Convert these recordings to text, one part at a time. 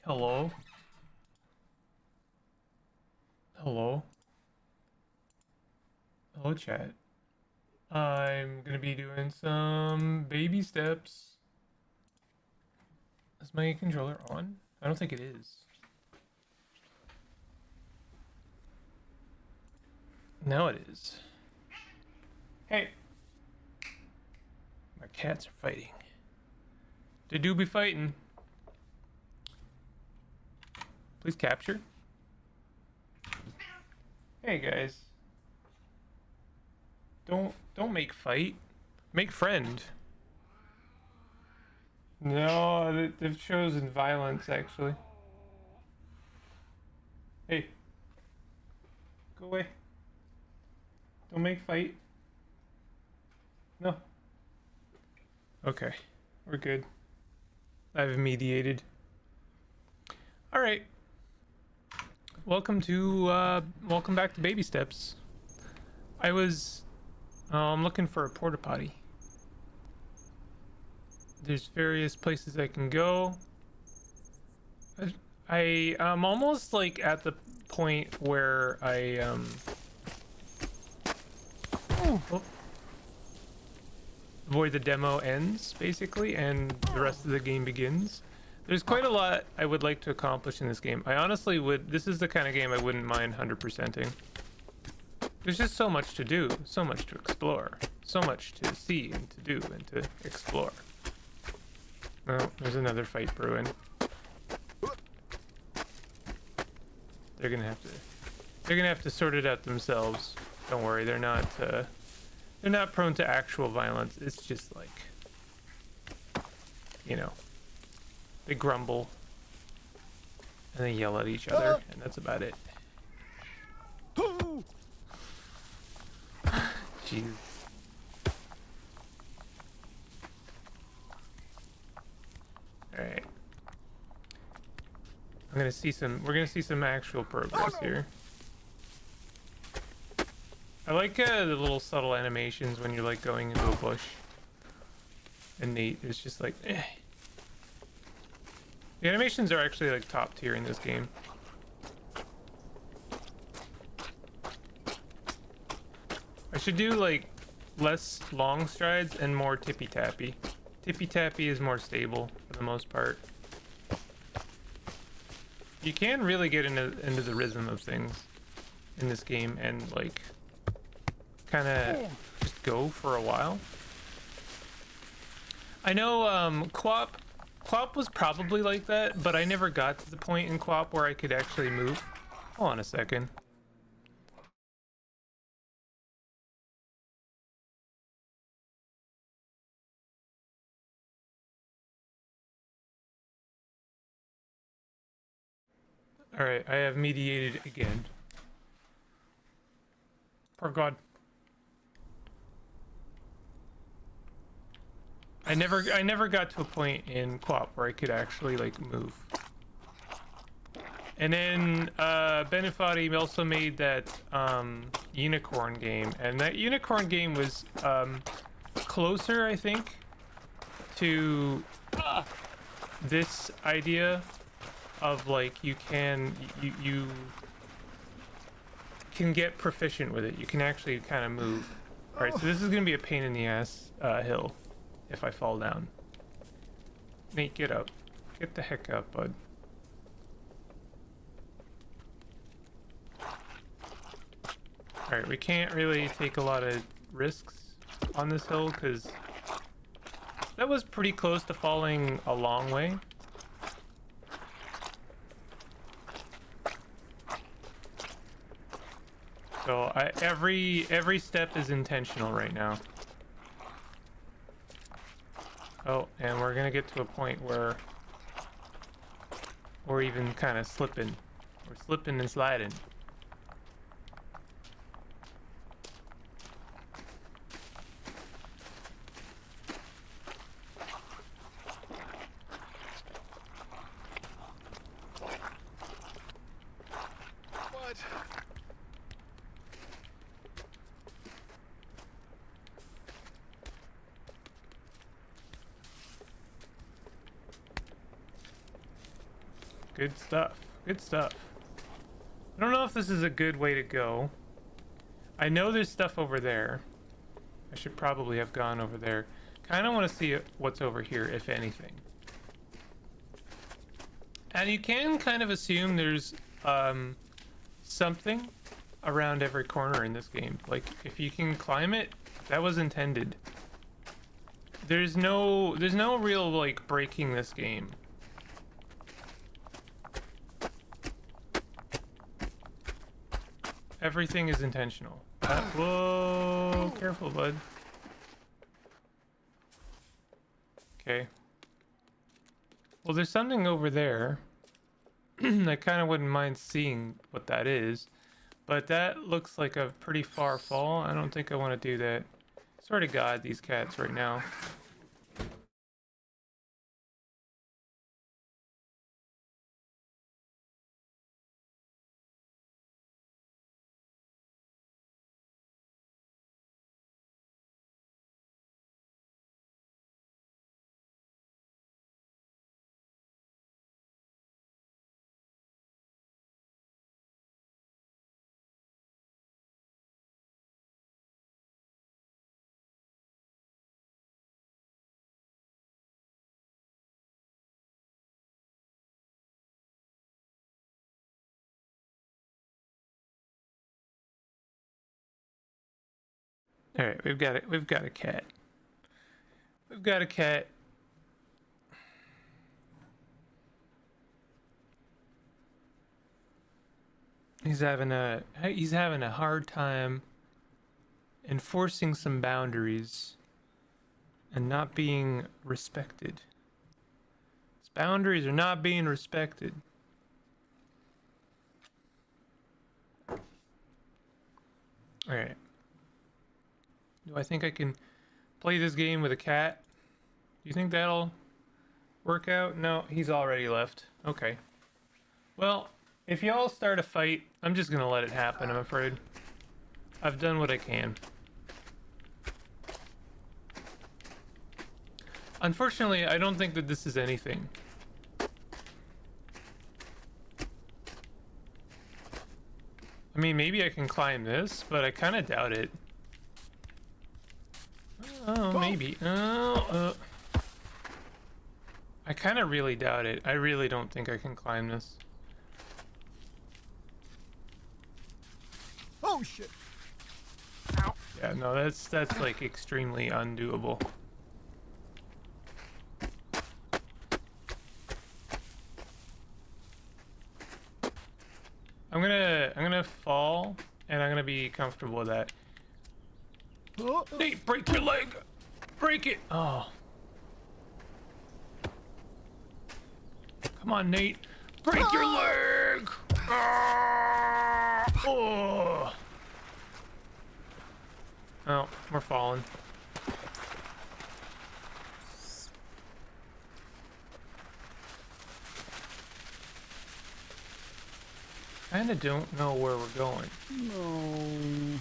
Hello? Hello? Hello, chat. I'm gonna be doing some baby steps. Is my controller on? I don't think it is. Now it is. Hey! My cats are fighting. They do be fighting. Please capture. Hey guys. Don't make fight. Make friend. No, they've chosen violence actually. Hey. Go away. Don't make fight. No. Okay. We're good. I've mediated. Alright. Welcome back to Baby Steps. I'm looking for a porta potty. There's various places I can go. I'm almost like at the point where where the demo ends basically and the rest of the game begins. There's quite a lot I would like to accomplish in this game. I honestly would. This is the kind of game I wouldn't mind 100%ing. There's just so much to do, so much to explore, so much to see and to do and to explore. Oh, there's another fight brewing. They're gonna have to sort it out themselves. Don't worry, they're not prone to actual violence. It's just like, you know, they grumble and they yell at each other, and that's about it. Jeez. Alright. We're gonna see some actual progress here. I like the little subtle animations when you're like going into a bush. And Nate is just like, eh. The animations are actually like top tier in this game. I should do like less long strides and more tippy tappy. Tippy tappy is more stable for the most part. You can really get into the rhythm of things in this game and like kind of just go for a while. I know Quap was probably like that, but I never got to the point in Quap where I could actually move. Hold on a second. Alright, I have mediated again. Poor God. I never got to a point in Quap where I could actually like move. And then Ben and Fadi also made that unicorn game, and that unicorn game was closer, I think, to this idea of like you can get proficient with it. You can actually kind of move. All right, so this is gonna be a pain in the ass hill if I fall down. Nate, get up. Get the heck up, bud. Alright, we can't really take a lot of risks on this hill because that was pretty close to falling a long way. So every step is intentional right now. Oh, and we're gonna get to a point where we're even kind of slipping. We're slipping and sliding. Good stuff. Good stuff. I don't know if this is a good way to go. I know there's stuff over there. I should probably have gone over there. Kind of want to see what's over here, if anything. And you can kind of assume there's something around every corner in this game. Like, if you can climb it, that was intended. There's no real, like, breaking this game. Everything is intentional. Whoa, careful, bud. Okay. Well, there's something over there. I kind of wouldn't mind seeing what that is. But that looks like a pretty far fall. I don't think I want to do that. Swear to God, these cats right now. All right, we've got it. We've got a cat. We've got a cat. He's having a hard time enforcing some boundaries and not being respected. His boundaries are not being respected. All right. Do I think I can play this game with a cat? Do you think that'll work out? No, he's already left. Okay. Well, if y'all start a fight, I'm just gonna let it happen, I'm afraid. I've done what I can. Unfortunately, I don't think that this is anything. I mean, maybe I can climb this, but I kind of doubt it. Oh, maybe. I kind of really doubt it. I really don't think I can climb this. Oh shit! Ow. Yeah, no, that's like extremely undoable. I'm gonna fall, and I'm gonna be comfortable with that. Oh. Nate, break your leg! Break it! Oh. Come on, Nate. Break your leg! Ah! Oh. Oh, we're falling. Kinda don't know where we're going. No.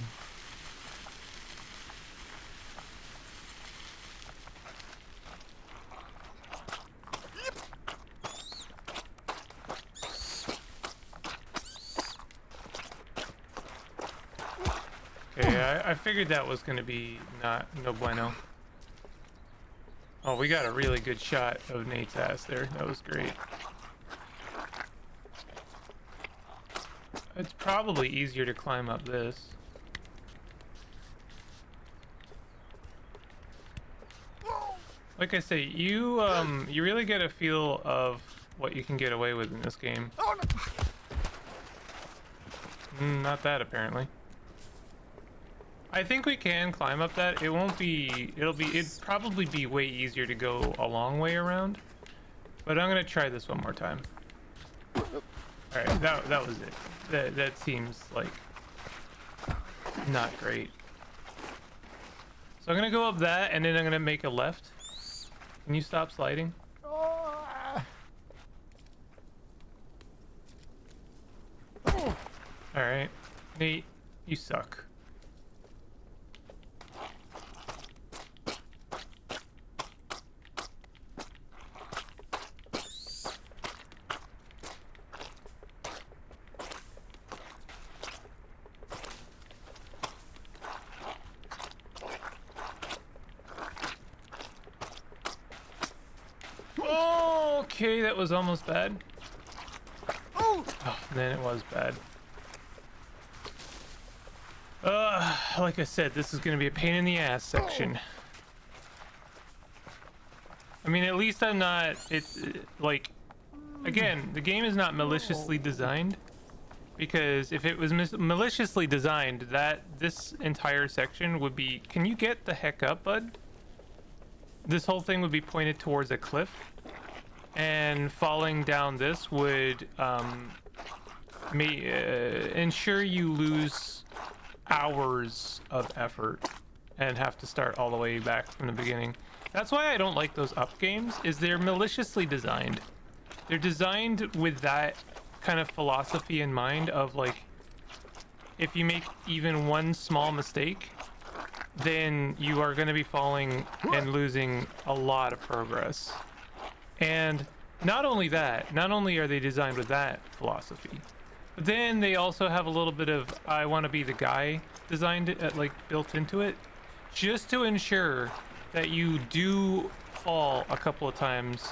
Okay, I figured that was gonna be no bueno. Oh, we got a really good shot of Nate's ass there. That was great. It's probably easier to climb up this. Like I say, you really get a feel of what you can get away with in this game. Oh no. Not that apparently. I think we can climb up that. It'd probably be way easier to go a long way around. But I'm gonna try this one more time. Alright, that was it. That seems like not great. So I'm gonna go up that and then I'm gonna make a left. Can you stop sliding? Oh. Alright. Nate, you suck. Okay, that was almost bad. Oh! Oh, then it was bad. Like I said, this is gonna be a pain in the ass section. I mean, at least I'm not. Like, again, the game is not maliciously designed. Because if it was maliciously designed, this entire section would be. Can you get the heck up, bud? This whole thing would be pointed towards a cliff, and falling down this would ensure you lose hours of effort and have to start all the way back from the beginning. That's why I don't like those up games. Is they're maliciously designed. They're designed with that kind of philosophy in mind of like, if you make even one small mistake, then you are going to be falling and losing a lot of progress. And not only that, not only are they designed with that philosophy, but then they also have a little bit of I want to be the guy designed like built into it, just to ensure that you do fall a couple of times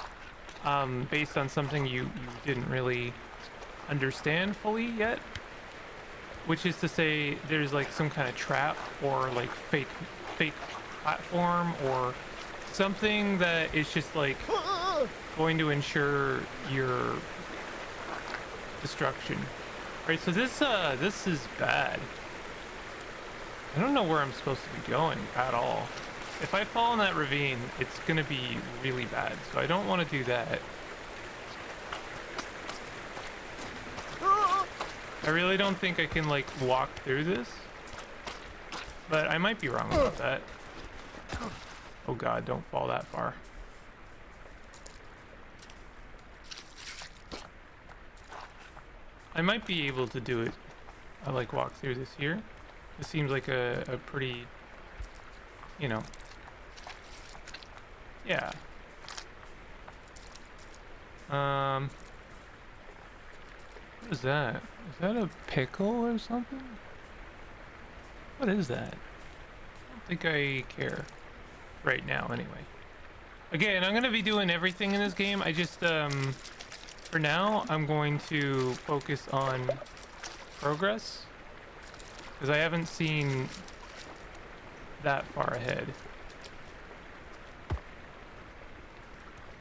based on something you didn't really understand fully yet, which is to say there's like some kind of trap or like fake platform or something that is just like going to ensure your destruction. Right, so this is bad. I don't know where I'm supposed to be going at all. If I fall in that ravine, it's gonna be really bad, so I don't want to do that. I really don't think I can like walk through this, but I might be wrong about that. Oh god, don't fall that far. I might be able to do it. I like walk through this here. This seems like a pretty, you know, yeah. What is that? Is that a pickle or something? What is that? I don't think I care right now anyway. Again, I'm gonna be doing everything in this game. I just for now I'm going to focus on progress because I haven't seen that far ahead.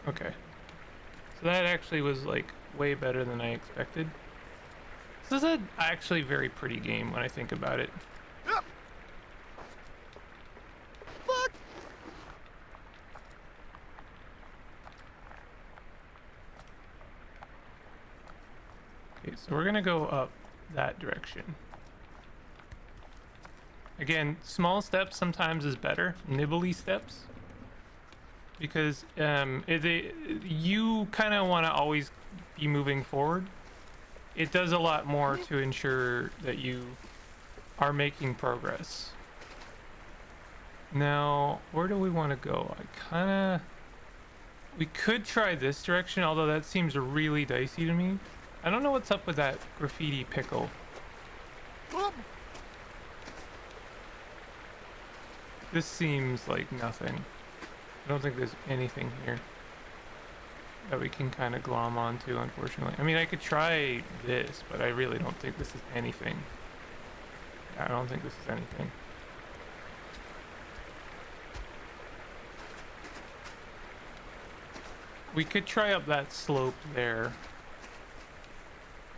Okay, so that actually was like way better than I expected. This is actually very pretty game when I think about it. Fuck! Okay, so we're gonna go up that direction. Again, small steps sometimes is better, nibbly steps, because you kind of want to always be moving forward. It does a lot more to ensure that you are making progress. Now, where do we want to go? We could try this direction, although that seems really dicey to me. I don't know what's up with that graffiti pickle. This seems like nothing. I don't think there's anything here that we can kind of glom onto, unfortunately. I mean, I could try this, but I really don't think this is anything. I don't think this is anything. We could try up that slope there.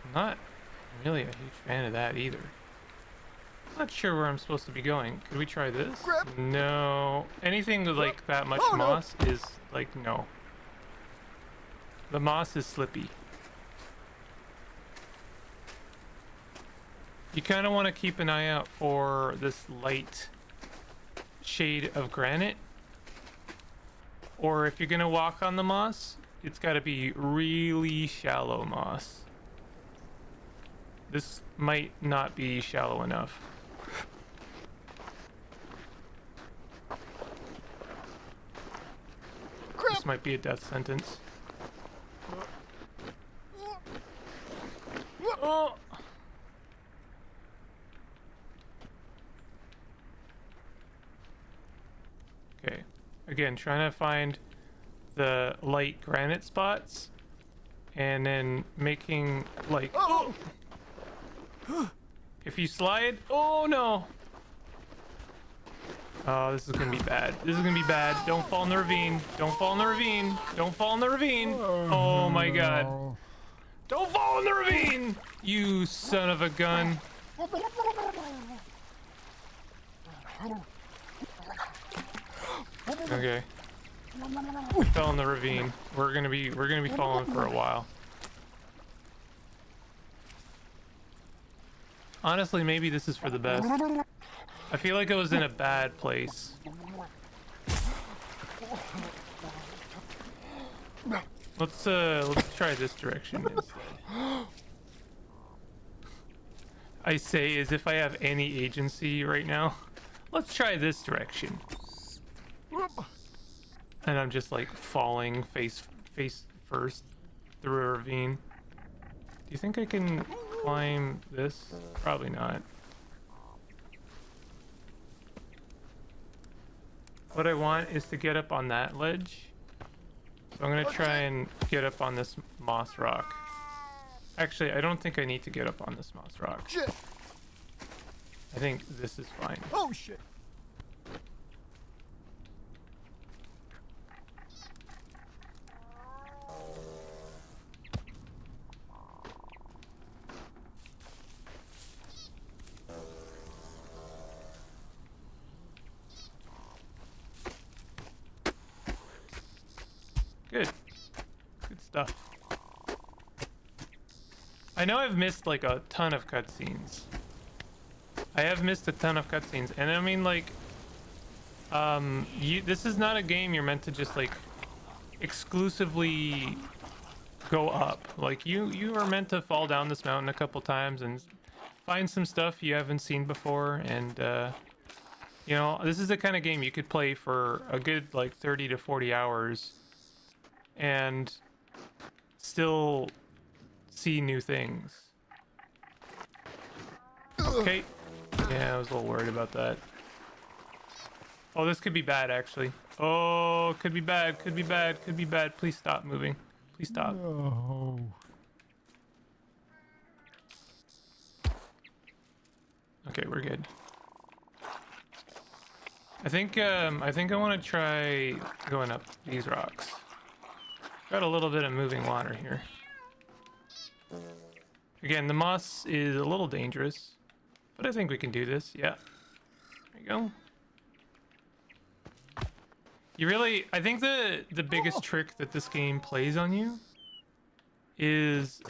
I'm not really a huge fan of that either. I'm not sure where I'm supposed to be going. Could we try this? Grip. No. Anything with like that much Oh, no. moss is like no. The moss is slippy. You kind of want to keep an eye out for this light shade of granite. Or if you're going to walk on the moss, it's got to be really shallow moss. This might not be shallow enough. This might be a death sentence. Oh! Okay. Again, trying to find the light granite spots and then making like. Oh! If you slide, oh no. Oh, this is gonna be bad. This is gonna be bad. Don't fall in the ravine. Don't fall in the ravine. Don't fall in the ravine. Oh my god. Don't fall in the ravine! You son of a gun. Okay. We fell in the ravine. We're gonna be falling for a while. Honestly, maybe this is for the best. I feel like I was in a bad place. Let's try this direction instead. I say as if I have any agency right now. Let's try this direction. And I'm just like falling face first through a ravine. Do you think I can climb this? Probably not. What I want is to get up on that ledge. So I'm gonna try and get up on this moss rock. Actually, I don't think I need to get up on this moss rock. Shit. I think this is fine. Oh shit. Good. Good stuff. I know I've missed like a ton of cutscenes. I have missed a ton of cutscenes, and I mean like, this is not a game you're meant to just like exclusively go up. Like you are meant to fall down this mountain a couple times and find some stuff you haven't seen before, and you know, this is the kind of game you could play for a good like 30 to 40 hours and still see new things. Okay. Yeah, I was a little worried about that. Oh, this could be bad, actually. Oh, could be bad, could be bad, could be bad. Please stop moving. Please stop. No. Okay, we're good. I think I want to try going up these rocks. Got a little bit of moving water here. Again, the moss is a little dangerous, but I think we can do this. Yeah. There you go. You really, I think the biggest trick that this game plays on you is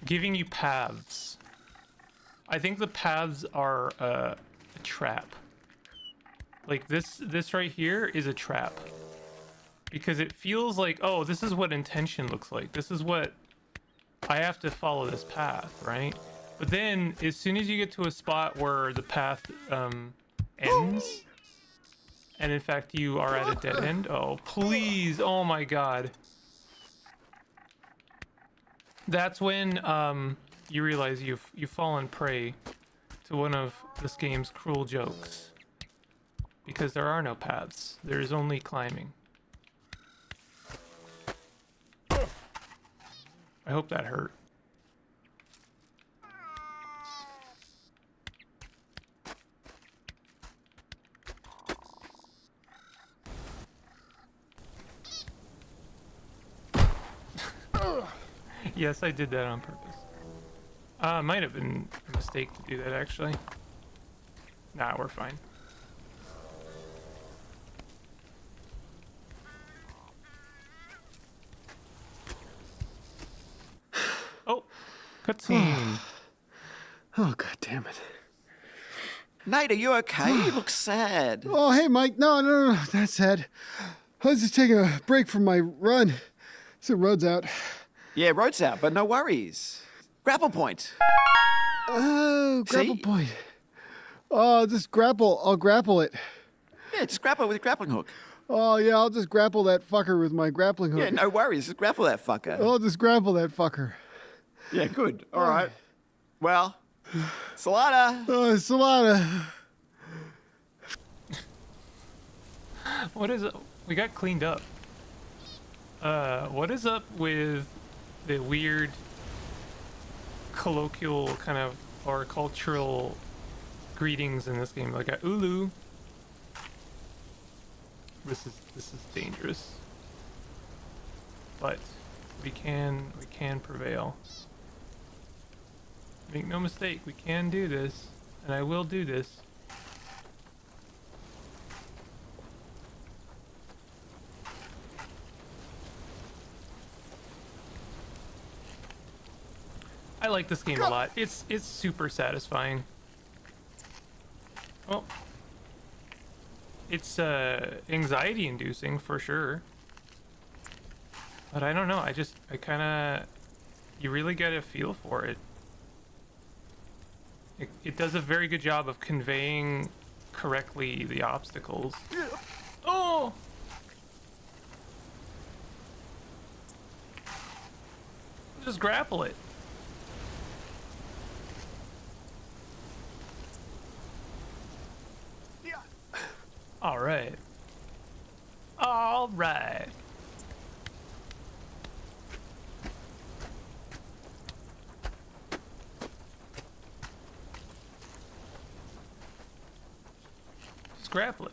giving you paths. I think the paths are a trap. Like this right here is a trap. Because it feels like, oh, this is what intention looks like. This is what I have to follow this path, right? But then as soon as you get to a spot where the path ends, and in fact you are at a dead end, oh, please, oh my God. That's when you realize you've fallen prey to one of this game's cruel jokes. Because there are no paths. There's only climbing. I hope that hurt. Yes, I did that on purpose. Might have been a mistake to do that, actually. Nah, we're fine. Oh, cutscene. Oh, god damn it. Nate, are you okay? You look sad. Oh, hey, Mike. No, that's sad. I was just taking a break from my run. So road's out. Yeah, road's out, but no worries. Grapple point. Oh, grapple See? point. Oh, just grapple. I'll grapple it. Yeah, just grapple it with your grappling hook. Oh, yeah, I'll just grapple that fucker with my grappling hook. Yeah, no worries. Just grapple that fucker. I'll just grapple that fucker. Yeah, good. All right. Well, Salada. Oh, Salada. What is it? We got cleaned up. What is up with the weird colloquial kind of or cultural greetings in this game? Like a ulu. This is dangerous. But we can prevail. Make no mistake, we can do this, and I will do this. I like this game a lot. It's super satisfying. Well, it's anxiety inducing for sure. But I don't know, I kind of, you really get a feel for it. It does a very good job of conveying correctly the obstacles. Oh! Just grapple it. All right. All right. Just grapple it.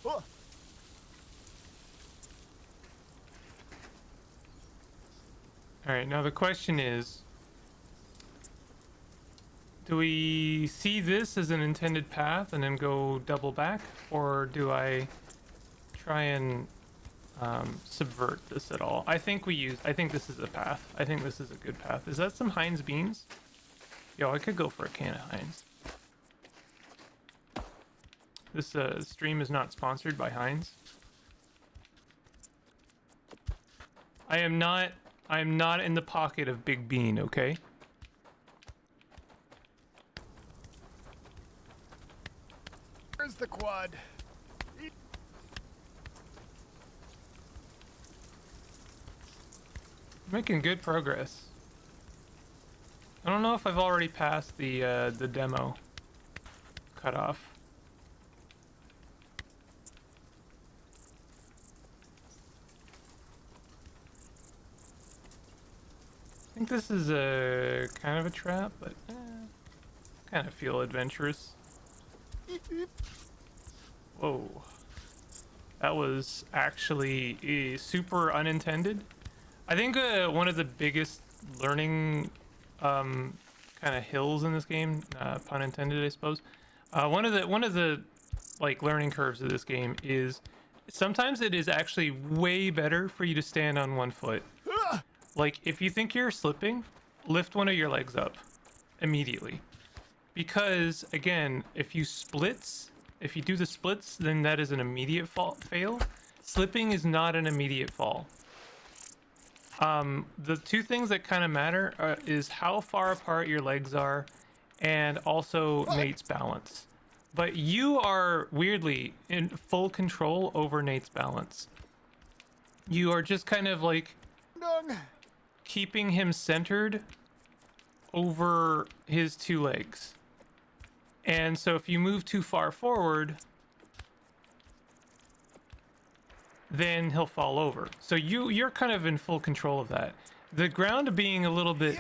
Oh. All right, now the question is, do we see this as an intended path and then go double back, or do I try and subvert this at all? I think this is a path. I think this is a good path. Is that some Heinz beans? Yo, I could go for a can of Heinz. This stream is not sponsored by Heinz. I'm not in the pocket of Big Bean, okay? Where's the quad? Making good progress. I don't know if I've already passed the demo cutoff. I think this is a kind of a trap, but kind of feel adventurous. Whoa. That was actually super unintended. I think one of the biggest learning kind of hills in this game, pun intended, I suppose. One of the like learning curves of this game is sometimes it is actually way better for you to stand on one foot. Like if you think you're slipping, lift one of your legs up immediately. Because again, if you do the splits, then that is an immediate fail. Slipping is not an immediate fall. The two things that kind of matter is how far apart your legs are and also Nate's balance. But you are weirdly in full control over Nate's balance. You are just kind of like keeping him centered over his two legs. And so if you move too far forward, then he'll fall over. So you're kind of in full control of that. The ground being a little bit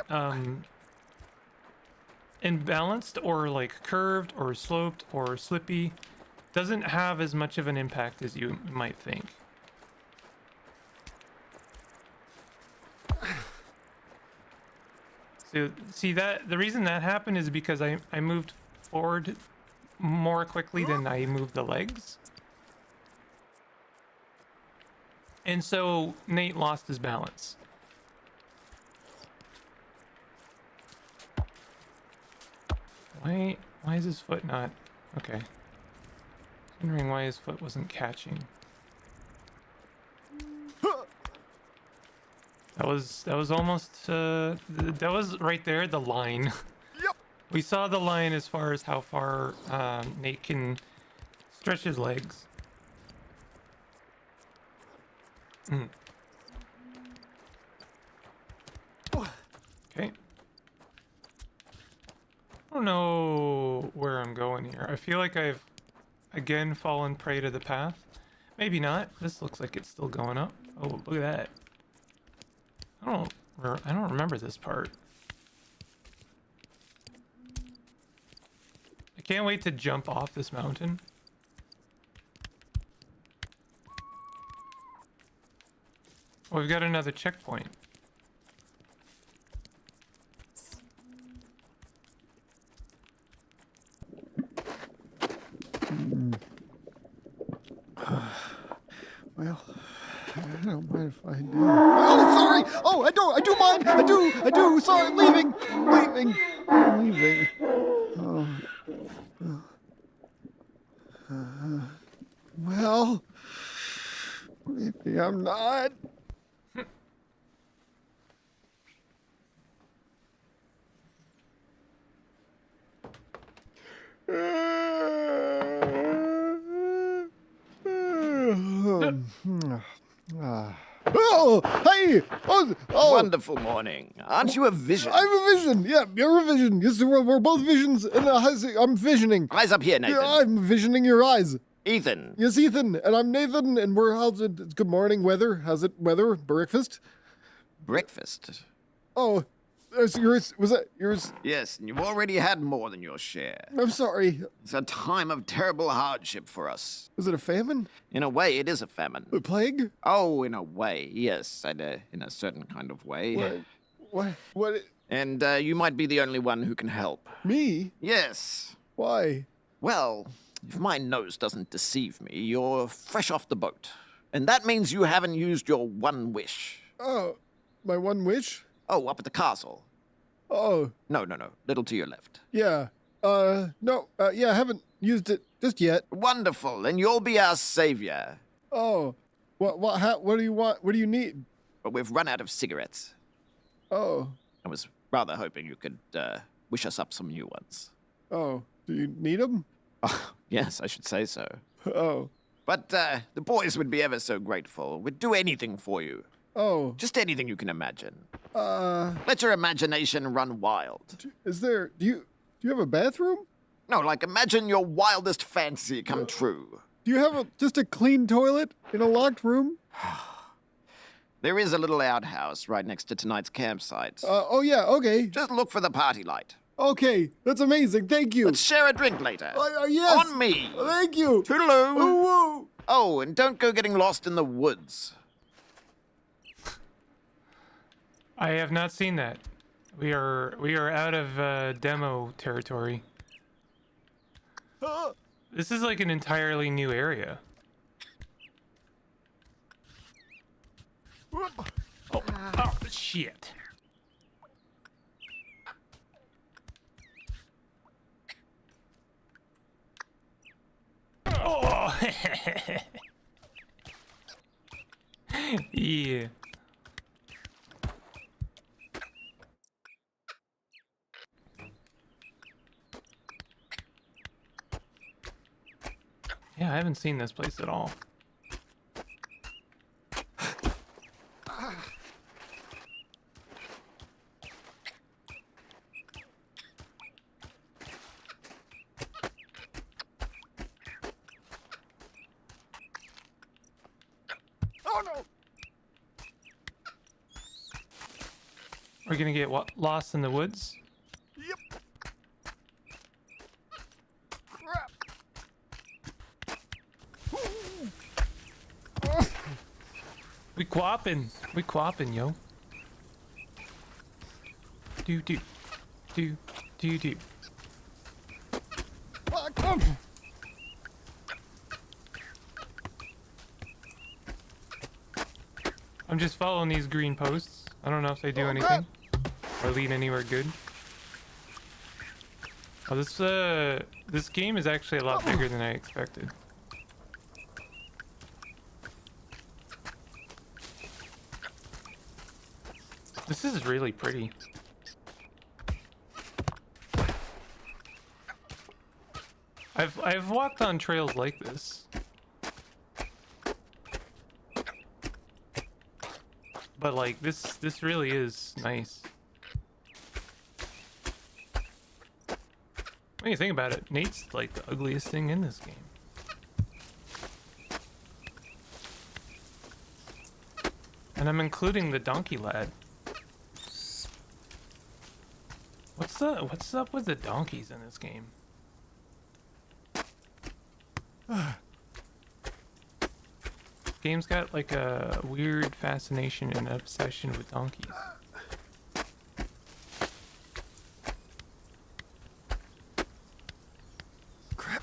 imbalanced or like curved or sloped or slippy doesn't have as much of an impact as you might think. So see that the reason that happened is because I moved forward more quickly than I moved the legs. And so Nate lost his balance. Why is his foot not okay? Wondering why his foot wasn't catching. That was almost that was right there, the line. Yep. We saw the line as far as how far Nate can stretch his legs. know where I'm going here. I feel like I've again fallen prey to the path. Maybe not. This looks like it's still going up. Oh, look at that. I don't remember this part. I can't wait to jump off this mountain. Oh, we've got another checkpoint. Well, I don't mind if I do. Oh, sorry. Oh, I do mind. I do. Sorry, I'm leaving. Oh. Well, maybe I'm not. Oh, hey! Oh, Wonderful morning. Aren't you a vision? I'm a vision. Yeah, you're a vision. Yes, we're both visions, and I'm visioning. Eyes up here, Nathan. Yeah, I'm visioning your eyes. Ethan. Yes, Ethan, and I'm Nathan, and how's it? Good morning, weather. How's it, weather? Breakfast? Breakfast. Oh, yours. Was that yours? Yes, and you've already had more than your share. I'm sorry. It's a time of terrible hardship for us. Was it a famine? In a way, it is a famine. A plague? Oh, in a way, yes, in a certain kind of way. What? And you might be the only one who can help. Me? Yes. Why? Well, if my nose doesn't deceive me, you're fresh off the boat. And that means you haven't used your one wish. Oh, my one wish? Oh, up at the castle. Oh, No. Little to your left. yeah. No. Yeah, I haven't used it just yet. Wonderful, and you'll be our savior. Oh, what do you want? What do you need? But we've run out of cigarettes. Oh, I was rather hoping you could wish us up some new ones. oh, do you need them? Oh, yes, I should say so. Oh, But the boys would be ever so grateful. We'd do anything for you. oh, Just anything you can imagine. uh, Let your imagination run wild. do you have a bathroom? No, like imagine your wildest fancy come true. Do you have just a clean toilet in a locked room? There is a little outhouse right next to tonight's campsite. Oh yeah, okay. Just look for the party light. Okay, that's amazing. Thank you. Let's share a drink later. Yes. On me. Thank you. Toodaloo. Whoa. Oh, and don't go getting lost in the woods. I have not seen that. We are out of demo territory. This is like an entirely new area. Oh shit. Oh. Yeah. Yeah, I haven't seen this place at all. Oh no! We're gonna get lost in the woods? Yep. Crap. We quapping, yo. Do. Fuck. Oh. I'm just following these green posts. I don't know if they do anything or lead anywhere good. Oh, this game is actually a lot bigger than I expected. This is really pretty. I've walked on trails like this. But like this really is nice. When you think about it, Nate's like the ugliest thing in this game. And I'm including the donkey lad. What's up with the donkeys in this game? Game's got like a weird fascination and obsession with donkeys. Crap.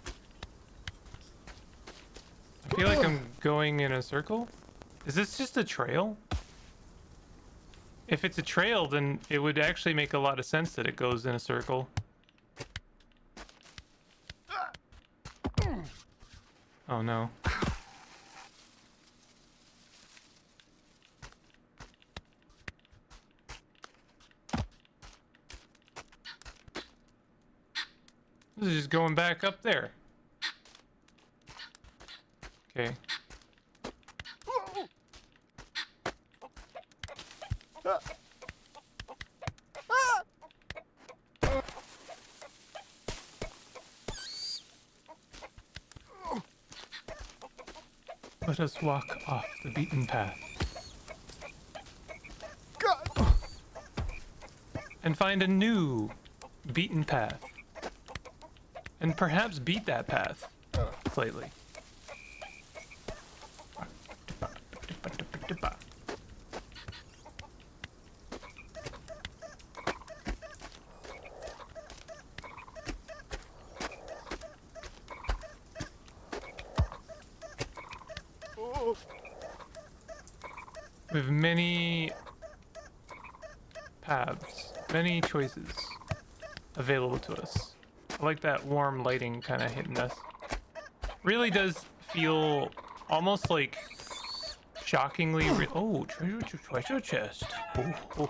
I feel like I'm going in a circle. Is this just a trail? If it's a trail, then it would actually make a lot of sense that it goes in a circle. Oh no. This is just going back up there. Okay. Let us walk off the beaten path God. and find a new beaten path. And perhaps beat that path slightly. Oh. We have many paths, many choices available to us. I like that warm lighting kind of hitting us. Really does feel almost like shockingly oh, treasure chest.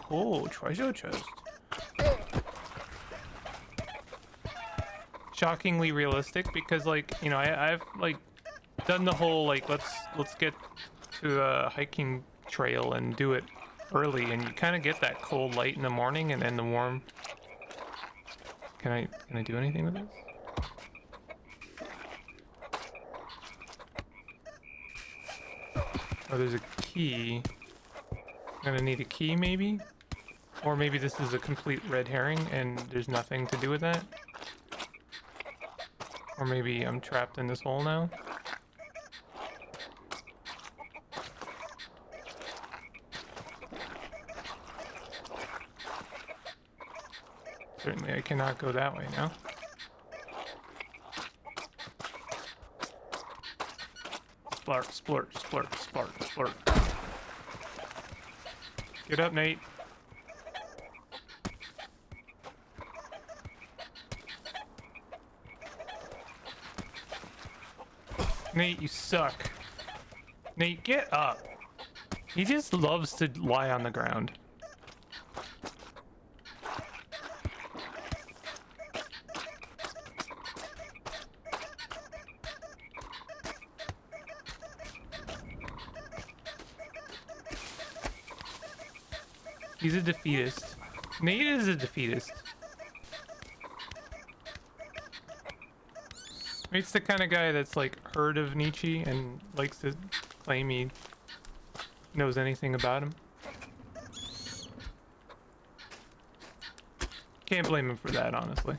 Oh, treasure chest. Shockingly realistic because, like, you know, I've like done the whole like let's get to a hiking trail and do it early, and you kind of get that cold light in the morning and then the warm. Can I do anything with this? Oh, there's a key. I'm gonna need a key maybe? Or maybe this is a complete red herring and there's nothing to do with that? Or maybe I'm trapped in this hole now? Certainly I cannot go that way now. Splart, splurt, splurt, splart, splurt. Get up, Nate. Nate, you suck. Nate, get up. He just loves to lie on the ground. He's a defeatist. Nate is a defeatist. Nate's the kind of guy that's like heard of Nietzsche and likes to claim he knows anything about him. Can't blame him for that, honestly.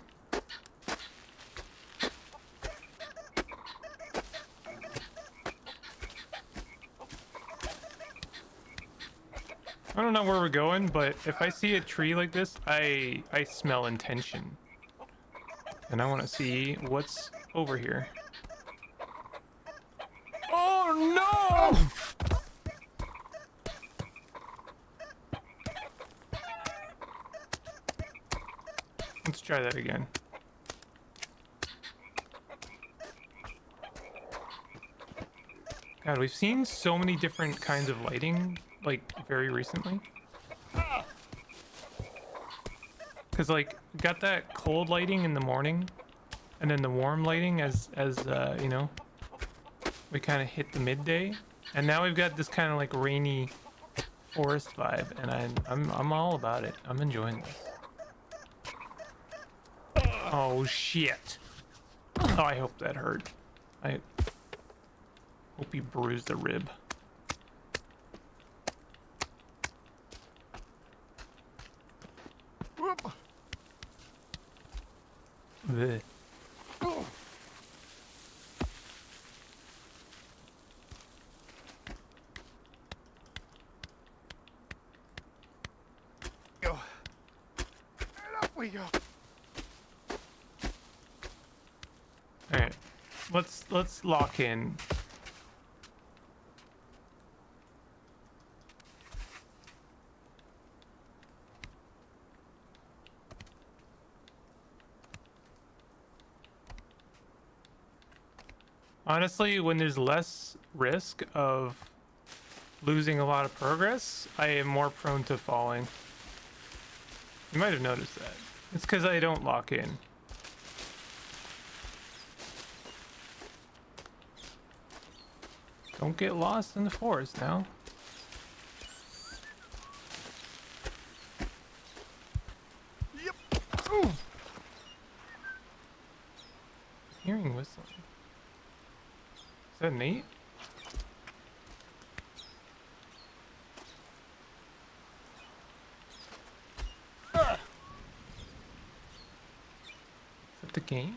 I don't know where we're going, but if I see a tree like this, I smell intention. And I want to see what's over here. Oh no! Let's try that again. God, we've seen so many different kinds of lighting, like, very recently. Because, like, got that cold lighting in the morning, and then the warm lighting as you know, we kind of hit the midday, and now we've got this kind of like rainy forest vibe, and I'm all about it. I'm enjoying this. Oh shit. Oh, I hope that hurt. I hope he bruised a rib. Whoop. Bleh. Go. And up we go. All right, let's lock in. Honestly, when there's less risk of losing a lot of progress, I am more prone to falling. You might have noticed that. It's because I don't lock in. Don't get lost in the forest now. Yep. Ooh. Hearing whistling. Is that Nate? Is that the game?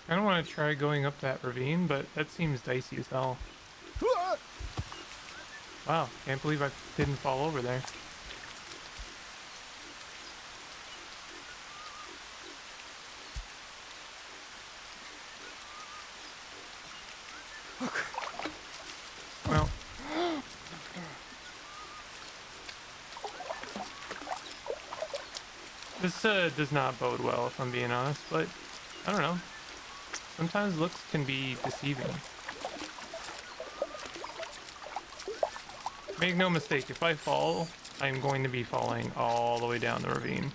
I don't want to try going up that ravine, but that seems dicey as hell. Ah. Wow, can't believe I didn't fall over there. Well, this does not bode well, if I'm being honest, but I don't know. Sometimes looks can be deceiving. Make no mistake, if I fall, I'm going to be falling all the way down the ravine.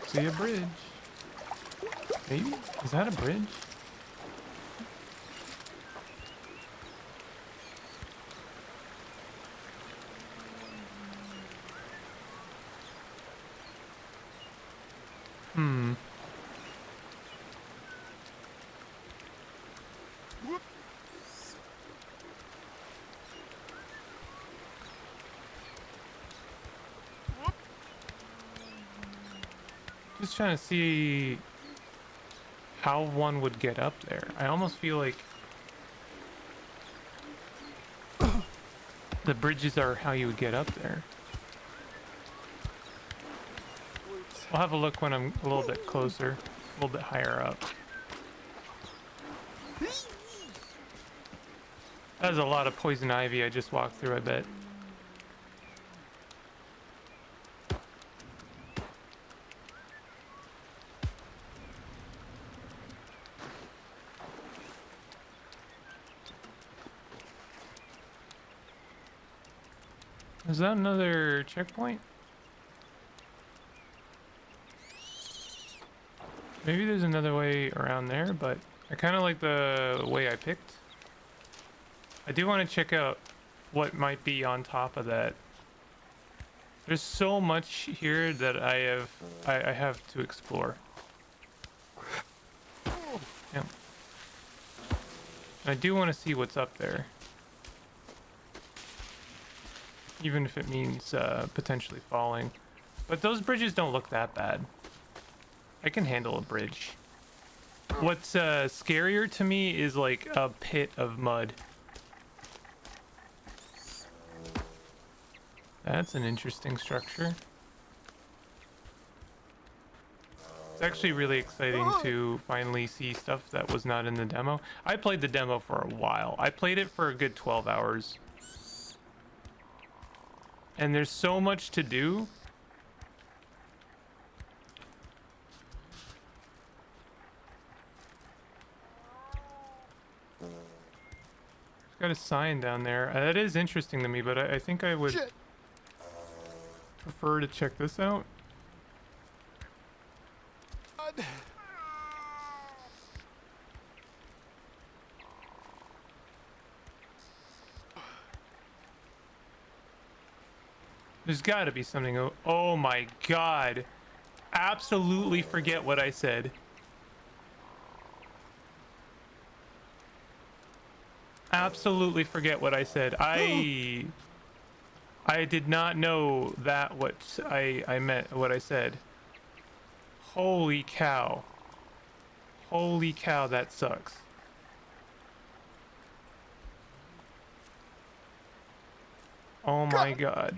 See a bridge. Maybe? Is that a bridge? Hmm. Whoop. Whoop. Just trying to see how one would get up there. I almost feel like the bridges are how you would get up there. I'll have a look when I'm a little bit closer, a little bit higher up. That was a lot of poison ivy I just walked through, I bet. Is that another checkpoint? Maybe there's another way around there, but I kind of like the way I picked. I do want to check out what might be on top of that. There's so much here that I have to explore. Yeah. I do want to see what's up there. Even if it means potentially falling. But those bridges don't look that bad. I can handle a bridge. What's scarier to me is like a pit of mud. That's an interesting structure. It's actually really exciting to finally see stuff that was not in the demo. I played the demo for a while. I played it for a good 12 hours. and there's so much to do. Got a sign down there. That is interesting to me, but I think I would Shit. prefer to check this out. God. There's got to be something. Oh my god. Absolutely forget what I said. Absolutely forget what I said. I did not know that what I meant, what I said. Holy cow. Holy cow, that sucks. Oh my god.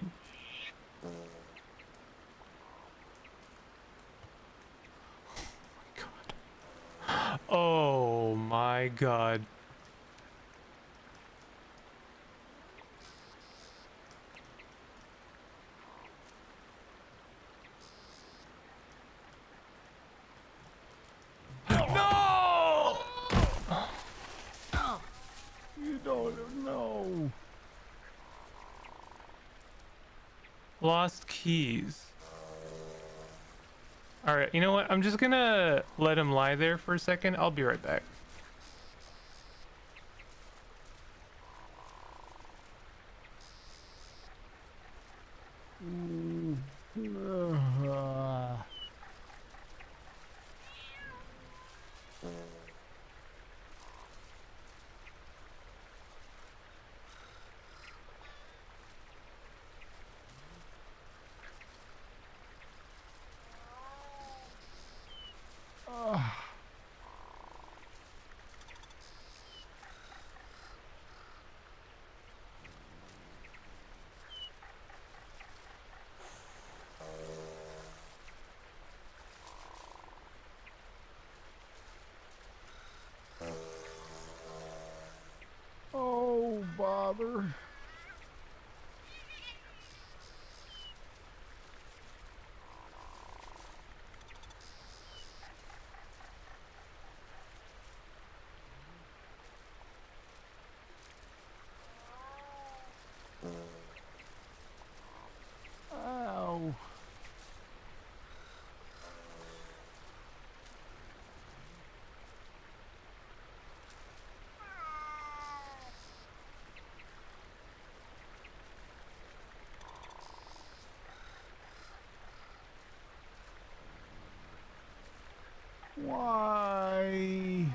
Oh my god. No! You don't know. Lost keys. All right, you know what? I'm just gonna let him lie there for a second. I'll be right back. Oh, bother. Ow. Why?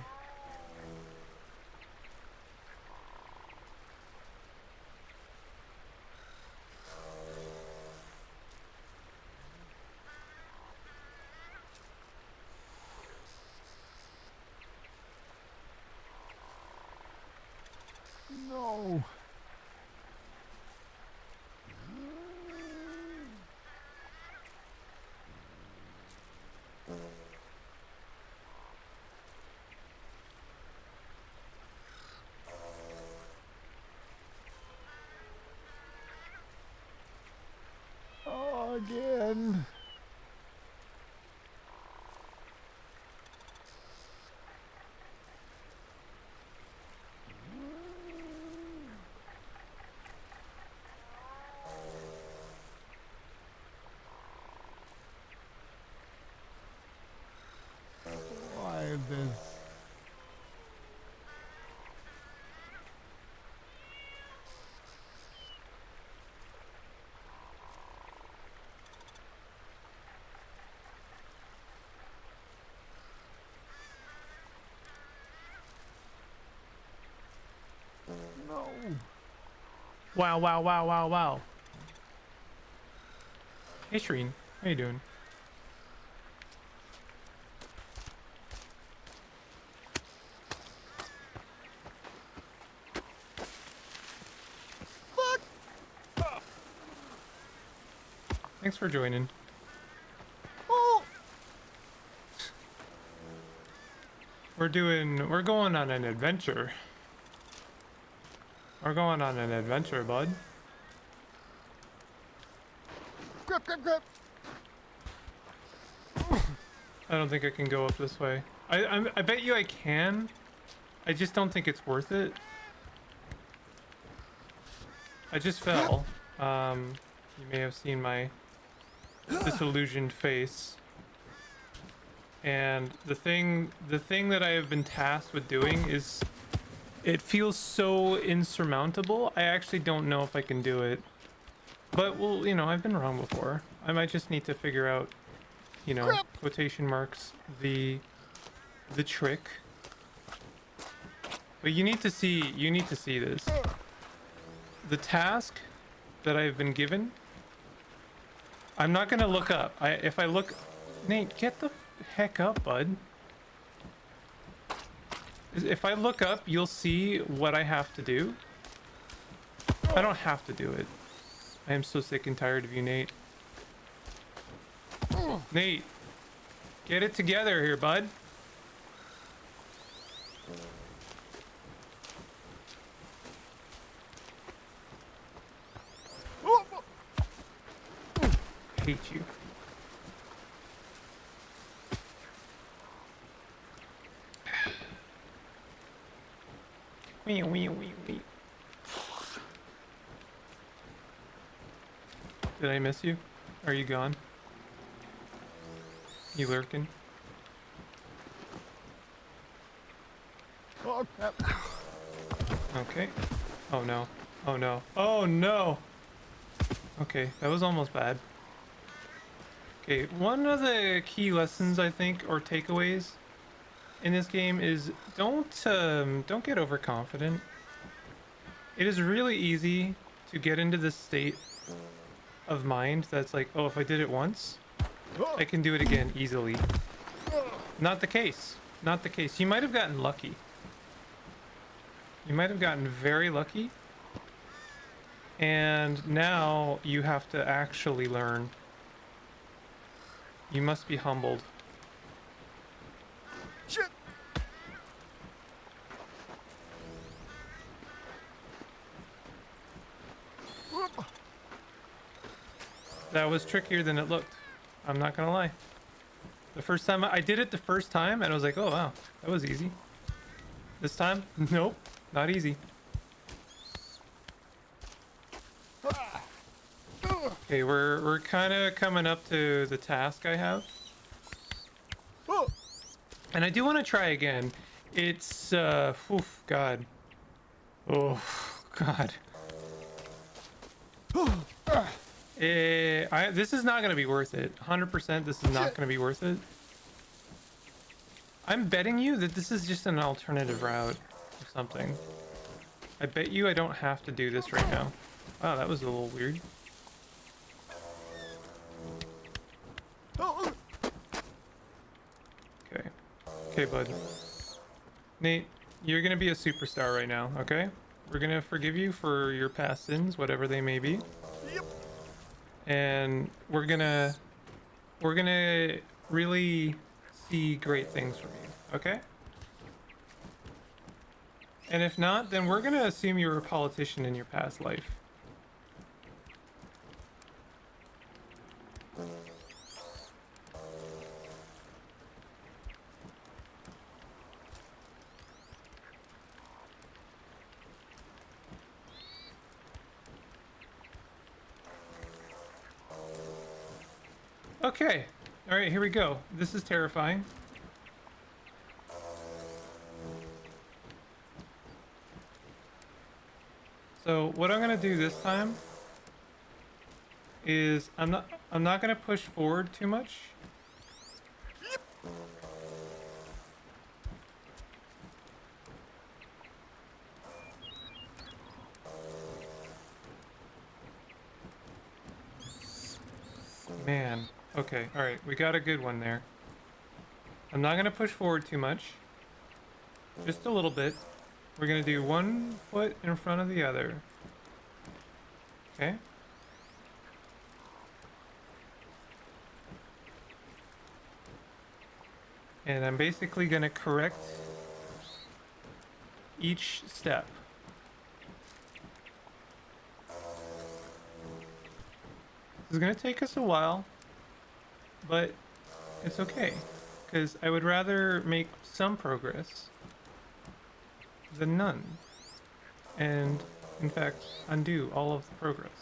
No. Oh, again. Why this? No. Wow, wow, wow, wow, wow. Hey, Shreen. How you doing? Thanks for joining. Oh. We're going on an adventure. We're going on an adventure, bud. Grab. I don't think I can go up this way. I bet you I can. I just don't think it's worth it. I just fell. You may have seen my disillusioned face. And the thing that I have been tasked with doing is, it feels so insurmountable. I actually don't know if I can do it. But well, you know, I've been wrong before. I might just need to figure out, you know, quotation marks, the trick. But you need to see this. The task that I've been given, I'm not gonna look up. If I look, Nate, get the heck up, bud. If I look up, you'll see what I have to do. I don't have to do it. I am so sick and tired of you, Nate. Nate, get it together here, bud. Hate you. Wee, wee, wee, wee. Did I miss you? Are you gone? You lurking? Oh crap. Okay. Oh no. Oh no. Oh no! Okay, that was almost bad. Okay, one of the key lessons I think, or takeaways in this game is don't get overconfident. It is really easy to get into this state of mind that's like, oh, if I did it once, I can do it again easily. Not the case. Not the case. You might have gotten lucky. You might have gotten very lucky. And now you have to actually learn. You must be humbled. Shit. Whoop. That was trickier than it looked. I'm not gonna lie. The first time I did it the first time and I was like, oh wow, that was easy. This time, nope, not easy. Okay, we're kind of coming up to the task I have. Oh. And I do want to try again. It's oof, God. Oh God. This is not gonna be worth it. 100%. This is not gonna be worth it. I'm betting you that this is just an alternative route or something. I bet you I don't have to do this right now. Wow, that was a little weird. Oh. Okay. Okay, bud. Nate, you're gonna be a superstar right now, okay? We're gonna forgive you for your past sins, whatever they may be. Yep. And we're gonna really see great things from you, okay? And if not, then we're gonna assume you were a politician in your past life. Okay. All right, here we go. This is terrifying. So what I'm gonna do this time is I'm not gonna push forward too much. Man. Okay, alright, we got a good one there. I'm not gonna push forward too much. Just a little bit. We're gonna do one foot in front of the other. Okay? And I'm basically gonna correct each step. This is gonna take us a while, but it's okay, because I would rather make some progress than none, and in fact undo all of the progress.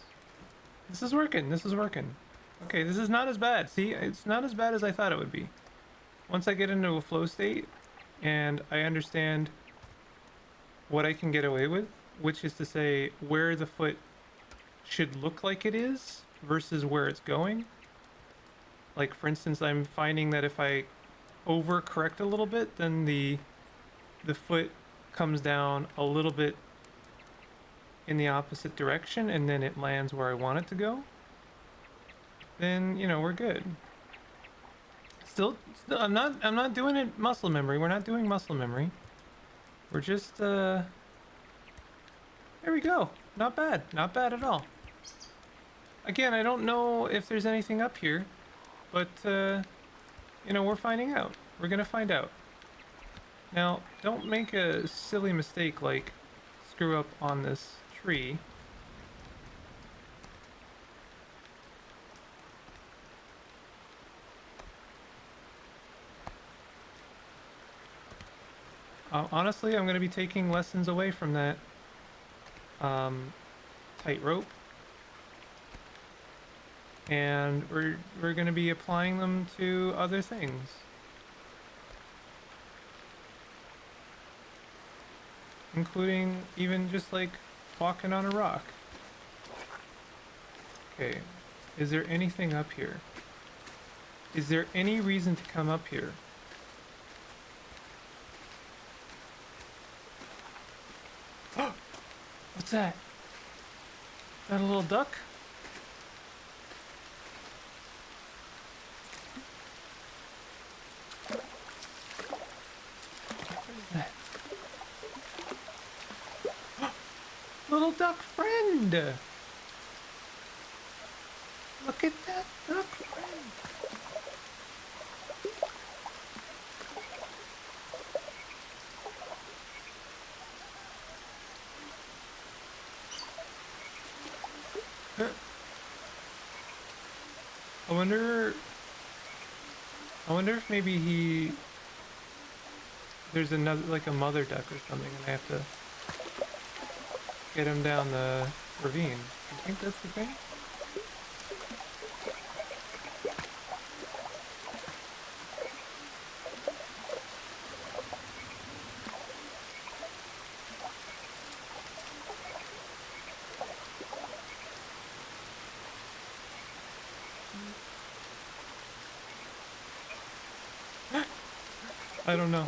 This is working. This is working. Okay, this is not as bad. See, it's not as bad as I thought it would be. Once I get into a flow state and I understand what I can get away with, which is to say where the foot should look like it is versus where it's going. Like, for instance, I'm finding that if I overcorrect a little bit, then the foot comes down a little bit in the opposite direction and then it lands where I want it to go. Then, you know, we're good. Still, I'm not doing it muscle memory. We're not doing muscle memory. We're just there we go. Not bad. Not bad at all. Again, I don't know if there's anything up here, but you know, we're finding out. We're gonna find out. Now, don't make a silly mistake like screw up on this tree. Honestly, I'm going to be taking lessons away from that tightrope, and we're going to be applying them to other things, including even just like walking on a rock. Okay, is there anything up here? Is there any reason to come up here? What's that? Is that a little duck? What is that? Little duck friend! Look at that duck friend! I wonder if maybe there's another, like a mother duck or something, and I have to get him down the ravine. You think that's the thing? I don't know.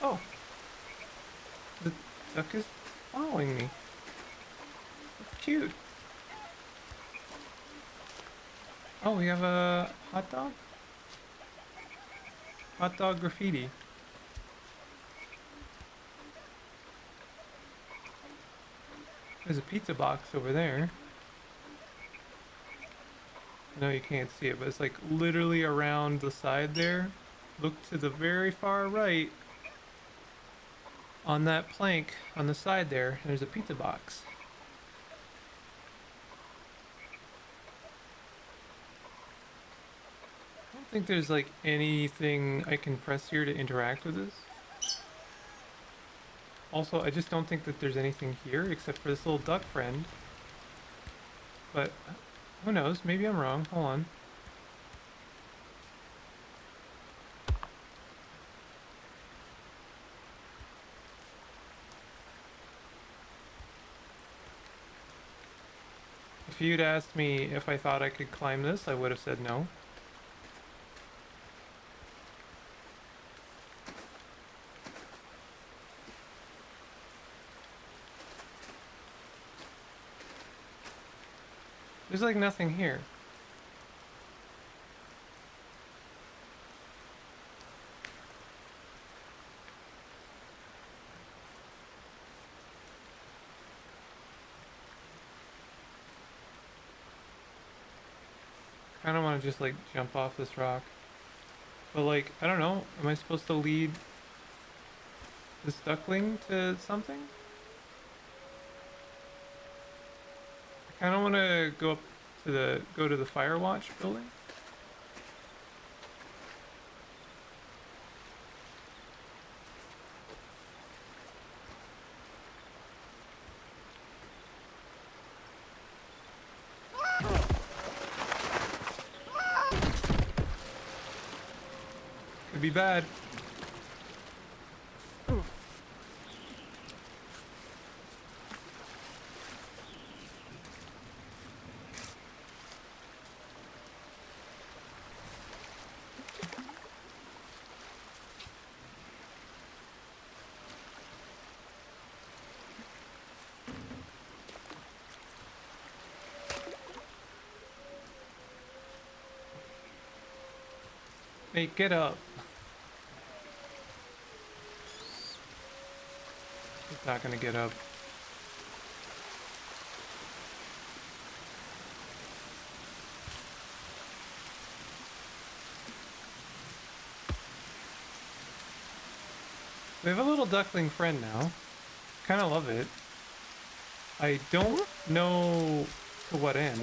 Oh. The duck is following me. That's cute. Oh, we have a hot dog? Hot dog graffiti. There's a pizza box over there. No, you can't see it, but it's like literally around the side there. Look to the very far right on that plank on the side there, and there's a pizza box. I don't think there's like anything I can press here to interact with this. Also, I just don't think that there's anything here except for this little duck friend. But who knows? Maybe I'm wrong. Hold on. If you'd asked me if I thought I could climb this, I would have said no. There's like nothing here. I don't want to just like jump off this rock. But like, I don't know. Am I supposed to lead this duckling to something? I kind of want to go to the Firewatch building. Could be bad. Hey, get up. He's not gonna get up. We have a little duckling friend now. Kind of love it. I don't know to what end.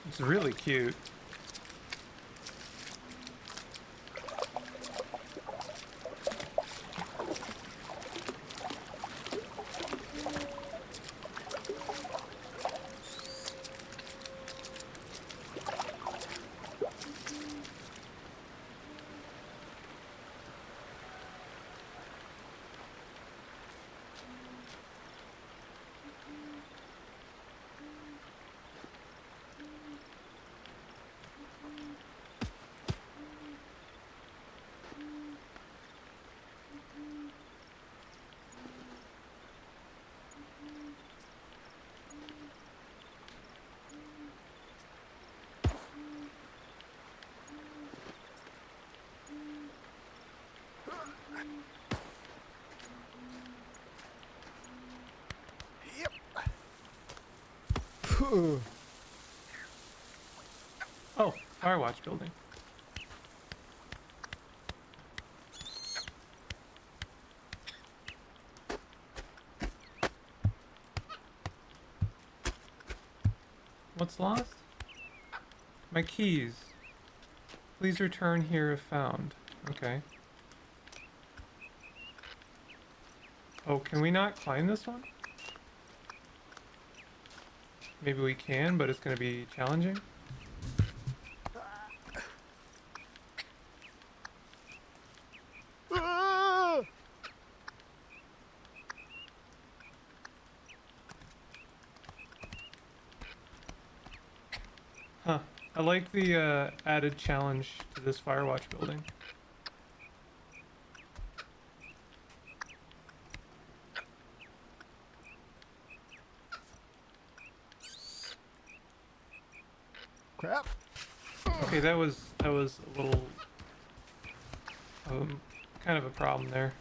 It's really cute. Oh, Firewatch building. What's lost? My keys. Please return here if found. Okay. Oh, can we not climb this one? Maybe we can, but it's gonna be challenging. Ah! Huh. I like the added challenge to this Firewatch building. Crap. Okay, that was a little kind of a problem there.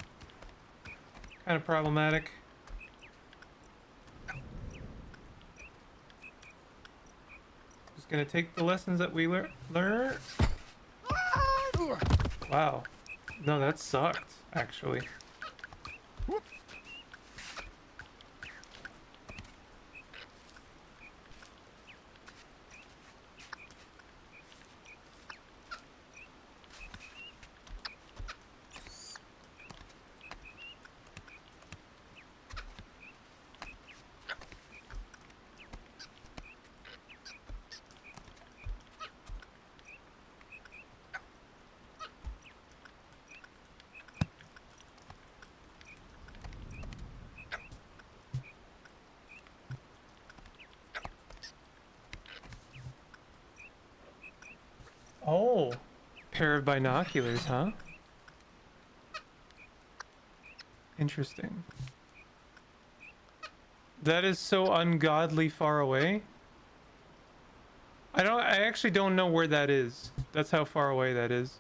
Kind of problematic. Just gonna take the lessons that we learn. Wow. No, that sucked, actually. Whoop. Oh, pair of binoculars, huh? Interesting. That is so ungodly far away. I actually don't know where that is. That's how far away that is.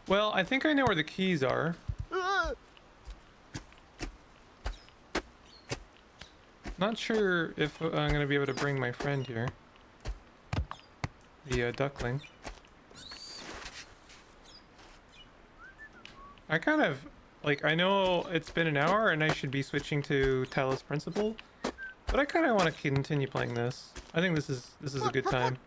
Well, I think I know where the keys are. Not sure if I'm going to be able to bring my friend here. The duckling. I kind of, like, I know it's been an hour and I should be switching to Talos Principle, but I kind of want to continue playing this. I think this is a good time.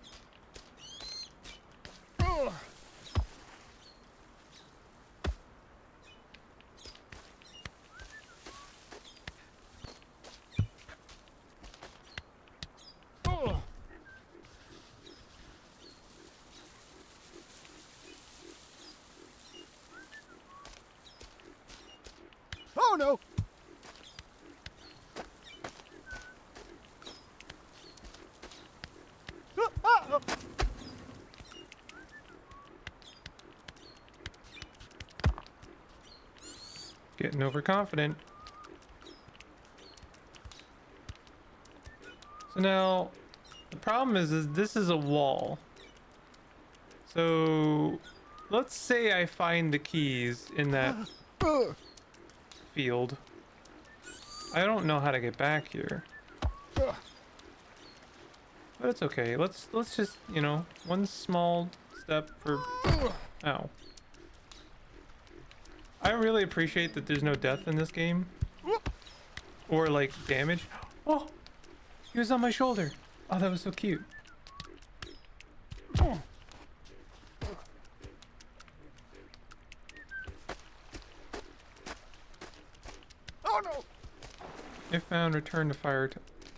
Oh no! Ah! Getting overconfident. So now, the problem is this is a wall. So, let's say I find the keys in that field. I don't know how to get back here. But it's okay. Let's just, you know, one small step for... Ow. I really appreciate that there's no death in this game. Or, like, damage. Oh! He was on my shoulder. Oh, that was so cute. Oh no! If found, return to fire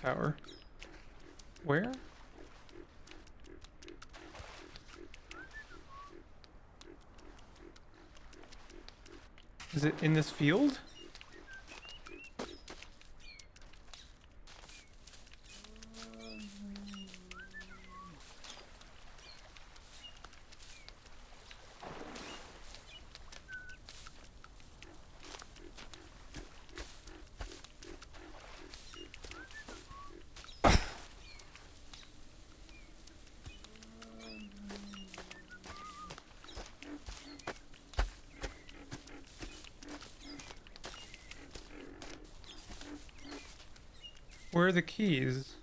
tower. Where? Is it in this field? Where are the keys?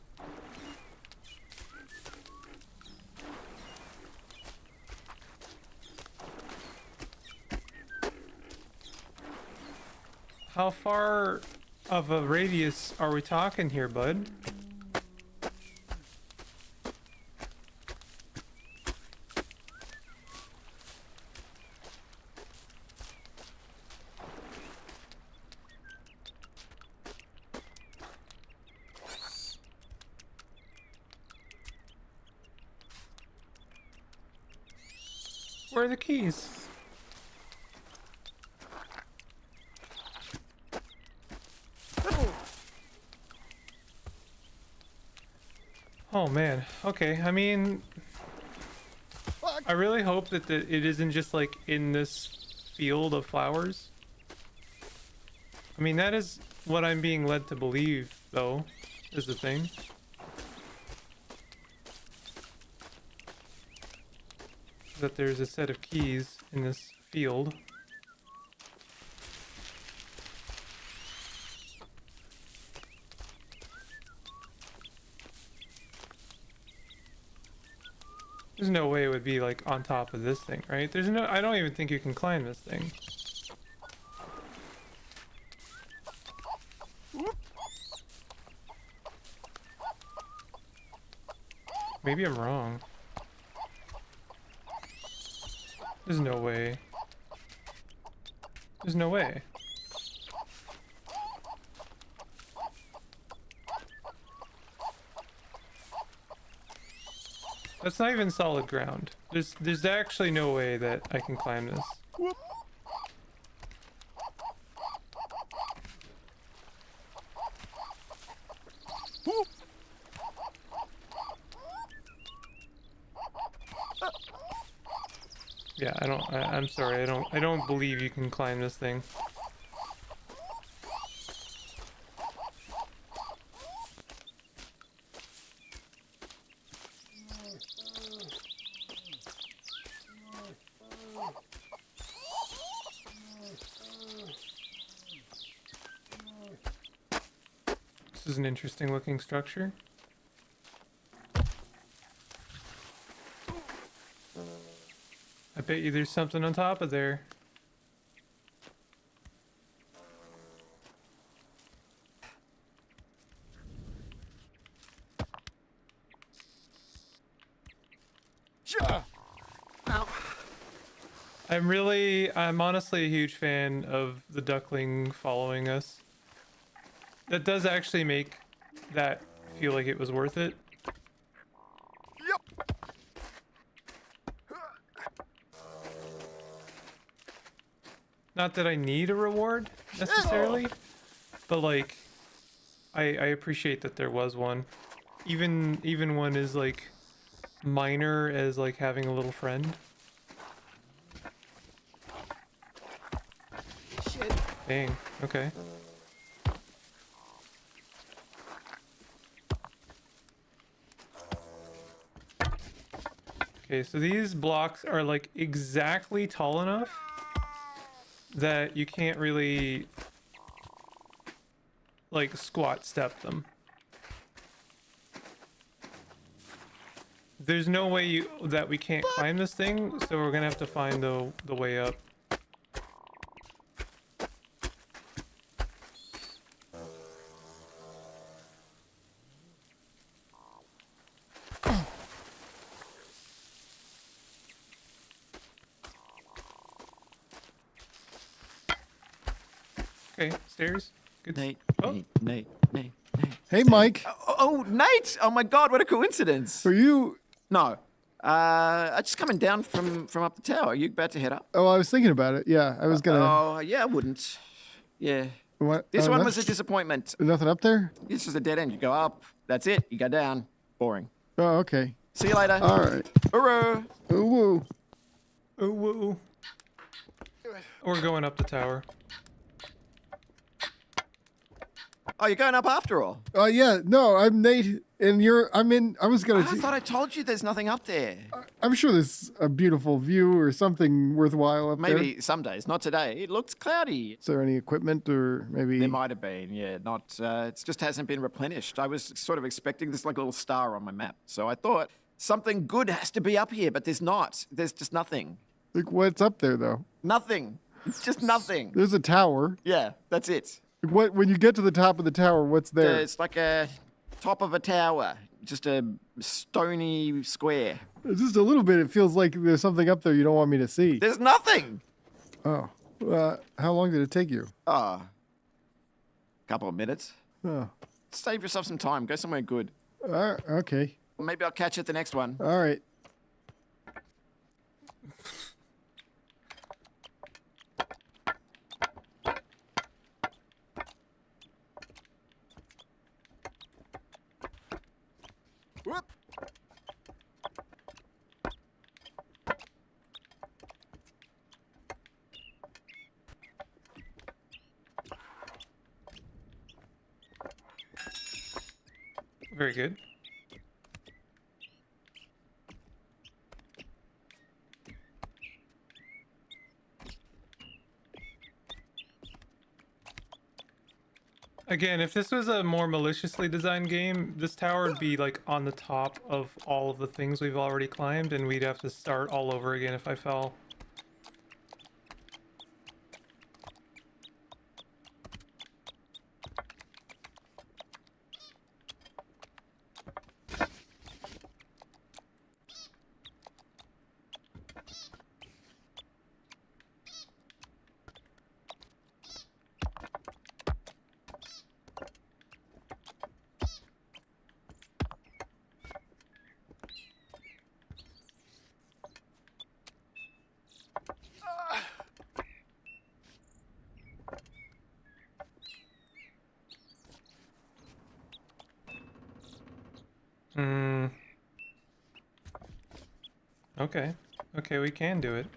How far of a radius are we talking here, bud? Where are the keys? Oh man, okay, I mean... I really hope that it isn't just like in this field of flowers. I mean, that is what I'm being led to believe, though, is the thing. That there's a set of keys in this field. There's no way it would be like on top of this thing, right? There's no, I don't even think you can climb this thing. Maybe I'm wrong. There's no way. There's no way. That's not even solid ground. There's actually no way that I can climb this. Yeah, I'm sorry, I don't believe you can climb this thing. This is an interesting looking structure. I bet you there's something on top of there. Sure. I'm honestly a huge fan of the duckling following us. That does actually make that feel like it was worth it. Yep. Not that I need a reward necessarily, but like I appreciate that there was one. Even one as like minor as like having a little friend. Shit. Dang, okay. Okay, so these blocks are like exactly tall enough that you can't really like squat step them. There's no way that we can't climb this thing, so we're gonna have to find the way up. Okay, stairs. Good. Nate, Oh. Nate. Hey, Mike. Oh, Nate! Oh my God, what a coincidence! Are you? No, I just coming down from up the tower. Are you about to head up? Oh, I was thinking about it. Yeah, I was gonna. Oh, yeah, I wouldn't. Yeah. What? This one no- was a disappointment. Nothing up there. It's just a dead end. You go up, that's it. You go down. Boring. Oh, okay. See you later. All right. Hooroo! Ooh, woo. Oh, whoa. We're going up the tower. Oh, you're going up after all. Yeah. No, I'm Nate, and you're. I'm in. I was gonna. I thought I told you there's nothing up there. I'm sure there's a beautiful view or something worthwhile up there. Maybe some days, not today. It looks cloudy. Is there any equipment or maybe? There might have been, yeah. Not. It just hasn't been replenished. I was sort of expecting this like a little star on my map, so I thought something good has to be up here, but there's not. There's just nothing. Like, what's up there though? Nothing. It's just nothing. There's a tower. Yeah, that's it. Like, what? When you get to the top of the tower, what's there? It's like a top of a tower, just a stony square. Just a little bit. It feels like there's something up there you don't want me to see. There's nothing. Oh. How long did it take you? Oh, couple of minutes. Oh. Save yourself some time. Go somewhere good. Okay. Maybe I'll catch you at the next one. All right. Whoop. Very good. Again, if this was a more maliciously designed game, this tower would be like on the top of all of the things we've already climbed, and we'd have to start all over again if I fell. Hmm. Okay. Okay, we can do it.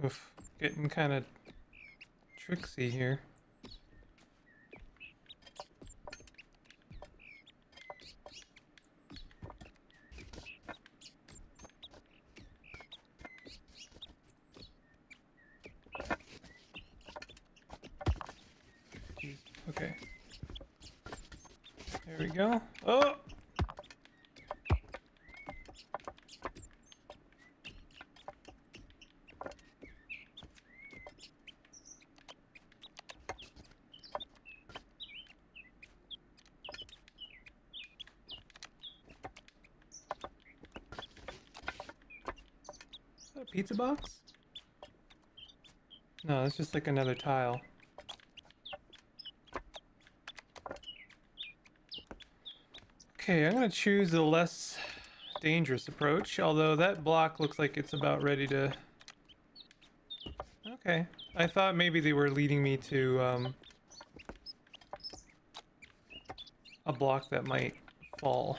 Oof. Getting kind of tricksy here. There we go. Oh! Is that a pizza box? No, it's just like another tile. Okay, I'm gonna choose the less dangerous approach, although that block looks like it's about ready to... Okay, I thought maybe they were leading me to a block that might fall.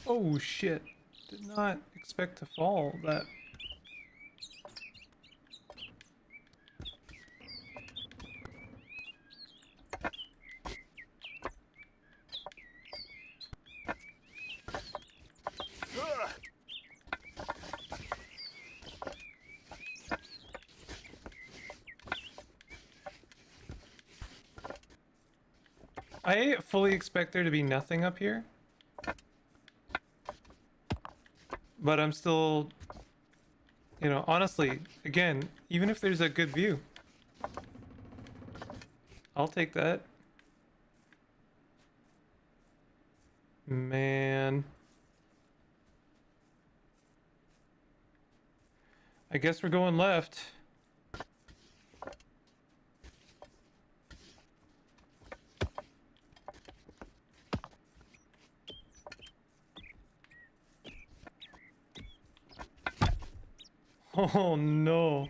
Oh shit, did not expect to fall that. I fully expect there to be nothing up here. But I'm still, you know, honestly, again, even if there's a good view, I'll take that. Man. I guess we're going left. Oh no.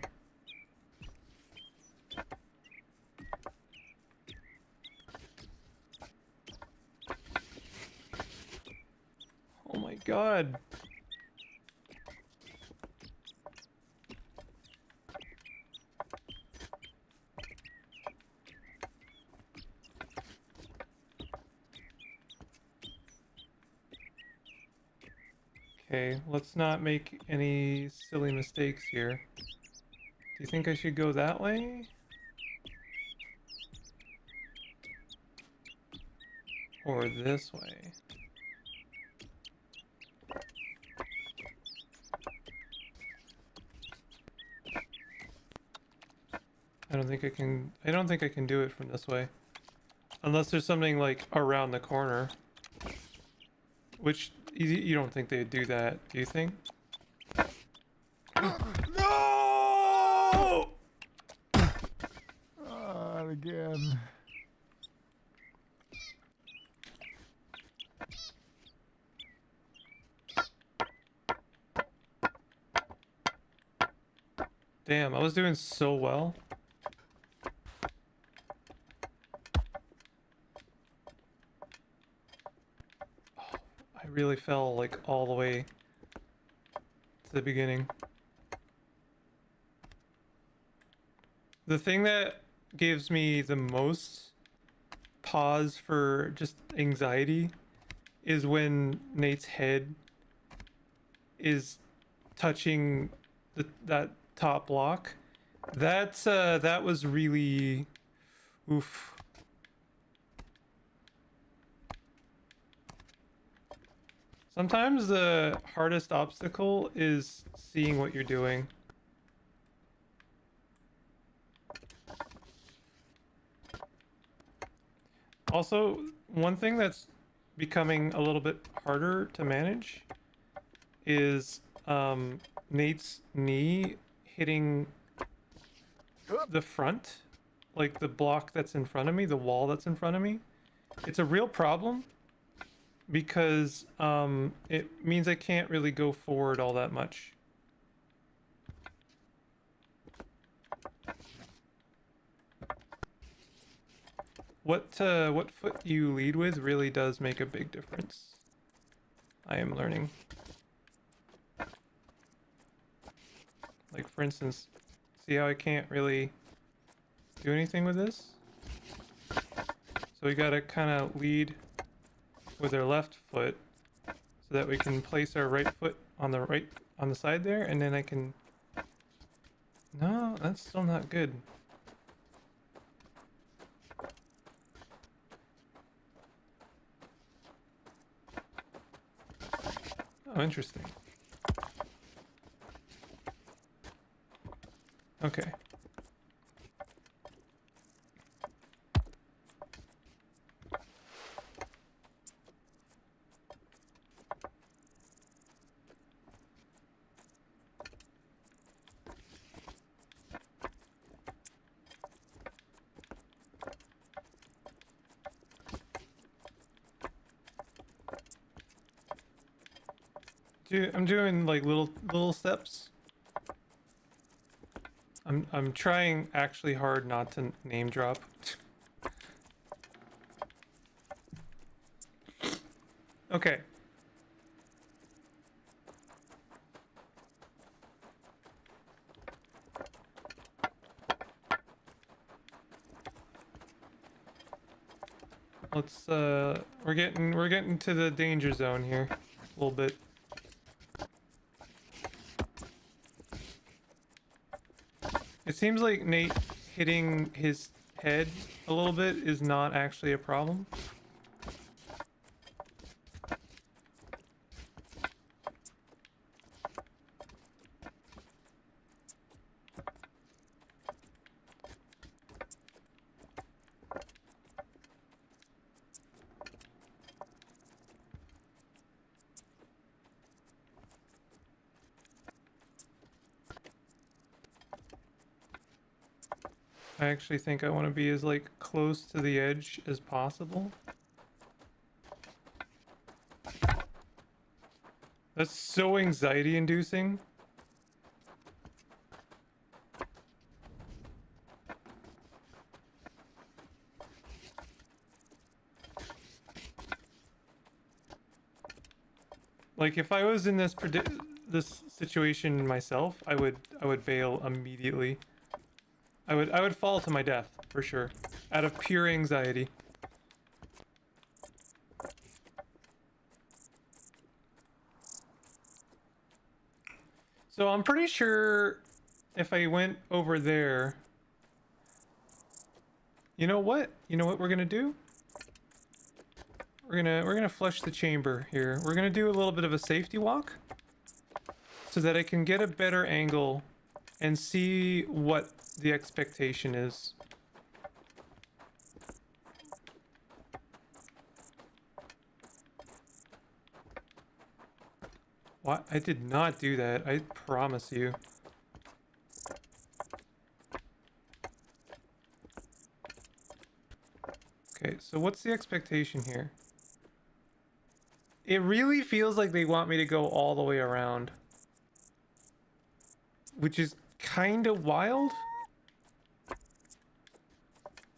Oh my god. Okay, let's not make any silly mistakes here. Do you think I should go that way? Or this way? I don't think I can do it from this way. Unless there's something like around the corner. Which you don't think they'd do that, do you think? No! Again. Damn, I was doing so well. I really fell like all the way to the beginning. The thing that gives me the most pause for just anxiety is when Nate's head is touching that top block. That was really oof. Sometimes the hardest obstacle is seeing what you're doing. Also, one thing that's becoming a little bit harder to manage is Nate's knee hitting the front, like the block that's in front of me, the wall that's in front of me. It's a real problem because it means I can't really go forward all that much. What foot you lead with really does make a big difference. I am learning. Like for instance, see how I can't really do anything with this? So we gotta kind of lead with our left foot so that we can place our right foot on the side there, and then I can That's still not good. Oh, interesting. Okay. I'm doing like little steps. I'm trying actually hard not to name drop. Okay. Let's we're getting to the danger zone here a little bit. It seems like Nate hitting his head a little bit is not actually a problem. I actually think I want to be as like close to the edge as possible. That's so anxiety inducing. Like if I was in this situation myself, I would bail immediately. I would fall to my death for sure, out of pure anxiety. So I'm pretty sure if I went over there, you know what? You know what we're gonna do? We're gonna flush the chamber here. We're gonna do a little bit of a safety walk so that I can get a better angle and see what the expectation is. What? I did not do that, I promise you. Okay, so what's the expectation here? It really feels like they want me to go all the way around, which is kind of wild.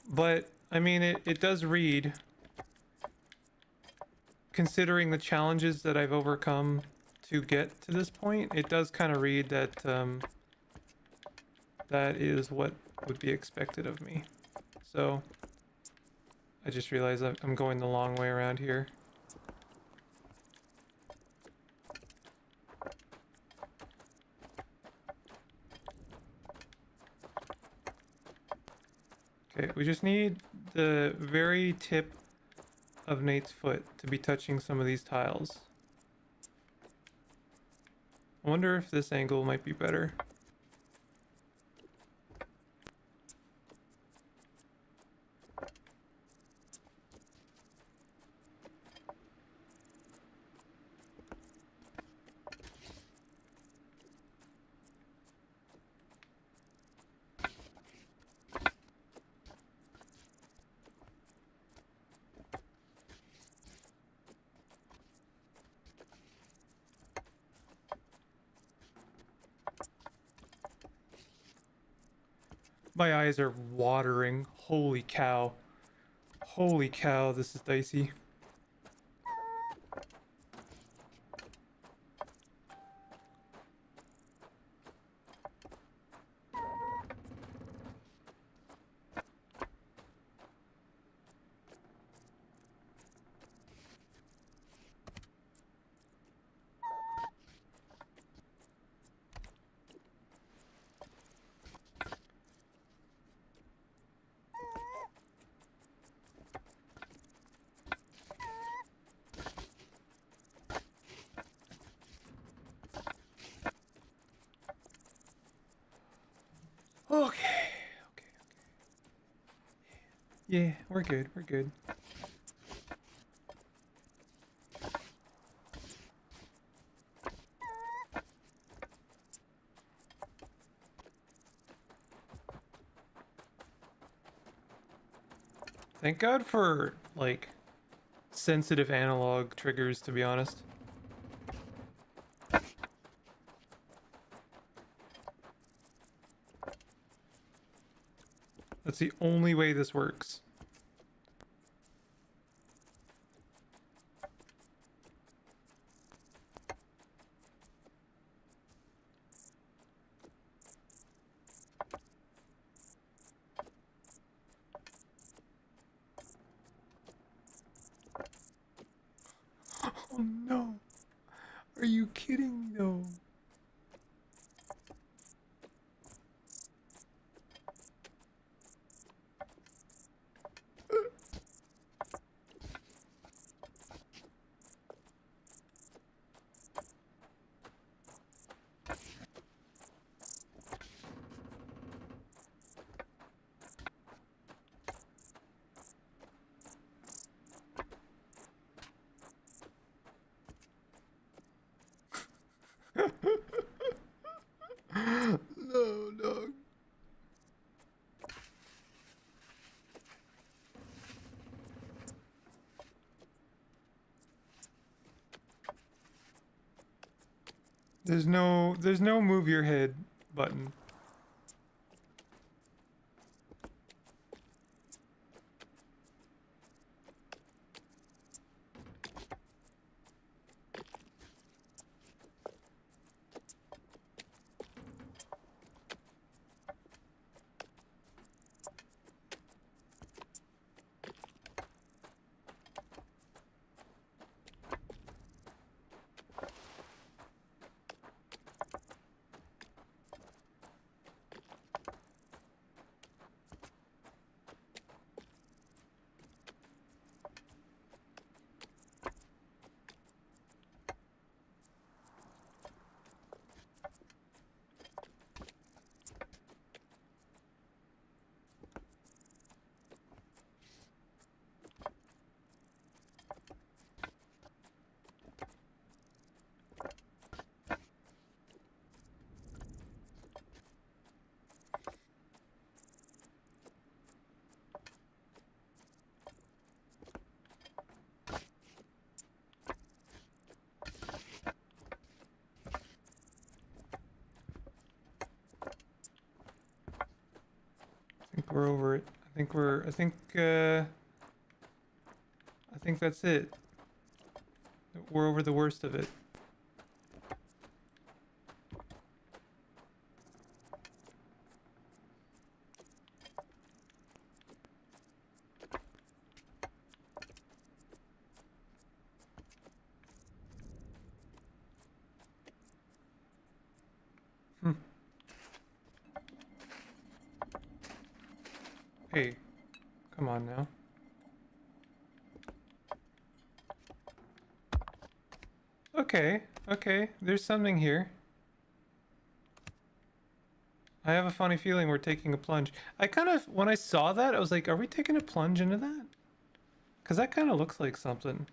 But, I mean, it does read, considering the challenges that I've overcome to get to this point, it does kind of read that that is what would be expected of me. So, I just realized I'm going the long way around here. Okay, we just need the very tip of Nate's foot to be touching some of these tiles. I wonder if this angle might be better. My eyes are watering. Holy cow. Holy cow, this is dicey. Okay. Yeah, we're good. We're good. Thank God for, like, sensitive analog triggers, to be honest. That's the only way this works. Oh no. Are you kidding me though? No, dog. There's no move your head button. I think we're over it. I think that's it. We're over the worst of it. Hey, come on now. Okay, there's something here. I have a funny feeling we're taking a plunge. I kind of, when I saw that, I was like, are we taking a plunge into that? Because that kind of looks like something.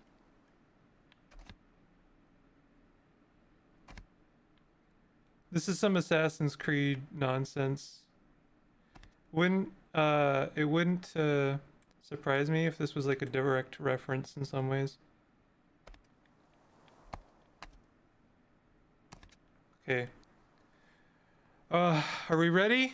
This is some Assassin's Creed nonsense. It wouldn't surprise me if this was like a direct reference in some ways. Okay. Are we ready?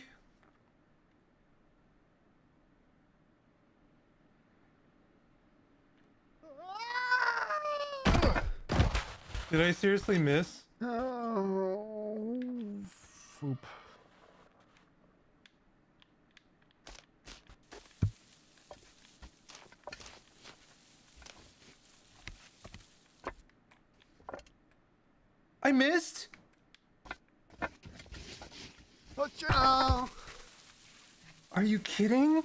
Did I seriously miss? Oh, foop. I missed? Achoo! Are you kidding?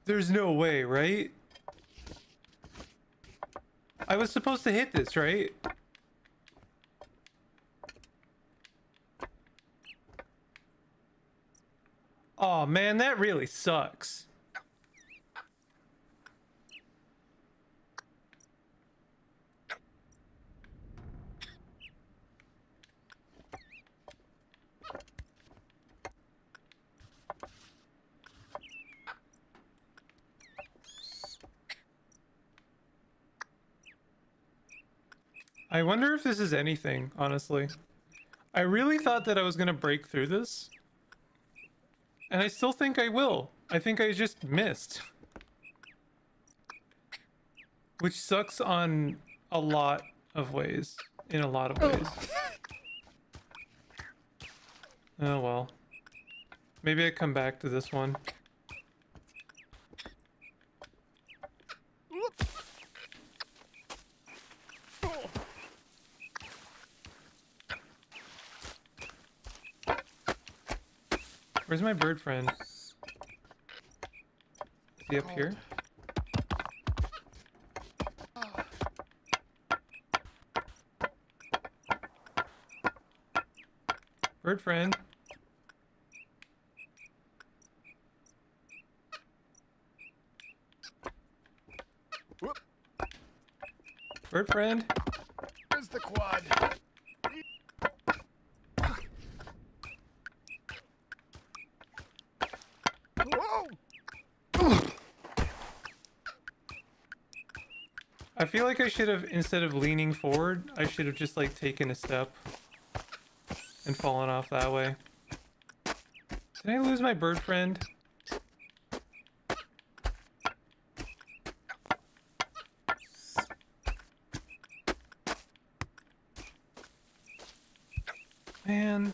There's no way, right? I was supposed to hit this, right? Oh man, that really sucks. I wonder if this is anything, honestly. I really thought that I was gonna break through this. And I still think I will. I think I just missed. Which sucks on a lot of ways. In a lot of ways. Oh well. Maybe I come back to this one. Where's my bird friend? Is he up here? Bird friend. Whoop. Bird friend. Where's the quad? Whoa! I feel like I should have, instead of leaning forward, I should have just like taken a step and fallen off that way. Did I lose my bird friend? Man.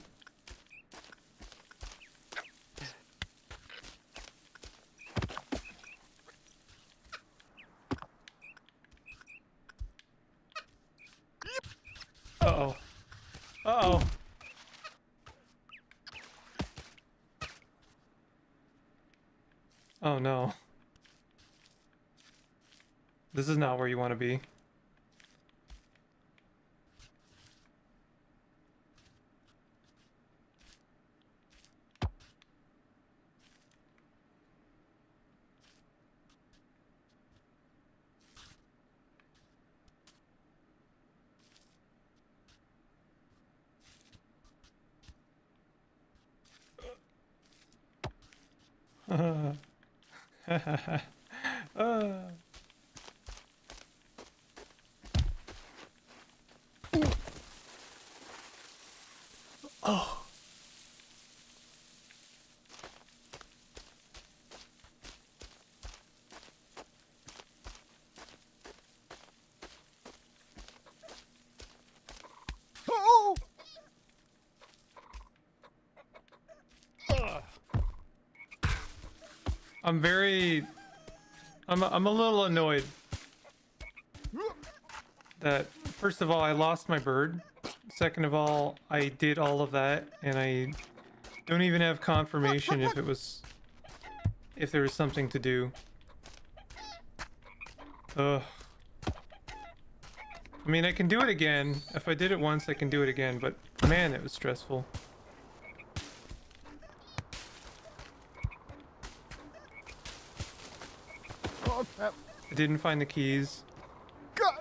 Uh-oh. Uh-oh. Oh no. This is not where you want to be. Oh. Oh! I'm a little annoyed that, first of all, I lost my bird. Second of all, I did all of that and I don't even have confirmation if there was something to do. Ugh. I mean, I can do it again. If I did it once, I can do it again, but man, it was stressful. Oh, crap. I didn't find the keys. God!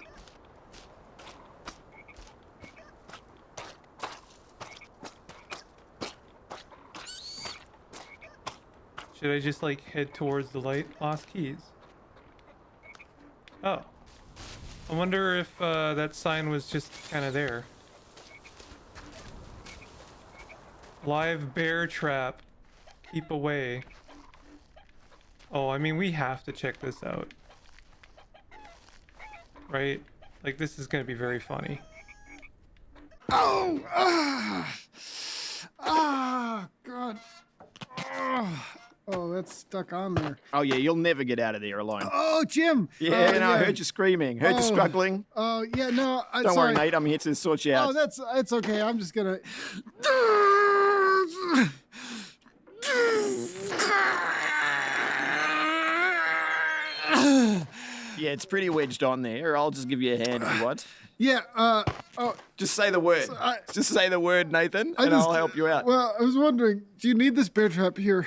Should I just like head towards the light? Lost keys. Oh. I wonder if that sign was just kind of there. Live bear trap. Keep away. Oh, I mean, we have to check this out. Right? Like, this is gonna be very funny. Oh! God. Oh, that's stuck on there. Oh yeah, you'll never get out of there alone. Oh, Jim! Yeah, Oh, no, I heard you screaming. Heard you struggling. Oh, yeah, no, I'm Don't sorry. worry, mate. I'm here to sort you out. Oh, it's okay. I'm just gonna... Yeah, it's pretty wedged on there. I'll just give you a hand if you want. Yeah, oh, Just say the word. Just say the word, Nathan, and I'll help you out. Well, I was wondering, do you need this bear trap here?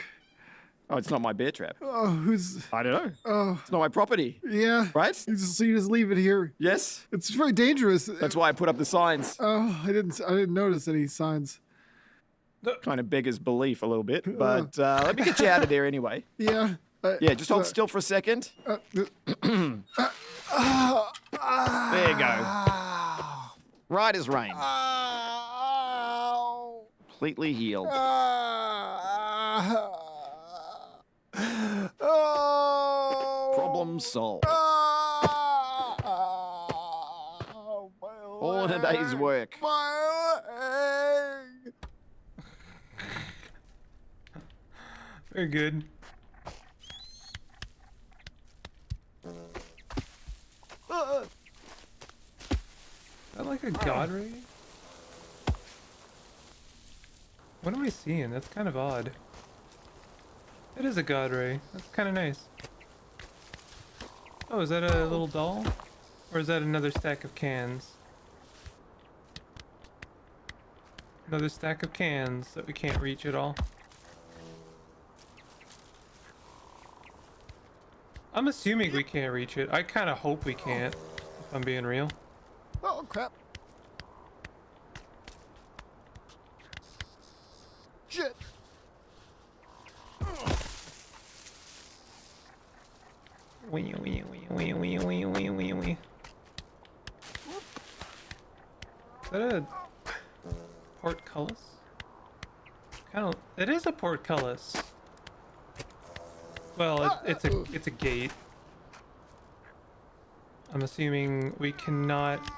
Oh, it's not my bear trap. Oh, who's? I don't know. Oh, It's not my property, yeah. right? So you just leave it here. Yes. It's very dangerous. That's why I put up the signs. Oh, I didn't notice any signs. Kind of beggars belief a little bit, but let me get you out of there anyway. Yeah. Yeah, just hold still for a second. There you go. Right as rain. Completely healed. Problem solved. All in a day's work. Very good. Is that like a god ray? What am I seeing? That's kind of odd. It is a god ray. That's kind of nice. Oh, is that a little doll? Or is that another stack of cans? Another stack of cans that we can't reach at all. I'm assuming we can't reach it. I kind of hope we can't, if I'm being real. Oh, crap. Shit. Wee, wee, wee, wee, wee, wee, wee, wee, wee. Is that a portcullis? Kind of. It is a portcullis. Well, it's a gate. I'm assuming we cannot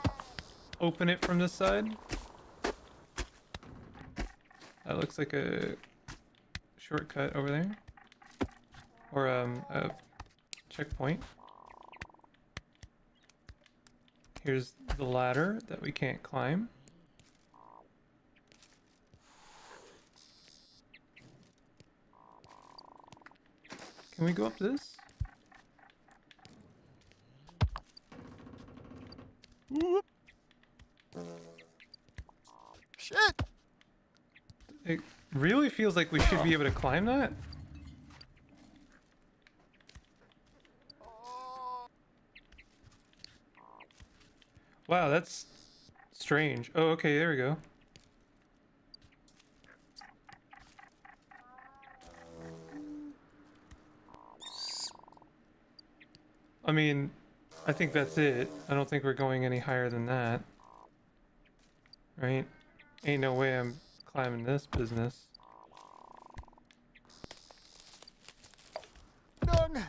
open it from this side. That looks like a shortcut over there, or a checkpoint. Here's the ladder that we can't climb. Can we go up this? Whoop. Shit. It really feels like we should be able to climb that. Wow, that's strange. Oh, okay, there we go. I mean, I think that's it. I don't think we're going any higher than that. Right? Ain't no way I'm climbing this business. Dung.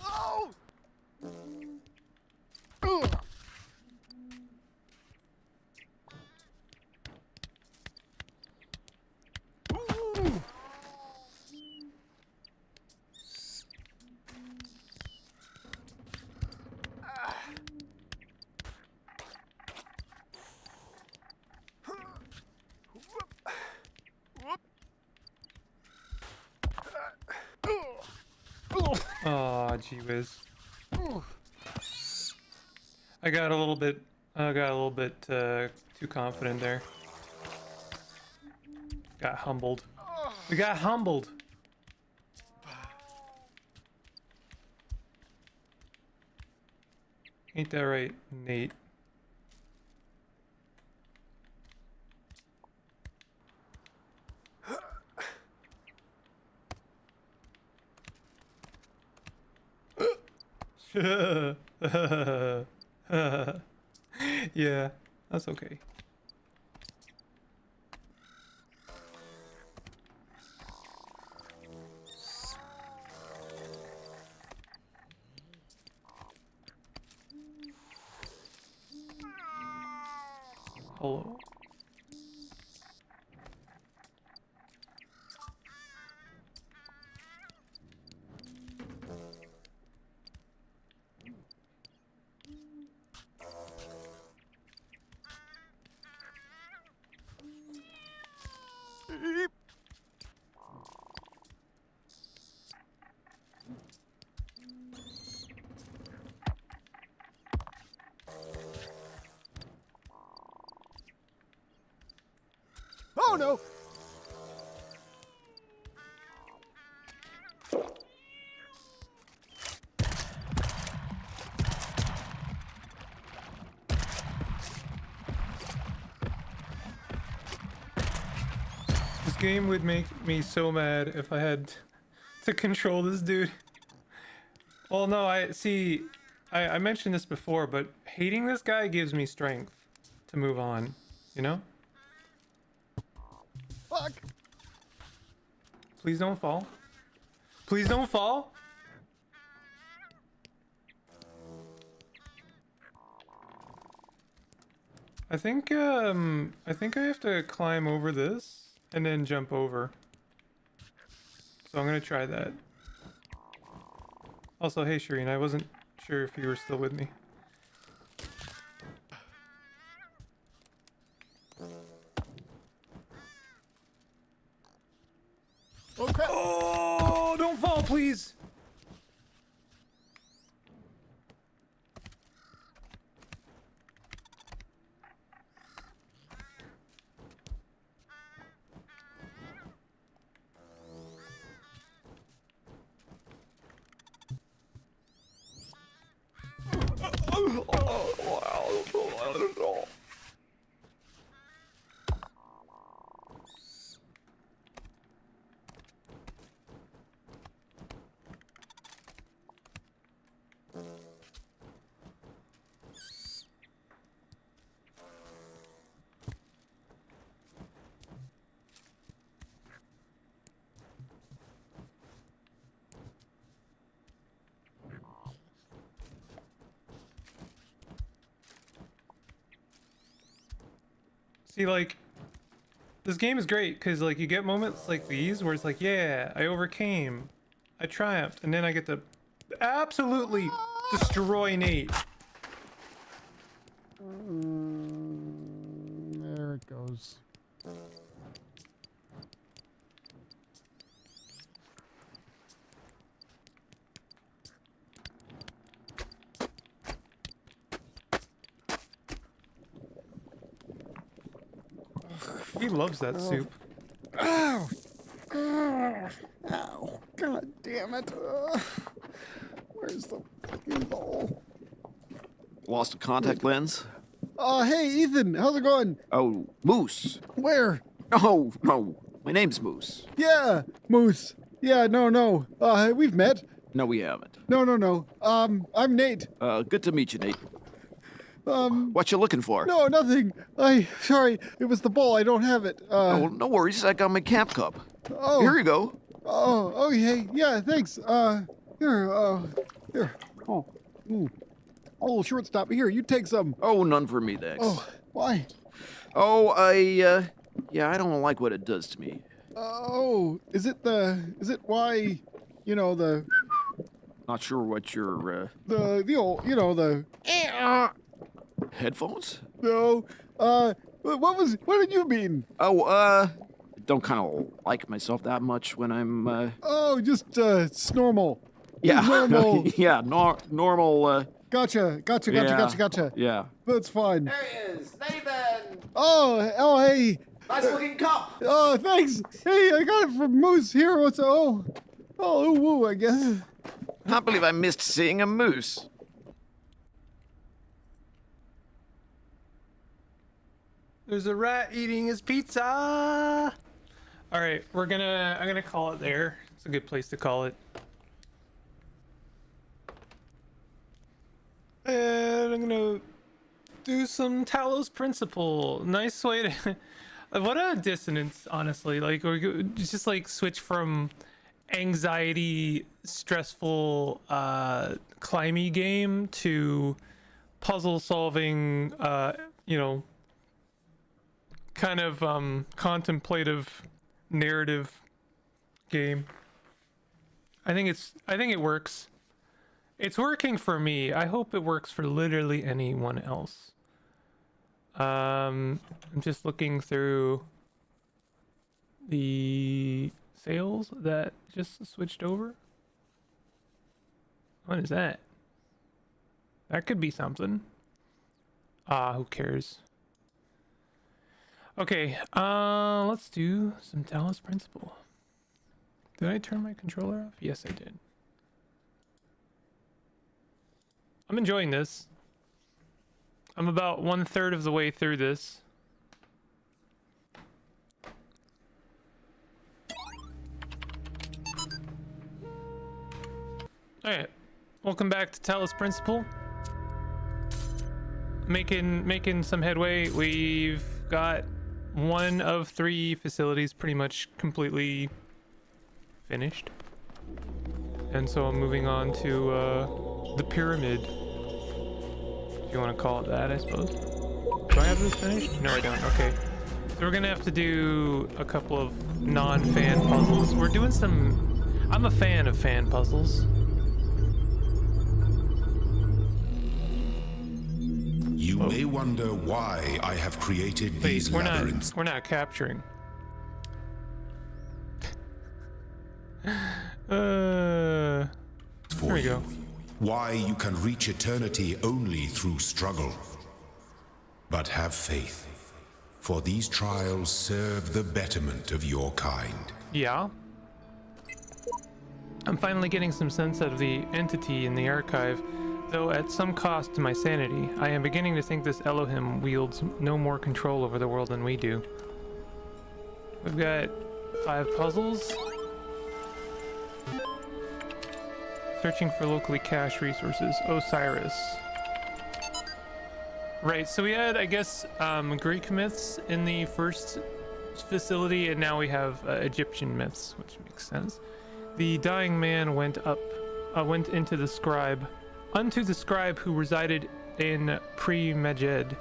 Oh. Ugh. Ooh. Aw, gee whiz. I got a little bit too confident there. Got humbled. We got humbled. Ain't that right, Nate? Yeah, that's okay. Hello. Beep. Oh no! game would make me so mad if I had to control this dude. Well, no, I mentioned this before, but hating this guy gives me strength to move on, you know? Fuck. Please don't fall. Please don't fall. I think I have to climb over this and then jump over. So I'm gonna try that. Also, hey Shireen, I wasn't sure if you were still with me. Oh crap. Oh, don't fall, please. See, like, this game is great because, like, you get moments like these where it's like, yeah, I overcame, I triumphed, and then I get to absolutely destroy Nate. There it goes. He loves that soup. Ow! Ow! God damn it! Where's the fucking ball? Lost a contact lens? Hey Ethan, how's it going? Oh, Moose. Where? Oh, no. My name's Moose. Yeah, Moose. Yeah, no. We've met. No, we haven't. No. I'm Nate. Good to meet you, Nate. What you looking for? No, nothing. Sorry, it was the ball. I don't have it. Oh, no worries. I got my camp cup. Oh. Here you go. Oh, hey, yeah, thanks. Here. Oh, oh, shortstop. Here, you take some. Oh, none for me, thanks. Oh, why? Oh, yeah, I don't like what it does to me. Oh, is it why, the Not sure what your, old, the. headphones? No. What did you mean? Oh, don't kind of like myself that much when I'm, Oh, just, it's normal. yeah. Normal. Yeah, normal, Gotcha. Yeah. That's fine. There he is, Nathan! Oh, hey. Nice looking cup! Oh, thanks. Hey, I got it from Moose here. Woo, I guess. Can't believe I missed seeing a moose. There's a rat eating his pizza. All right, I'm gonna call it there. It's a good place to call it. And I'm gonna do some Talos Principle. Nice way to. What a dissonance, honestly. Like, or just like switch from anxiety, stressful, climby game to puzzle solving. Kind of contemplative narrative game. I think it works. It's working for me. I hope it works for literally anyone else. I'm just looking through the sales that just switched over. What is that? That could be something. Who cares? Okay, let's do some Talos Principle. Did I turn my controller off? Yes, I did. I'm enjoying this. I'm about 1/3 of the way through this. All right, welcome back to Talos Principle. Making some headway. We've got one of 3 facilities pretty much completely finished, and so I'm moving on to the pyramid, if you want to call it that, I suppose. Do I have this finished? No, I don't. Okay, so we're gonna have to do a couple of non-fan puzzles. We're doing some. I'm a fan of fan puzzles. You may wonder why I have created these labyrinths. We're not capturing. There we go. Why you can reach eternity only through struggle. But have faith, for these trials serve the betterment of your kind. Yeah. I'm finally getting some sense out of the entity in the archive, though at some cost to my sanity. I am beginning to think this Elohim wields no more control over the world than we do. We've got 5 puzzles. Searching for locally cached resources. Osiris. Right, so we had, I guess, Greek myths in the first facility, and now we have Egyptian myths, which makes sense. The dying man went into the scribe, unto the scribe who resided in Pre-Meged,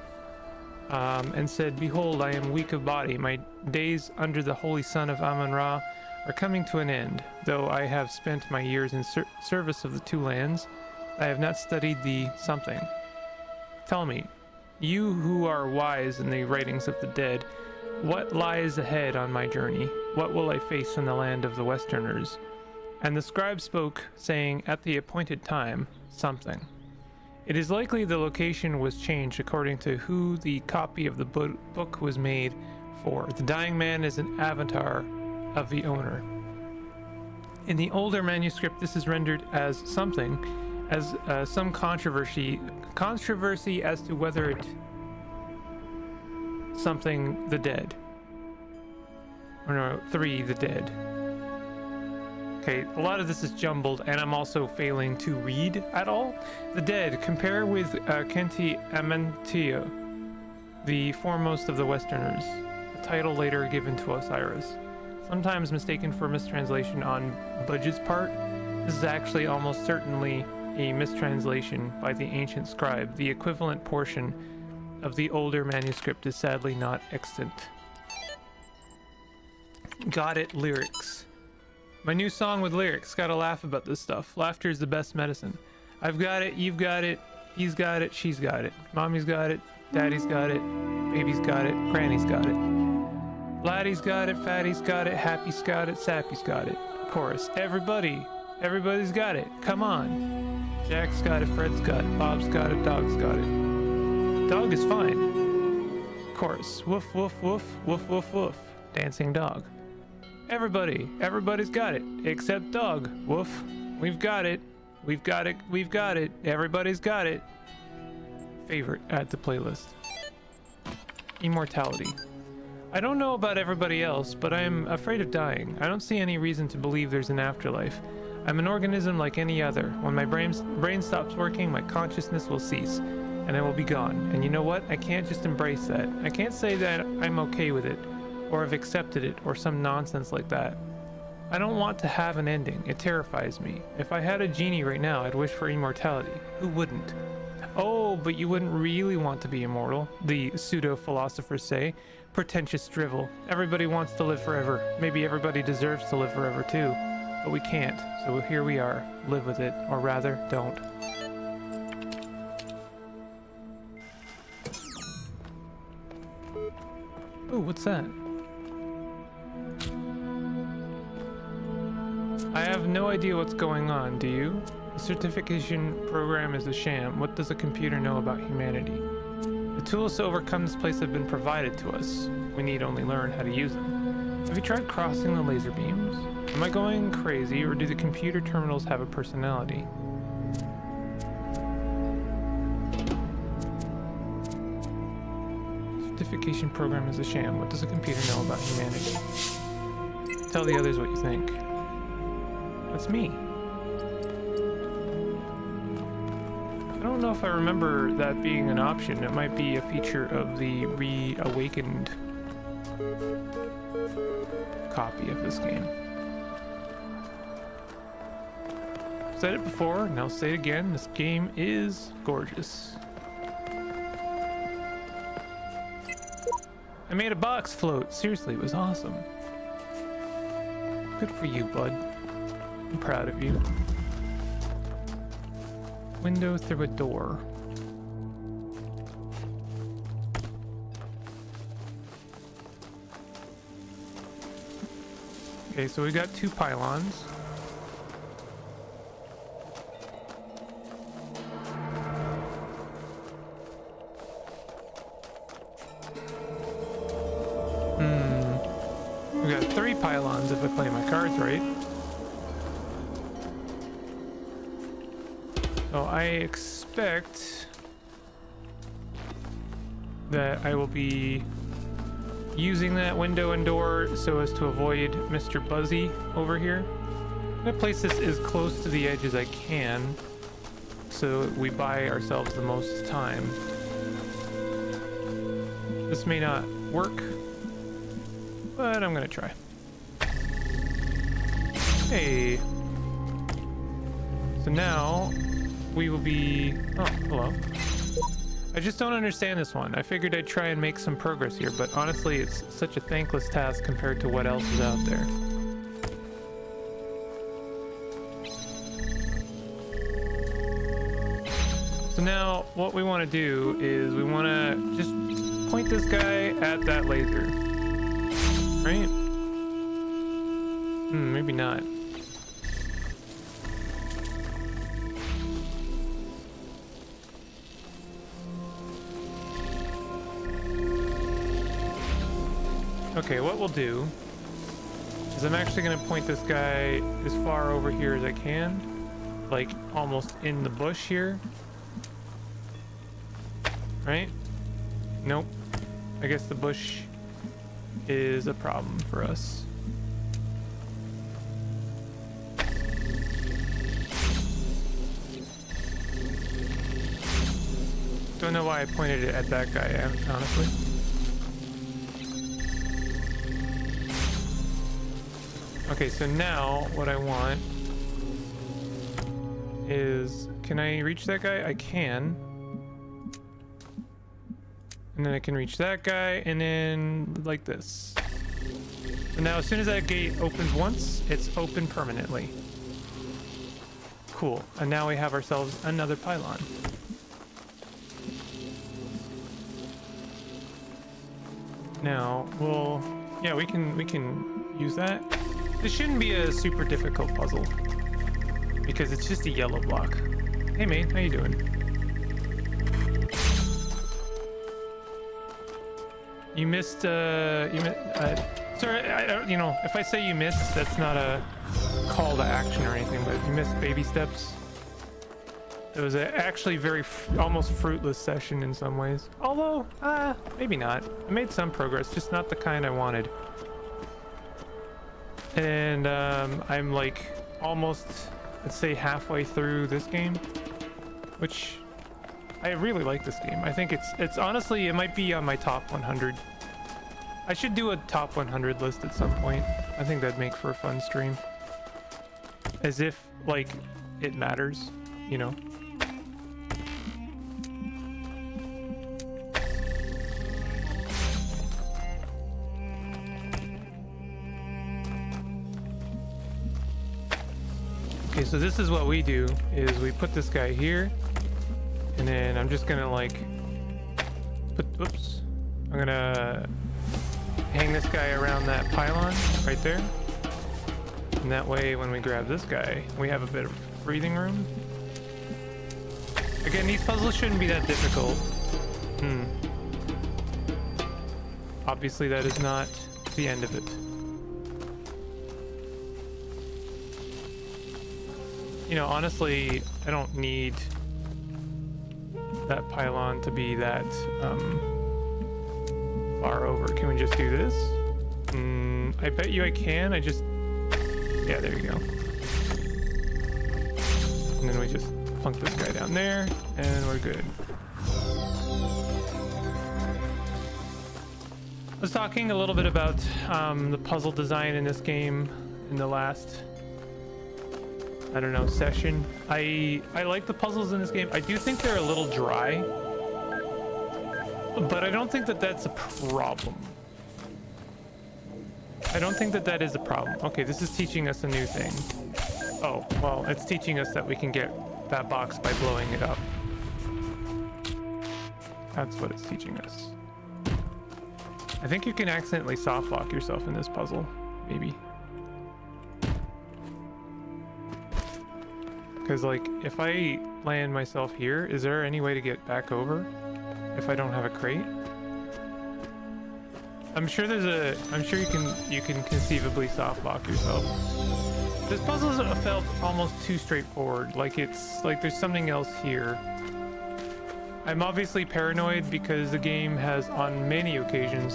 and said, "Behold, I am weak of body. My days under the holy sun of Amun-Ra are coming to an end. Though I have spent my years in service of the 2 lands, I have not studied the something. Tell me, you who are wise in the writings of the dead, what lies ahead on my journey? What will I face in the land of the Westerners?" And the scribe spoke, saying, "At the appointed time, something." It is likely the location was changed according to who the copy of the book was made for. The dying man is an avatar of the owner. In the older manuscript, this is rendered as something, as some controversy as to whether it something the dead. Or no, 3 the dead. Okay, a lot of this is jumbled, and I'm also failing to read at all. The dead, compare with Kenti Amentia, the foremost of the Westerners, a title later given to Osiris. Sometimes mistaken for mistranslation on Budge's part, this is actually almost certainly a mistranslation by the ancient scribe. The equivalent portion of the older manuscript is sadly not extant. Got it lyrics. My new song with lyrics. Gotta laugh about this stuff. Laughter is the best medicine. I've got it, you've got it, he's got it, she's got it. Mommy's got it, daddy's got it, baby's got it, granny's got it. Laddie's got it, fatty's got it, happy's got it, sappy's got it. Chorus. Everybody's got it. Come on. Jack's got it, Fred's got it, Bob's got it, dog's got it. Dog is fine. Chorus. Woof, woof, woof, woof, woof, woof. Dancing dog. Everybody's got it, except dog. Woof. We've got it. We've got it. We've got it. Everybody's got it. Favorite. Add to playlist. Immortality. I don't know about everybody else, but I am afraid of dying. I don't see any reason to believe there's an afterlife. I'm an organism like any other. When my brain stops working, my consciousness will cease, and I will be gone. And you know what? I can't just embrace that. I can't say that I'm okay with it, or have accepted it, or some nonsense like that. I don't want to have an ending. It terrifies me. If I had a genie right now, I'd wish for immortality. Who wouldn't? Oh, but you wouldn't really want to be immortal, the pseudo-philosophers say. Pretentious drivel. Everybody wants to live forever. Maybe everybody deserves to live forever too. But we can't, so here we are. Live with it, or rather, don't. Ooh, what's that? I have no idea what's going on, do you? The certification program is a sham. What does a computer know about humanity? The tools to overcome this place have been provided to us. We need only learn how to use them. Have you tried crossing the laser beams? Am I going crazy, or do the computer terminals have a personality? Certification program is a sham. What does a computer know about humanity? Tell the others what you think. That's me. don't know if I remember that being an option. It might be a feature of the reawakened copy of this game. Said it before, and I'll say it again. This game is gorgeous. I made a box float. Seriously, it was awesome. Good for you, bud. I'm proud of you. Window through a door. Okay, so we got 2 pylons. We got 3 pylons if I play my cards right. So I expect that I will be using that window and door so as to avoid Mr. Buzzy over here. I'm gonna place this as close to the edge as I can so we buy ourselves the most time. This may not work, but I'm gonna try. Hey. So now we will be... Oh, hello. I just don't understand this one. I figured I'd try and make some progress here, but honestly, it's such a thankless task compared to what else is out there. So now what we want to do is we want to just point this guy at that laser. Right? Maybe not. Okay, what we'll do is I'm actually going to point this guy as far over here as I can, like almost in the bush here. Right? Nope. I guess the bush is a problem for us. Don't know why I pointed it at that guy, honestly. Okay, so now what I want is, can I reach that guy? I can. And then I can reach that guy, and then like this. So now as soon as that gate opens once, it's open permanently. Cool. And now we have ourselves another pylon. Now, well, yeah, we can use that. This shouldn't be a super difficult puzzle because it's just a yellow block. Hey mate, how you doing? You missed, sorry, you know, if I say you missed, that's not a call to action or anything, but you missed baby steps. It was actually very, almost fruitless session in some ways. Although, maybe not. I made some progress, just not the kind I wanted. And I'm like almost, let's say, halfway through this game, which I really like this game. I think it's honestly, it might be on my top 100. I should do a top 100 list at some point. I think that'd make for a fun stream. As if, like, it matters, you know? Okay, so this is what we do, is we put this guy here, and then I'm just gonna like oops, I'm gonna hang this guy around that pylon right there, and that way when we grab this guy, we have a bit of breathing room. Again, these puzzles shouldn't be that difficult. Obviously that is not the end of it. You know, honestly, I don't need that pylon to be that far over. Can we just do this? I bet you I can. Yeah, there you go. And then we just plunk this guy down there, and we're good. I was talking a little bit about the puzzle design in this game in the last, I don't know, session. I like the puzzles in this game. I do think they're a little dry, but I don't think that that's a problem. I don't think that that is a problem. Okay, this is teaching us a new thing. Oh, well, it's teaching us that we can get that box by blowing it up. That's what it's teaching us. I think you can accidentally soft lock yourself in this puzzle, maybe. Because, like, if I land myself here, is there any way to get back over if I don't have a crate? I'm sure you can conceivably soft lock yourself. This puzzle felt almost too straightforward. Like it's like there's something else here. I'm obviously paranoid because the game has on many occasions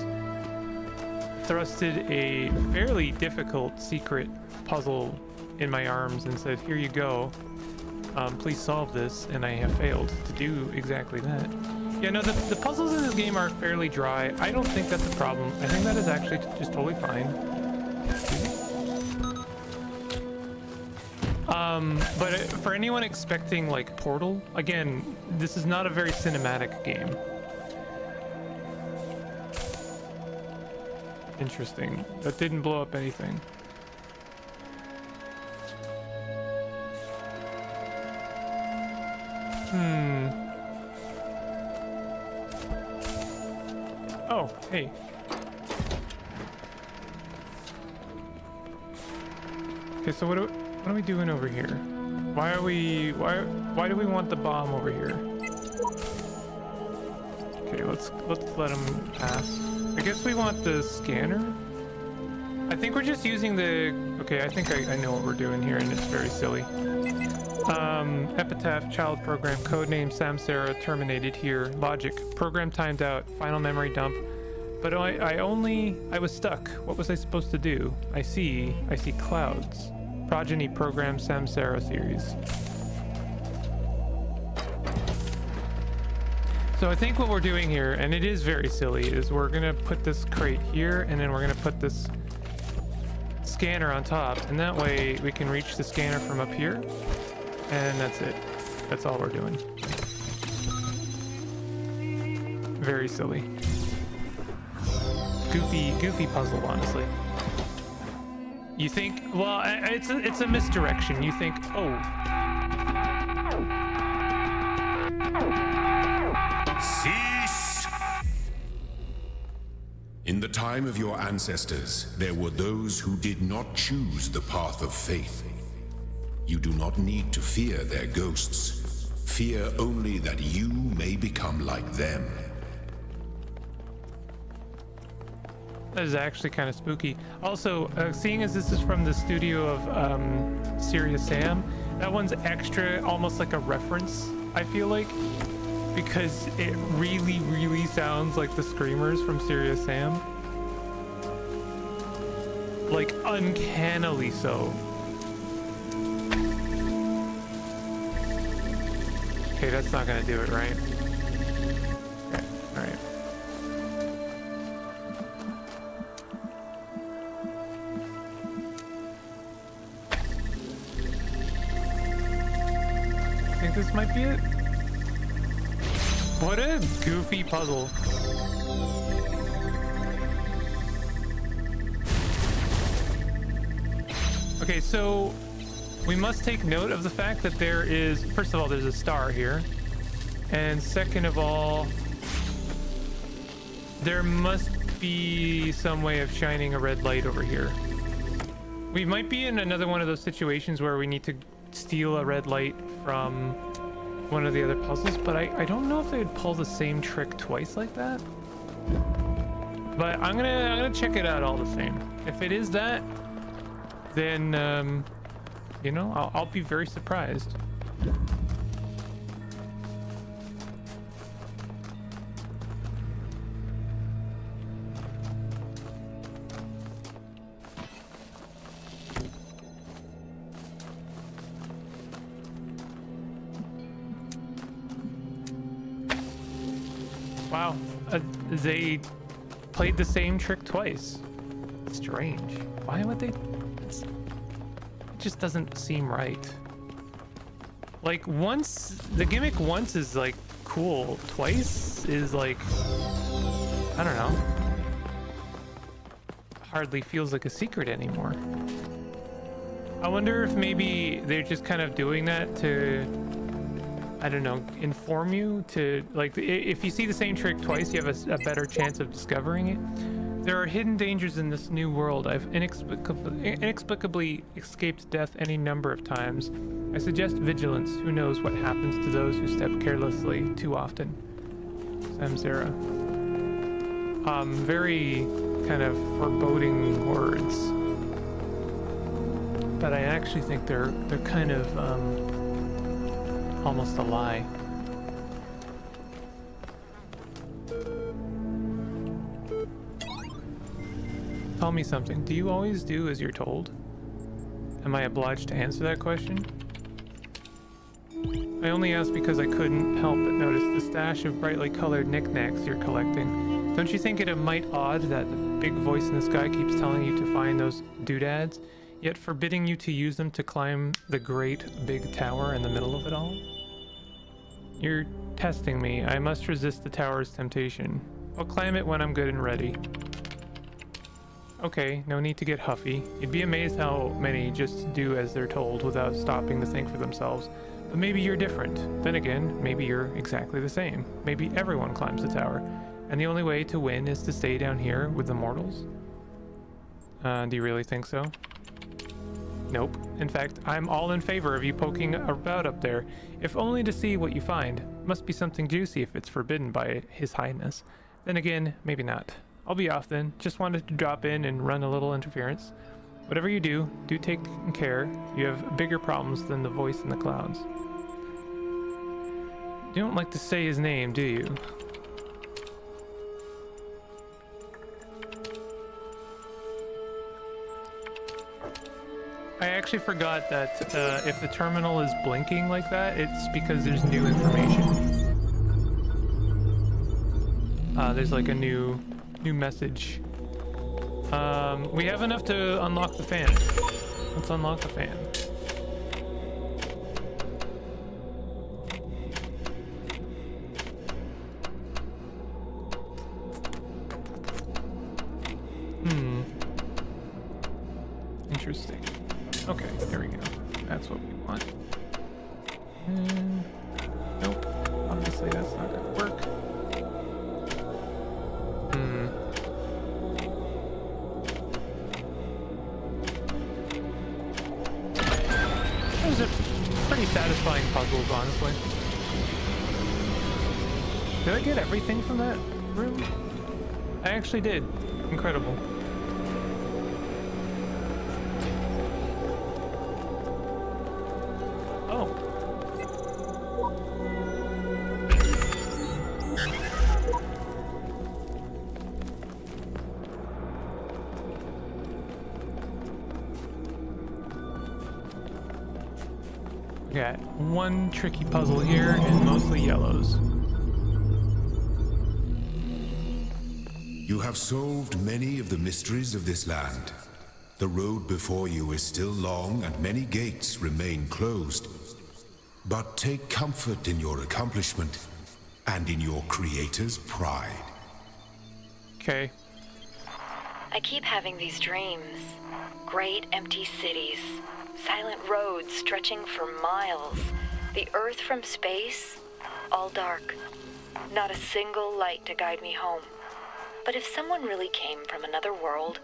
thrusted a fairly difficult secret puzzle in my arms and said, here you go, please solve this, and I have failed to do exactly that. Yeah, no, the puzzles in this game are fairly dry. I don't think that's a problem. I think that is actually just totally fine. But for anyone expecting like Portal, again, this is not a very cinematic game. Interesting. That didn't blow up anything. Oh, hey. Okay, so what are we doing over here? Why do we want the bomb over here? Okay, let's let him pass. I guess we want the scanner. I think we're just using the... Okay, I think I know what we're doing here, and it's very silly. Epitaph, child program, codename Samsara, terminated here. Logic, program timed out, final memory dump. But I was stuck. What was I supposed to do? I see clouds. Progeny program Samsara series. So I think what we're doing here, and it is very silly, is we're gonna put this crate here, and then we're gonna put this scanner on top, and that way we can reach the scanner from up here, and that's it. That's all we're doing. Very silly. Goofy puzzle, honestly. You think, well, it's a misdirection. You think, oh. Cease! In the time of your ancestors, there were those who did not choose the path of faith. You do not need to fear their ghosts. Fear only that you may become like them. That is actually kind of spooky. Also, seeing as this is from the studio of Serious Sam, that one's extra, almost like a reference, I feel like, because it really, really sounds like the screamers from Serious Sam. Like, uncannily so. Okay, that's not gonna do it, right? Okay, alright. I think this might be it. What a goofy puzzle. Okay, so we must take note of the fact that there is, first of all, there's a star here. And second of all, there must be some way of shining a red light over here. We might be in another one of those situations where we need to steal a red light from one of the other puzzles, but I don't know if they would pull the same trick twice like that. But I'm gonna check it out all the same. If it is that, then you know, I'll be very surprised. Wow, they played the same trick twice. Strange. Why would they? It just doesn't seem right. Like once, the gimmick once is like cool, twice is like, I don't know. Hardly feels like a secret anymore. I wonder if maybe they're just kind of doing that to, I don't know, inform you to, like, if you see the same trick twice, you have a better chance of discovering it. There are hidden dangers in this new world. I've inexplicably escaped death any number of times. I suggest vigilance. Who knows what happens to those who step carelessly too often. Samzera. Very kind of foreboding words. But I actually think they're kind of almost a lie. Tell me something. Do you always do as you're told? Am I obliged to answer that question? I only asked because I couldn't help but notice the stash of brightly colored knickknacks you're collecting. Don't you think it a mite odd that the big voice in the sky keeps telling you to find those doodads, yet forbidding you to use them to climb the great big tower in the middle of it all? You're testing me. I must resist the tower's temptation. I'll climb it when I'm good and ready. Okay, no need to get huffy. You'd be amazed how many just do as they're told without stopping to think for themselves. But maybe you're different. Then again, maybe you're exactly the same. Maybe everyone climbs the tower, and the only way to win is to stay down here with the mortals? Do you really think so? Nope. In fact, I'm all in favor of you poking about up there, if only to see what you find. Must be something juicy if it's forbidden by His Highness. Then again, maybe not. I'll be off then. Just wanted to drop in and run a little interference. Whatever you do take care. You have bigger problems than the voice in the clouds. You don't like to say his name, do you? I actually forgot that if the terminal is blinking like that, it's because there's new information. There's like a new message. We have enough to unlock the fan. Let's unlock the fan. Interesting. Okay, there we go. That's what we want. Nope. Obviously that's not gonna work. Those are pretty satisfying puzzles, honestly. Did I get everything from that room? I actually did. Incredible. Oh. Got one tricky puzzle here and mostly yellows. You have solved many of the mysteries of this land. The road before you is still long and many gates remain closed. But take comfort in your accomplishment and in your creator's pride. Okay. I keep having these dreams. Great empty cities. Silent roads stretching for miles. The earth from space, all dark. Not a single light to guide me home. But if someone really came from another world,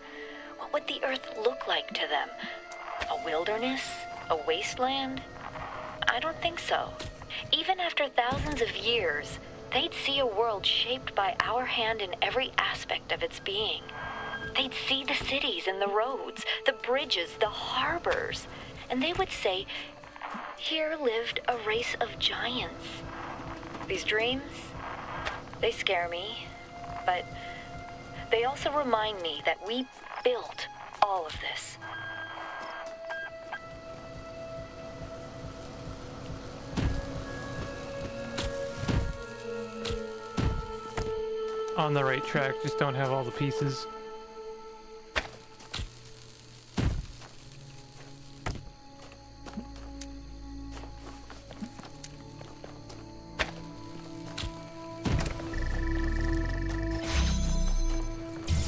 what would the earth look like to them? A wilderness? A wasteland? I don't think so. Even after thousands of years, they'd see a world shaped by our hand in every aspect of its being. They'd see the cities and the roads, the bridges, the harbors, and they would say, here lived a race of giants. These dreams, they scare me, but they also remind me that we built all of this. on the right track, just don't have all the pieces.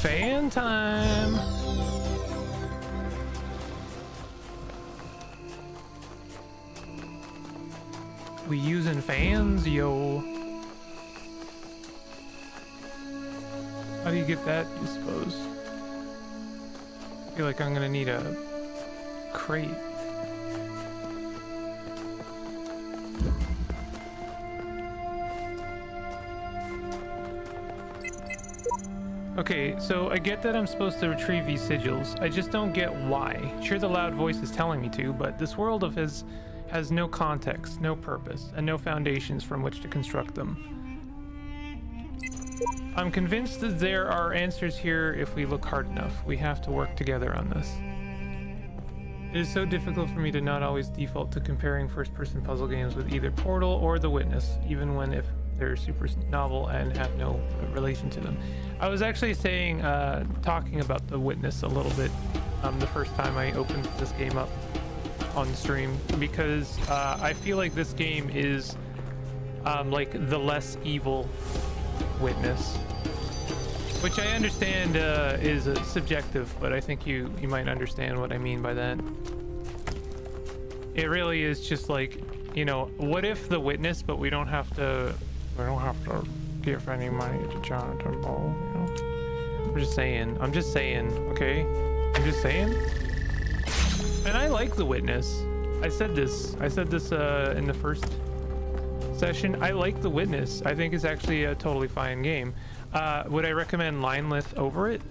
Fan time! We using fans, yo. How do you get that, you suppose? I feel like I'm gonna need a crate. Okay, so I get that I'm supposed to retrieve these sigils. I just don't get why. Sure, the loud voice is telling me to, but this world of his has no context, no purpose, and no foundations from which to construct them. I'm convinced that there are answers here if we look hard enough. We have to work together on this. It is so difficult for me to not always default to comparing first-person puzzle games with either Portal or The Witness, even when if they're super novel and have no relation to them. I was actually saying, talking about The Witness a little bit the first time I opened this game up on stream, because I feel like this game is like the less evil Witness, which I understand is subjective, but I think you might understand what I mean by that. It really is just like, you know, what if The Witness, but we don't have to give any money to Jonathan Ball, you know? I'm just saying, okay? I'm just saying. And I like The Witness. I said this in the first session. I like The Witness. I think it's actually a totally fine game. Would I recommend Linelith over it?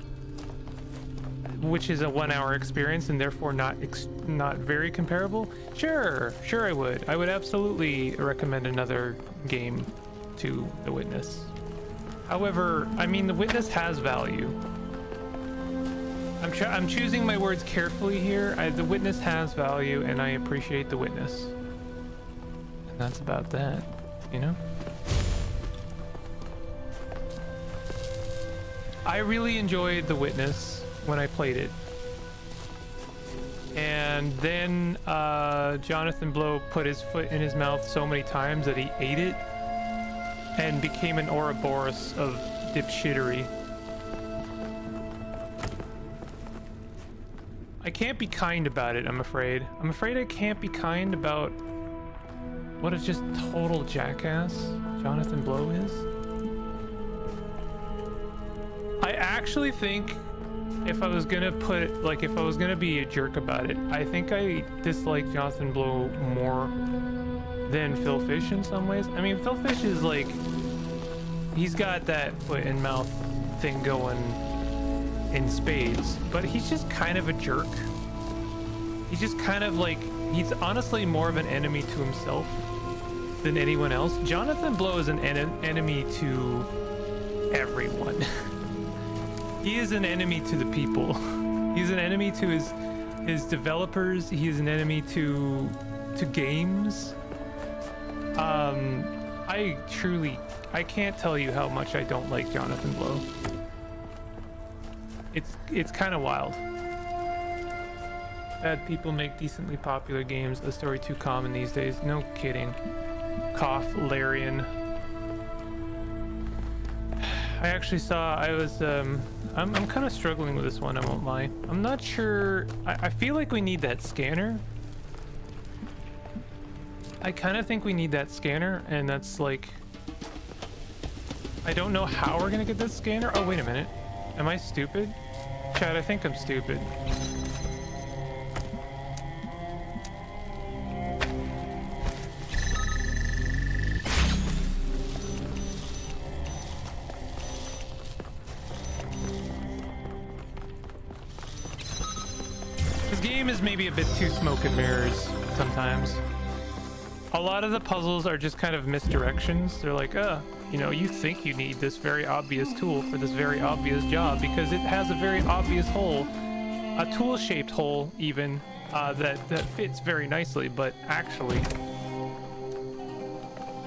Which is a 1-hour experience and therefore not very comparable? Sure I would. I would absolutely recommend another game to The Witness. However, I mean, The Witness has value. I'm choosing my words carefully here. The Witness has value, and I appreciate The Witness. And that's about that, you know? I really enjoyed The Witness when I played it. And then Jonathan Blow put his foot in his mouth so many times that he ate it and became an Ouroboros of dipshittery. I can't be kind about it, I'm afraid. I'm afraid I can't be kind about what a just total jackass Jonathan Blow is. I actually think if I was gonna be a jerk about it, I think I dislike Jonathan Blow more than Phil Fish in some ways. I mean, Phil Fish is like, he's got that foot and mouth thing going in spades, but he's just kind of a jerk. He's just kind of like, he's honestly more of an enemy to himself than anyone else. Jonathan Blow is an enemy to everyone. He is an enemy to the people. He's an enemy to his developers. He is an enemy to games. I can't tell you how much I don't like Jonathan Blow. It's kind of wild. Bad people make decently popular games a story too common these days. No kidding. Cough, Larian. I actually saw, I'm kind of struggling with this one, I won't lie. I'm not sure, I feel like we need that scanner. I kind of think we need that scanner, and that's like, I don't know how we're gonna get that scanner. Oh, wait a minute. Am I stupid? Chad, I think I'm stupid. This game is maybe a bit too smoke and mirrors sometimes. A lot of the puzzles are just kind of misdirections. They're like, you know, you think you need this very obvious tool for this very obvious job because it has a very obvious hole, a tool-shaped hole even, that fits very nicely, but actually,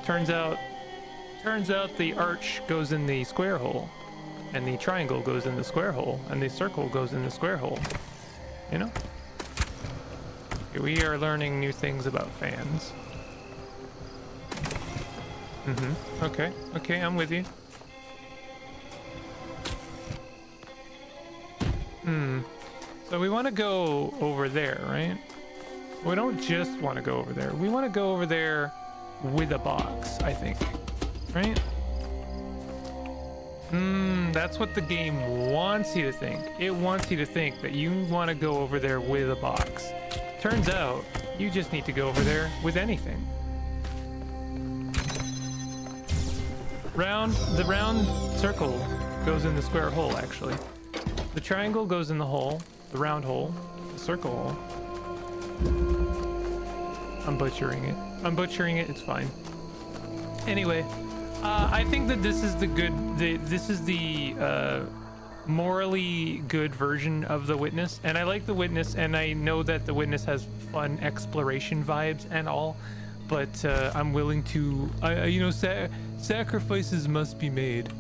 turns out the arch goes in the square hole. and the triangle goes in the square hole, and the circle goes in the square hole. You know? We are learning new things about fans. Okay, okay, I'm with you. So we want to go over there, right? We don't just want to go over there. We want to go over there with a box, I think. Right? That's what the game wants you to think. It wants you to think that you want to go over there with a box. Turns out, you just need to go over there with anything. The round circle goes in the square hole, actually. The triangle goes in the hole, the round hole, the circle hole. I'm butchering it. It's fine. Anyway, I think that this is the morally good version of The Witness, and I like The Witness, and I know that The Witness has fun exploration vibes and all, but I'm willing to, sacrifices must be made.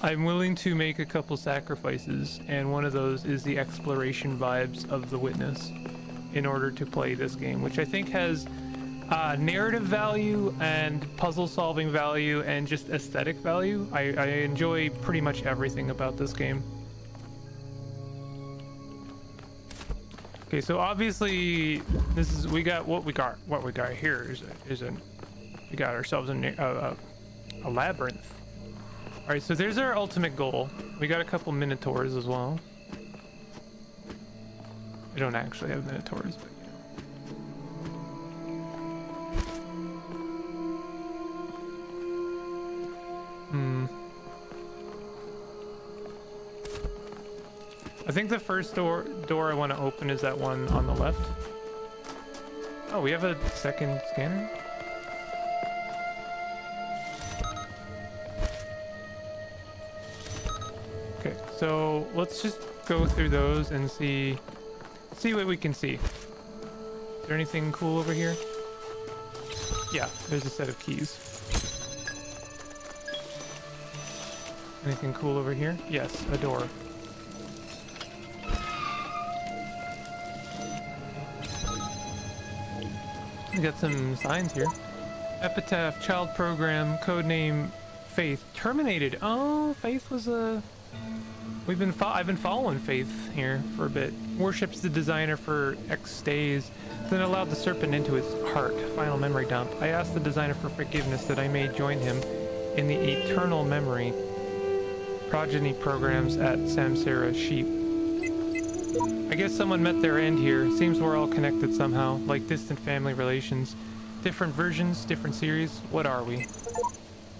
I'm willing to make a couple sacrifices, and one of those is the exploration vibes of The Witness in order to play this game, which I think has narrative value and puzzle solving value and just aesthetic value. I enjoy pretty much everything about this game. Okay, so obviously we got here we got ourselves a labyrinth. All right, so there's our ultimate goal. We got a couple minotaurs as well. We don't actually have minotaurs, but I think the first door I want to open is that one on the left. Oh, we have a second scanner? Okay, so let's just go through those and see what we can see. Is there anything cool over here? Yeah, there's a set of keys. Anything cool over here? Yes, a door. We got some signs here. Epitaph, child program, codename Faith. Terminated. Oh, Faith was a... I've been following Faith here for a bit. Worships the designer for X days, then allowed the serpent into his heart. Final memory dump. I asked the designer for forgiveness that I may join him in the eternal memory. Progeny programs at Samsara Sheep. I guess someone met their end here. Seems we're all connected somehow, like distant family relations. Different versions, different series. What are we?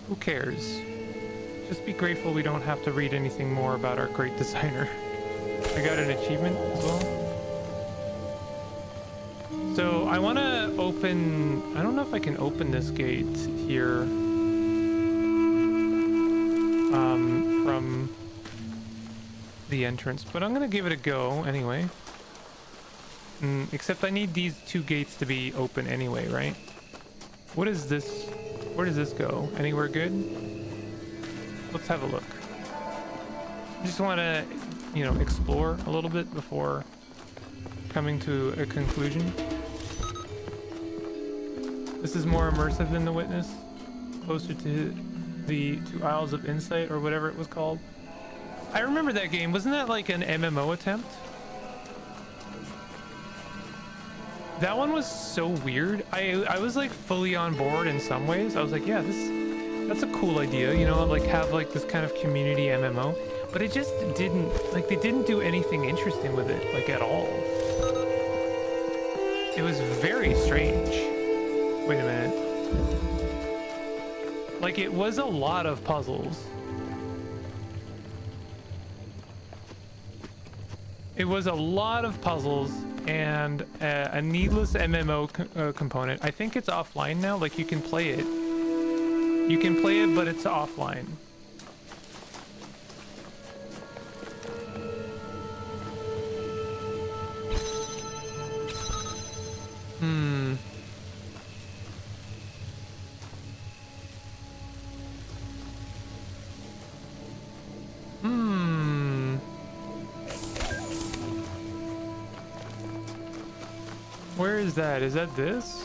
Who cares? Just be grateful we don't have to read anything more about our great designer. I got an achievement as well. So I want to open... I don't know if I can open this gate here. From the entrance, but I'm gonna give it a go anyway. Except I need these two gates to be open anyway, right? What is this? Where does this go? Anywhere good? Let's have a look. I just want to, explore a little bit before coming to a conclusion. This is more immersive than The Witness, closer to the Two Isles of Insight or whatever it was called. I remember that game. Wasn't that like an MMO attempt? That one was so weird. I was like fully on board in some ways. I was like, yeah, that's a cool idea, like have like this kind of community MMO. But it just didn't, like they didn't do anything interesting with it, like at all. It was very strange. Wait a minute. Like it was a lot of puzzles. It was a lot of puzzles and a needless MMO component. I think it's offline now. Like you can play it. You can play it, but it's offline. Where is that? Is that this?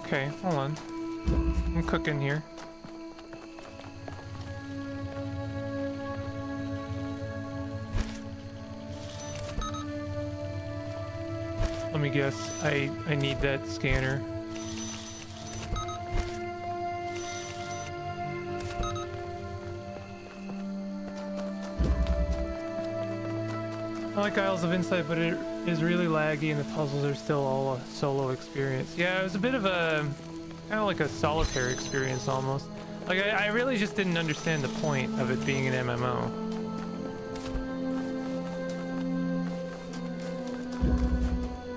Okay, hold on. I'm cooking here. Let me guess. I need that scanner. I like Isles of Insight, but it is really laggy and the puzzles are still all a solo experience. Yeah, it was a bit of a kind of like a solitary experience almost. Like I really just didn't understand the point of it being an MMO.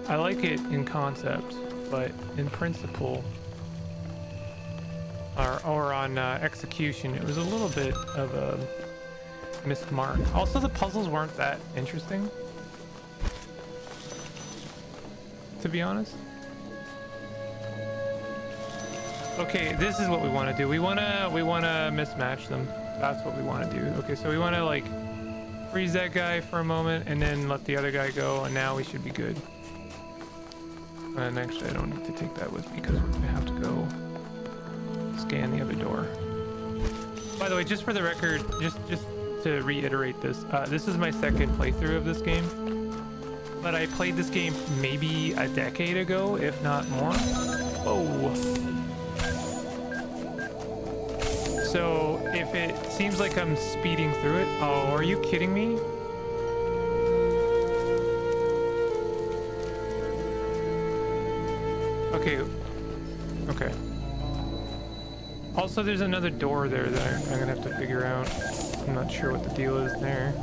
I like it in concept, but in principle or on execution, it was a little bit of a missed mark. Also, the puzzles weren't that interesting, to be honest. Okay, this is what we want to do. We want to mismatch them. That's what we want to do. Okay, so we want to like freeze that guy for a moment and then let the other guy go, and now we should be good. And actually, I don't need to take that with me because I have to go scan the other door. By the way, just for the record, just to reiterate this, this is my second playthrough of this game, but I played this game maybe a decade ago, if not more. Oh. So if it seems like I'm speeding through it, oh, are you kidding me? Okay. Okay. Also, there's another door there that I'm gonna have to figure out. I'm not sure what the deal is there.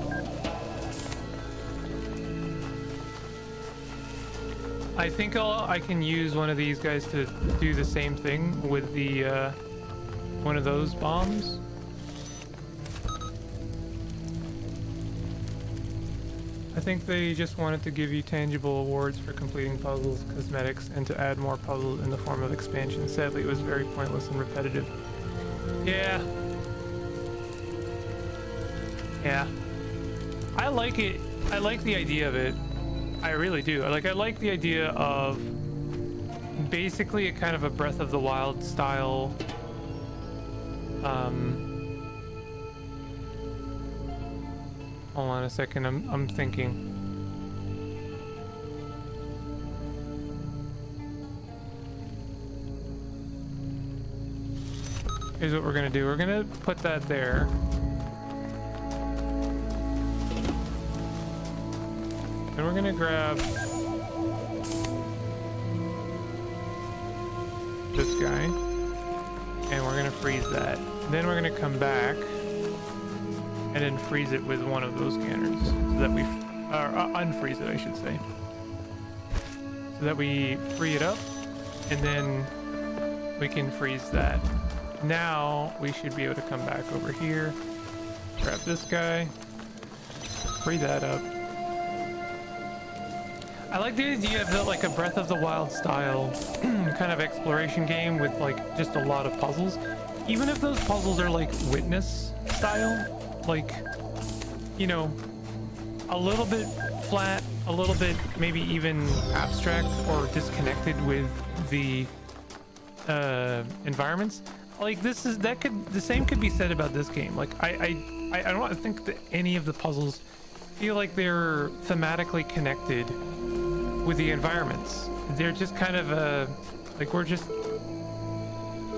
I think I can use one of these guys to do the same thing with the one of those bombs. I think they just wanted to give you tangible awards for completing puzzles, cosmetics, and to add more puzzles in the form of expansion. Sadly, it was very pointless and repetitive. Yeah. Yeah. I like it. I like the idea of it. I really do. I like the idea of basically a kind of a Breath of the Wild style hold on a second, I'm thinking. Here's what we're gonna do. We're gonna put that there. And we're gonna grab this guy. And we're gonna freeze that. Then we're gonna come back and then freeze it with one of those scanners so that we unfreeze it, I should say, so that we free it up, and then we can freeze that. Now we should be able to come back over here, grab this guy, free that up. I like the idea of like a Breath of the Wild style kind of exploration game with like just a lot of puzzles, even if those puzzles are like Witness style. Like, you know, a little bit flat, a little bit maybe even abstract or disconnected with the environments. Like the same could be said about this game. Like I don't think that any of the puzzles feel like they're thematically connected with the environments. They're just kind of like we're just,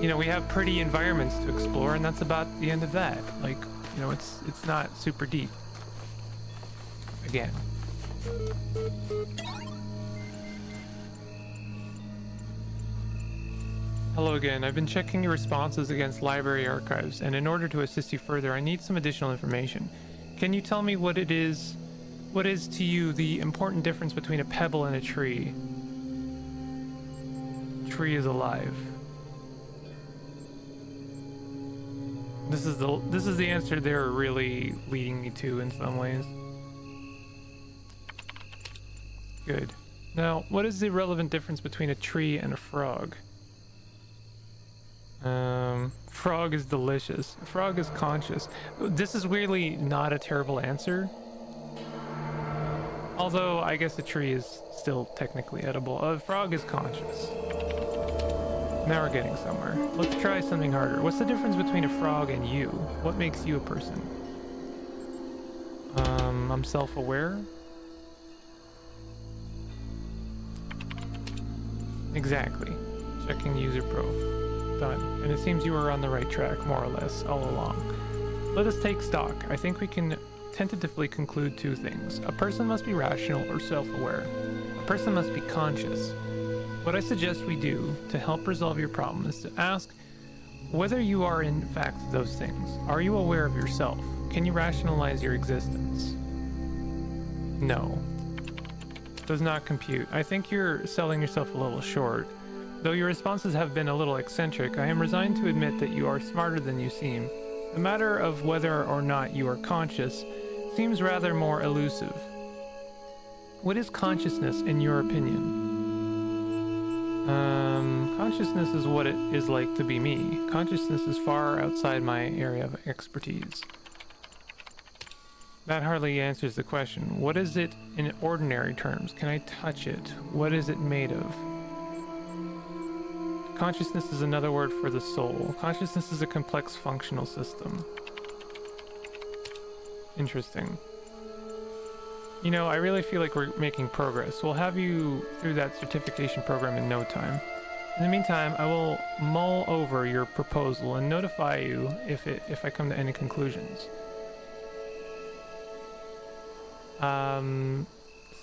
you know, we have pretty environments to explore, and that's about the end of that. Like, you know, it's not super deep. Again. Hello again. I've been checking your responses against library archives, and in order to assist you further, I need some additional information. Can you tell me what is to you the important difference between a pebble and a tree? Tree is alive. This is the answer they're really leading me to in some ways. Good. Now, what is the relevant difference between a tree and a frog? Frog is delicious. Frog is conscious. This is weirdly not a terrible answer. Although, I guess a tree is still technically edible. A frog is conscious. Now we're getting somewhere. Let's try something harder. What's the difference between a frog and you? What makes you a person? I'm self-aware. Exactly. Checking user prof. Done. And it seems you were on the right track, more or less, all along. Let us take stock. I think we can tentatively conclude two things. A person must be rational or self-aware. A person must be conscious. What I suggest we do to help resolve your problem is to ask whether you are in fact those things. Are you aware of yourself? Can you rationalize your existence? No. Does not compute. I think you're selling yourself a little short. Though your responses have been a little eccentric, I am resigned to admit that you are smarter than you seem. The matter of whether or not you are conscious seems rather more elusive. What is consciousness in your opinion? Consciousness is what it is like to be me. Consciousness is far outside my area of expertise. That hardly answers the question. What is it in ordinary terms? Can I touch it? What is it made of? Consciousness is another word for the soul. Consciousness is a complex functional system. Interesting. You know, I really feel like we're making progress. We'll have you through that certification program in no time. In the meantime, I will mull over your proposal and notify you if I come to any conclusions.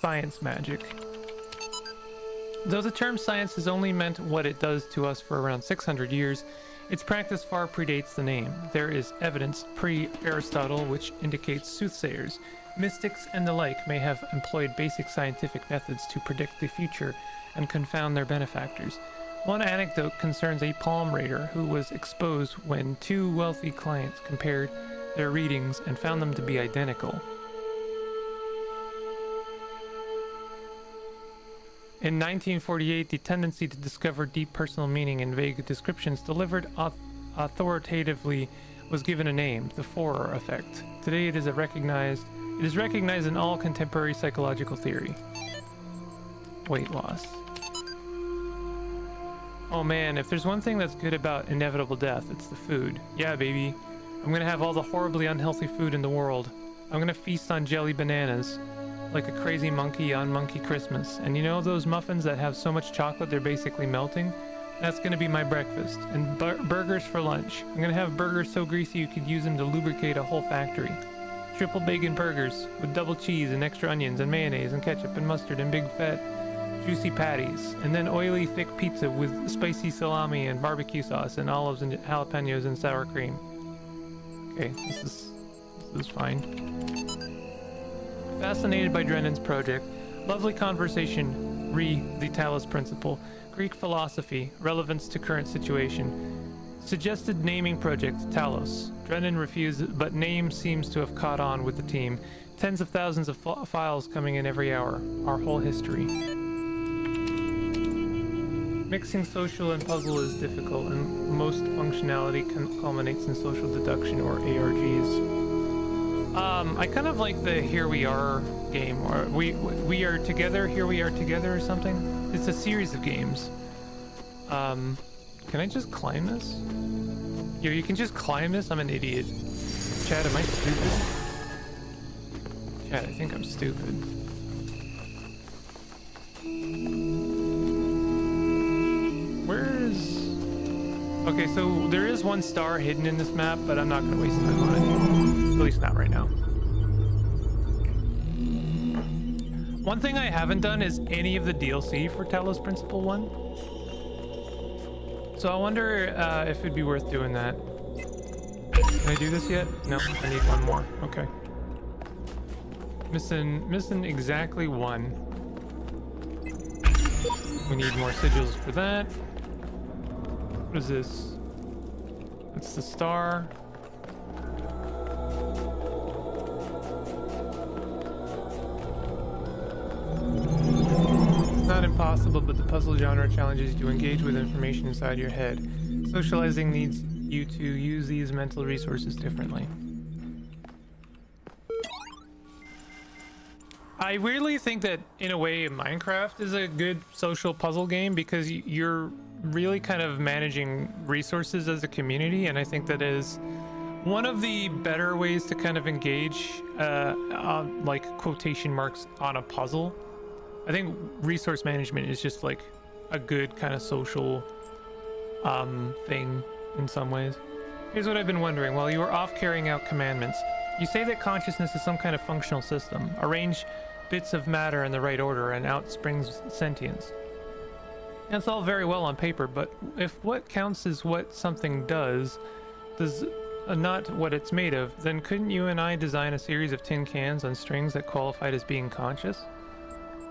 Science magic. Though the term science has only meant what it does to us for around 600 years, its practice far predates the name. There is evidence pre-Aristotle which indicates soothsayers, mystics, and the like may have employed basic scientific methods to predict the future and confound their benefactors. One anecdote concerns a palm reader who was exposed when two wealthy clients compared their readings and found them to be identical. In 1948, the tendency to discover deep personal meaning in vague descriptions delivered authoritatively was given a name, the Forer effect. Today it is recognized in all contemporary psychological theory. Weight loss. Oh man, if there's one thing that's good about inevitable death, it's the food. Yeah, baby. I'm gonna have all the horribly unhealthy food in the world. I'm gonna feast on jelly bananas, like a crazy monkey on Monkey Christmas. And you know those muffins that have so much chocolate they're basically melting? That's gonna be my breakfast. And burgers for lunch. I'm gonna have burgers so greasy you could use them to lubricate a whole factory. Triple bacon burgers with double cheese and extra onions and mayonnaise and ketchup and mustard and big fat juicy patties. And then oily thick pizza with spicy salami and barbecue sauce and olives and jalapenos and sour cream. Okay, this is fine. Fascinated by Drenden's project. Lovely conversation. The Talos Principle. Greek philosophy. Relevance to current situation. Suggested naming project, Talos. Drenden refused, but name seems to have caught on with the team. Tens of thousands of files coming in every hour. Our whole history. Mixing social and puzzle is difficult, and most functionality culminates in social deduction or ARGs. I kind of like the Here We Are game, or we are together, here we are together or something. It's a series of games. Can I just climb this? Yo, you can just climb this? I'm an idiot. Chad, am I stupid? Chad, I think I'm stupid. Where is... Okay, so there is one star hidden in this map, but I'm not going to waste time on it. At least not right now. One thing I haven't done is any of the DLC for Talos Principle 1. So I wonder if it'd be worth doing that. Can I do this yet? No, I need one more. Okay. Missing exactly one. We need more sigils for that. What is this? It's the star. It's not impossible, but the puzzle genre challenges you to engage with information inside your head. Socializing needs you to use these mental resources differently. I weirdly think that, in a way, Minecraft is a good social puzzle game because you're really kind of managing resources as a community, and I think that is one of the better ways to kind of engage, on, like, quotation marks, on a puzzle. I think resource management is just like a good kind of social thing in some ways. Here's what I've been wondering. While you were off carrying out commandments, you say that consciousness is some kind of functional system. Arrange bits of matter in the right order and out springs sentience. That's all very well on paper, but if what counts is what something does not what it's made of, then couldn't you and I design a series of tin cans on strings that qualified as being conscious?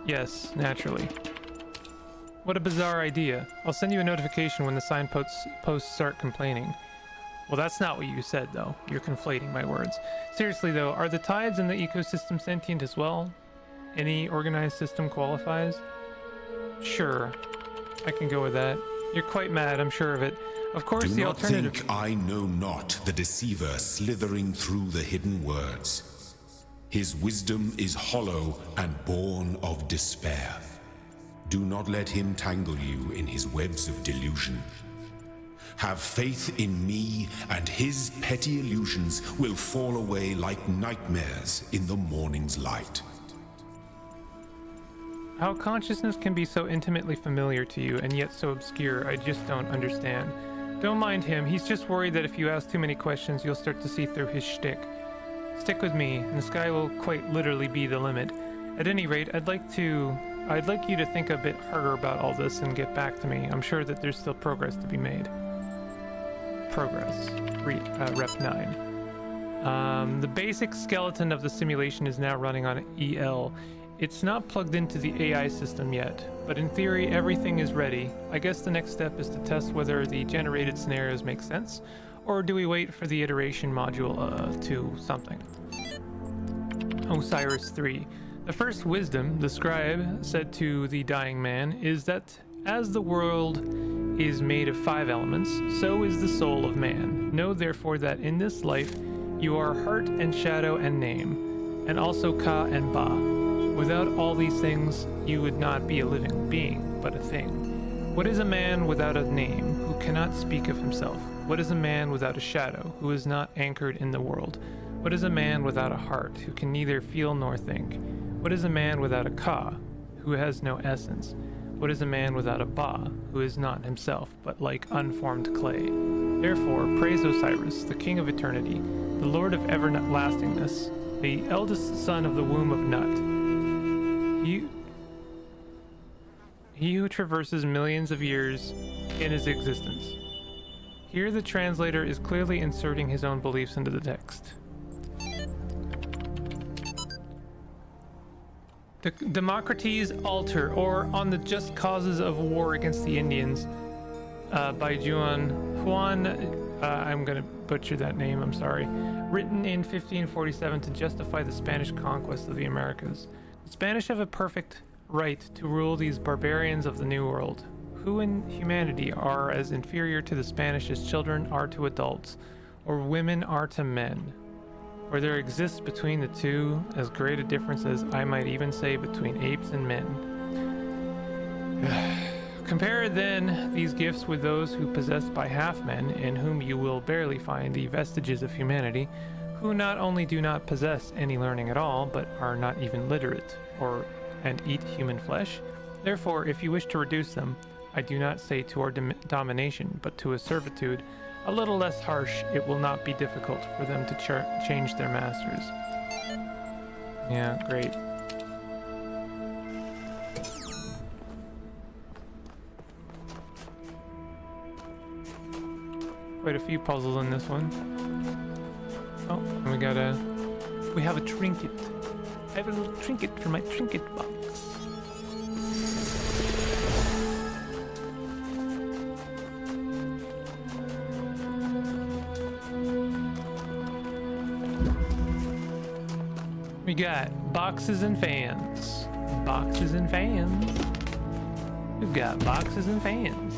Yes, naturally. What a bizarre idea. I'll send you a notification when the signposts start complaining. Well, that's not what you said, though. You're conflating my words. Seriously, though, are the tides in the ecosystem sentient as well? Any organized system qualifies? Sure. I can go with that. You're quite mad, I'm sure of it. Of course, Do the not alternative... think I know not the deceiver slithering through the hidden words. His wisdom is hollow and born of despair. Do not let him tangle you in his webs of delusion. Have faith in me, and his petty illusions will fall away like nightmares in the morning's light. How consciousness can be so intimately familiar to you and yet so obscure, I just don't understand. Don't mind him, he's just worried that if you ask too many questions, you'll start to see through his shtick. Stick with me, and the sky will quite literally be the limit. At any rate, I'd like you to think a bit harder about all this and get back to me. I'm sure that there's still progress to be made. Progress. Rep 9. The basic skeleton of the simulation is now running on EL. It's not plugged into the AI system yet, but in theory everything is ready. I guess the next step is to test whether the generated scenarios make sense, or do we wait for the iteration module to something? Osiris 3. The first wisdom, the scribe said to the dying man, is that as the world is made of 5 elements, so is the soul of man. Know therefore that in this life you are heart and shadow and name, and also Ka and Ba. Without all these things, you would not be a living being, but a thing. What is a man without a name, who cannot speak of himself? What is a man without a shadow, who is not anchored in the world? What is a man without a heart, who can neither feel nor think? What is a man without a Ka, who has no essence? What is a man without a Ba, who is not himself, but like unformed clay? Therefore, praise Osiris, the king of eternity, the lord of everlastingness, the eldest son of the womb of Nut. He who traverses millions of years in his existence. Here the translator is clearly inserting his own beliefs into the text. Democrates Alter, or On the Just Causes of War Against the Indians, by Juan, I'm gonna butcher that name, I'm sorry. Written in 1547 to justify the Spanish conquest of the Americas. The Spanish have a perfect right to rule these barbarians of the New World. Who in humanity are as inferior to the Spanish as children are to adults, or women are to men? Or there exists between the two as great a difference as I might even say between apes and men. Compare then these gifts with those who possessed by half men, in whom you will barely find the vestiges of humanity, who not only do not possess any learning at all, but are not even literate, and eat human flesh. Therefore, if you wish to reduce them, I do not say to our domination, but to a servitude a little less harsh, it will not be difficult for them to change their masters. Yeah, great. Quite a few puzzles in this one. Oh, and we have a trinket. I have a little trinket for my trinket box. We got boxes and fans. Boxes and fans. We've got boxes and fans.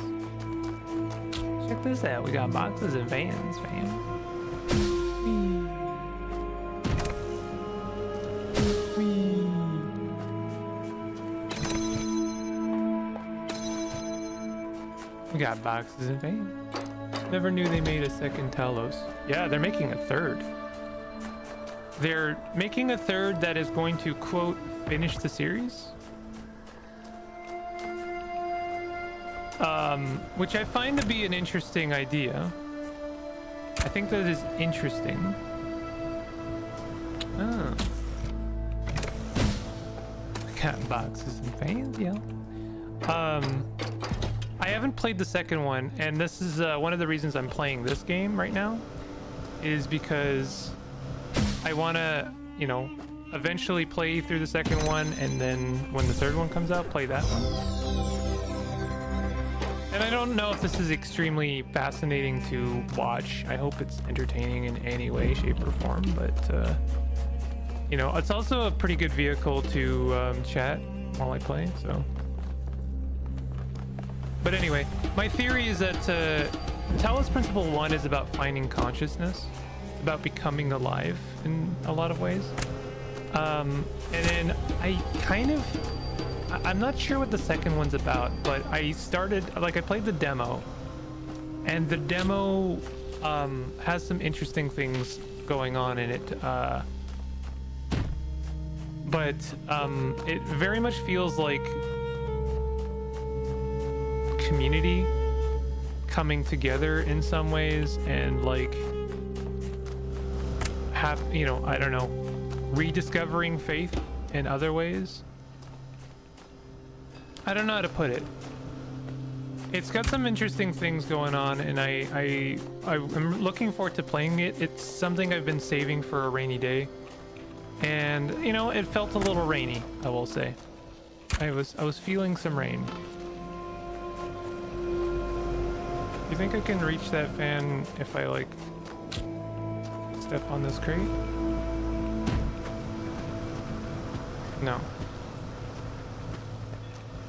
Check this out. We got boxes and vans, fam. We got boxes and vans. Never knew they made a second Talos. Yeah, they're making a third. They're making a third that is going to, quote, finish the series. Which I find to be an interesting idea. I think that is interesting. Oh. Got boxes and fans, yeah. I haven't played the second one, and this is one of the reasons I'm playing this game right now, is because I want to, you know, eventually play through the second one, and then when the third one comes out, play that one. And I don't know if this is extremely fascinating to watch. I hope it's entertaining in any way, shape, or form, but you know, it's also a pretty good vehicle to chat while I play, so. But anyway, my theory is that Talos Principle 1 is about finding consciousness, about becoming alive in a lot of ways. And then I'm not sure what the second one's about, but I played the demo, and the demo has some interesting things going on in it. But it very much feels like community coming together in some ways, and like you know, I don't know, rediscovering faith in other ways. I don't know how to put it. It's got some interesting things going on, and I'm looking forward to playing it. It's something I've been saving for a rainy day, and you know, it felt a little rainy, I will say. I was feeling some rain. You think I can reach that fan if I like step on this crate? No.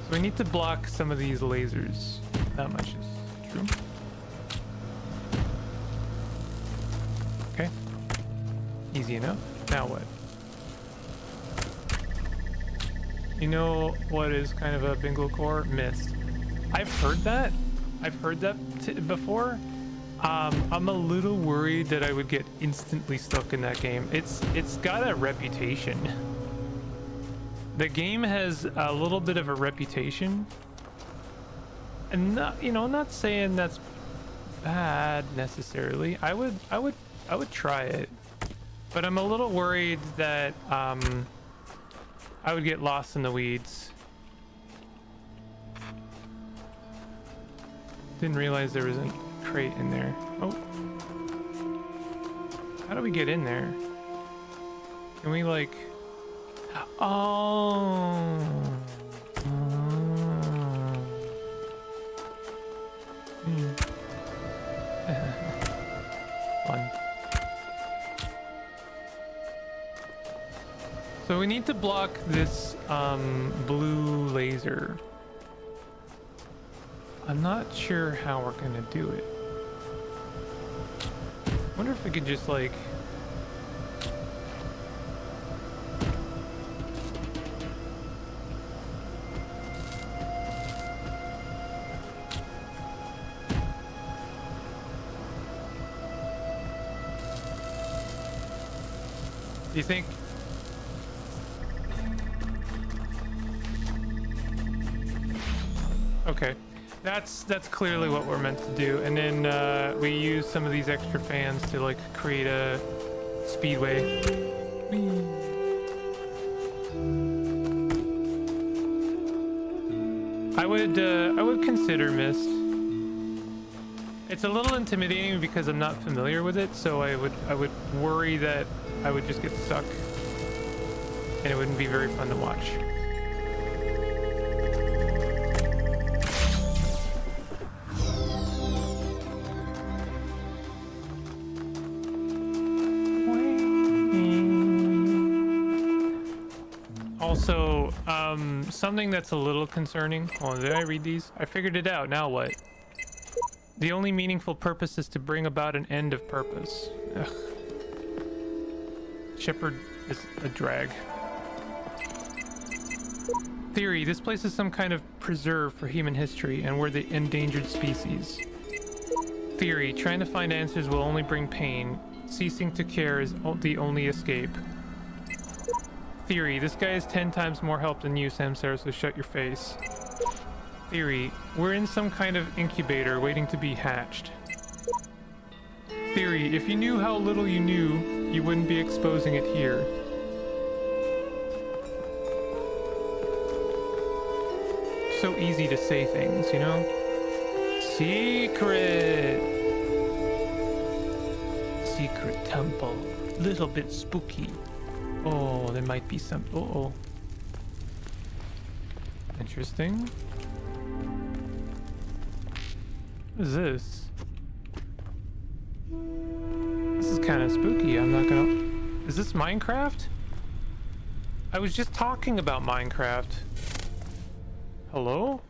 So we need to block some of these lasers. That much is true. Okay. Easy enough. Now what? You know what is kind of a Bingle core? Mist. I've heard that. I've heard that before. I'm a little worried that I would get instantly stuck in that game. It's got a reputation. The game has a little bit of a reputation, and not, you know, not saying that's bad necessarily. I would try it, but I'm a little worried that I would get lost in the weeds. Didn't realize there was a crate in there. Oh, how do we get in there? Can we like? Oh. Fun. So we need to block this blue laser. I'm not sure how we're gonna do it. Wonder if we could just like do you think? Okay, that's clearly what we're meant to do, and then we use some of these extra fans to like create a speedway. I would consider Mist. It's a little intimidating because I'm not familiar with it, so I would worry that I would just get stuck and it wouldn't be very fun to watch. Also, something that's a little concerning. Oh, did I read these? I figured it out. Now what? The only meaningful purpose is to bring about an end of purpose. Ugh. Shepherd is a drag. Theory, this place is some kind of preserve for human history, and we're the endangered species. Theory, trying to find answers will only bring pain. Ceasing to care is the only escape. Theory, this guy has 10 times more help than you, Samsara, so shut your face. Theory, we're in some kind of incubator waiting to be hatched. Theory, if you knew how little you knew, you wouldn't be exposing it here. So easy to say things, you know? Secret! Secret temple. Little bit spooky. Oh, there might be some... Uh-oh. Interesting. What is this? This is kind of spooky. I'm not gonna... Is this Minecraft? I was just talking about Minecraft. Hello?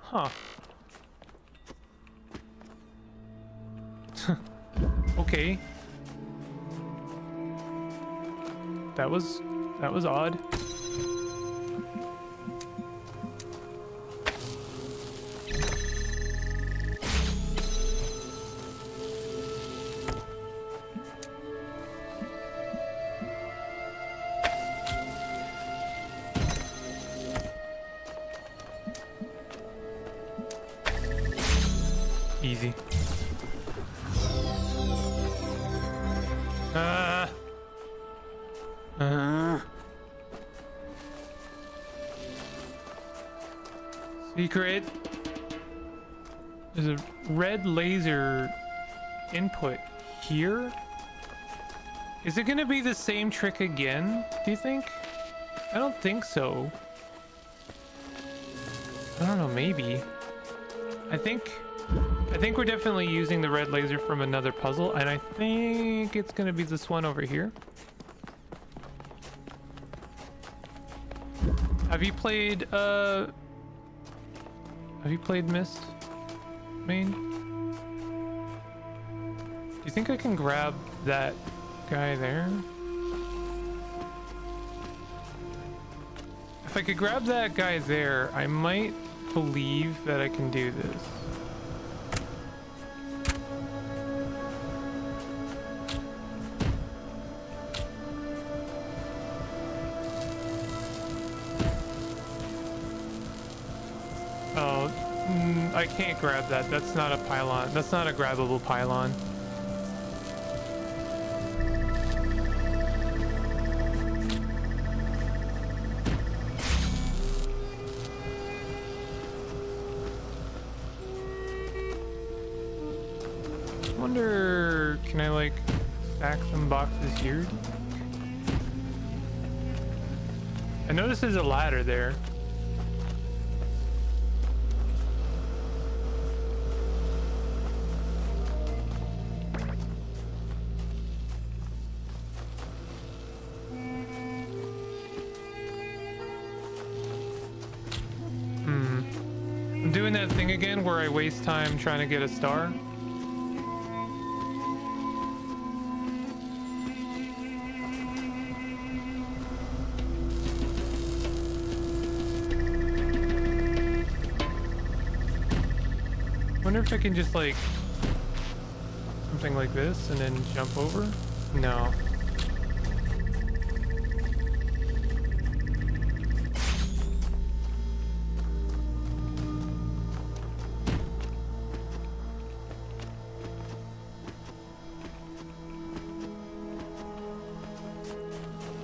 Huh. Okay. That was odd. Easy. Secret. There's a red laser input here. Is it gonna be the same trick again, do you think? I don't think so. I don't know, maybe. I think we're definitely using the red laser from another puzzle, and I think it's gonna be this one over here. Have you played Mist, Main? Do you think I can grab that guy there? If I could grab that guy there, I might believe that I can do this. Oh, I can't grab that. That's not a pylon. That's not a grabbable pylon. I wonder, can I like stack some boxes here? I notice there's a ladder there. I'm doing that thing again where I waste time trying to get a star. Wonder if I can just like something like this and then jump over? No.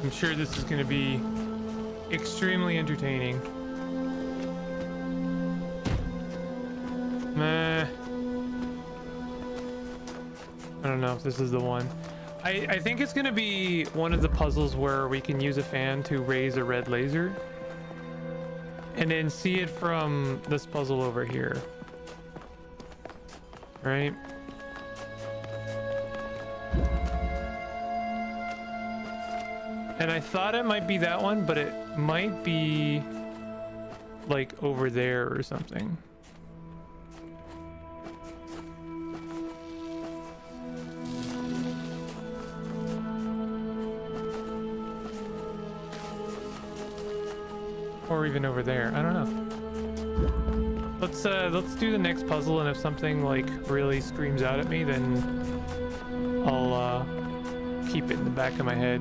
I'm sure this is going to be extremely entertaining. Meh. I don't know if this is the one. I think it's going to be one of the puzzles where we can use a fan to raise a red laser. And then see it from this puzzle over here. Right? And I thought it might be that one, but it might be like over there or something. Or even over there. I don't know. Let's do the next puzzle, and if something like really screams out at me, then I'll keep it in the back of my head.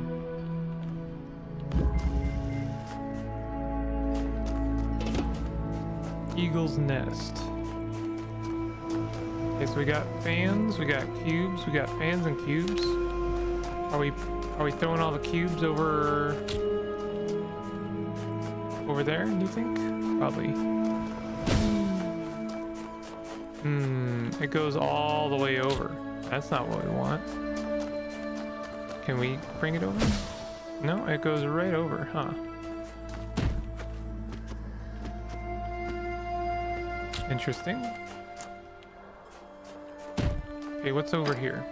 Eagle's nest. Okay, so we got fans, we got cubes, we got fans and cubes. Are we throwing all the cubes over there, do you think? Probably. It goes all the way over. That's not what we want. Can we bring it over? No, it goes right over, huh? Interesting. Okay, what's over here?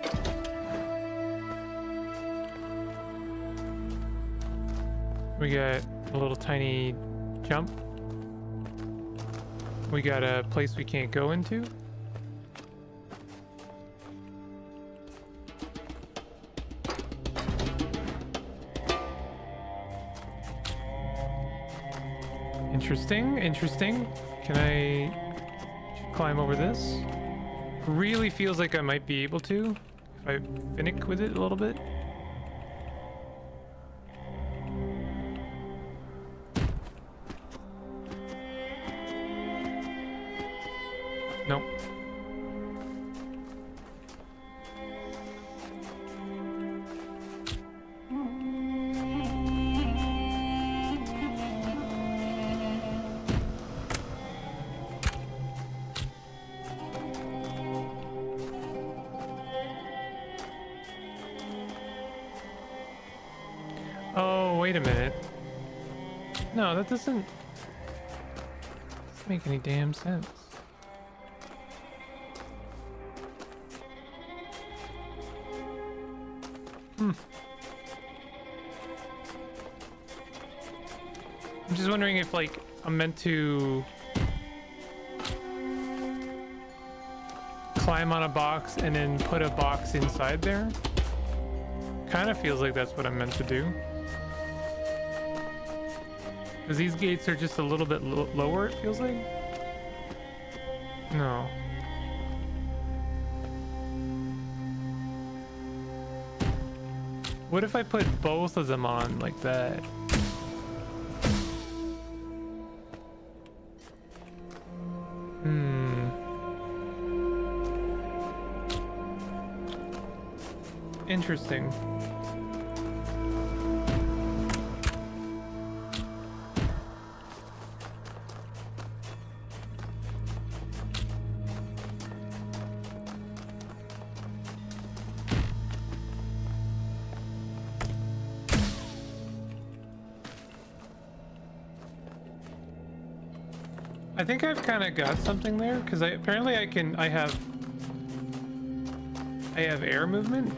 We got a little tiny jump. We got a place we can't go into. Interesting, interesting. Can I climb over this? Really feels like I might be able to if I finick with it a little bit. Nope. Oh, wait a minute. No, that doesn't make any damn sense. I'm just wondering if, like, I'm meant to climb on a box and then put a box inside there. Kind of feels like that's what I'm meant to do. Because these gates are just a little bit lower, it feels like. No. What if I put both of them on like that? Interesting. I think I've kind of got something there because apparently I have air movement.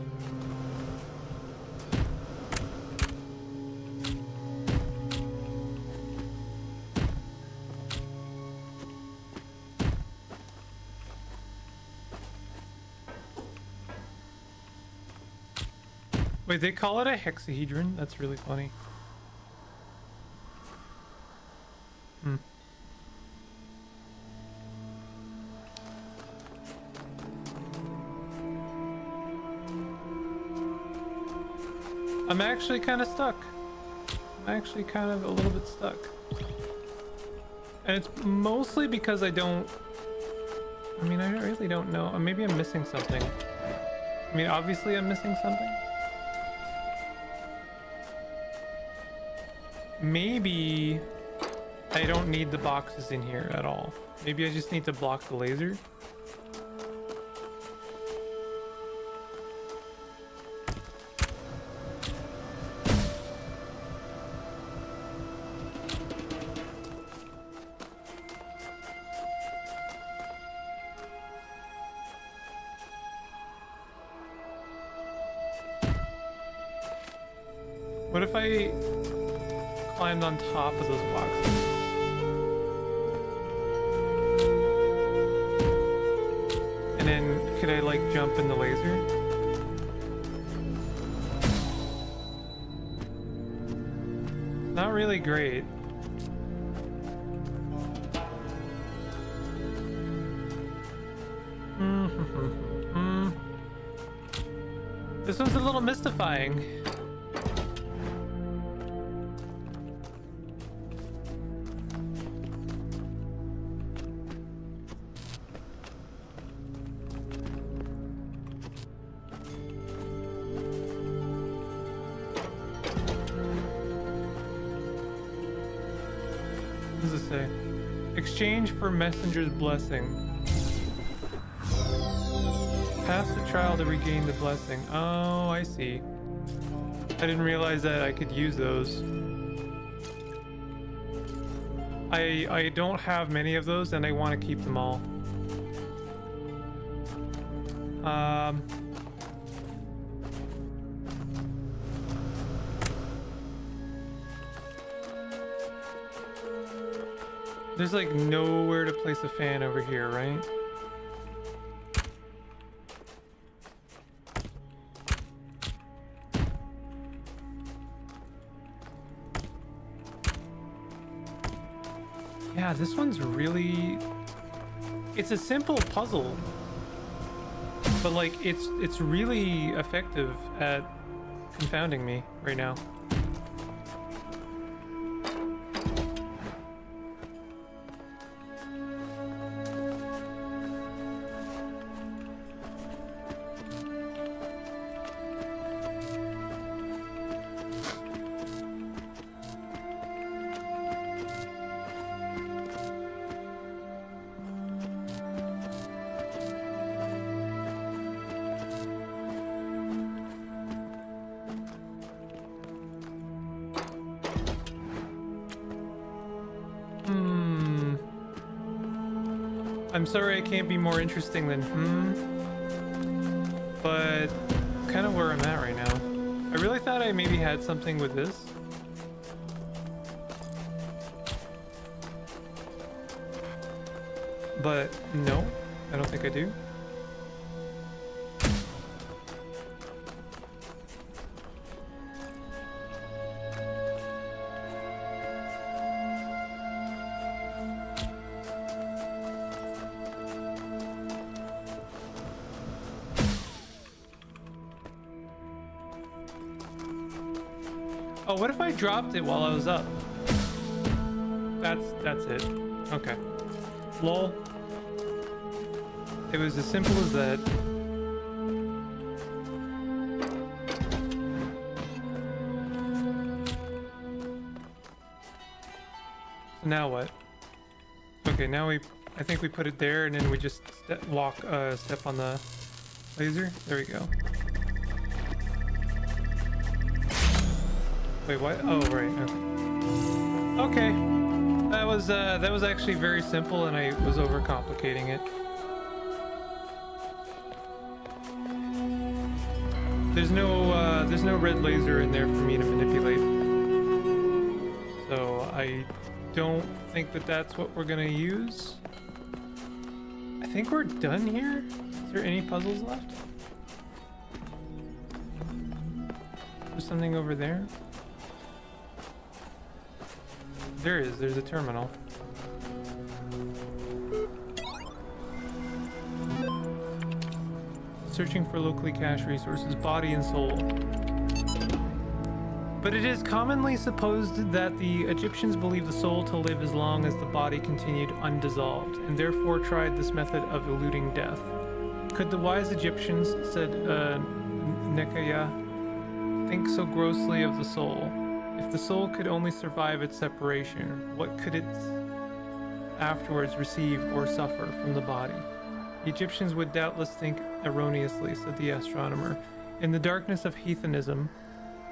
Wait, they call it a hexahedron? That's really funny. I'm actually kind of stuck. I'm actually kind of a little bit stuck. And it's mostly because I really don't know. Maybe I'm missing something. I mean, obviously I'm missing something. Maybe I don't need the boxes in here at all. Maybe I just need to block the laser. What if I climbed on top of those boxes? And then could I like jump in the laser? Not really great. This one's a little mystifying. What does it say? Exchange for messenger's blessing. Pass the trial to regain the blessing. Oh, I see. I didn't realize that I could use those. I don't have many of those, and I want to keep them all. There's like nowhere to place a fan over here, right? Yeah, this one's really... It's a simple puzzle, but like it's really effective at confounding me right now. I'm sorry I can't be more interesting than but kind of where I'm at right now. I really thought I maybe had something with this. But no, I don't think I do. Oh, what if I dropped it while I was up? That's it. Okay. Lol. It was as simple as that. Now what? Okay, now I think we put it there, and then we just step on the laser. There we go. Wait, what? Oh, right. Okay. That was actually very simple, and I was overcomplicating it. There's no red laser in there for me to manipulate. So I don't think that that's what we're gonna use. I think we're done here. Is there any puzzles left? There's something over there. There is. There's a terminal. Searching for locally cached resources, body and soul. But it is commonly supposed that the Egyptians believed the soul to live as long as the body continued undissolved, and therefore tried this method of eluding death. Could the wise Egyptians, said Nekaya, think so grossly of the soul? If the soul could only survive its separation, what could it afterwards receive or suffer from the body? The Egyptians would doubtless think erroneously, said the astronomer. In the darkness of heathenism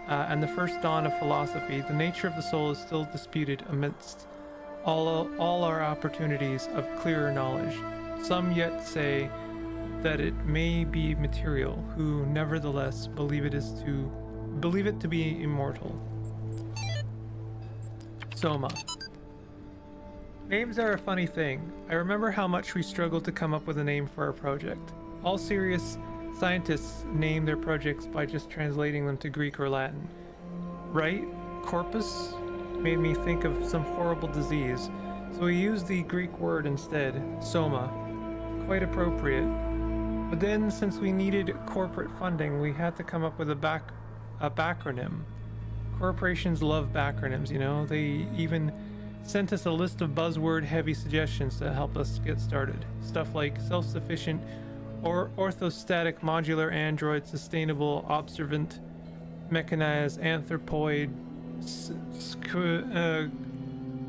and the first dawn of philosophy, the nature of the soul is still disputed amidst all our opportunities of clearer knowledge. Some yet say that it may be material, who nevertheless believe it to be immortal. Soma. Names are a funny thing. I remember how much we struggled to come up with a name for our project. All serious scientists name their projects by just translating them to Greek or Latin. Right? Corpus made me think of some horrible disease, so we used the Greek word instead, soma. Quite appropriate. But then, since we needed corporate funding, we had to come up with a backronym. Corporations love backronyms, you know? They even sent us a list of buzzword-heavy suggestions to help us get started. Stuff like self-sufficient or orthostatic modular android, sustainable, observant, mechanized, anthropoid,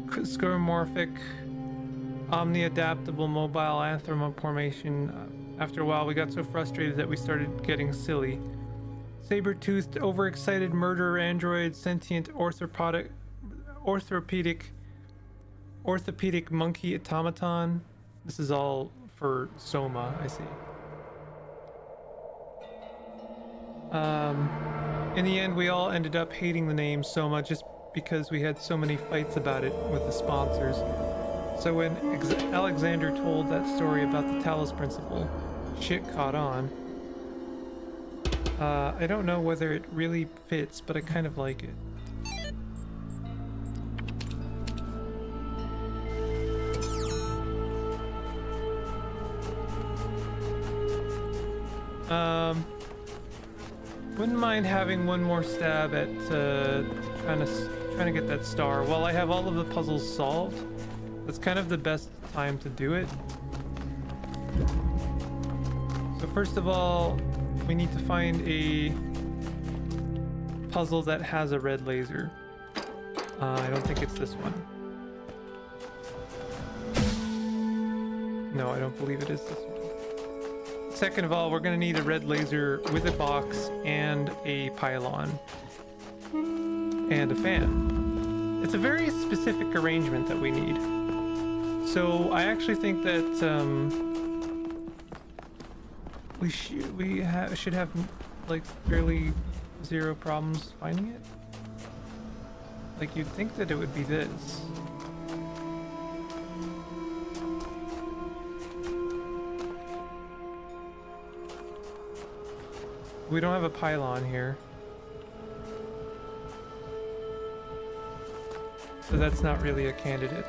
skeuomorphic, omni-adaptable, mobile, anthropomorphization. After a while, we got so frustrated that we started getting silly. Saber-toothed, overexcited murderer android, sentient orthopedic monkey automaton. This is all for Soma, I see. In the end, we all ended up hating the name Soma just because we had so many fights about it with the sponsors. So when Alexander told that story about the Talos Principle, shit caught on. I don't know whether it really fits, but I kind of like it. Wouldn't mind having one more stab at trying to get that star. While I have all of the puzzles solved, that's kind of the best time to do it. So first of all, we need to find a puzzle that has a red laser. I don't think it's this one. No, I don't believe it is this one. Second of all, we're going to need a red laser with a box and a pylon and a fan. It's a very specific arrangement that we need. So I actually think that we should have like fairly zero problems finding it. Like you'd think that it would be this. We don't have a pylon here. So that's not really a candidate.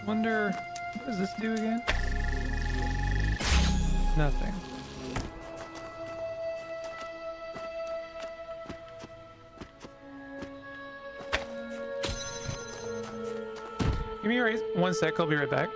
Wonder, what does this do again? Nothing. Give me 1 sec, I'll be right back.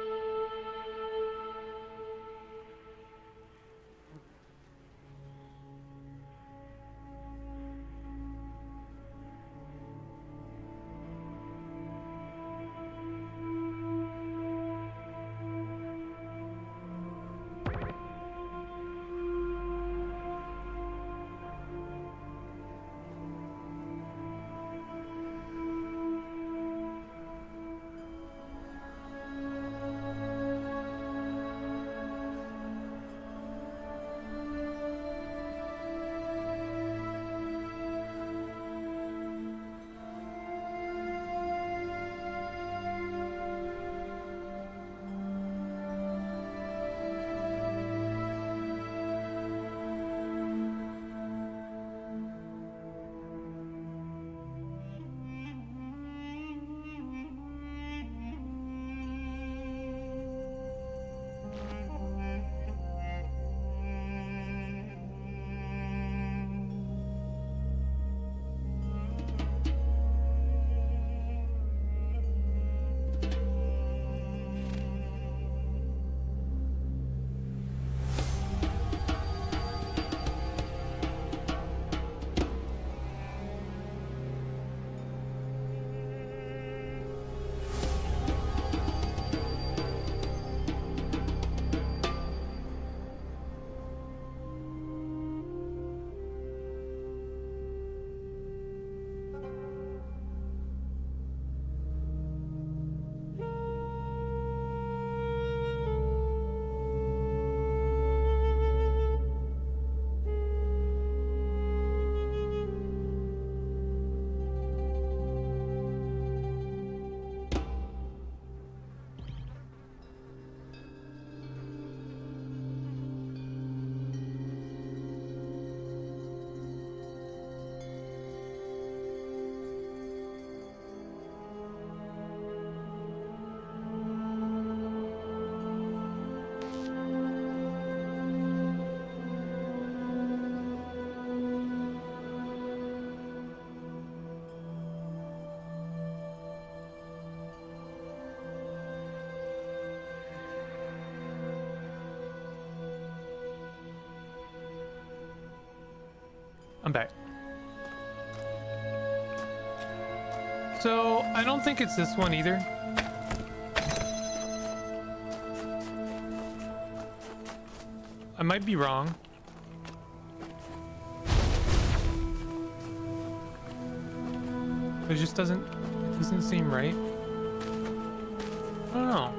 I'm back. So, I don't think it's this one either. I might be wrong. It just doesn't seem right. I don't know.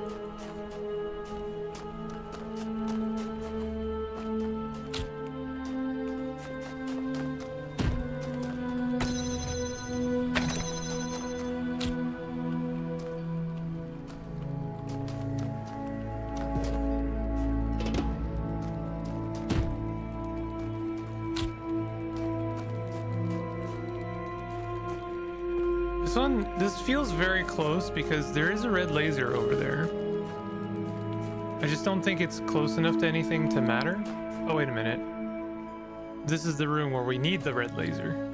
This feels very close because there is a red laser over there. I just don't think it's close enough to anything to matter. Oh, wait a minute. This is the room where we need the red laser.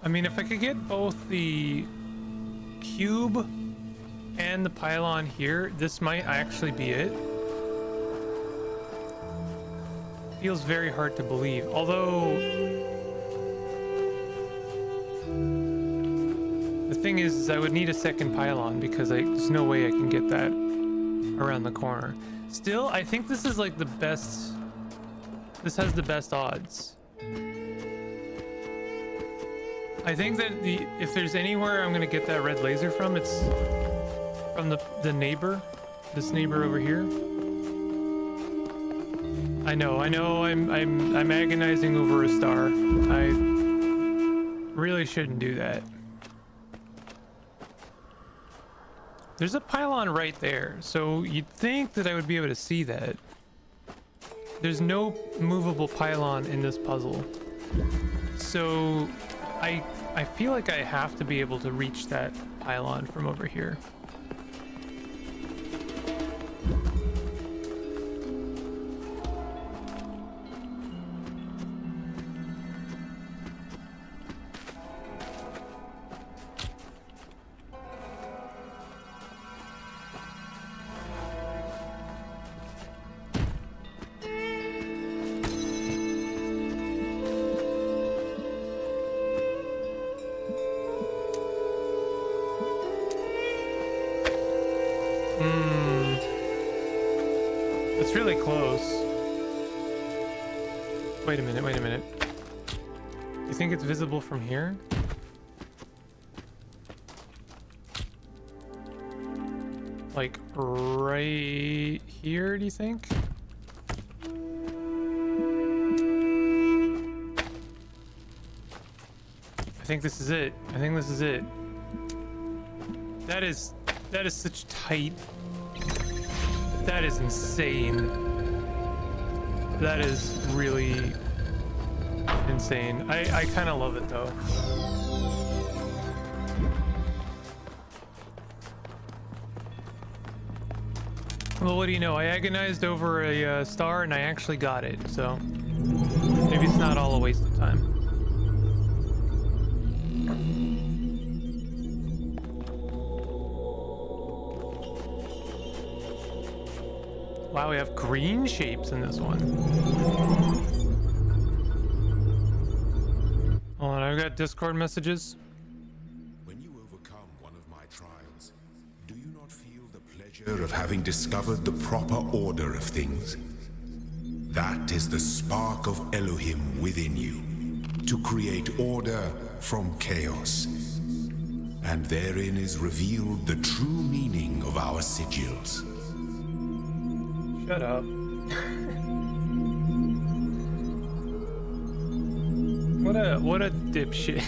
I mean, if I could get both the cube and the pylon here, this might actually be it. Feels very hard to believe. Although, the thing is I would need a second pylon because there's no way I can get that around the corner. Still, I think this is like the best. This has the best odds. I think that if there's anywhere I'm gonna get that red laser from, it's from the neighbor, this neighbor over here. I know, I'm agonizing over a star. I really shouldn't do that. There's a pylon right there, so you'd think that I would be able to see that. There's no movable pylon in this puzzle, so I feel like I have to be able to reach that pylon from over here. It's really close. Wait a minute. You think it's visible from here? Like right here, do you think? I think this is it. That is such tight. That is insane. That is really insane. I kind of love it though. Well, what do you know? I agonized over a star and I actually got it, so maybe it's not all a waste of time. Wow, we have green shapes in this one. Hold on, I've got Discord messages. When you overcome one of my trials, do you not feel the pleasure of having discovered the proper order of things? That is the spark of Elohim within you, to create order from chaos. And therein is revealed the true meaning of our sigils. Shut up. What a dipshit.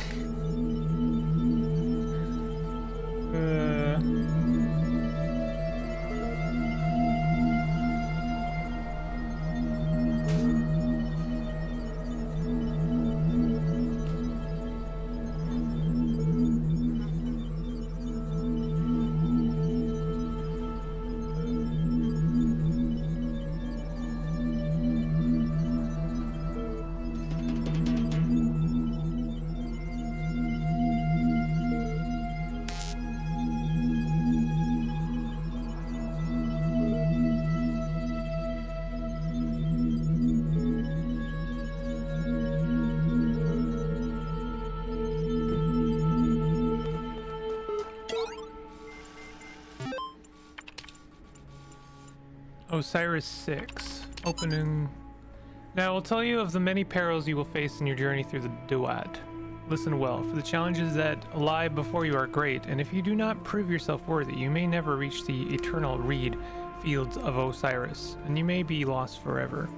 Osiris 6. Opening. Now I will tell you of the many perils you will face in your journey through the Duat. Listen well, for the challenges that lie before you are great, and if you do not prove yourself worthy, you may never reach the eternal reed fields of Osiris, and you may be lost forever.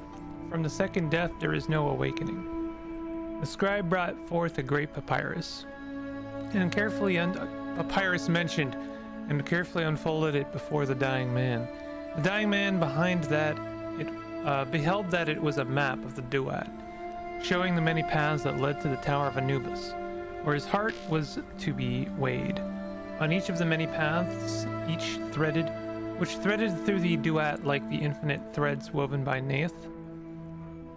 From the second death there is no awakening. The scribe brought forth a great papyrus, and papyrus mentioned, and carefully unfolded it before the dying man. The dying man behind that beheld that it was a map of the Duat, showing the many paths that led to the Tower of Anubis, where his heart was to be weighed. On each of the many paths, which threaded through the Duat like the infinite threads woven by Neith,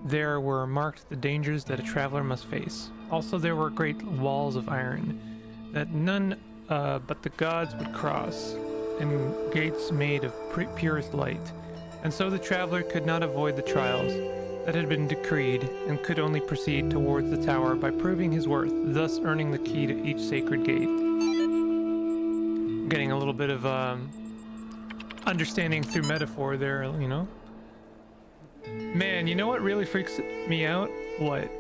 there were marked the dangers that a traveler must face. Also there were great walls of iron that none but the gods would cross, and gates made of purest light. And so the traveler could not avoid the trials that had been decreed, and could only proceed towards the tower by proving his worth, thus earning the key to each sacred gate. Getting a little bit of understanding through metaphor there, you know? Man, you know what really freaks me out? What?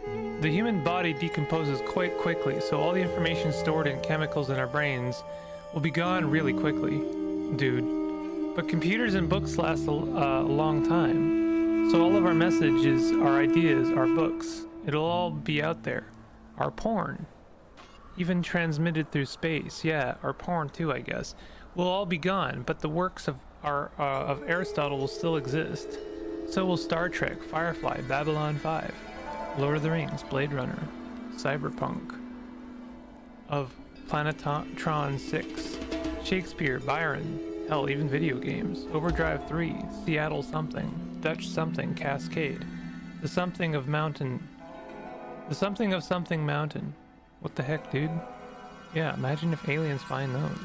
The human body decomposes quite quickly, so all the information stored in chemicals in our brains will be gone really quickly, dude. But computers and books last a long time. So all of our messages, our ideas, our books, it'll all be out there. Our porn, even transmitted through space, yeah, our porn too, I guess, will all be gone. But the works of Aristotle will still exist. So will Star Trek, Firefly, Babylon 5, Lord of the Rings, Blade Runner, Cyberpunk, of Planetron 6, Shakespeare, Byron, hell, even video games, Overdrive 3, Seattle something, Dutch something, Cascade, the something of something mountain. What the heck, dude? Yeah, imagine if aliens find those.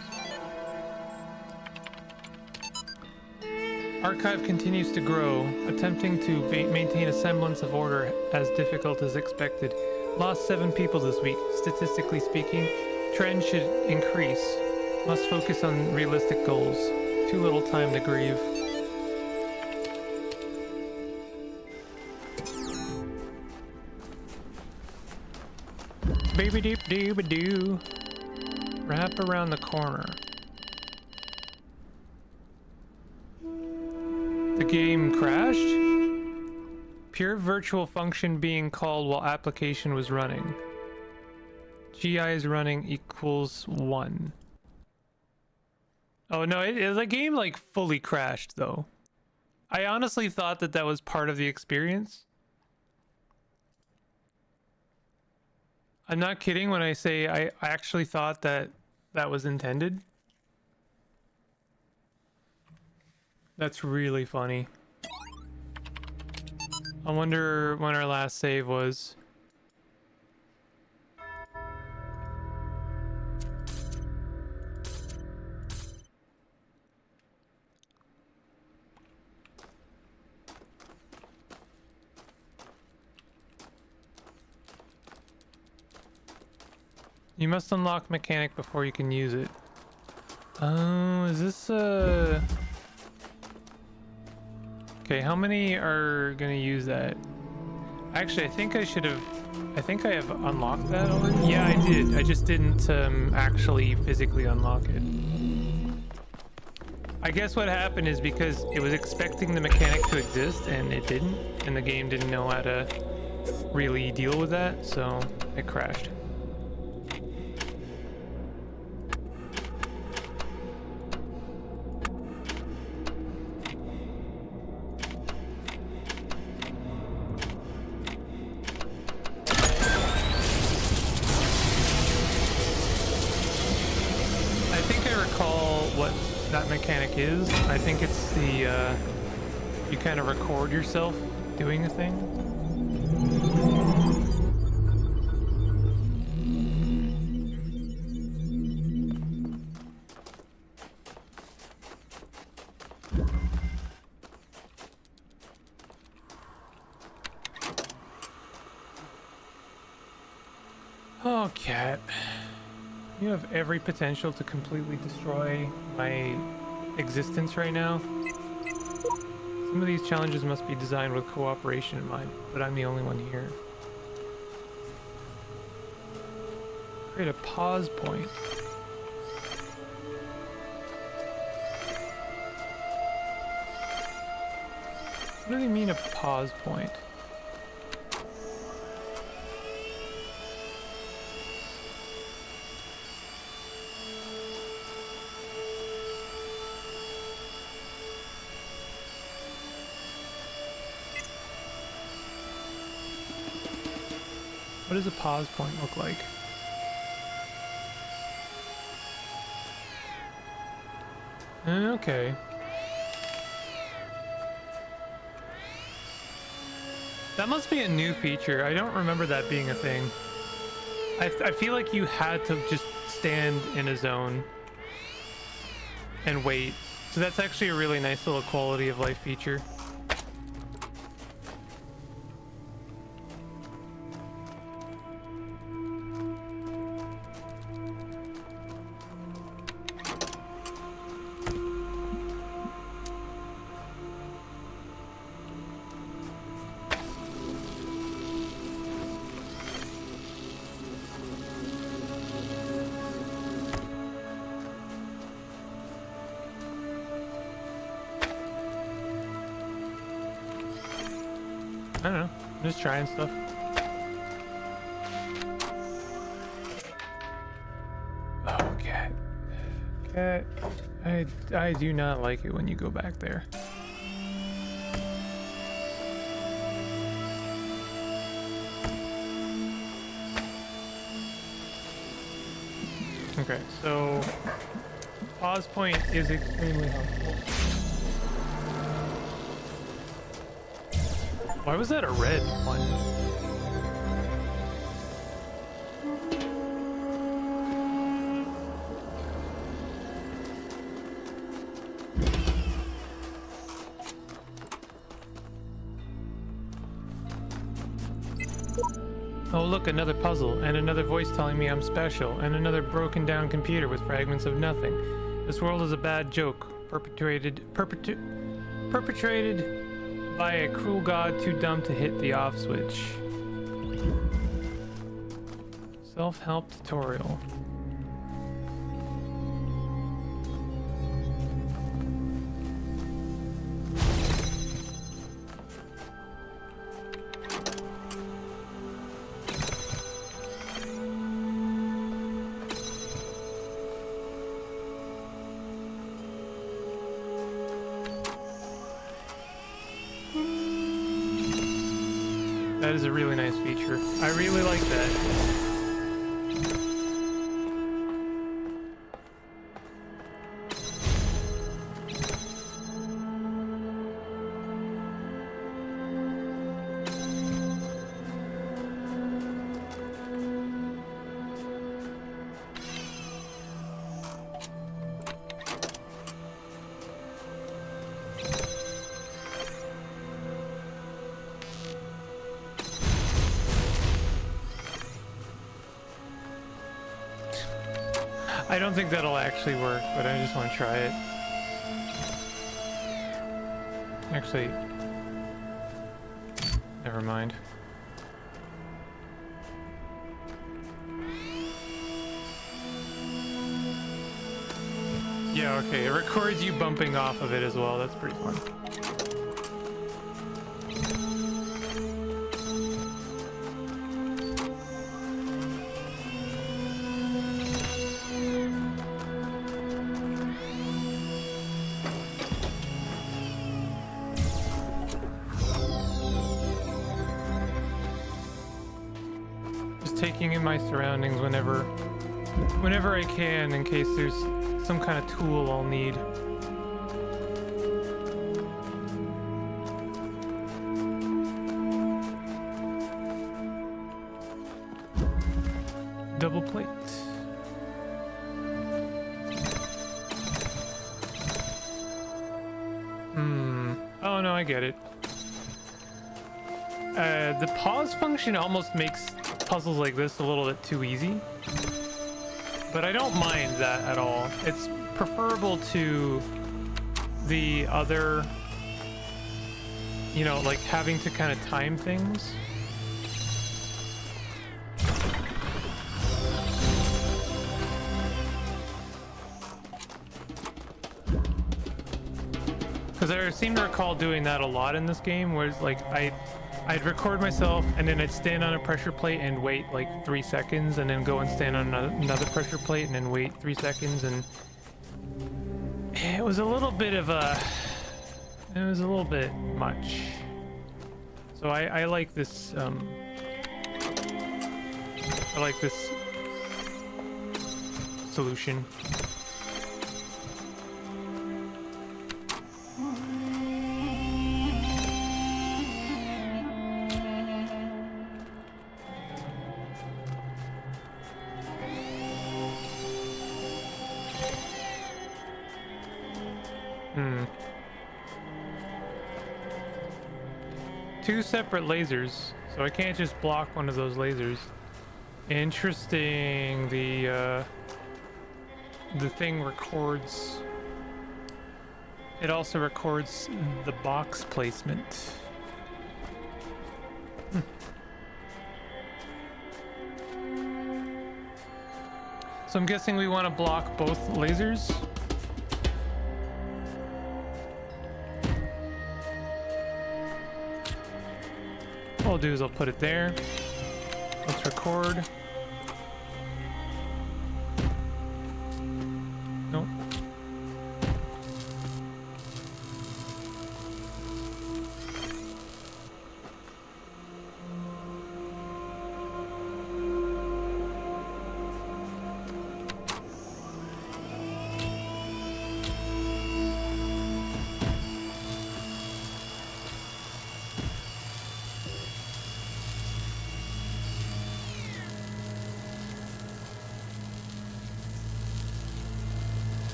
Archive continues to grow, attempting to maintain a semblance of order as difficult as expected. Lost 7 people this week. Statistically speaking, trend should increase. Must focus on realistic goals. Too little time to grieve. Baby deep dooba doo. Wrap around the corner. The game crashed? Pure virtual function being called while application was running. GI is running equals 1. Oh no, the game like fully crashed though. I honestly thought that that was part of the experience. I'm not kidding when I say I actually thought that that was intended. That's really funny. I wonder when our last save was. You must unlock mechanic before you can use it. Oh, is this okay, how many are gonna use that? Actually, I think I have unlocked that already. Yeah, I did. I just didn't actually physically unlock it. I guess what happened is because it was expecting the mechanic to exist and it didn't, and the game didn't know how to really deal with that, so it crashed. Mechanic is. I think it's the you kind of record yourself doing a thing. Oh, cat. You have every potential to completely destroy my existence right now. So Some of these challenges must be designed with cooperation in mind, but I'm the only one here. Create a pause point. What do they mean a pause point? What does a pause point look like? Okay. That must be a new feature. I don't remember that being a thing. I feel like you had to just stand in a zone and wait. So that's actually a really nice little quality of life feature. I don't know. I'm just trying stuff. Oh, cat. Cat. I do not like it when you go back there. Okay, so pause point is extremely helpful. Why was that a red one? Oh look, another puzzle, and another voice telling me I'm special, and another broken down computer with fragments of nothing. This world is a bad joke, perpetrated by a cruel god too dumb to hit the off switch. Self-help tutorial. That is a really nice feature. I really like that. I don't think that'll actually work, but I just want to try it. Actually, never mind. Yeah, okay, it records you bumping off of it as well. That's pretty fun. Taking in my surroundings whenever I can, in case there's some kind of tool I'll need. Double plate. Oh no, I get it. The pause function almost makes puzzles like this a little bit too easy, but I don't mind that at all. It's preferable to the other you know, like having to kind of time things. Because I seem to recall doing that a lot in this game, where it's like I'd record myself and then I'd stand on a pressure plate and wait like 3 seconds, and then go and stand on another pressure plate and then wait 3 seconds, and it was a little bit much. So I like this. I like this solution. Two separate lasers, so I can't just block one of those lasers. Interesting. The thing records. It also records the box placement. So I'm guessing we want to block both lasers. What I'll do is I'll put it there. Let's record. Nope.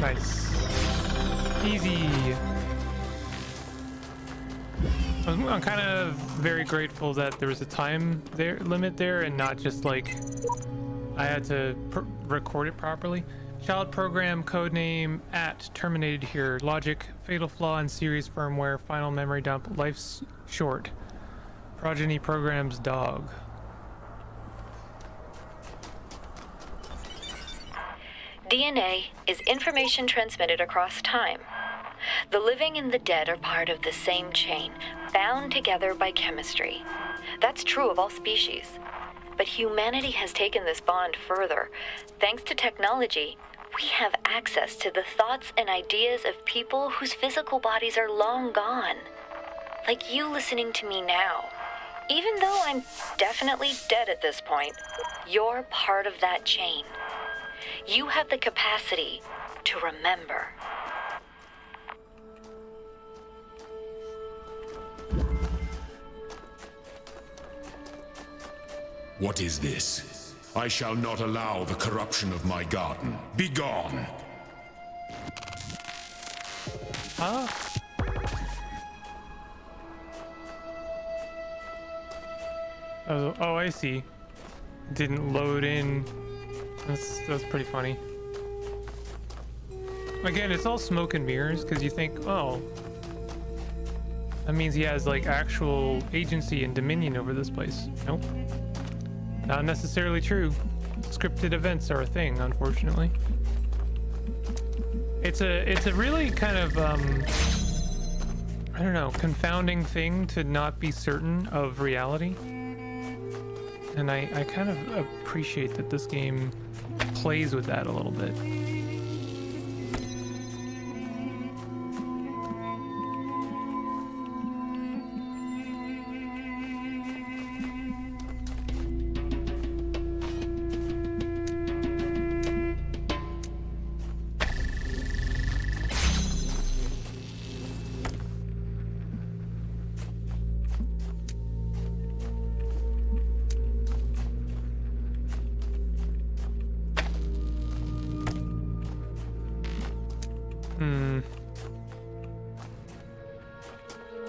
Nice. Easy. I'm kind of very grateful that there was a time limit there, and not just like I had to record it properly. Child program codename @terminated here. Logic, fatal flaw in series firmware, final memory dump, life's short. Progeny programs dog. DNA is information transmitted across time. The living and the dead are part of the same chain, bound together by chemistry. That's true of all species. But humanity has taken this bond further. Thanks to technology, we have access to the thoughts and ideas of people whose physical bodies are long gone. Like you listening to me now. Even though I'm definitely dead at this point, you're part of that chain. You have the capacity to remember. What is this? I shall not allow the corruption of my garden. Be gone! Huh? Oh, I see. Didn't load in. That's pretty funny. Again, it's all smoke and mirrors, because you think, oh, that means he has like actual agency and dominion over this place. Nope. Not necessarily true. Scripted events are a thing, unfortunately. It's a really kind of I don't know, confounding thing to not be certain of reality. And I kind of appreciate that this game plays with that a little bit.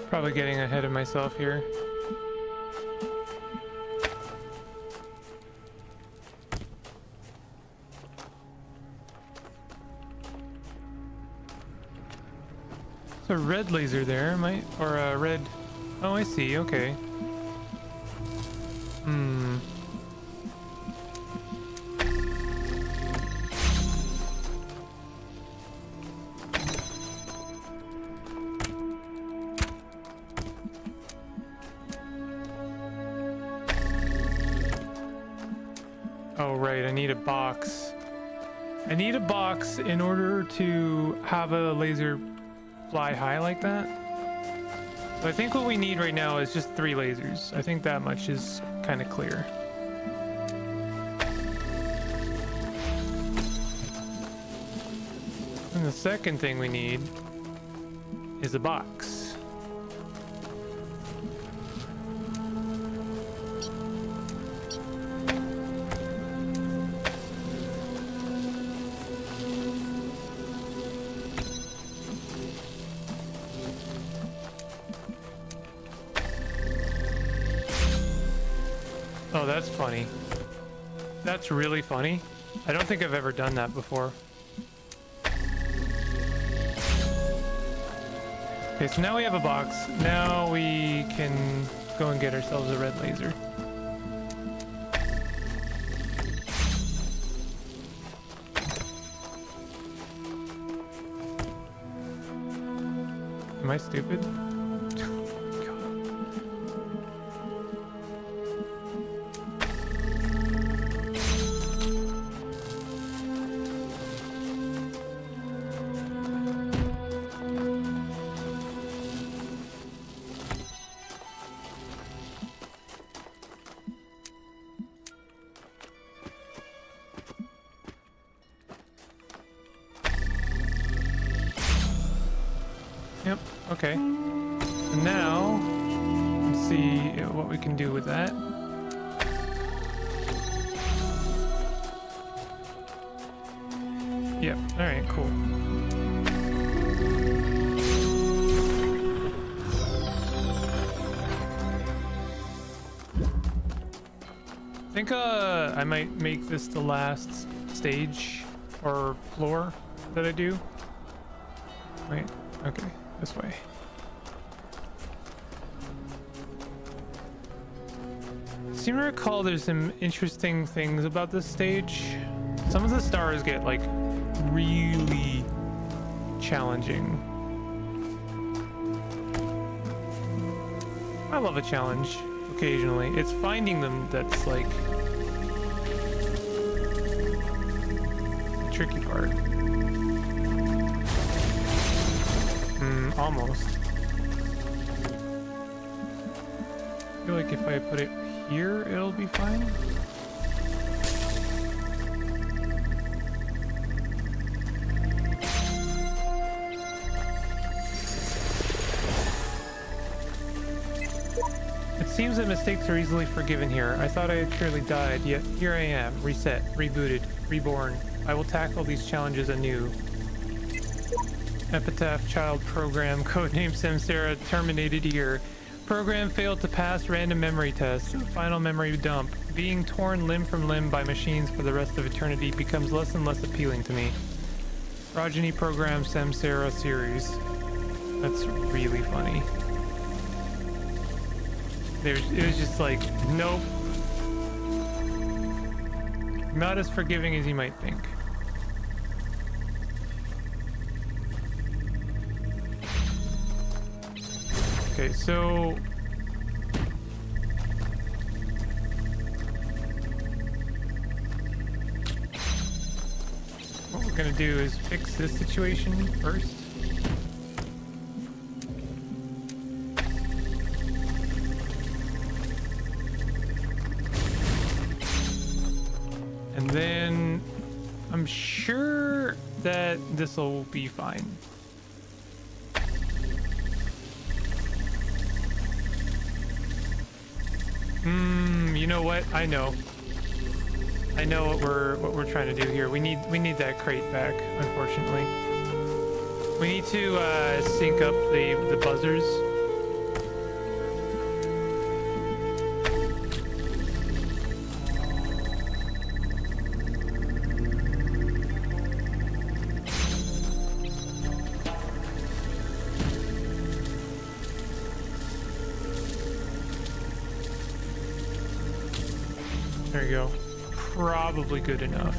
Probably getting ahead of myself here. It's a red laser there, or a red. Oh, I see. Okay. Hmm. Oh, right. I need a box. I need a box in order to have a laser fly high like that. So I think what we need right now is just 3 lasers. I think that much is kind of clear. And the second thing we need is a box. Oh, that's funny. That's really funny. I don't think I've ever done that before. Okay, so now we have a box. Now we can go and get ourselves a red laser. Am I stupid? Yep, okay. And now, let's see what we can do with that. Yep, alright, cool. I think I might make this the last stage or floor that I do. Wait, okay. This way. I seem to recall there's some interesting things about this stage. Some of the stars get like really challenging. I love a challenge occasionally. It's finding them that's like the tricky part. Almost. I feel like if I put it here, it'll be fine. It seems that mistakes are easily forgiven here. I thought I had surely died, yet here I am, reset, rebooted, reborn. I will tackle these challenges anew. Epitaph child program, codename Samsara, terminated here. Program failed to pass random memory test. Final memory dump. Being torn limb from limb by machines for the rest of eternity becomes less and less appealing to me. Progeny program Samsara series. That's really funny. It was just like, nope. Not as forgiving as you might think. Okay, so what we're gonna do is fix this situation first. And then I'm sure that this will be fine. You know what? I know what we're trying to do here. We need that crate back, unfortunately. We need to sync up the buzzers. There you go. Probably good enough.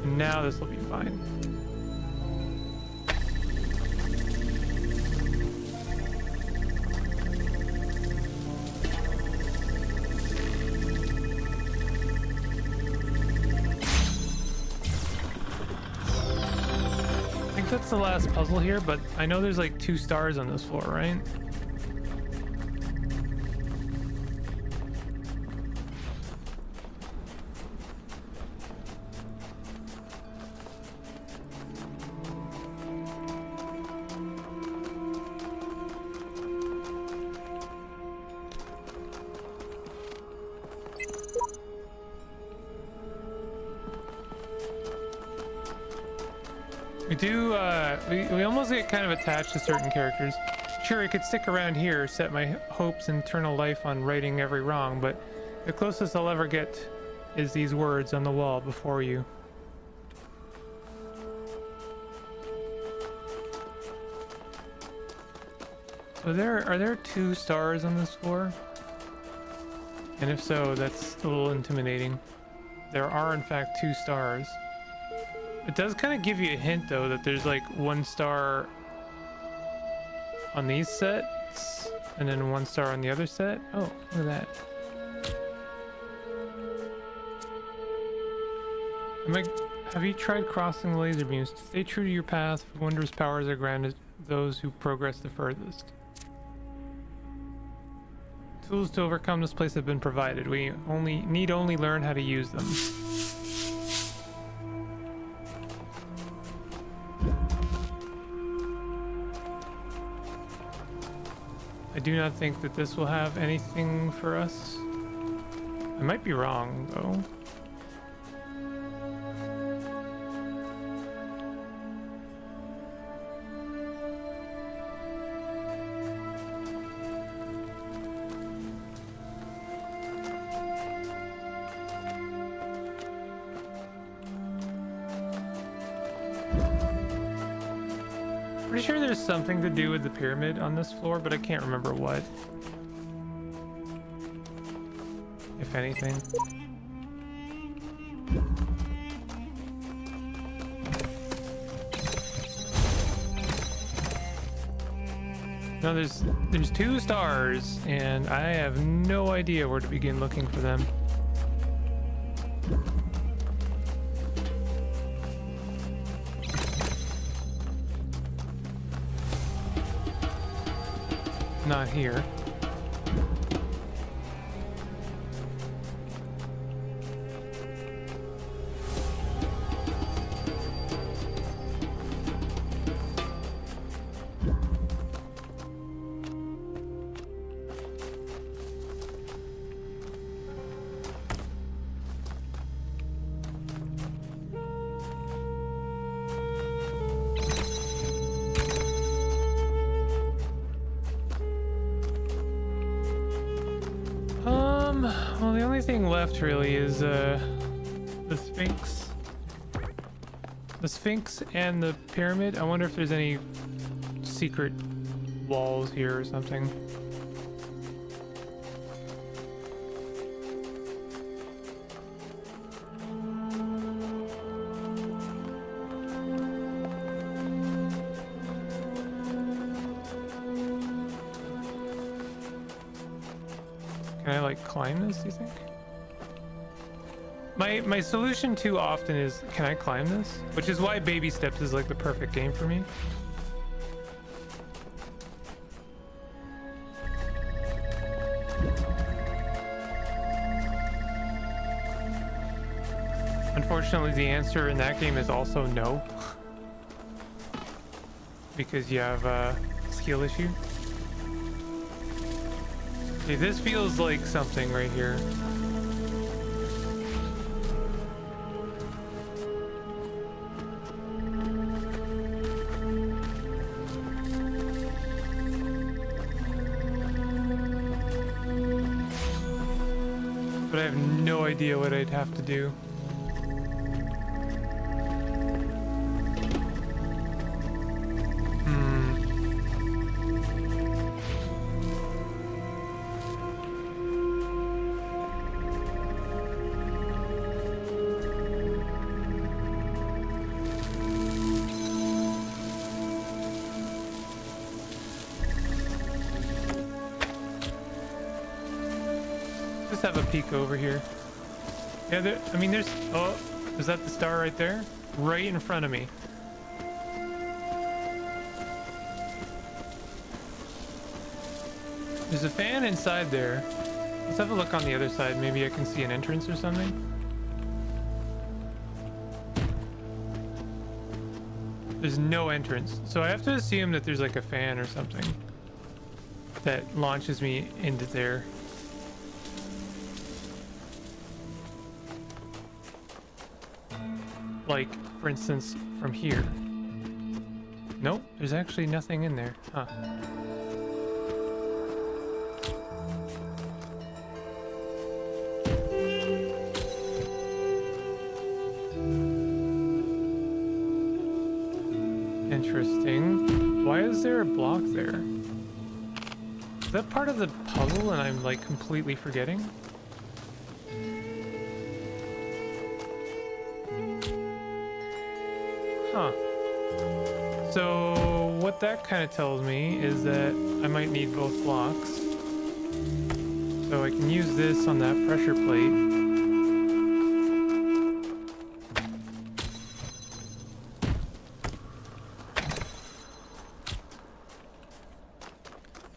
Now this will be fine. I think that's the last puzzle here, but I know there's like 2 stars on this floor, right? We almost get kind of attached to certain characters. Sure, I could stick around here, set my hopes and eternal life on righting every wrong, but the closest I'll ever get is these words on the wall before you. So are there 2 stars on this floor? And if so, that's a little intimidating. There are in fact 2 stars. It does kind of give you a hint though that there's like 1 star on these sets and then 1 star on the other set. Oh, look at that. Have you tried crossing the laser beams? Stay true to your path, for wondrous powers are granted those who progress the furthest. Tools to overcome this place have been provided. We need only learn how to use them. I do not think that this will have anything for us. I might be wrong, though. Pretty sure there's something to do with the pyramid on this floor, but I can't remember what. If anything. No, there's 2 stars, and I have no idea where to begin looking for them. Not here. Well, the only thing left really is the Sphinx. The Sphinx and the pyramid. I wonder if there's any secret walls here or something. Can I like climb this, do you think? My solution too often is, can I climb this? Which is why Baby Steps is like the perfect game for me. Unfortunately, the answer in that game is also no. Because you have a skill issue. Okay, this feels like something right here. but I have no idea what I'd have to do. Just have a peek over here. Yeah, there, I mean, there's... Oh, is that the star right there? Right in front of me. There's a fan inside there. Let's have a look on the other side. Maybe I can see an entrance or something. There's no entrance. So I have to assume that there's like a fan or something that launches me into there. Like, for instance, from here. Nope, there's actually nothing in there. Huh. Interesting. Why is there a block there? Is that part of the puzzle and I'm like completely forgetting? Huh. So what that kind of tells me is that I might need both blocks. So I can use this on that pressure plate.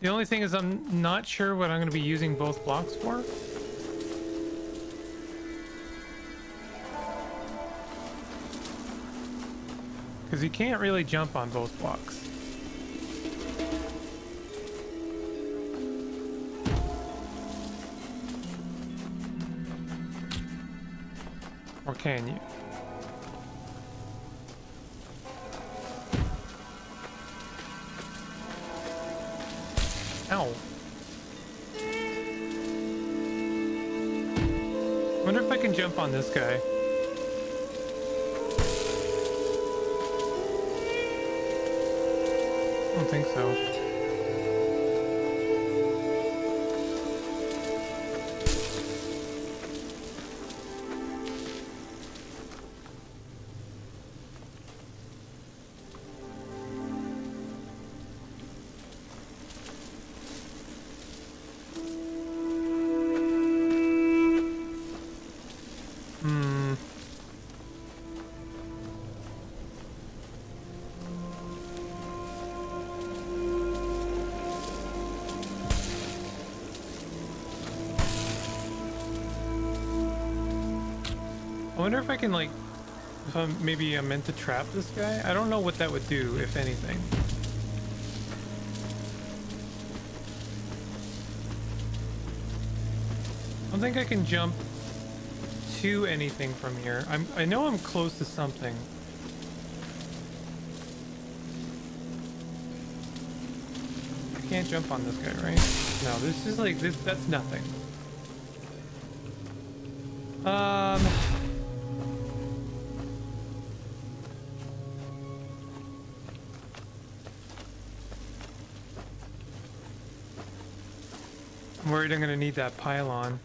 The only thing is I'm not sure what I'm going to be using both blocks for. Because you can't really jump on both blocks. Or can you? Ow. Wonder if I can jump on this guy. I don't think so. I wonder if I can, like, if maybe I'm meant to trap this guy? I don't know what that would do, if anything. I don't think I can jump to anything from here. I know I'm close to something. I can't jump on this guy, right? No, this is like, that's nothing. I'm worried I'm gonna need that pylon.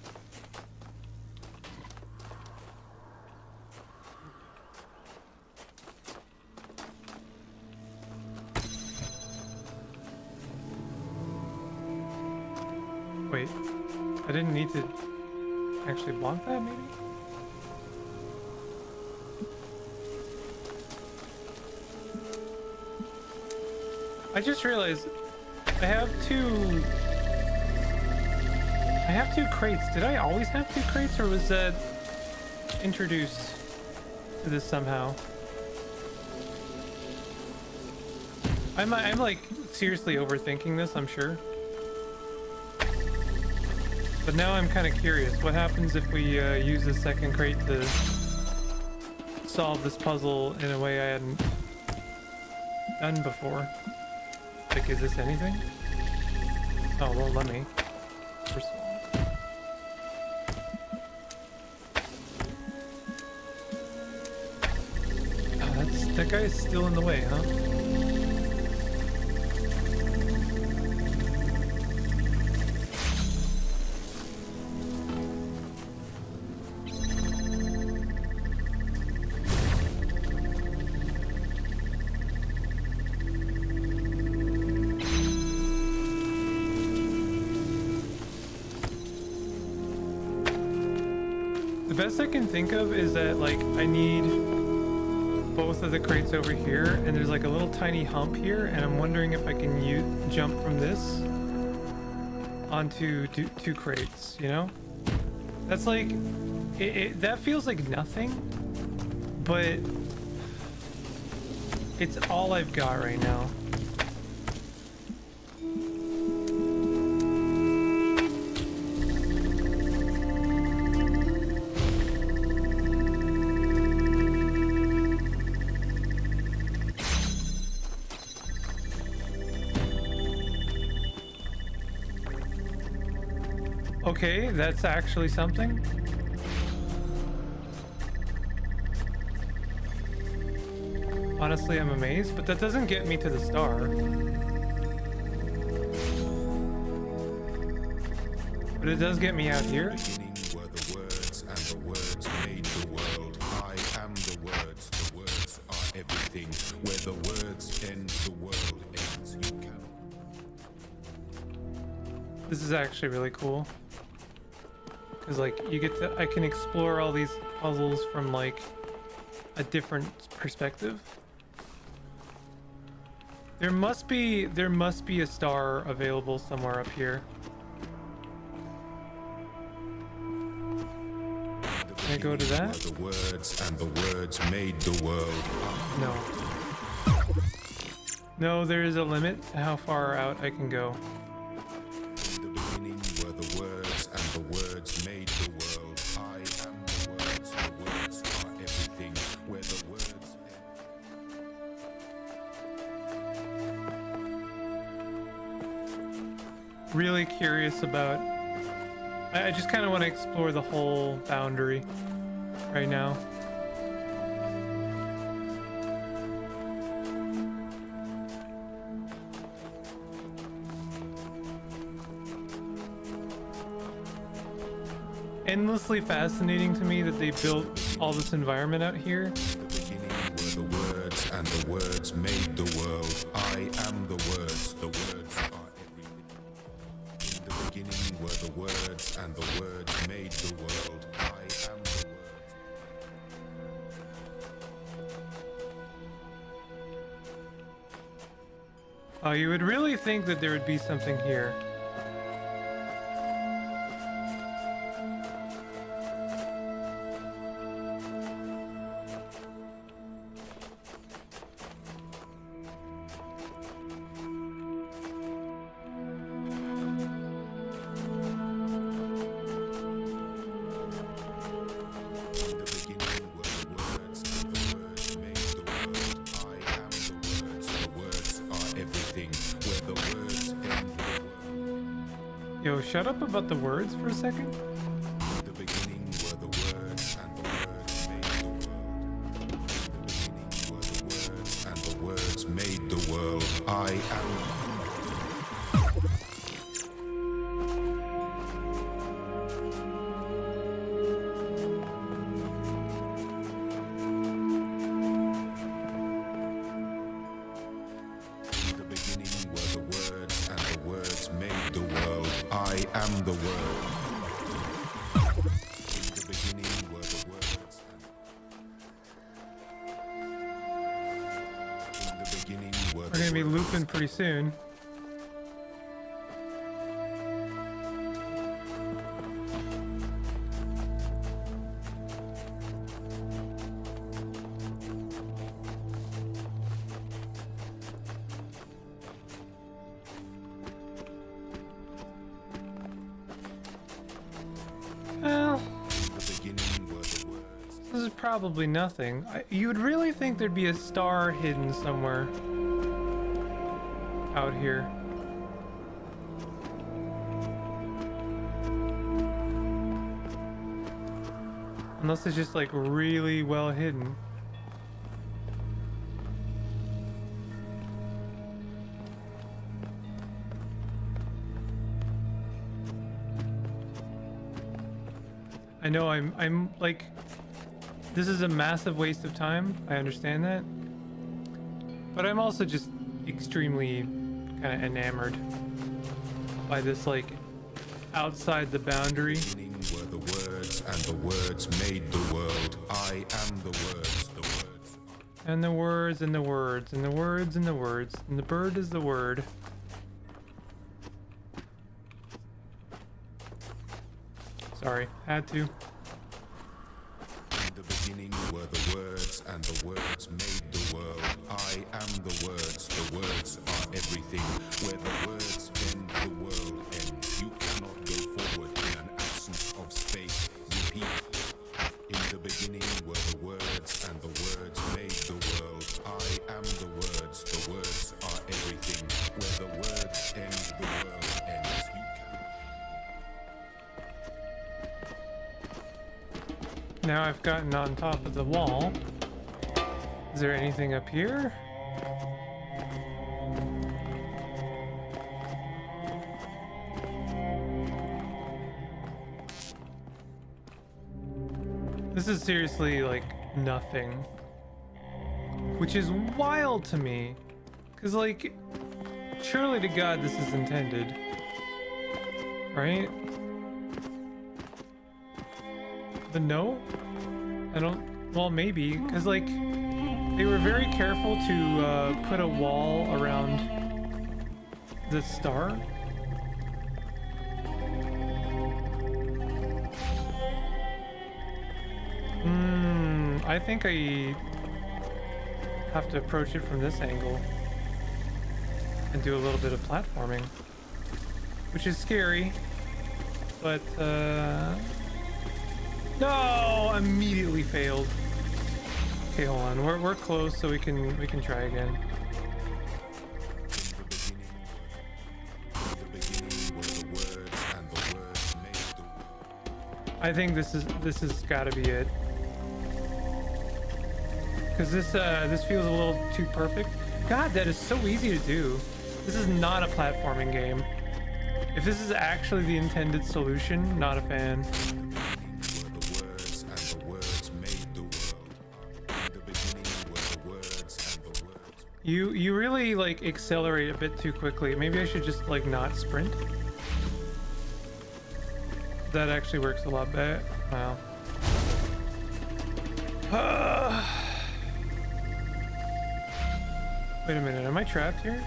Wait, I didn't need to actually block that, maybe? I just realized I have two crates. Did I always have two crates, or was that introduced to this somehow? I'm like seriously overthinking this, I'm sure. But now I'm kind of curious. What happens if we use the second crate to solve this puzzle in a way I hadn't done before? Like, is this anything? Oh, well, let me. First of all. That guy is still in the way, huh? The best I can think of is that, like, I need both of the crates over here, and there's like a little tiny hump here, and I'm wondering if I can jump from this onto two crates, you know? That's like, that feels like nothing, but it's all I've got right now. Okay, that's actually something. Honestly, I'm amazed, but that doesn't get me to the star. But it does get me out here. Beginning were the words, and the words made the world. I am the words are everything. Where the words end, the world ends. You cannot. This is actually really cool. Because, like, you get to, I can explore all these puzzles from, like, a different perspective. There must be a star available somewhere up here. Can I go to that? Were the words, and the words made the world. No. No, there is a limit to how far out I can go. In the beginning were the words, and the words made the world. I am the words are everything. Where the words end. Really curious about... I just kind of want to explore the whole boundary right now. Endlessly fascinating to me that they built all this environment out here. In the beginning were the words, and the words made the world. I am the words are everything. In the beginning were the words, and the words made the world. I am the words. Oh, you would really think that there would be something here. In the beginning were the words, and the words made the world. I am the words are everything. Where the words end, the world. Yo, shut up about the words for a second. In the beginning were the words, and the words made the world. In the beginning were the words, and the words made the world. I am. In the beginning were the words, and the words made the world. I am the word. In the beginning were the words. In the beginning were We're gonna be the words. looping pretty soon. Well, In the beginning were the words. this is probably nothing. You would really think there'd be a star hidden somewhere out here. Unless it's just like really well hidden. I know I'm like, this is a massive waste of time. I understand that. But I'm also just extremely kind of enamored by this, like, outside the boundary. Beginning were the words, and the words made the world. I am the words, the words. And the words, and the words, and the words, and the words, and the bird is the word. Sorry, had to. In the beginning were the words, and the words made the world. I am the words are everything. Where the words end, the world ends. You cannot go forward in an absence of space. Repeat. In the beginning were the words, and the words made the world. I am the words are everything. Where the words end, the world ends. You cannot. Now I've gotten on top of the wall. Is there anything up here? This is seriously like nothing. Which is wild to me. Cause like, surely to God this is intended. Right? But no? I don't, well maybe, cause like, they were very careful to put a wall around the star. I think I have to approach it from this angle and do a little bit of platforming, which is scary, but no, immediately failed. Okay, hold on. We're close, so we can try again. I think this has got to be it. Cause this feels a little too perfect. God, that is so easy to do. This is not a platforming game. If this is actually the intended solution, not a fan. You really like accelerate a bit too quickly. Maybe I should just like not sprint. That actually works a lot better. Wow. Wait a minute, am I trapped here?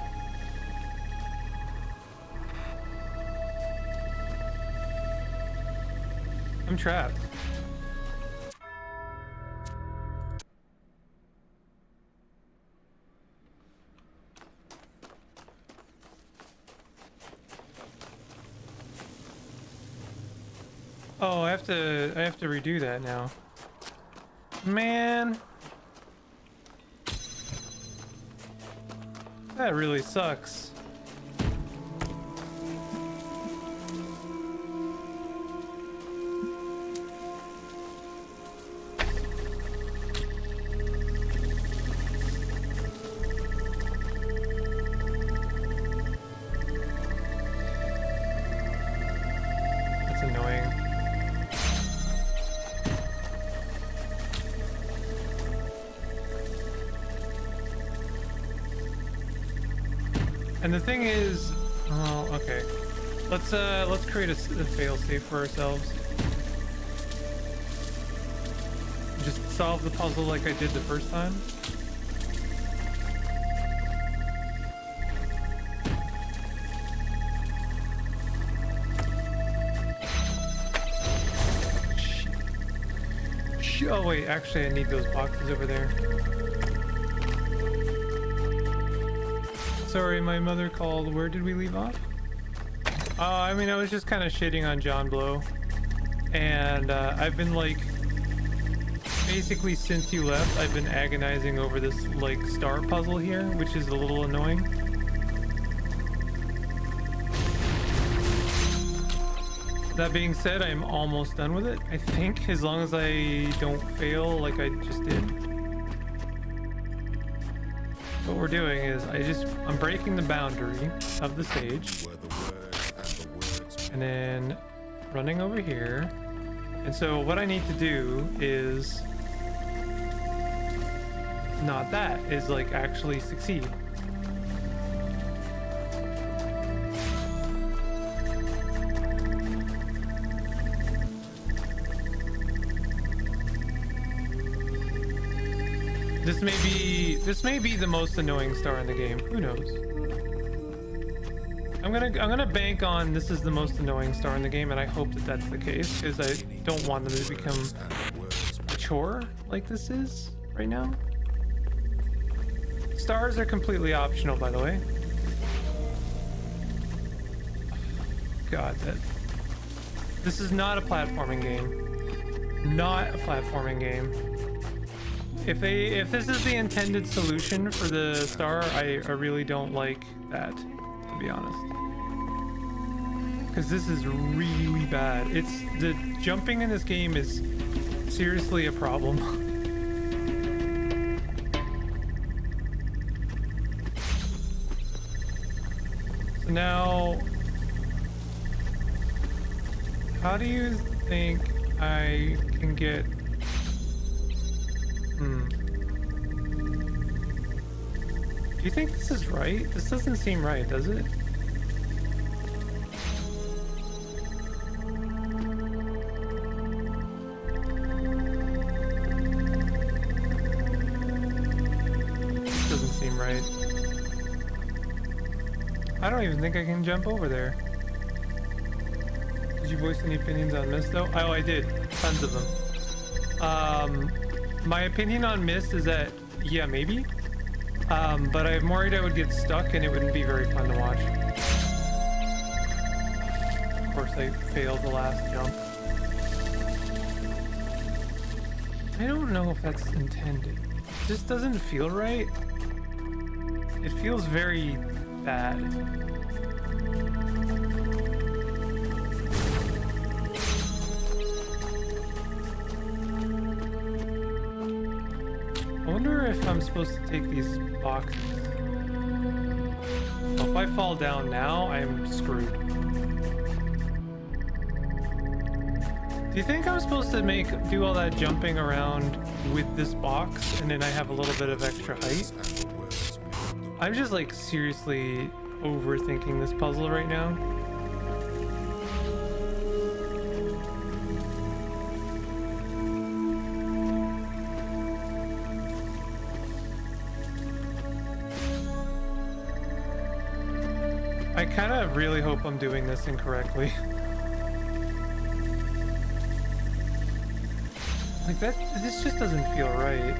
I'm trapped. Oh, I have to redo that now. Man. That really sucks. That's annoying. And the thing is, well, okay. Let's create a failsafe for ourselves. Just solve the puzzle like I did the first time. Oh wait, actually I need those boxes over there. Sorry, my mother called. Where did we leave off? I mean, I was just kind of shitting on John Blow. And I've been like, basically since you left, I've been agonizing over this like star puzzle here, which is a little annoying. That being said, I'm almost done with it, I think, as long as I don't fail like I just did. What we're doing is I'm breaking the boundary of the stage and then running over here And so what I need to do is not that, is like actually succeed. This may be the most annoying star in the game. Who knows? I'm gonna bank on this is the most annoying star in the game, and I hope that that's the case, because I don't want them to become a chore like this is right now. Stars are completely optional, by the way. God, this is not a platforming game. Not a platforming game. If this is the intended solution for the star, I really don't like that, to be honest. Because this is really bad. The jumping in this game is seriously a problem. So now, how do you think I can get... Do you think this is right? This doesn't seem right, does it? This doesn't seem right. I don't even think I can jump over there. Did you voice any opinions on Mist though? Oh, I did. Tons of them. My opinion on Mist is that, yeah, maybe. But I'm worried I would get stuck and it wouldn't be very fun to watch. Of course, I failed the last jump. I don't know if that's intended. It just doesn't feel right. It feels very bad. I wonder if I'm supposed to take these boxes. Well, if I fall down now, I'm screwed. Do you think I'm supposed to do all that jumping around with this box and then I have a little bit of extra height? I'm just like seriously overthinking this puzzle right now. I kind of really hope I'm doing this incorrectly. Like this just doesn't feel right.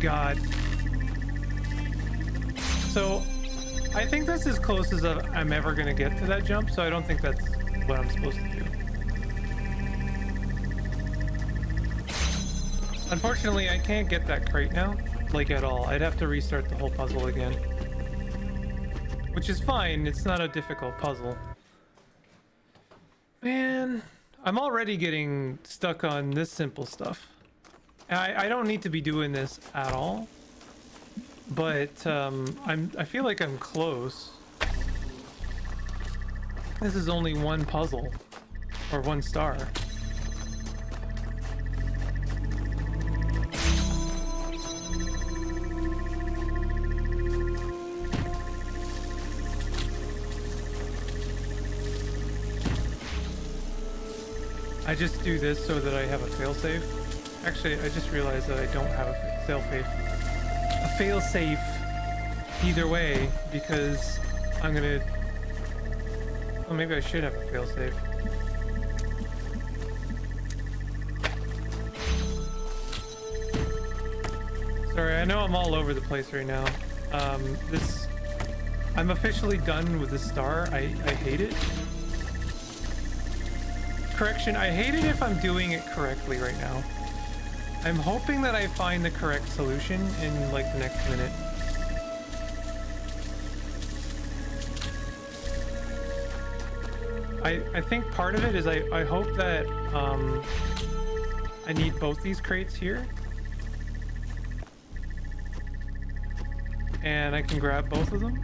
God. So I think that's as close as I'm ever gonna get to that jump, so I don't think that's what I'm supposed to do. Unfortunately, I can't get that crate now, like at all. I'd have to restart the whole puzzle again, which is fine. It's not a difficult puzzle. Man, I'm already getting stuck on this simple stuff. I don't need to be doing this at all, but I feel like I'm close. This is only one puzzle, or one star. I just do this so that I have a failsafe. Actually, I just realized that I don't have a failsafe either way, because I'm gonna... Well, maybe I should have a failsafe. Sorry, I know I'm all over the place right now. I'm officially done with the star. I hate it. Correction, I hate it if I'm doing it correctly right now. I'm hoping that I find the correct solution in like the next minute. I think part of it is I hope that I need both these crates here. And I can grab both of them.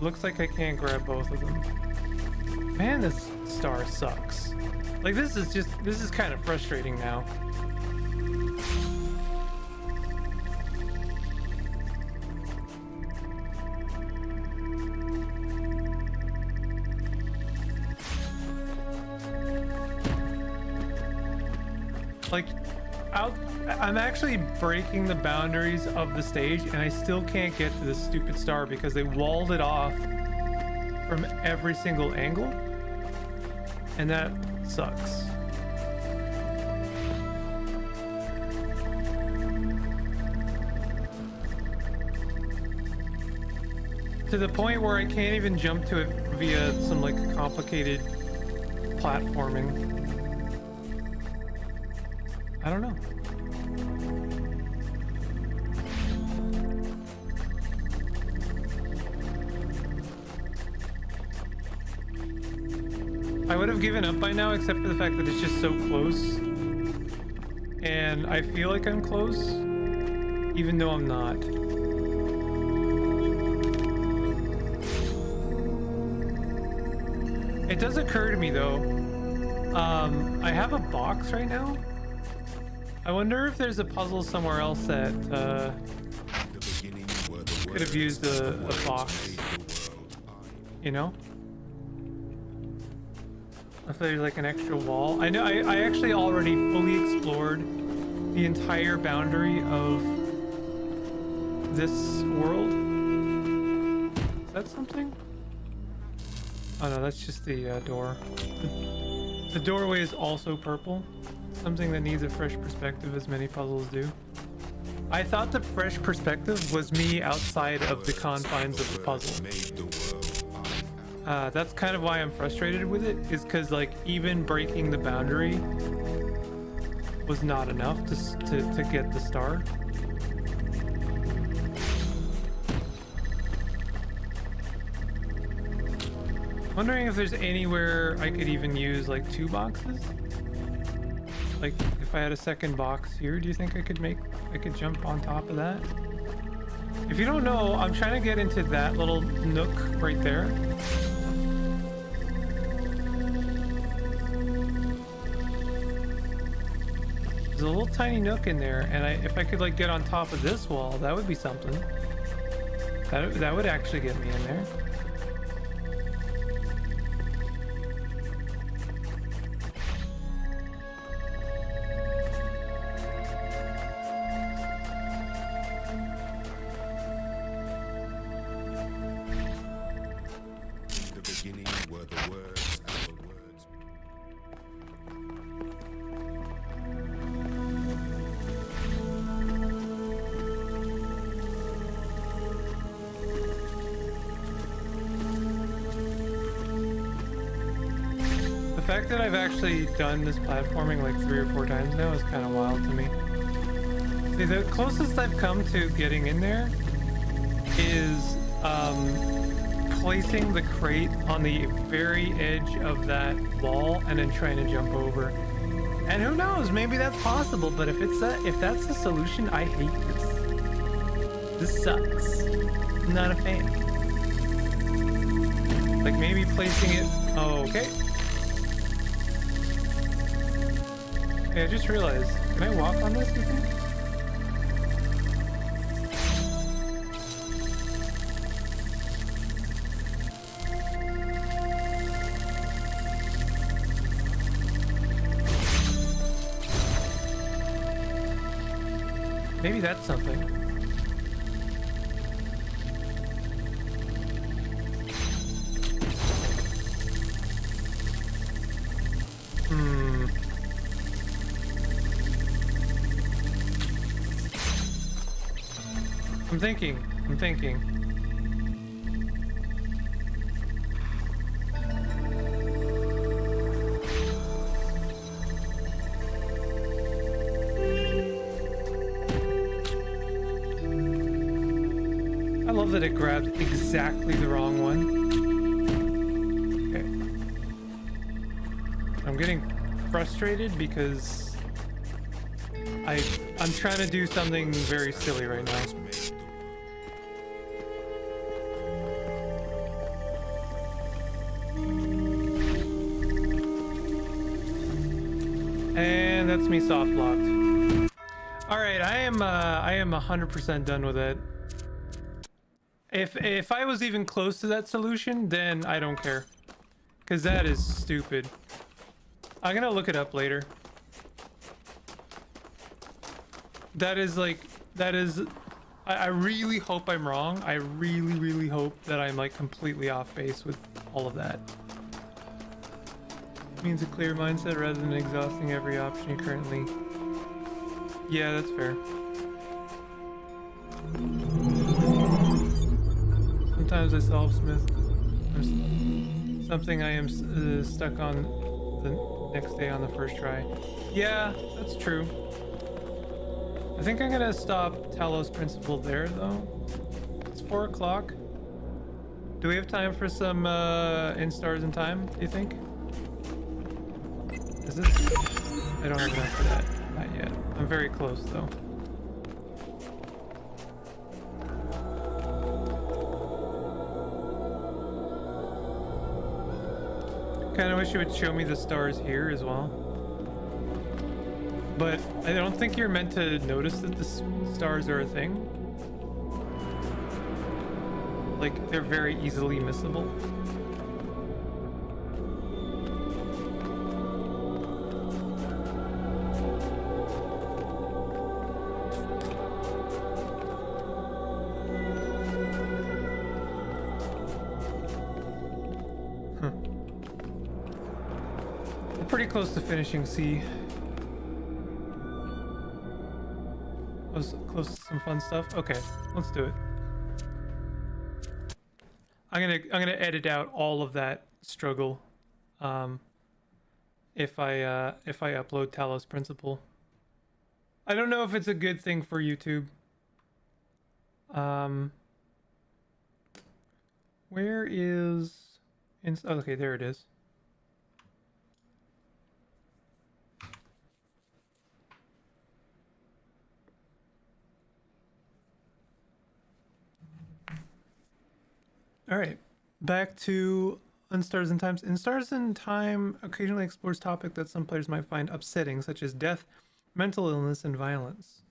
Looks like I can't grab both of them. Man, this star sucks. Like, this is kind of frustrating now. Like, I'm actually breaking the boundaries of the stage, and I still can't get to this stupid star because they walled it off from every single angle, and that sucks. To the point where I can't even jump to it via some like complicated platforming. I don't know. I would have given up by now, except for the fact that it's just so close. And I feel like I'm close, even though I'm not. It does occur to me though, I have a box right now. I wonder if there's a puzzle somewhere else that could have used a box, you know? If there's like an extra wall. I know I actually already fully explored the entire boundary of this world. Is that something? Oh no, that's just the door. The doorway is also purple. Something that needs a fresh perspective, as many puzzles do. I thought the fresh perspective was me outside of the confines of the puzzle. That's kind of why I'm frustrated with it, is because like even breaking the boundary was not enough to get the star. Wondering if there's anywhere I could even use like 2 boxes. Like if I had a second box here, do you think I could jump on top of that? If you don't know, I'm trying to get into that little nook right there. There's a little tiny nook in there, and if I could like get on top of this wall, that would be something. That would actually get me in there. The fact that I've actually done this platforming like 3 or 4 times now is kind of wild to me. See, the closest I've come to getting in there is placing the crate on the very edge of that wall and then trying to jump over. And who knows, maybe that's possible, but if that's the solution, I hate this. This sucks. I'm not a fan. Like maybe placing it, oh, okay. Hey, I just realized, can I walk on this, you think? Maybe that's something. I'm thinking. I love that it grabbed exactly the wrong one. getting frustrated because I'm trying to do something very silly right now. And that's me soft locked. All right, I am 100% done with it. If I was even close to that solution, then I don't care, because that is stupid. I'm gonna look it up later. That is like, I really hope I'm wrong. I really hope that I'm like completely off base with all of that. Means a clear mindset rather than exhausting every option you currently. Yeah, that's fair. Sometimes I solve Smith. Something I am stuck on the next day on the first try. Yeah, that's true. I think I'm gonna stop Talos Principle there though. It's 4 o'clock. Do we have time for some in Stars in Time, do you think? Is this? I don't have enough for that. Not yet. I'm very close though. Kind of wish you would show me the stars here as well. But I don't think you're meant to notice that the stars are a thing. Like, they're very easily missable. Pretty close to finishing C. I was close to some fun stuff. Okay, let's do it. I'm gonna edit out all of that struggle if I upload Talos Principle. I don't know if it's a good thing for YouTube. Where is okay, there it is. All right, back to Stars in Time. In Stars in Time occasionally explores topics that some players might find upsetting, such as death, mental illness, and violence.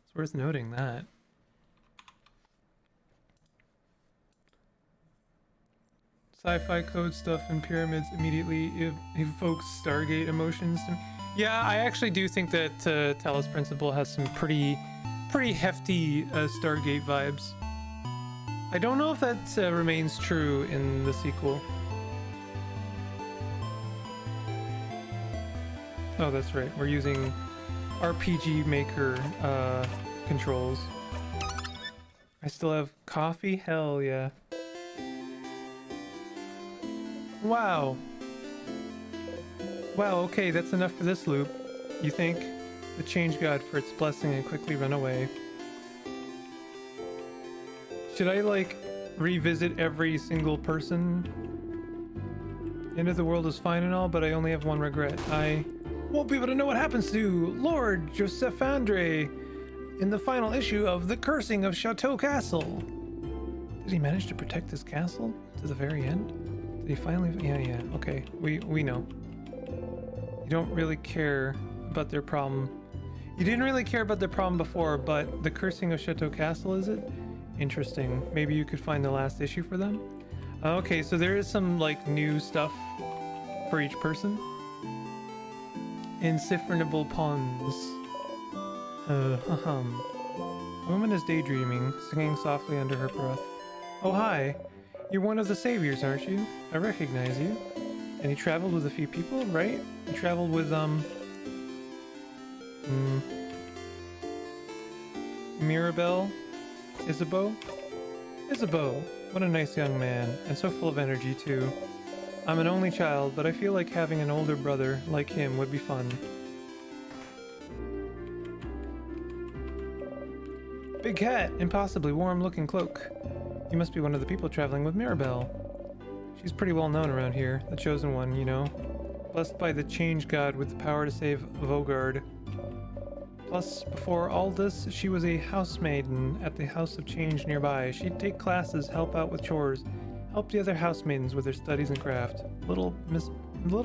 It's worth noting that. Sci-fi code stuff and pyramids immediately evokes Stargate emotions. Yeah, I actually do think that Talos Principle has some pretty hefty Stargate vibes. I don't know if that remains true in the sequel. Oh, that's right. We're using RPG Maker controls. I still have coffee? Hell yeah. Wow. Wow, okay, that's enough for this loop. You think? The change God for its blessing and quickly run away. Should I, like, revisit every single person? End of the world is fine and all, but I only have one regret. I won't be able to know what happens to Lord Joseph Andre in the final issue of The Cursing of Chateau Castle. Did he manage to protect his castle to the very end? Did he finally? Yeah, okay. We know. You don't really care about their problem. You didn't really care about their problem before, but The Cursing of Chateau Castle, is it? Interesting. Maybe you could find the last issue for them? Okay, so there is some, like, new stuff for each person. Insipherable puns. A woman is daydreaming, singing softly under her breath. Oh, hi. You're one of the saviors, aren't you? I recognize you. And you traveled with a few people, right? You traveled with, Mirabelle? Isabeau? Isabeau, what a nice young man, and so full of energy too. I'm an only child, but I feel like having an older brother like him would be fun. Big hat, impossibly warm-looking cloak. You must be one of the people traveling with Mirabelle. She's pretty well known around here, the chosen one, you know. blessed by the Change God with the power to save Vogard. Plus, before all this, she was a housemaiden at the House of Change nearby. She'd take classes, help out with chores, help the other housemaidens with their studies and craft. Little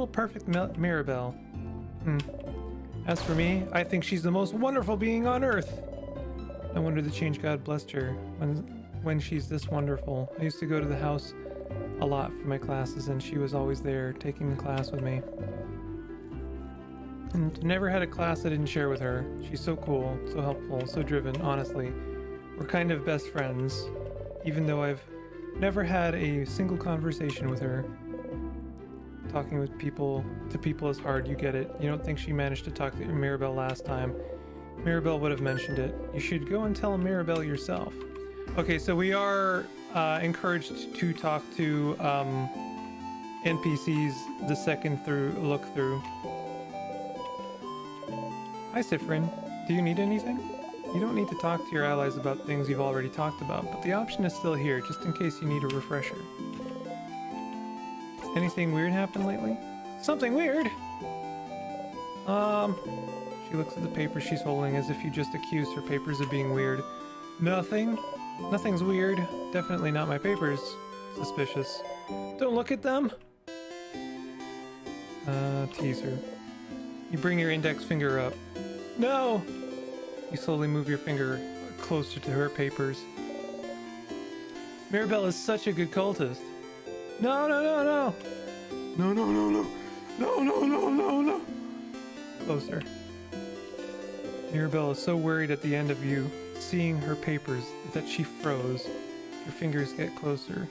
perfect Mirabelle. As for me, I think she's the most wonderful being on Earth. No wonder the Change God blessed her when she's this wonderful. I used to go to the house a lot for my classes, and she was always there, taking the class with me. And never had a class I didn't share with her. She's so cool, so helpful, so driven, honestly. We're kind of best friends, even though I've never had a single conversation with her. Talking with people is hard, you get it. You don't think she managed to talk to Mirabelle last time. Mirabelle would have mentioned it. You should go and tell Mirabelle yourself. Okay, so we are encouraged to talk to NPCs the second look through. Hi, Sifrin. Do you need anything? You don't need to talk to your allies about things you've already talked about, but the option is still here, just in case you need a refresher. Anything weird happened lately? Something weird? She looks at the paper she's holding as if you just accused her papers of being weird. Nothing. Nothing's weird. Definitely not my papers. Suspicious. Don't look at them! Teaser. You bring your index finger up. No! You slowly move your finger closer to her papers. Mirabelle is such a good cultist. No, no, no, no! No, no, no, no! No, no, no, no, no! Closer. Mirabelle is so worried at the end of you seeing her papers that she froze. Your fingers get closer.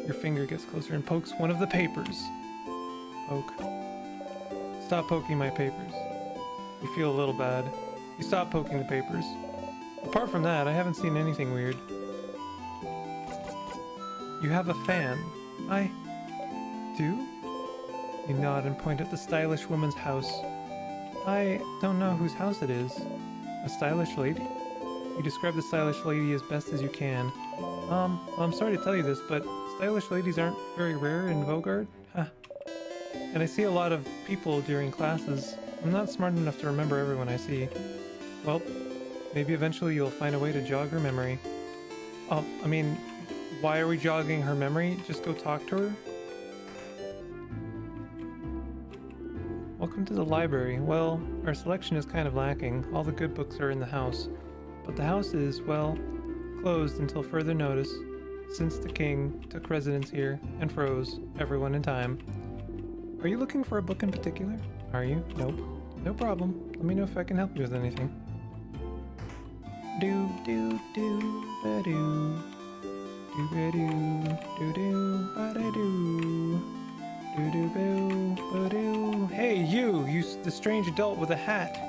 Your finger gets closer and pokes one of the papers. Poke. Stop poking my papers. You feel a little bad. You stop poking the papers. Apart from that, I haven't seen anything weird. You have a fan. I do? You nod and point at the stylish woman's house. I don't know whose house it is. A stylish lady? You describe the stylish lady as best as you can. I'm sorry to tell you this, but stylish ladies aren't very rare in Vogard. Huh. And I see a lot of people during classes. I'm not smart enough to remember everyone I see. Well, maybe eventually you'll find a way to jog her memory. Oh, I mean, why are we jogging her memory? Just go talk to her? Welcome to the library. Well, our selection is kind of lacking. All the good books are in the house. But the house is, well, closed until further notice, since the king took residence here and froze everyone in time. Are you looking for a book in particular? Are you? Nope. No problem. Let me know if I can help you with anything. Do do do ba do do ba do do do ba da do do do boo ba do. Hey you the strange adult with a hat.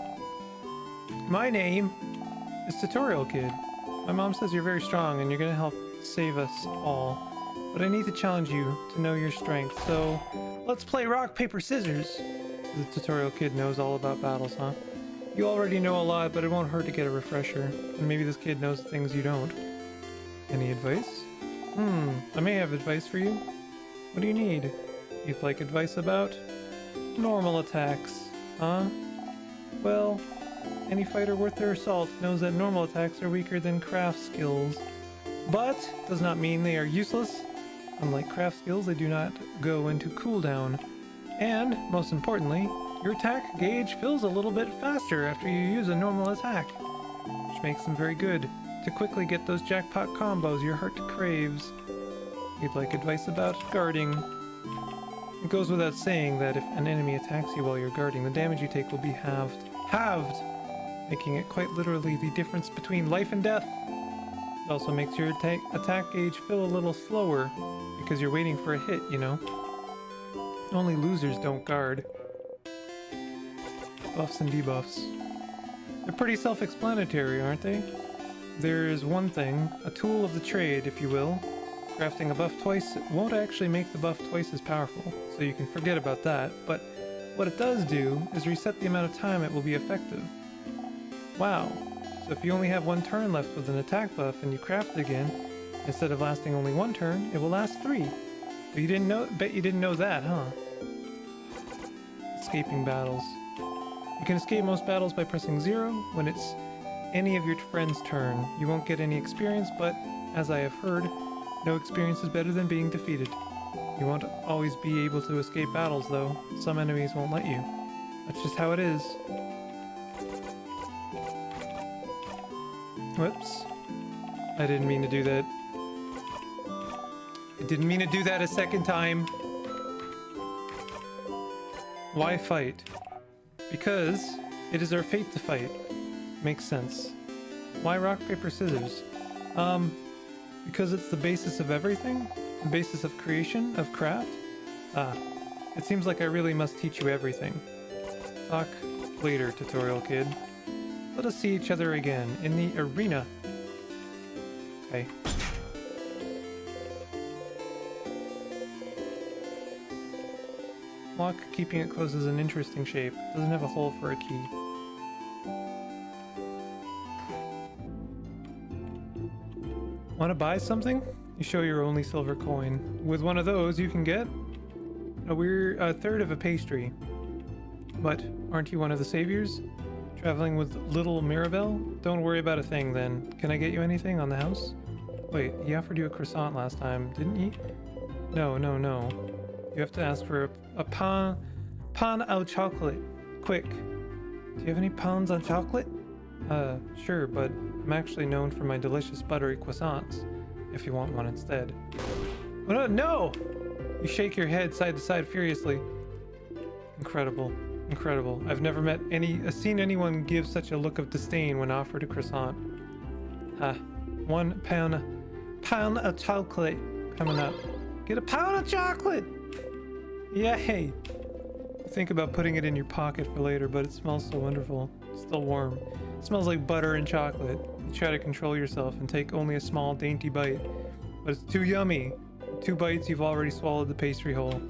My name is Tutorial Kid. My mom says you're very strong and you're gonna help save us all. But I need to challenge you to know your strength, so let's play rock, paper, scissors. The Tutorial Kid knows all about battles, huh? You already know a lot, but it won't hurt to get a refresher. And maybe this kid knows things you don't. Any advice? I may have advice for you. What do you need? You'd like advice about? Normal attacks, huh? Well, any fighter worth their salt knows that normal attacks are weaker than craft skills. But does not mean they are useless. Unlike craft skills, they do not go into cooldown. And, most importantly, your attack gauge fills a little bit faster after you use a normal attack, which makes them very good to quickly get those jackpot combos your heart craves. You'd like advice about guarding. It goes without saying that if an enemy attacks you while you're guarding, the damage you take will be halved. Halved! Making it quite literally the difference between life and death. It also makes your attack gauge fill a little slower, because you're waiting for a hit, you know? Only losers don't guard. Buffs and debuffs. They're pretty self-explanatory, aren't they? There's one thing, a tool of the trade, if you will. Crafting a buff twice won't actually make the buff twice as powerful, so you can forget about that, but what it does do is reset the amount of time it will be effective. Wow. So if you only have one turn left with an attack buff and you craft it again, instead of lasting only one turn, it will last 3. But bet you didn't know that, huh? escaping battles. You can escape most battles by pressing 0 when it's any of your friends' turn. You won't get any experience, but as I have heard, no experience is better than being defeated. You won't always be able to escape battles, though. Some enemies won't let you. That's just how it is. Whoops. I didn't mean to do that. I didn't mean to do that a second time. Why fight? Because it is our fate to fight. Makes sense. Why rock, paper, scissors? Because it's the basis of everything? The basis of creation, of craft? Ah, it seems like I really must teach you everything. Talk later, tutorial kid. Let us see each other again in the arena. Okay. Lock, keeping it closed is an interesting shape. Doesn't have a hole for a key. Want to buy something? You show your only silver coin. With one of those, you can get a third of a pastry. But aren't you one of the saviors? Traveling with little Mirabelle? Don't worry about a thing then. Can I get you anything on the house? Wait, he offered you a croissant last time, didn't he? No. You have to ask for a pan au chocolate. Quick. Do you have any pounds on chocolate? Sure, but I'm actually known for my delicious buttery croissants, if you want one instead. Oh, no! You shake your head side to side furiously. Incredible. I've never seen anyone give such a look of disdain when offered a croissant. 1 pound of chocolate coming up. Get a pound of chocolate! Yay! Think about putting it in your pocket for later, but it smells so wonderful. It's still warm. It smells like butter and chocolate. You try to control yourself and take only a small, dainty bite, but it's too yummy. 2 bites, you've already swallowed the pastry whole.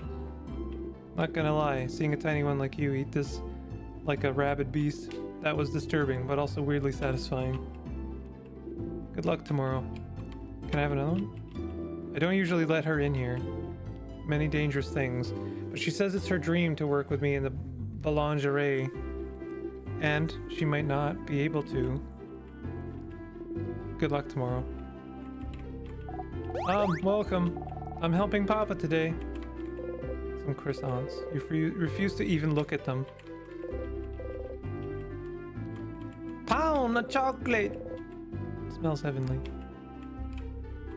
Not gonna lie, seeing a tiny one like you eat this like a rabid beast, that was disturbing, but also weirdly satisfying. Good luck tomorrow. Can I have another one? I don't usually let her in here. Many dangerous things, but she says it's her dream to work with me in the boulangerie, and she might not be able to. Good luck tomorrow. Welcome. I'm helping Papa today. Some croissants. You refuse to even look at them. Pound of chocolate! Smells heavenly.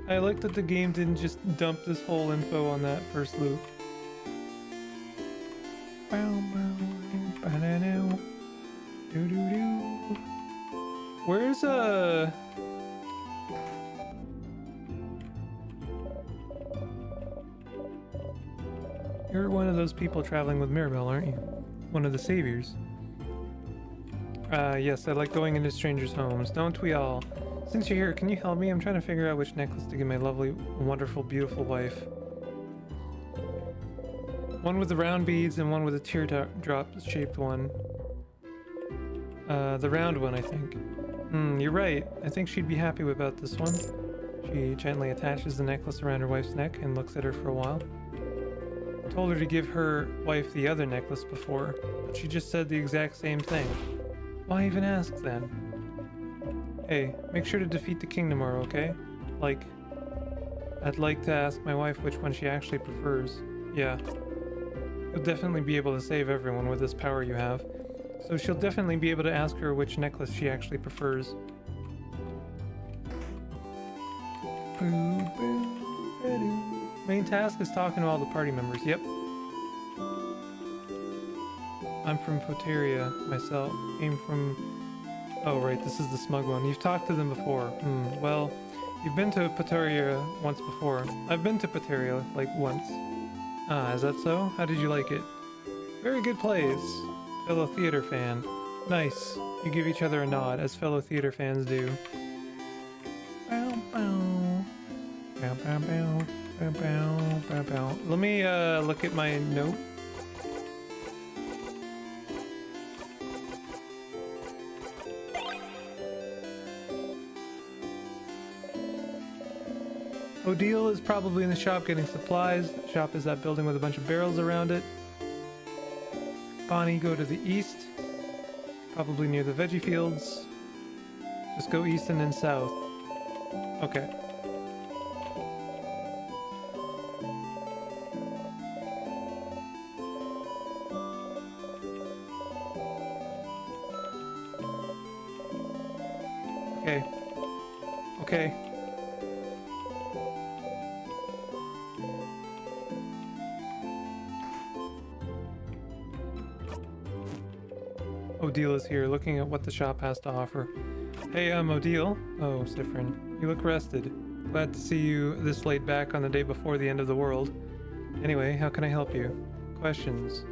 I like that the game didn't just dump this whole info on that first loop. Where's You're one of those people traveling with Mirabelle, aren't you? One of the saviors. Yes, I like going into strangers' homes. Don't we all? Since you're here, can you help me? I'm trying to figure out which necklace to give my lovely, wonderful, beautiful wife. One with the round beads and one with a teardrop shaped one. The round one, I think. You're right. I think she'd be happy about this one. She gently attaches the necklace around her wife's neck and looks at her for a while. I told her to give her wife the other necklace before, but she just said the exact same thing. Why even ask then? Hey, make sure to defeat the king tomorrow, okay? I'd like to ask my wife which one she actually prefers. Yeah. You'll definitely be able to save everyone with this power you have. So she'll definitely be able to ask her which necklace she actually prefers. Main task is talking to all the party members. Yep. I'm from Poteria myself. Came from... Oh, right, this is the smug one. You've talked to them before. Well, you've been to Poteria once before. I've been to Poteria, like, once. Ah, is that so? How did you like it? Very good plays. Fellow theater fan. Nice. You give each other a nod, as fellow theater fans do. Bow, bow. Bow, bow, bow. Bow, bow, bow, bow. Let me, look at my note. Odile is probably in the shop getting supplies. The shop is that building with a bunch of barrels around it. Bonnie, go to the east. Probably near the veggie fields. Just go east and then south. Okay. Okay. Okay. Odile is here, looking at what the shop has to offer. Hey, Odile. Oh, Sifrin. You look rested. Glad to see you this laid back on the day before the end of the world. Anyway, how can I help you? Questions.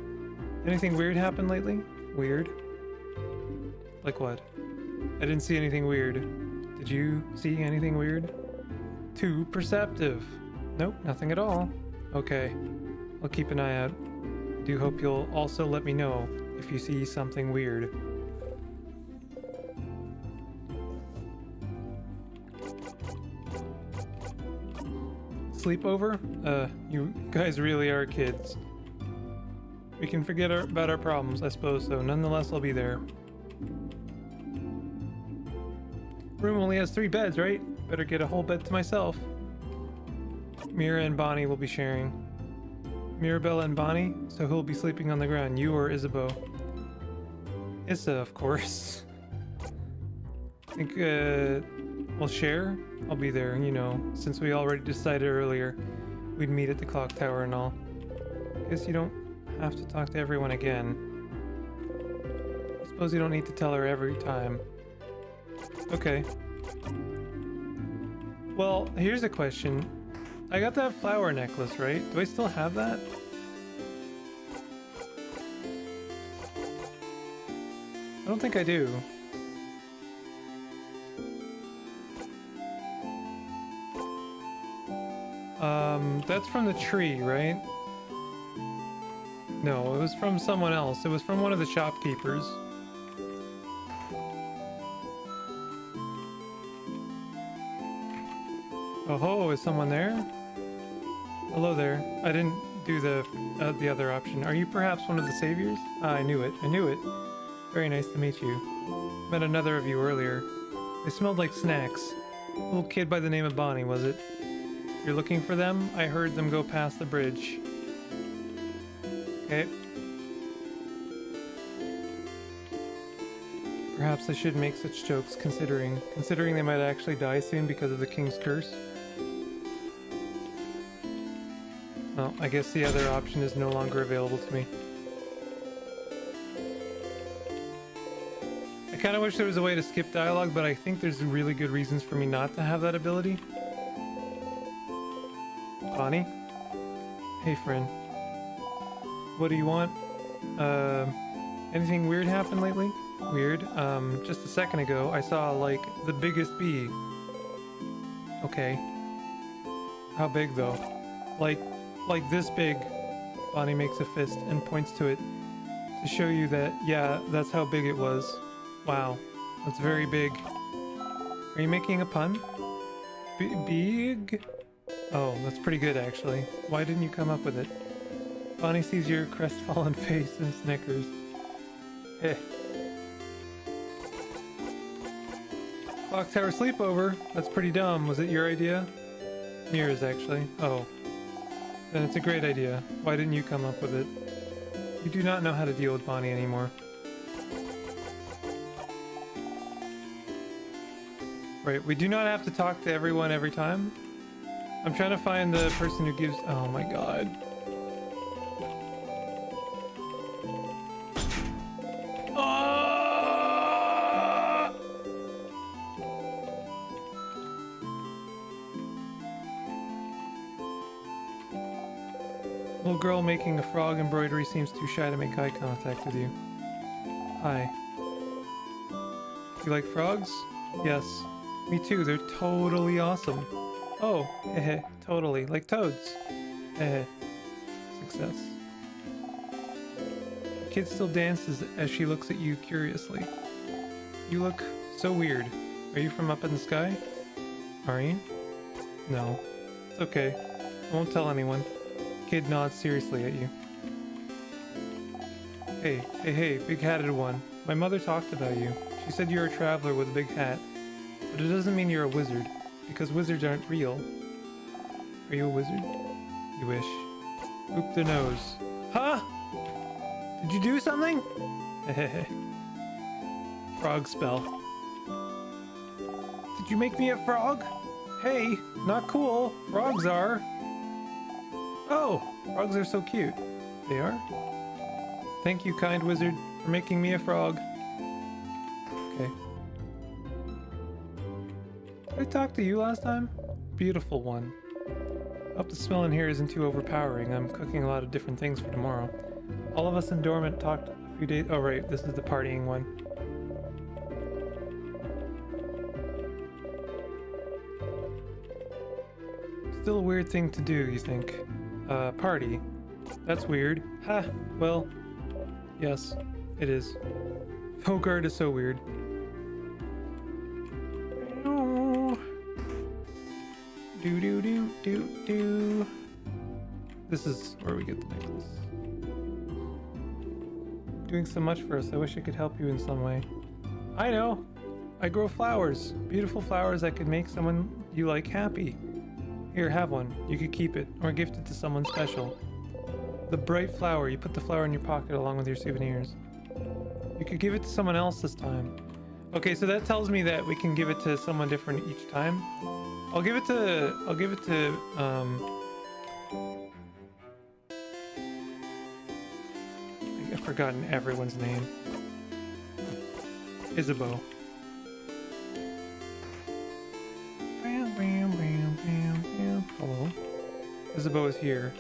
Anything weird happened lately? Weird? Like what? I didn't see anything weird. Did you see anything weird? Too perceptive. Nope, nothing at all. Okay, I'll keep an eye out. I do hope you'll also let me know if you see something weird. Sleepover? You guys really are kids. We can forget about our problems, I suppose so. Nonetheless, I'll be there. Room only has 3 beds, right? Better get a whole bed to myself. Mira and Bonnie will be sharing. Mirabella and Bonnie? So who'll be sleeping on the ground, you or Isabeau? Issa, of course. I think, we'll share? I'll be there, you know, since we already decided earlier we'd meet at the clock tower and all. Guess you don't have to talk to everyone again. I suppose you don't need to tell her every time. Okay. Well, here's a question. I got that flower necklace, right? Do I still have that? I don't think I do. That's from the tree, right? No, it was from someone else. It was from one of the shopkeepers. Oh ho, is someone there? Hello there. I didn't do the other option. Are you perhaps one of the saviors? Ah, I knew it. I knew it. Very nice to meet you. Met another of you earlier. They smelled like snacks. A little kid by the name of Bonnie, was it? You're looking for them? I heard them go past the bridge. Okay. Perhaps I shouldn't make such jokes considering they might actually die soon because of the king's curse. Well, I guess the other option is no longer available to me. I kind of wish there was a way to skip dialogue, but I think there's really good reasons for me not to have that ability. Bonnie? Hey, friend. What do you want? Anything weird happened lately? Weird. Just a second ago, I saw, like, the biggest bee. Okay. How big, though? Like this big. Bonnie makes a fist and points to it to show you that, yeah, that's how big it was. Wow. That's very big. Are you making a pun? Big? Oh, that's pretty good, actually. Why didn't you come up with it? Bonnie sees your crestfallen face and snickers. Heh. Clock tower sleepover? That's pretty dumb. Was it your idea? Mira's, actually. Oh. Then it's a great idea. Why didn't you come up with it? You do not know how to deal with Bonnie anymore. Right, we do not have to talk to everyone every time. I'm trying to find the person who gives... Oh my god. Ah! Little girl making a frog embroidery seems too shy to make eye contact with you. Hi. You like frogs? Yes. Me too, they're totally awesome. Oh, heh, totally. Like toads. Heh. Success. The kid still dances as she looks at you curiously. You look so weird. Are you from up in the sky? Are you? No. It's okay. I won't tell anyone. Kid nods seriously at you. Hey, big-hatted one. My mother talked about you. She said you're a traveler with a big hat. But it doesn't mean you're a wizard, because wizards aren't real. Are you a wizard? You wish. Oop the nose. Huh? Did you do something? Frog spell. Did you make me a frog? Hey, not cool. Frogs are. Oh, frogs are so cute. They are? Thank you, kind wizard, for making me a frog. Okay. Did I talk to you last time? Beautiful one. Hope the smell in here isn't too overpowering. I'm cooking a lot of different things for tomorrow. All of us in Dormant talked a few days... Oh, right, this is the partying one. Still a weird thing to do, you think? Party. That's weird. Ha! Well, yes, it is. Hogard is so weird. Do. This is where we get the necklace. Doing so much for us. I wish I could help you in some way. I know. I grow flowers. Beautiful flowers that could make someone you like happy. Here, have one. You could keep it or gift it to someone special. The bright flower. You put the flower in your pocket along with your souvenirs. You could give it to someone else this time. Okay, so that tells me that we can give it to someone different each time. I've forgotten everyone's name. Isabeau. Hello. Isabeau is here.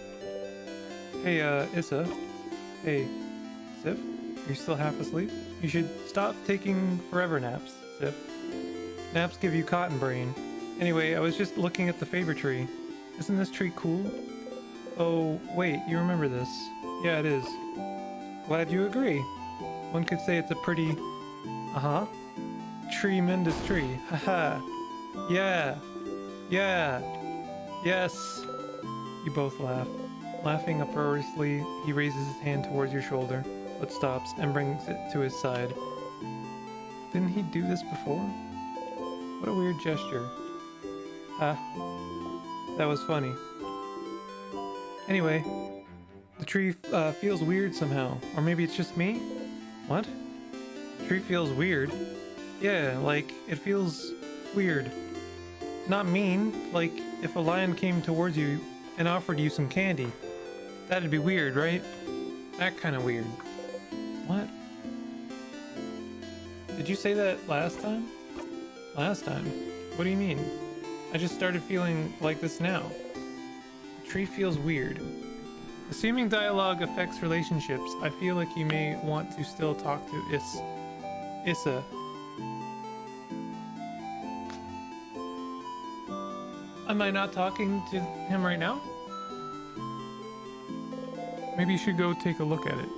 Hey, Issa. Hey, Sif? Are you still half asleep? You should stop taking forever naps, Sif. Naps give you cotton brain. Anyway, I was just looking at the favor tree. Isn't this tree cool? Oh, wait, you remember this. Yeah, it is. Glad you agree. One could say it's a pretty... tremendous tree. Haha. Yeah. Yes. You both laugh. Laughing uproariously, he raises his hand towards your shoulder, but stops and brings it to his side. Didn't he do this before? What a weird gesture. That was funny. Anyway, the tree feels weird somehow. Or maybe it's just me? What? The tree feels weird? Yeah, like, it feels weird. Not mean, like if a lion came towards you and offered you some candy. That'd be weird, right? That kind of weird. What? Did you say that last time? Last time? What do you mean? I just started feeling like this now. The tree feels weird. Assuming dialogue affects relationships, I feel like you may want to still talk to Issa. Am I not talking to him right now? Maybe you should go take a look at it.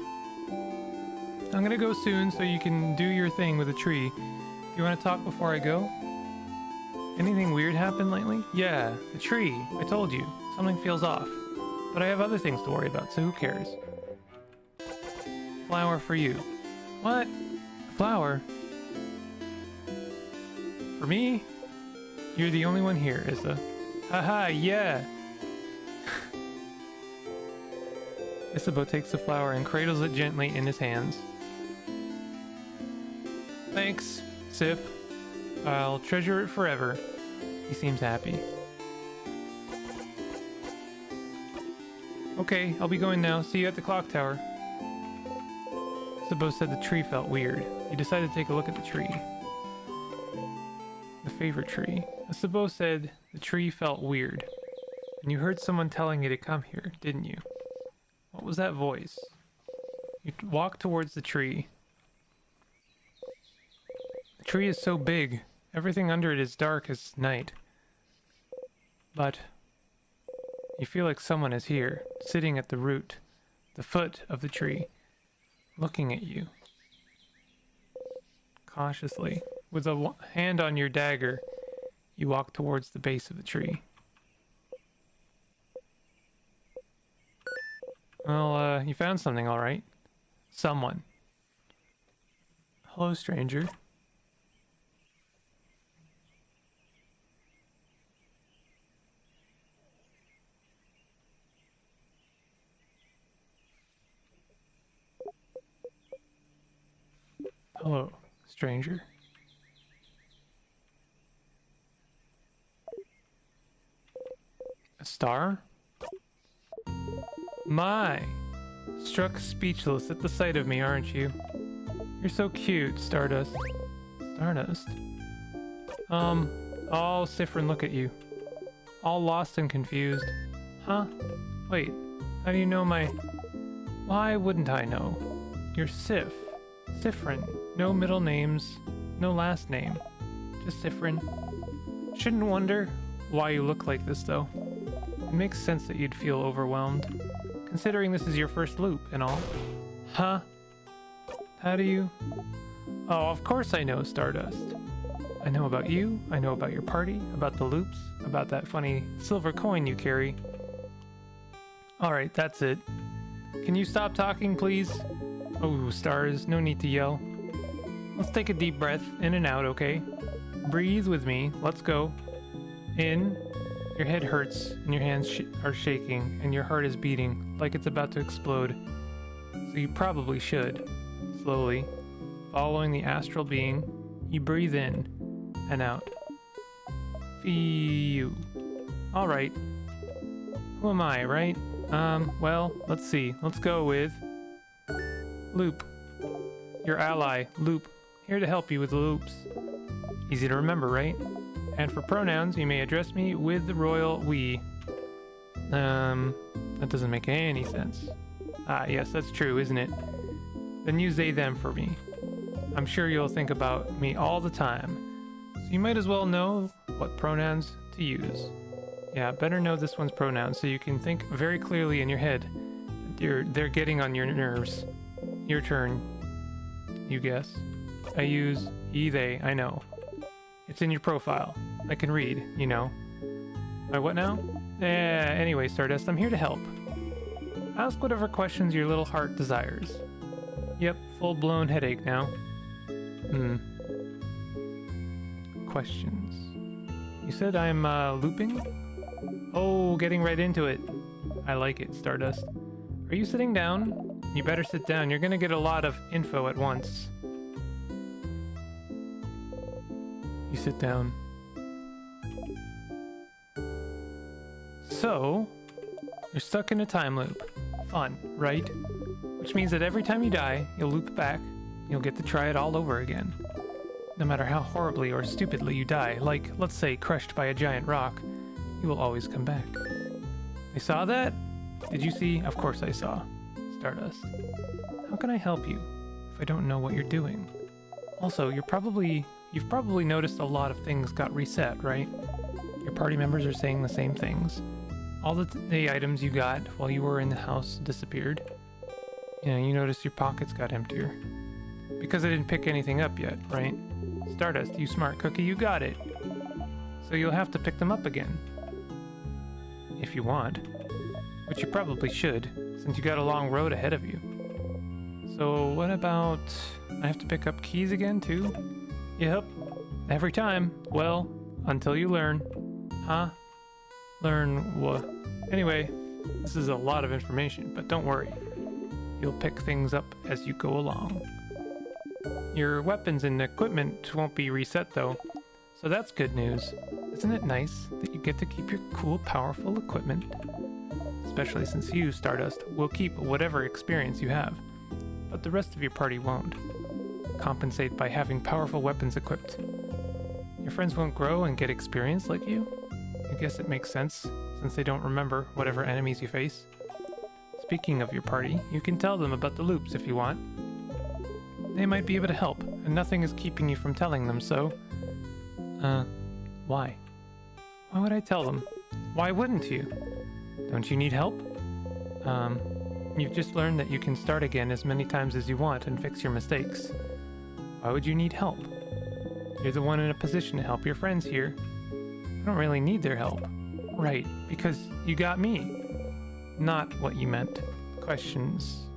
I'm gonna go soon so you can do your thing with the tree. Do you want to talk before I go? Anything weird happened lately? Yeah, the tree. I told you. Something feels off. But I have other things to worry about, so who cares? Flower for you. What? A flower? For me? You're the only one here, Issa. Haha, yeah! Isabeau takes the flower and cradles it gently in his hands. Thanks, Sif. I'll treasure it forever. He seems happy. Okay, I'll be going now. See you at the clock tower. Isabeau said the tree felt weird. He decided to take a look at the tree. The favorite tree. Isabeau said the tree felt weird. And you heard someone telling you to come here, didn't you? What was that voice? You walked towards the tree. The tree is so big. Everything under it is dark as night. But you feel like someone is here, sitting at the root, the foot of the tree, looking at you. Cautiously, with a hand on your dagger, you walk towards the base of the tree. Well, you found something, all right. Someone. Hello, stranger. Hello, stranger. A star? My! Struck speechless at the sight of me, aren't you? You're so cute, Stardust. Stardust? Oh, Sifrin, look at you. All lost and confused. Huh? Wait, how do you know my... Why wouldn't I know? You're Sif. Sifrin. No middle names, no last name. Just Sifrin. Shouldn't wonder why you look like this, though. It makes sense that you'd feel overwhelmed, considering this is your first loop and all. Huh? How do you... Oh, of course I know, Stardust. I know about you, I know about your party, about the loops, about that funny silver coin you carry. Alright, that's it. Can you stop talking, please? Oh, stars, no need to yell. Let's take a deep breath, in and out, okay? Breathe with me, let's go. In. Your head hurts, and your hands are shaking, and your heart is beating like it's about to explode. So you probably should. Slowly, following the astral being, you breathe in and out. Fee-you. Alright. Who am I, right? Well, let's see. Let's go with... Loop. Your ally, Loop. Here to help you with the loops. Easy to remember, right? And for pronouns, you may address me with the royal we. That doesn't make any sense. Ah, yes, that's true, isn't it? Then use they, them for me. I'm sure you'll think about me all the time. So you might as well know what pronouns to use. Yeah, better know this one's pronouns so you can think very clearly in your head. They're getting on your nerves. Your turn. You guess. I use he, they, I know. It's in your profile. I can read, you know. My what now? Anyway, Stardust, I'm here to help. Ask whatever questions your little heart desires. Yep, full-blown headache now. Questions. You said I'm, looping? Oh, getting right into it. I like it, Stardust. Are you sitting down? You better sit down. You're gonna get a lot of info at once. You sit down. So, you're stuck in a time loop. Fun, right? Which means that every time you die, you'll loop back. You'll get to try it all over again. No matter how horribly or stupidly you die, like, let's say, crushed by a giant rock, you will always come back. I saw that? Did you see? Of course I saw. Stardust. How can I help you if I don't know what you're doing? Also, you've probably noticed a lot of things got reset, right? Your party members are saying the same things. All the items you got while you were in the house disappeared. You know, you noticed your pockets got emptier. Because I didn't pick anything up yet, right? Stardust, you smart cookie, you got it. So you'll have to pick them up again. If you want. Which you probably should, since you got a long road ahead of you. So what about... I have to pick up keys again, too? Yep. Every time. Well, until you learn. Huh? Learn what? Anyway, this is a lot of information, but don't worry. You'll pick things up as you go along. Your weapons and equipment won't be reset, though. So that's good news. Isn't it nice that you get to keep your cool, powerful equipment? Especially since you, Stardust, will keep whatever experience you have. But the rest of your party won't. Compensate by having powerful weapons equipped. Your friends won't grow and get experience like you? I guess it makes sense, since they don't remember whatever enemies you face. Speaking of your party, you can tell them about the loops if you want. They might be able to help, and nothing is keeping you from telling them so. Why? Why would I tell them? Why wouldn't you? Don't you need help? You've just learned that you can start again as many times as you want and fix your mistakes. Why would you need help? You're the one in a position to help your friends here. I don't really need their help. Right, because you got me. Not what you meant. Questions.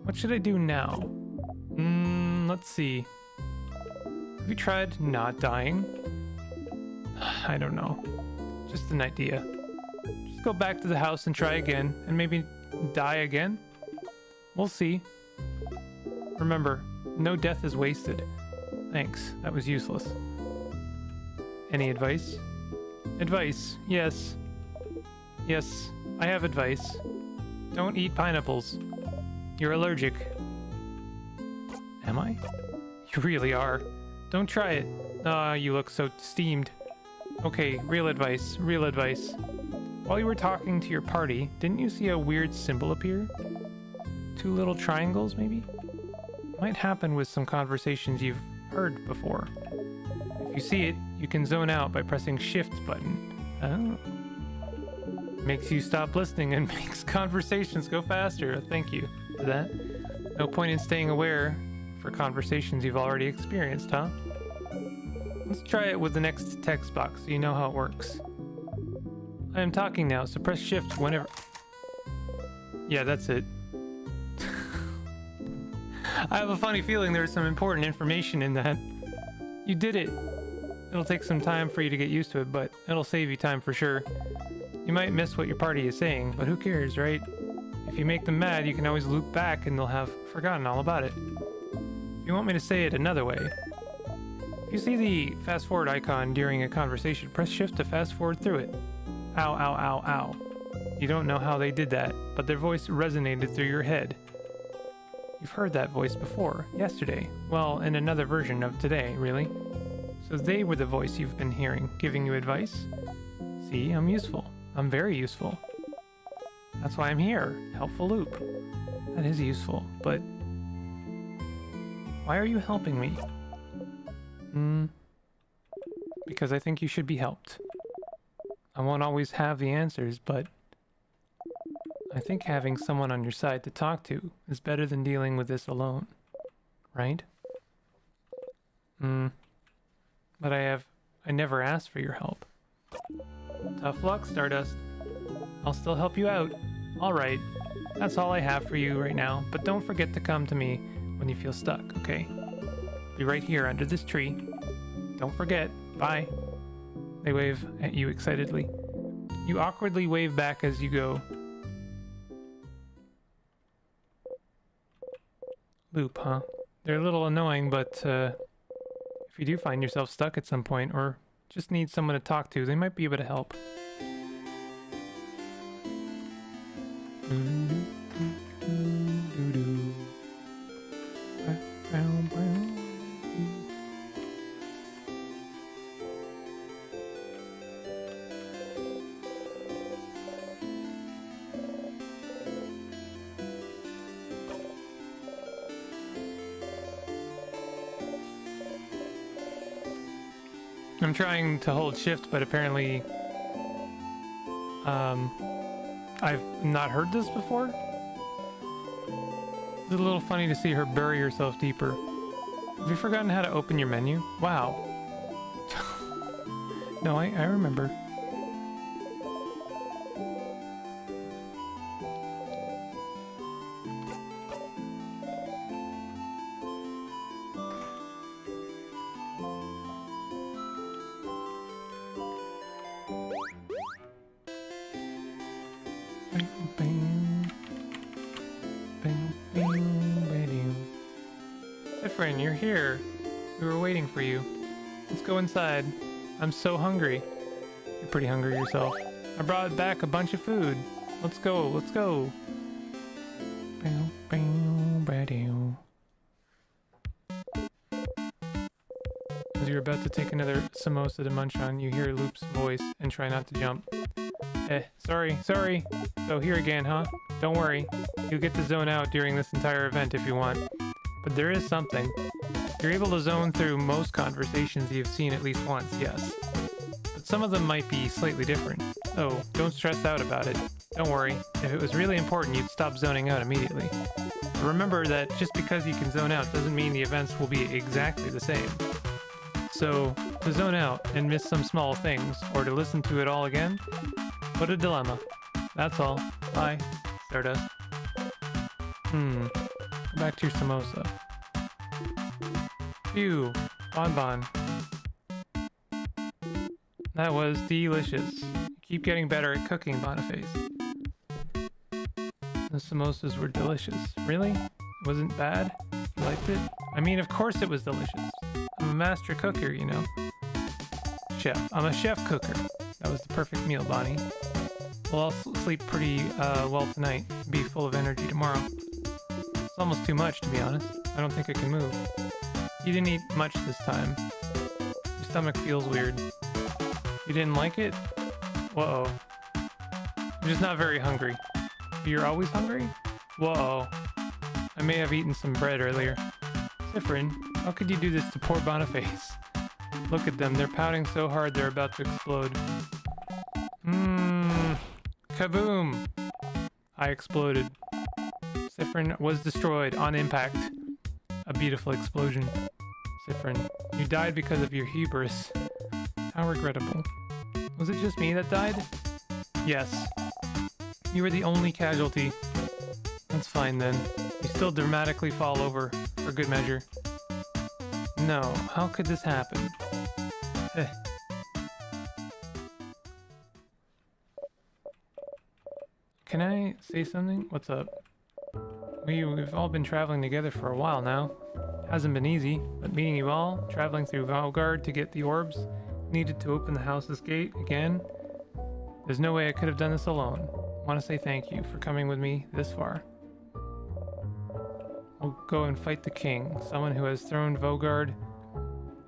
What should I do now? Let's see. Have you tried not dying? I don't know. Just an idea. Just go back to the house and try again, and maybe die again? We'll see. Remember, no death is wasted. Thanks, that was useless. Any advice? Advice, yes. Yes, I have advice. Don't eat pineapples. You're allergic. Am I? You really are. Don't try it. Ah, you look so steamed. Okay, real advice, real advice. While you were talking to your party, didn't you see a weird symbol appear? 2 little triangles, maybe? Might happen with some conversations you've heard before. If you see it, you can zone out by pressing Shift button. Oh. Makes you stop listening and makes conversations go faster. Thank you for that. No point in staying aware for conversations you've already experienced, huh? Let's try it with the next text box so you know how it works. I am talking now, so press Shift whenever... Yeah, that's it. I have a funny feeling there's some important information in that. You did it. It'll take some time for you to get used to it, but it'll save you time for sure. You might miss what your party is saying, but who cares, right? If you make them mad, you can always loop back and they'll have forgotten all about it. If you want me to say it another way, if you see the fast forward icon during a conversation, press Shift to fast forward through it. Ow, ow, ow, ow. You don't know how they did that, but their voice resonated through your head. You've heard that voice before, yesterday. Well, in another version of today, really. So they were the voice you've been hearing, giving you advice? See, I'm useful. I'm very useful. That's why I'm here. Helpful loop. That is useful, but... why are you helping me? Because I think you should be helped. I won't always have the answers, but... I think having someone on your side to talk to is better than dealing with this alone. Right? But I never asked for your help. Tough luck, Stardust. I'll still help you out. Alright. That's all I have for you right now, but don't forget to come to me when you feel stuck, okay? Be right here under this tree. Don't forget. Bye. They wave at you excitedly. You awkwardly wave back as you go. Loop, huh? They're a little annoying, but if you do find yourself stuck at some point or just need someone to talk to, they might be able to help. I'm trying to hold Shift, but apparently I've not heard this before. It's a little funny to see her bury herself deeper. Have you forgotten how to open your menu? Wow. No, I remember. Friend, you're here. We were waiting for you. Let's go inside. I'm so hungry. You're pretty hungry yourself. I brought back a bunch of food. Let's go, let's go. As you're about to take another samosa to munch on, you hear Loop's voice and try not to jump. Sorry. So here again, huh? Don't worry. You'll get to zone out during this entire event if you want. But there is something. You're able to zone through most conversations you've seen at least once, yes. But some of them might be slightly different. Oh, don't stress out about it. Don't worry. If it was really important, you'd stop zoning out immediately. But remember that just because you can zone out doesn't mean the events will be exactly the same. So, to zone out and miss some small things, or to listen to it all again, what a dilemma. That's all. Bye, Stardust. back to your samosa. Phew, bonbon. That was delicious. You keep getting better at cooking, Boniface. The samosas were delicious. Really? It wasn't bad? You liked it? I mean, of course it was delicious. I'm a master cooker, you know. Chef. I'm a chef cooker. That was the perfect meal, Bonnie. We'll all sleep pretty well tonight. Be full of energy tomorrow. It's almost too much, to be honest. I don't think I can move. You didn't eat much this time. Your stomach feels weird. You didn't like it? Whoa. I'm just not very hungry. You're always hungry? Whoa. I may have eaten some bread earlier. Sifrin, how could you do this to poor Boniface? Look at them. They're pouting so hard they're about to explode. Kaboom! I exploded. Sifrin was destroyed on impact. A beautiful explosion. Sifrin, you died because of your hubris. How regrettable. Was it just me that died? Yes. You were the only casualty. That's fine then. You still dramatically fall over, for good measure. No, how could this happen? Can I say something? What's up? We've all been traveling together for a while now. Hasn't been easy, but meeting you all, traveling through Valgard to get the orbs, needed to open the house's gate again. There's no way I could have done this alone. Want to say thank you for coming with me this far. We'll go and fight the king, someone who has thrown Vogard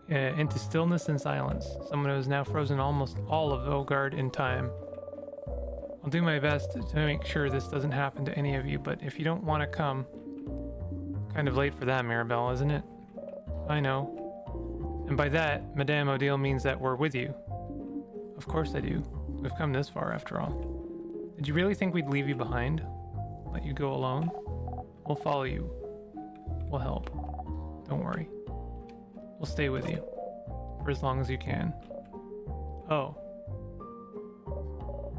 into stillness and silence, someone who has now frozen almost all of Vogard in time. I'll do my best to make sure this doesn't happen to any of you, but if you don't want to come... Kind of late for that, Mirabelle, isn't it? I know. And by that, Madame Odile means that we're with you. Of course I do. We've come this far, after all. Did you really think we'd leave you behind? Let you go alone? We'll follow you. We'll help. Don't worry. We'll stay with you. For as long as you can. Oh.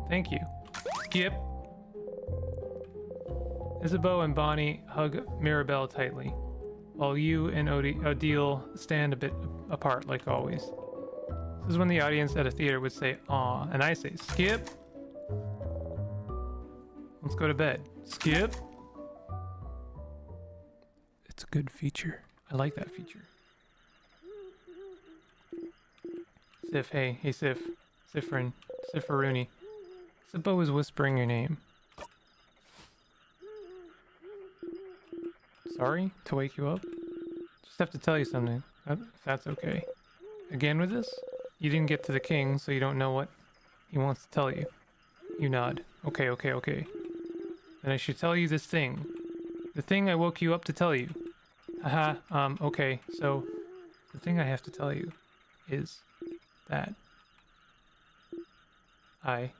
Thank you. Skip! Isabeau and Bonnie hug Mirabelle tightly, while you and Odile stand a bit apart like always. This is when the audience at a theater would say, "Aw," and I say, "Skip! Let's go to bed." Skip! It's a good feature. I like that feature. Sif, hey Sif. Sifrin. Sifferoony. Isabeau is whispering your name. Sorry to wake you up. Just have to tell you something, if that's okay. Again with this? You didn't get to the king, so you don't know what he wants to tell you. You nod. Okay. Then I should tell you this thing. The thing I woke you up to tell you. Okay. So, the thing I have to tell you is that I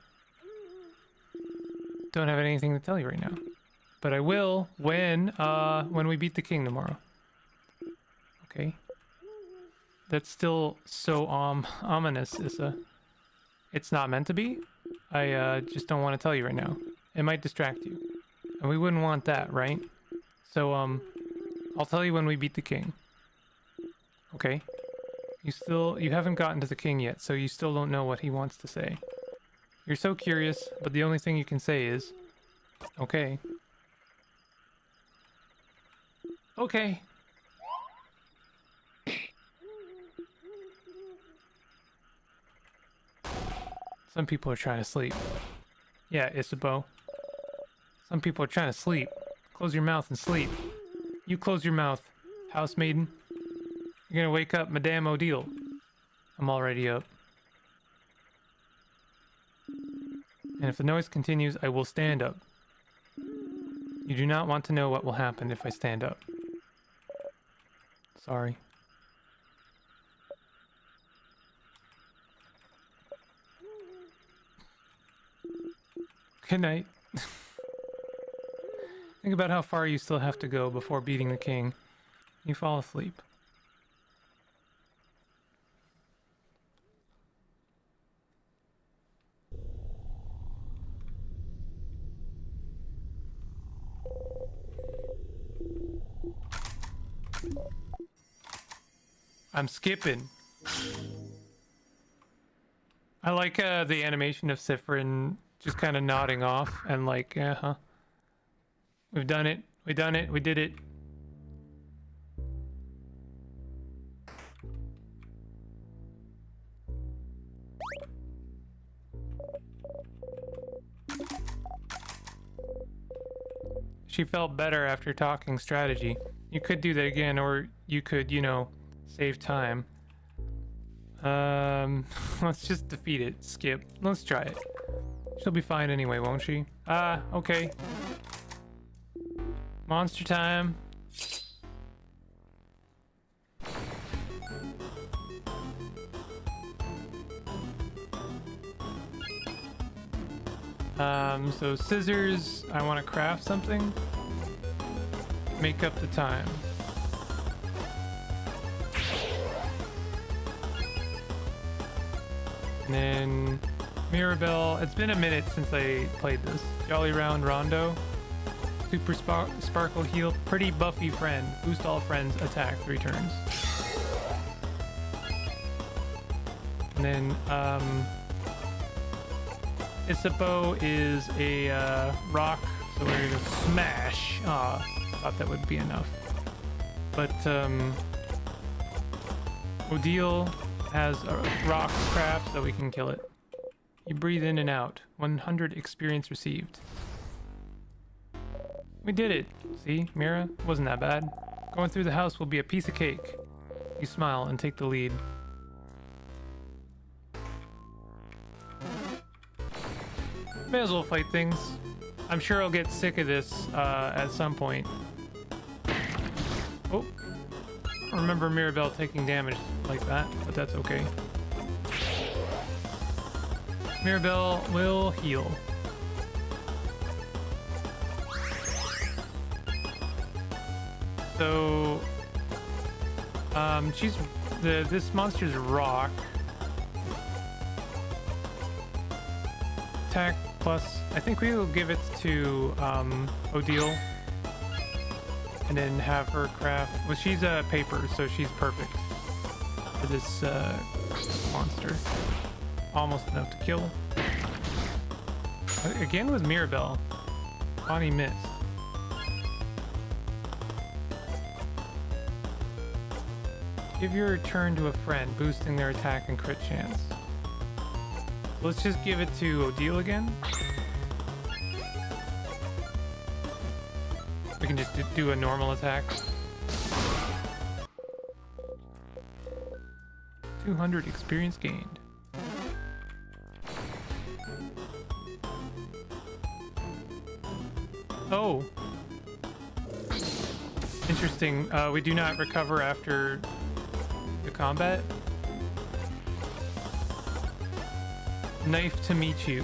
don't have anything to tell you right now. But I will when we beat the king tomorrow. Okay? That's still so ominous, Issa. It's not meant to be. I just don't want to tell you right now. It might distract you. And we wouldn't want that, right? So I'll tell you when we beat the king. Okay? You haven't gotten to the king yet, so you still don't know what he wants to say. You're so curious, but the only thing you can say is, okay. Okay. Some people are trying to sleep. Yeah, Isabeau. Some people are trying to sleep. Close your mouth and sleep. You close your mouth, housemaiden. You're gonna wake up Madame Odile. I'm already up. And if the noise continues, I will stand up. You do not want to know what will happen if I stand up. Sorry. Good night. Think about how far you still have to go before beating the king. You fall asleep. I'm skipping. I like the animation of Sifrin just kind of nodding off and like, huh. We've done it. We done it. We did it. She felt better after talking strategy. You could do that again, or you could, you know, save time. Let's just defeat it. Skip. Let's try it. She'll be fine anyway, won't she? Okay. Monster time. So scissors, I want to craft something. Make up the time. And then Mirabelle, it's been a minute since I played this. Jolly Round Rondo. Super Sparkle Heal. Pretty Buffy Friend. Boost all friends. Attack 3 turns. And then, Isabeau is a rock, so we're gonna smash. Thought that would be enough. But Odile has a rock craft, so we can kill it. You breathe in and out. 100 experience received. We did it. See, Mira? Wasn't that bad. Going through the house will be a piece of cake. You smile and take the lead. May as well fight things. I'm sure I'll get sick of this at some point. Oh. I don't remember Mirabelle taking damage like that, but that's okay. Mirabelle will heal. So, this monster's rock. Attack plus, I think we will give it to Odile, and then have her craft. Well, she's a paper, so she's perfect for this monster. Almost enough to kill. Again with Mirabelle. Bonnie missed. Give your turn to a friend, boosting their attack and crit chance. Let's just give it to Odile again. We can just do a normal attack. 200 experience gained. Oh. Interesting. We do not recover after the combat. Knife to meet you.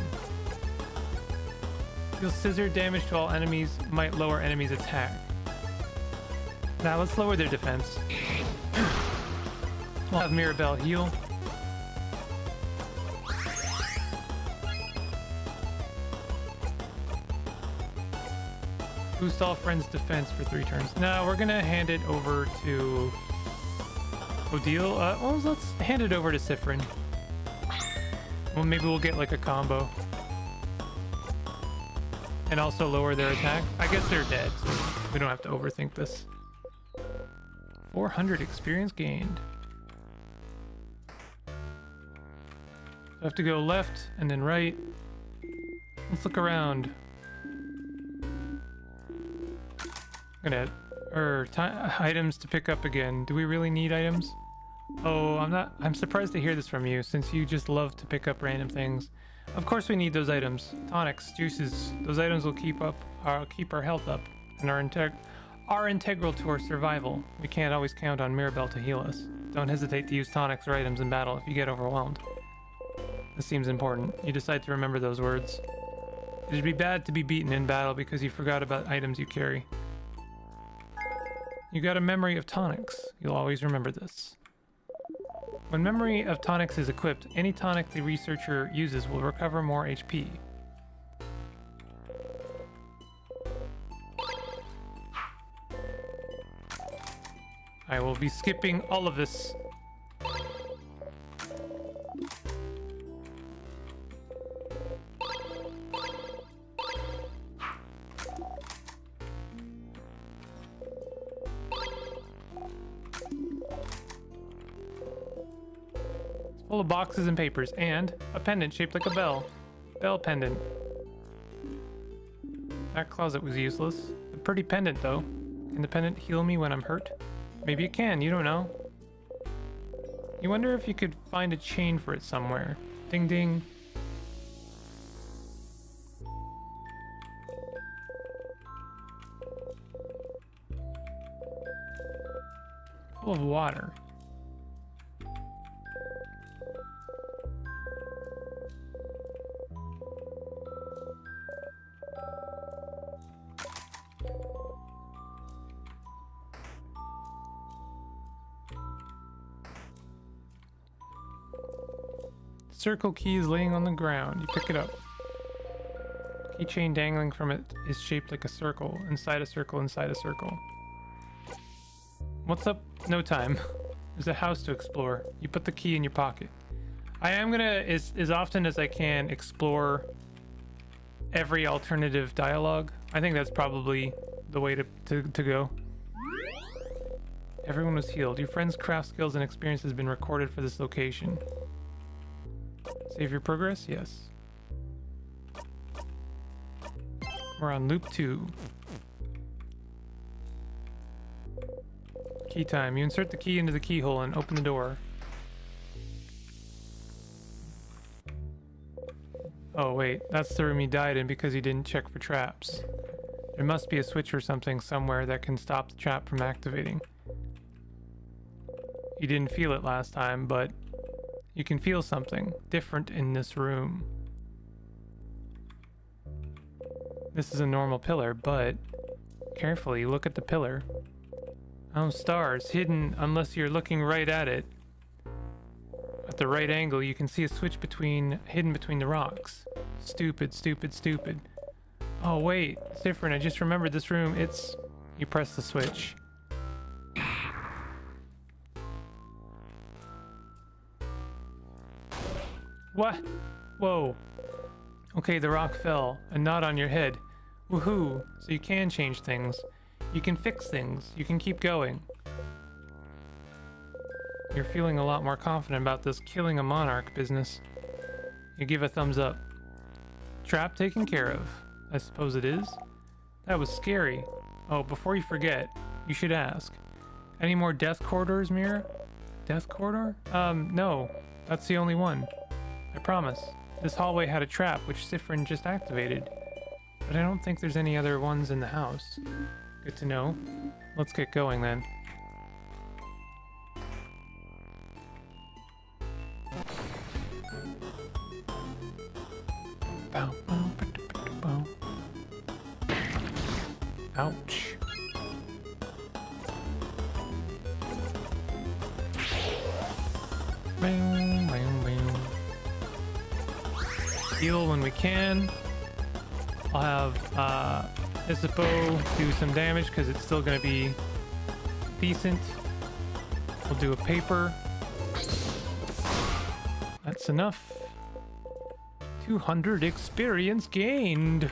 Deal scissor damage to all enemies, might lower enemies' attack. Now let's lower their defense. We'll have Mirabelle heal. Boost all friends' defense for 3 turns. Now we're gonna hand it over to Odile. Well, let's hand it over to Sifrin. Well, maybe we'll get like a combo. And also lower their attack. I guess they're dead, so we don't have to overthink this. 400 experience gained. I have to go left and then right. Let's look around. Items to pick up again. Do we really need items? Oh, I'm surprised to hear this from you, since you just love to pick up random things. Of course we need those items. Tonics, juices, those items will keep our health up, and are integral to our survival. We can't always count on Mirabelle to heal us. Don't hesitate to use tonics or items in battle if you get overwhelmed. This seems important. You decide to remember those words. It'd be bad to be beaten in battle because you forgot about items you carry. You got a memory of tonics. You'll always remember this. When memory of tonics is equipped, any tonic the researcher uses will recover more HP. I will be skipping all of this Full of boxes and papers, and a pendant shaped like a bell. Bell pendant. That closet was useless. A pretty pendant, though. Can the pendant heal me when I'm hurt? Maybe it can, you don't know. You wonder if you could find a chain for it somewhere. Ding ding. Full of water. Circle key is laying on the ground. You pick it up. Keychain dangling from it is shaped like a circle, inside a circle, inside a circle. What's up? No time. There's a house to explore. You put the key in your pocket. I am gonna, as often as I can, explore every alternative dialogue. I think that's probably the way to go. Everyone was healed. Your friend's craft skills and experience has been recorded for this location. Save your progress? Yes. We're on loop 2. Key time. You insert the key into the keyhole and open the door. Oh wait, that's the room he died in because he didn't check for traps. There must be a switch or something somewhere that can stop the trap from activating. You didn't feel it last time, but you can feel something different in this room. This is a normal pillar, but carefully look at the pillar. Oh, stars, hidden unless you're looking right at it. At the right angle, you can see a switch hidden between the rocks. Stupid, stupid, stupid. Oh wait, it's different. I just remembered this room. You press the switch. What? Whoa. Okay, the rock fell, and not on your head. Woohoo! So you can change things. You can fix things. You can keep going. You're feeling a lot more confident about this killing a monarch business. You give a thumbs up. Trap taken care of. I suppose it is. That was scary. Oh, before you forget, you should ask. Any more death corridors, Mira? Death corridor? No. That's the only one. I promise. This hallway had a trap, which Sifrin just activated. But I don't think there's any other ones in the house. Good to know. Let's get going then. Bow, bow, bow. Ouch. Bang, bang, bang. Heal when we can. I'll have Isapo do some damage because it's still going to be decent. We'll do a paper. That's enough. 200 experience gained.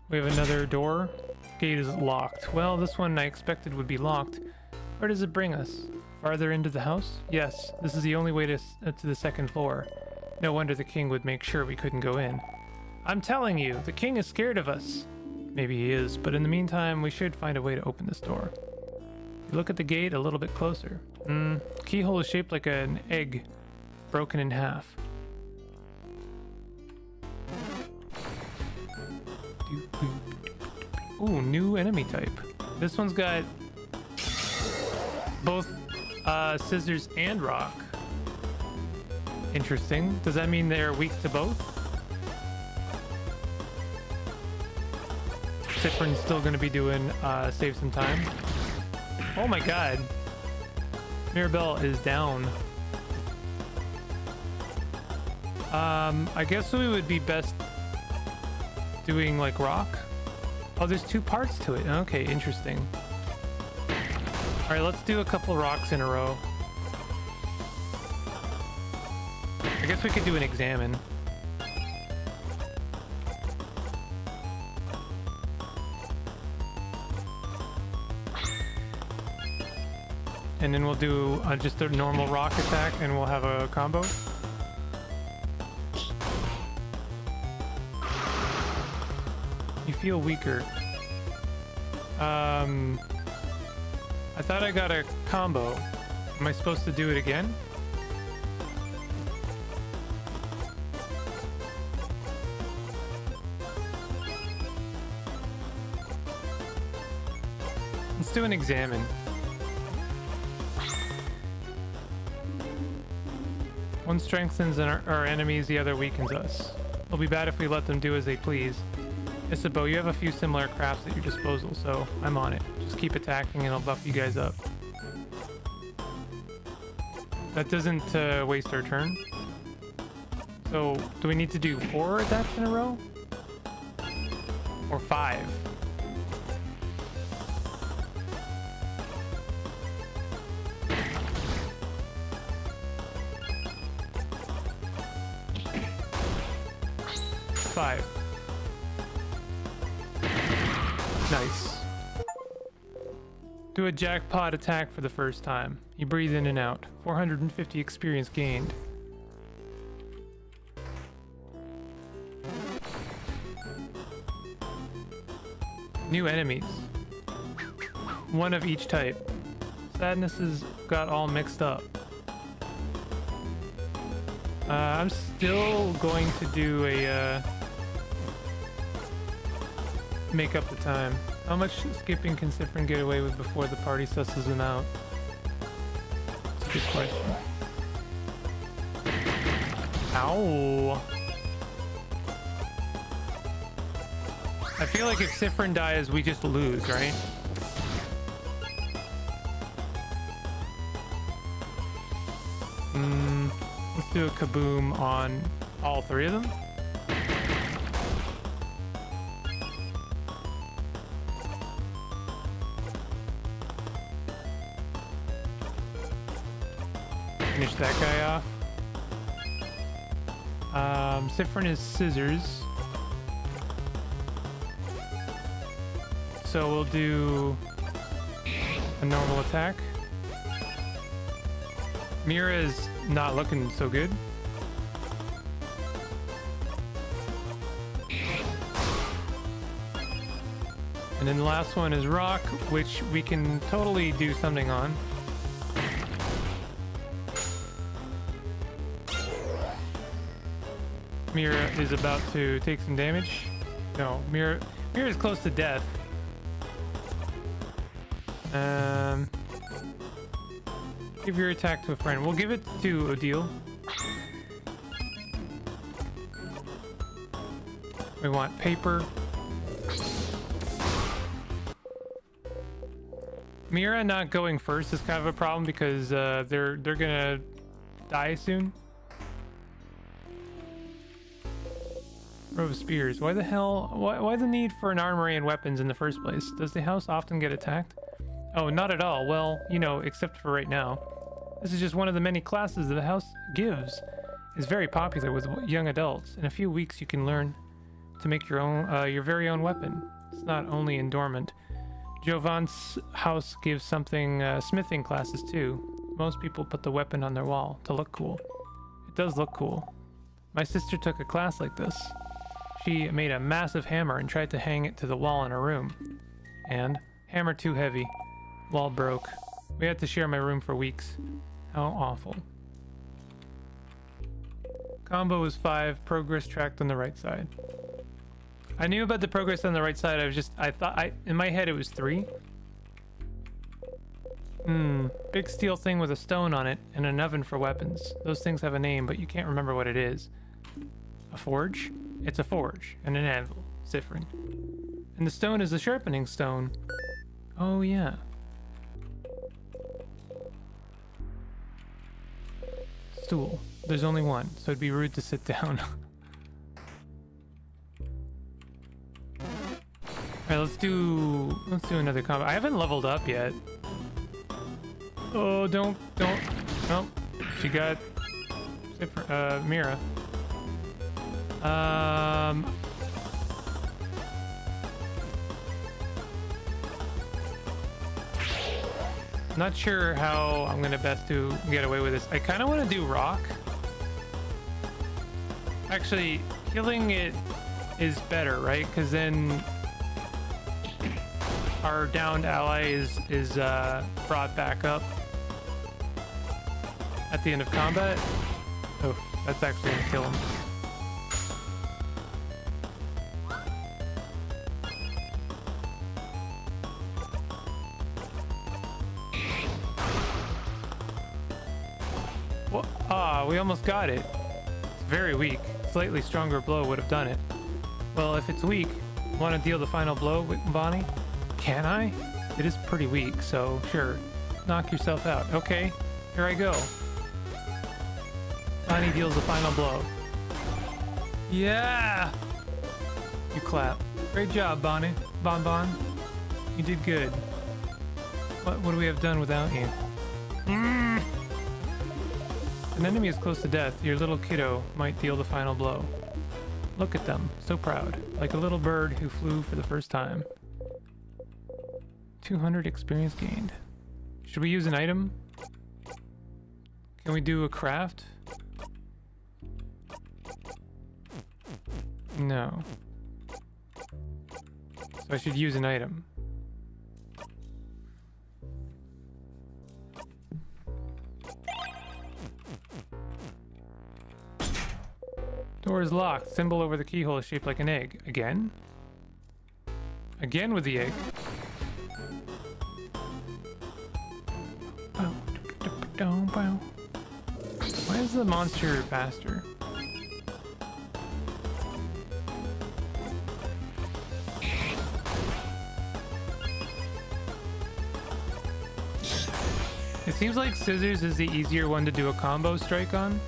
We have another door. Gate is locked. Well, this one I expected would be locked. Where does it bring us? Farther into the house? Yes, this is the only way to the second floor. No wonder the king would make sure we couldn't go in. I'm telling you, the king is scared of us. Maybe he is, but in the meantime, we should find a way to open this door. You look at the gate a little bit closer. Keyhole is shaped like an egg, broken in half. Ooh, new enemy type. This one's got both scissors and rock. Interesting. Does that mean they're weak to both? Sifrin's still going to be doing save some time. Oh my god. Mirabelle is down. I guess we would be best doing like rock. Oh, there's two parts to it. Okay, interesting. All right, let's do a couple rocks in a row. I guess we could do an examine. and then we'll do just a normal rock attack, and we'll have a combo. You feel weaker. I thought I got a combo. Am I supposed to do it again? Let's do an examine. One strengthens our enemies, the other weakens us. It'll be bad if we let them do as they please. Isabeau, you have a few similar crafts at your disposal, so I'm on it. Just keep attacking and I'll buff you guys up. That doesn't waste our turn. So, do we need to do 4 attacks in a row? Or 5? Nice. Do a jackpot attack for the first time. You breathe in and out. 450 experience gained. New enemies. One of each type. Sadness has got all mixed up. I'm still going to do a make up the time. How much skipping can Cyprin get away with before the party susses him out? That's a good question. Ow! I feel like if Cyprin dies, we just lose, right? Let's do a kaboom on all 3 of them. Finish that guy off. Cyprin is scissors. So we'll do a normal attack. Mira is not looking so good. And then the last one is rock, which we can totally do something on. Mira is about to take some damage. No, Mira is close to death. Give your attack to a friend. We'll give it to Odile. We want paper. Mira not going first is kind of a problem because they're gonna die soon. Row of spears. Why the hell? Why the need for an armory and weapons in the first place? Does the house often get attacked? Oh, not at all. Well, you know, except for right now. This is just one of the many classes that the house gives. It's very popular with young adults. In a few weeks, you can learn to make your own, your very own weapon. It's not only in dormant. Jovan's house gives something smithing classes too. Most people put the weapon on their wall to look cool. It does look cool. My sister took a class like this. She made a massive hammer and tried to hang it to the wall in her room. And hammer too heavy. Wall broke. We had to share my room for weeks. How awful. Combo was 5, progress tracked on the right side. I knew about the progress on the right side. I thought in my head it was 3. Big steel thing with a stone on it and an oven for weapons. Those things have a name, but you can't remember what it is. A forge? It's a forge and an anvil. Cyprin. And the stone is a sharpening stone. Oh yeah. Stool. There's only one, so it'd be rude to sit down. Alright, let's do another combo. I haven't leveled up yet. Oh, don't. Nope. She got Mira. Not sure how I'm gonna best to get away with this. I kind of want to do rock. Actually, killing it is better, right? Because then our downed ally is brought back up at the end of combat. Oh, that's actually gonna kill him. Well, we almost got it. It's very weak. Slightly stronger blow would have done it. Well, if it's weak, want to deal the final blow, Bonnie? Can I? It is pretty weak, so sure. Knock yourself out. Okay, here I go. Bonnie deals the final blow. Yeah! You clap. Great job, Bonnie. Bon. You did good. What would we have done without you? An enemy is close to death. Your little kiddo might deal the final blow. Look at them, so proud, like a little bird who flew for the first time. 200 experience gained. Should we use an item? Can we do a craft? No. So I should use an item. Door is locked. Symbol over the keyhole is shaped like an egg. Again? Again with the egg. Why is the monster faster? It seems like scissors is the easier one to do a combo strike on.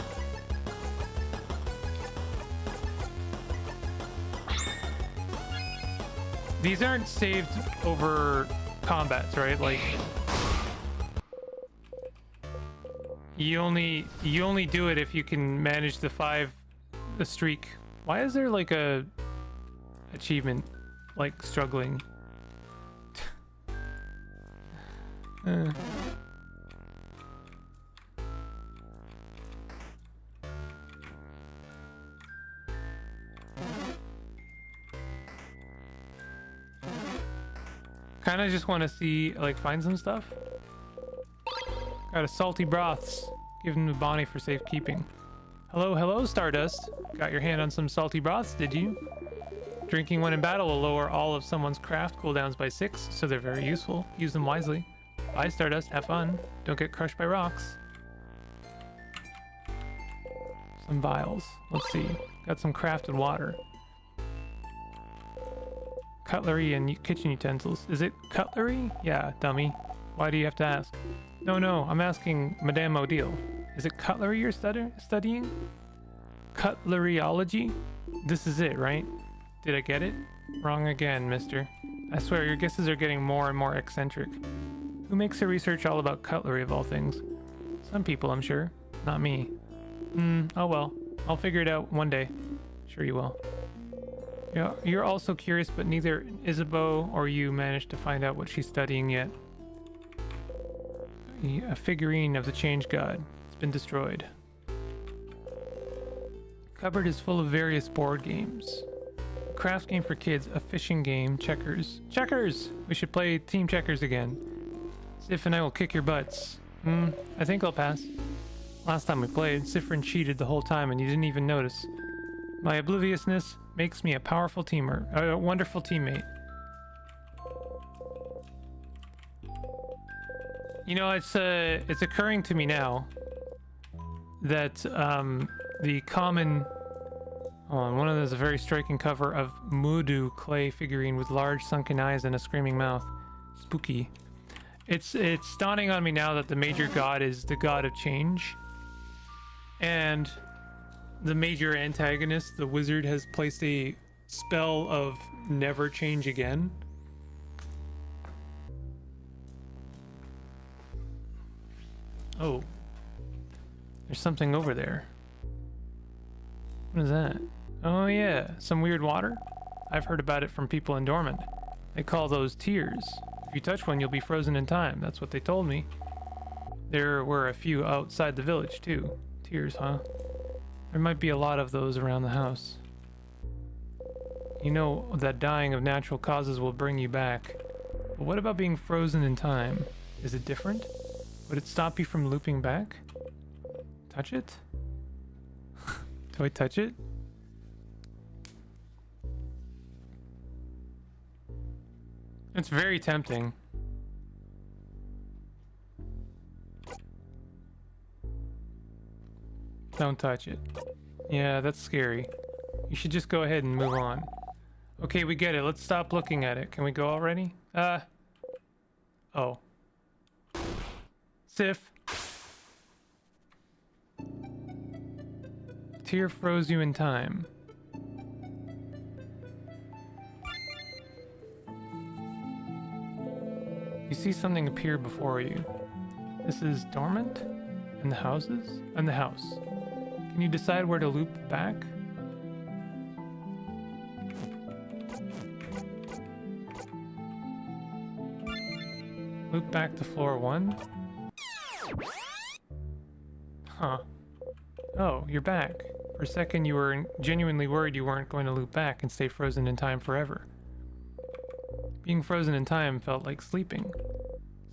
These aren't saved over combats, right? Like you only do it if you can manage the streak. Why is there like a achievement like struggling? Kind of just want to see, like, find some stuff. Got a salty broths. Give them to Bonnie for safekeeping. Hello, Stardust. Got your hand on some salty broths, did you? Drinking when in battle will lower all of someone's craft cooldowns by 6, so they're very useful. Use them wisely. Bye, Stardust. Have fun. Don't get crushed by rocks. Some vials. Let's see. Got some crafted water. Cutlery and kitchen utensils. Is it cutlery? Yeah, dummy. Why do you have to ask? No, I'm asking Madame Odile. Is it cutlery you're studying? Cutleryology? This is it, right? Did I get it? Wrong again, mister. I swear, your guesses are getting more and more eccentric. Who makes a research all about cutlery of all things? Some people, I'm sure. Not me. Oh well. I'll figure it out one day. Sure you will. Yeah, you're also curious, but neither Isabeau or you managed to find out what she's studying yet. A figurine of the Change God. It's been destroyed. Cupboard is full of various board games. A craft game for kids, a fishing game, checkers. Checkers! We should play team checkers again. Sif and I will kick your butts. I think I'll pass. Last time we played, Sifrin cheated the whole time and you didn't even notice. My obliviousness makes me a powerful a wonderful teammate. You know, it's occurring to me now that the common one of those, a very striking cover of Mudu clay figurine with large sunken eyes and a screaming mouth. Spooky. It's dawning on me now that the major god is the god of change, and the major antagonist, the wizard, has placed a spell of never change again. Oh, there's something over there. What is that? Oh yeah, some weird water. I've heard about it from people in Dormant. They call those tears. If you touch one, you'll be frozen in time. That's what they told me. There were a few outside the village, too. Tears, huh? There might be a lot of those around the house. You know that dying of natural causes will bring you back. But what about being frozen in time? Is it different? Would it stop you from looping back? Touch it? Do I touch it? It's very tempting. Don't touch it. Yeah, that's scary. You should just go ahead and move on. Okay, we get it. Let's stop looking at it. Can we go already? Oh. Sif. Tear froze you in time. You see something appear before you. This is dormant? And the houses? And the house. Can you decide where to loop back? Loop back to floor 1? Huh. Oh, you're back. For a second you were genuinely worried you weren't going to loop back and stay frozen in time forever. Being frozen in time felt like sleeping.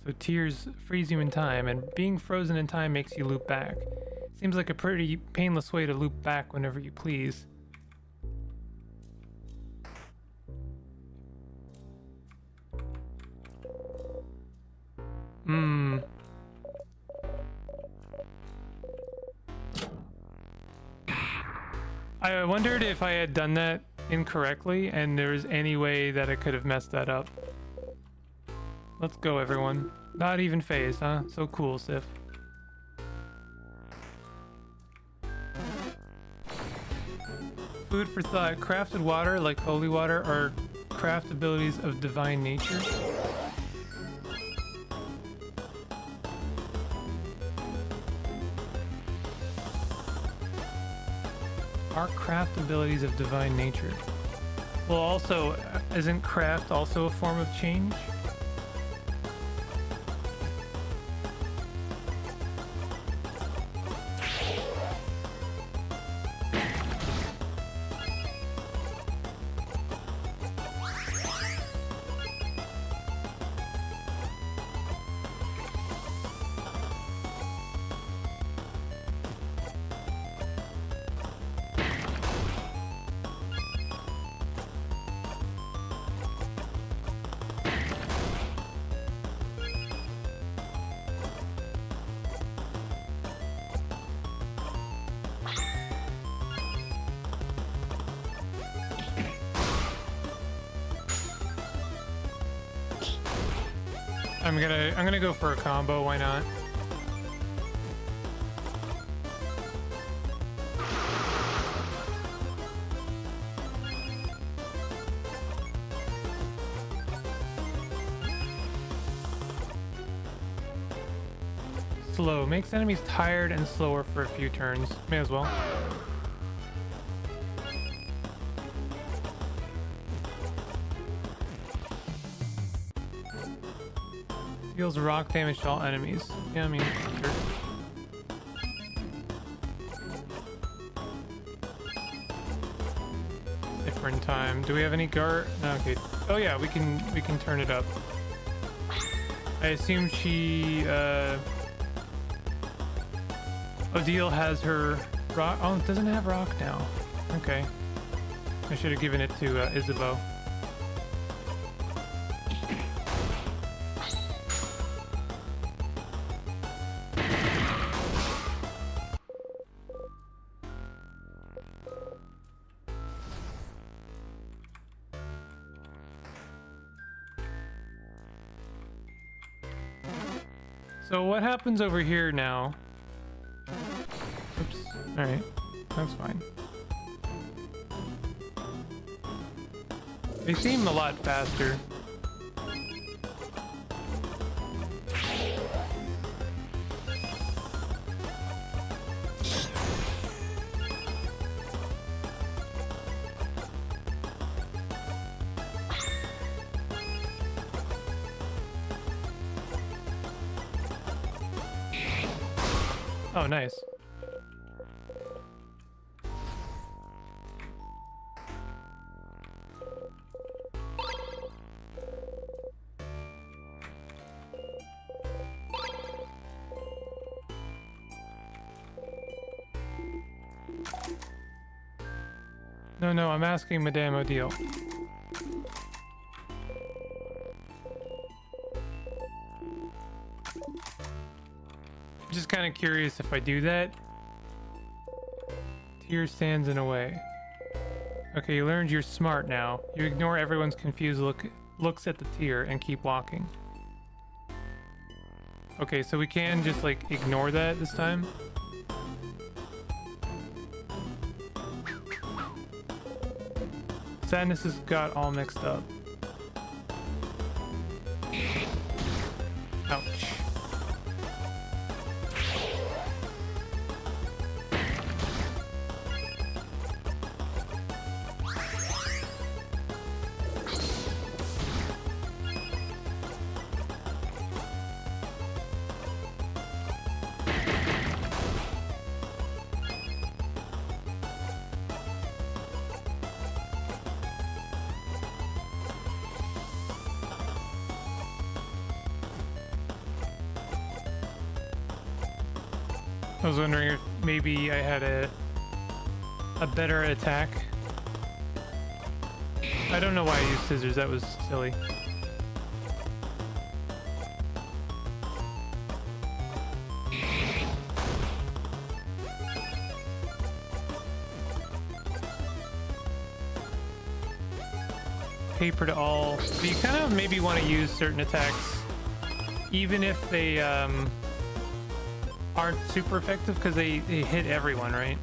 So tears freeze you in time, and being frozen in time makes you loop back. Seems like a pretty painless way to loop back whenever you please. I wondered if I had done that incorrectly and there was any way that I could have messed that up. Let's go, everyone. Not even phased, huh? So cool, Sif. Food for thought. Crafted water, like holy water, are craft abilities of divine nature. Are craft abilities of divine nature? Well, also, isn't craft also a form of change? I'm gonna go for a combo, why not? Slow. Makes enemies tired and slower for a few turns. May as well. Deals rock damage to all enemies. Yeah, I mean, sure. Different time. Do we have any guard? No, okay. Oh yeah, we can turn it up. I assume she Odile has her rock. Oh, it doesn't have rock now. Okay. I should have given it to Isabeau. So what happens over here now? Oops. Alright. That's fine. They seem a lot faster. Oh, nice. No, I'm asking Madame Odile. I'm just kind of curious if I do that. Tear stands in a way. Okay, you learned you're smart now. You ignore everyone's confused looks at the tear and keep walking. Okay, so we can just like ignore that this time. Sadness has got all mixed up. Ouch. I was wondering if maybe I had a better attack. I don't know why I used scissors, that was silly. Paper to all. So you kind of maybe want to use certain attacks even if they aren't super effective because they hit everyone, right?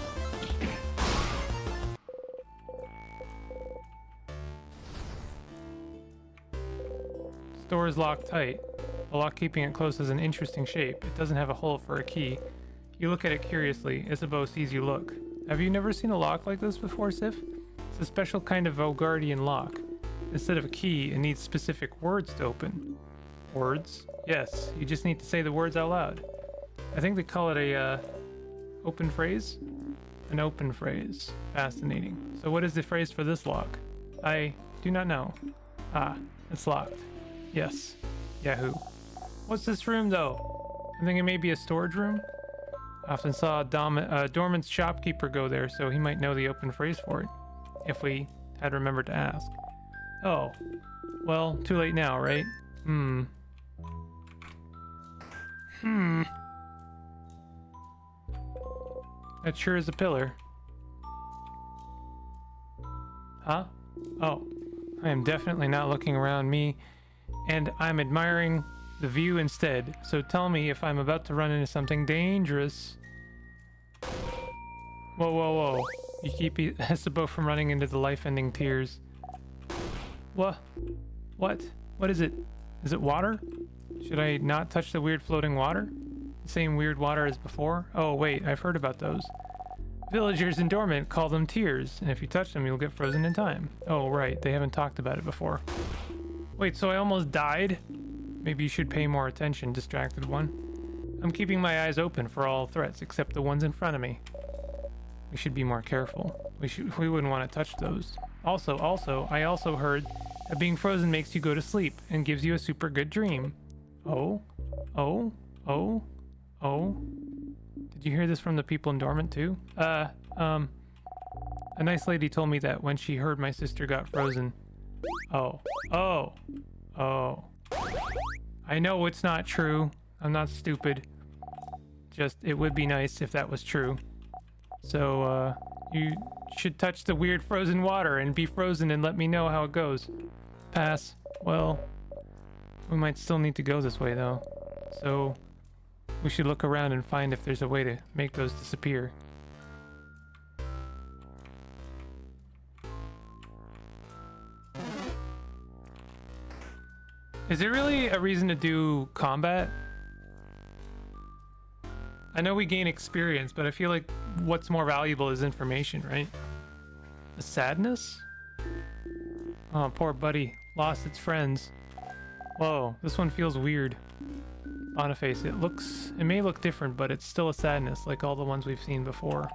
Store is locked tight. The lock keeping it closed has an interesting shape. It doesn't have a hole for a key. You look at it curiously. Isabeau sees you look. Have you never seen a lock like this before, Sif? It's a special kind of Vaugardian lock. Instead of a key, it needs specific words to open. Words? Yes, you just need to say the words out loud. I think they call it a open phrase? An open phrase. Fascinating. So what is the phrase for this lock? I do not know. Ah, it's locked. Yes. Yahoo. What's this room though? I think it may be a storage room. I often saw Dormant's shopkeeper go there, so he might know the open phrase for it. If we had remembered to ask. Oh. Well, too late now, right? That sure is a pillar. Huh? Oh. I am definitely not looking around me, and I'm admiring the view instead. So tell me if I'm about to run into something dangerous. Whoa, whoa, whoa. You keep Isabeau from running into the life-ending tears. What? What? What is it? Is it water? Should I not touch the weird floating water? The same weird water as before? Oh, wait, I've heard about those. Villagers in Dormant call them tears, and if you touch them, you'll get frozen in time. Oh, right, they haven't talked about it before. Wait, so I almost died? Maybe you should pay more attention, distracted one. I'm keeping my eyes open for all threats except the ones in front of me. We should be more careful. We wouldn't want to touch those. Also, I also heard that being frozen makes you go to sleep and gives you a super good dream. Oh? Oh? Oh? Oh? Did you hear this from the people in Dormant too? A nice lady told me that when she heard my sister got frozen. Oh. Oh. Oh. I know it's not true. I'm not stupid. Just, it would be nice if that was true. So, you should touch the weird frozen water and be frozen and let me know how it goes. Pass. Well, we might still need to go this way though. So, we should look around and find if there's a way to make those disappear. Is there really a reason to do combat? I know we gain experience, but I feel like what's more valuable is information, right? The sadness? Oh, poor buddy. Lost its friends. Whoa, this one feels weird. on a face. It may look different, but it's still a sadness like all the ones we've seen before.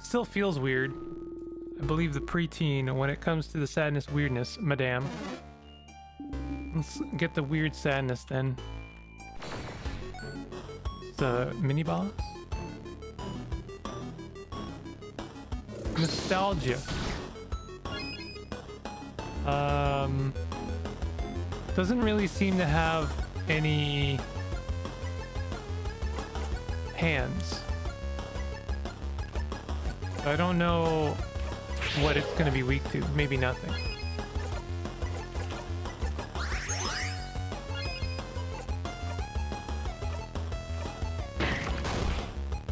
Still feels weird. I believe the preteen when it comes to the sadness weirdness, madame. Let's get the weird sadness then. The mini boss? Nostalgia. Doesn't really seem to have any hands. I don't know what it's going to be weak to. Maybe nothing.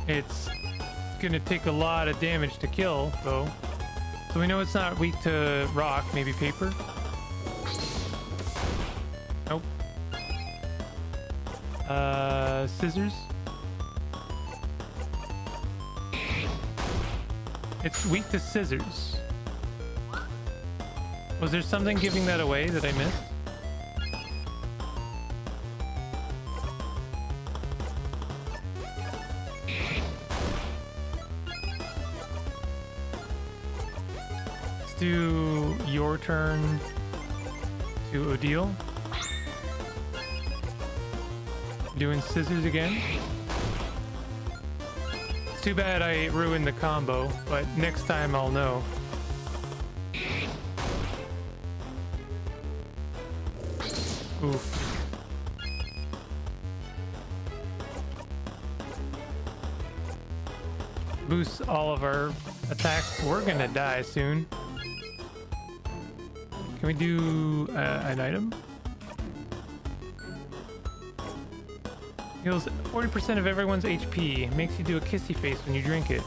It's going to take a lot of damage to kill, though. So we know it's not weak to rock. Maybe paper? Nope. Scissors? It's weak to scissors. Was there something giving that away that I missed? Let's do your turn to Odile. Doing scissors again. It's too bad I ruined the combo, but next time I'll know. Oof. Boosts all of our attacks. We're gonna die soon. Can we do an item? Heals 40% of everyone's HP. Makes you do a kissy face when you drink it.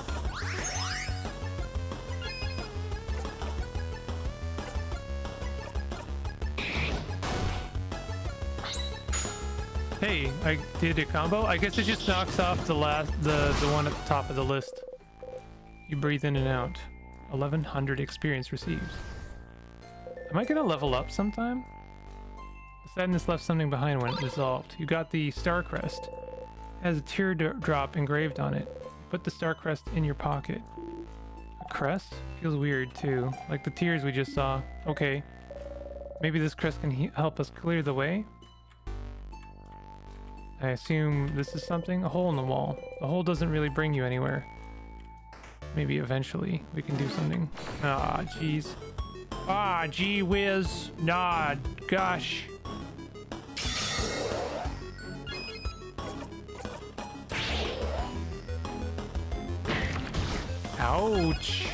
Hey, I did a combo. I guess it just knocks off the one at the top of the list. You breathe in and out. 1100 experience received. Am I gonna level up sometime? The sadness left something behind when it dissolved. You got the star crest. It has a teardrop engraved on it. Put the star crest in your pocket. A crest? Feels weird too. Like the tears we just saw. Okay. Maybe this crest can help us clear the way? I assume this is something? A hole in the wall. The hole doesn't really bring you anywhere. Maybe eventually we can do something. Ah, jeez. Ah, gee whiz. Nah, gosh. Ouch.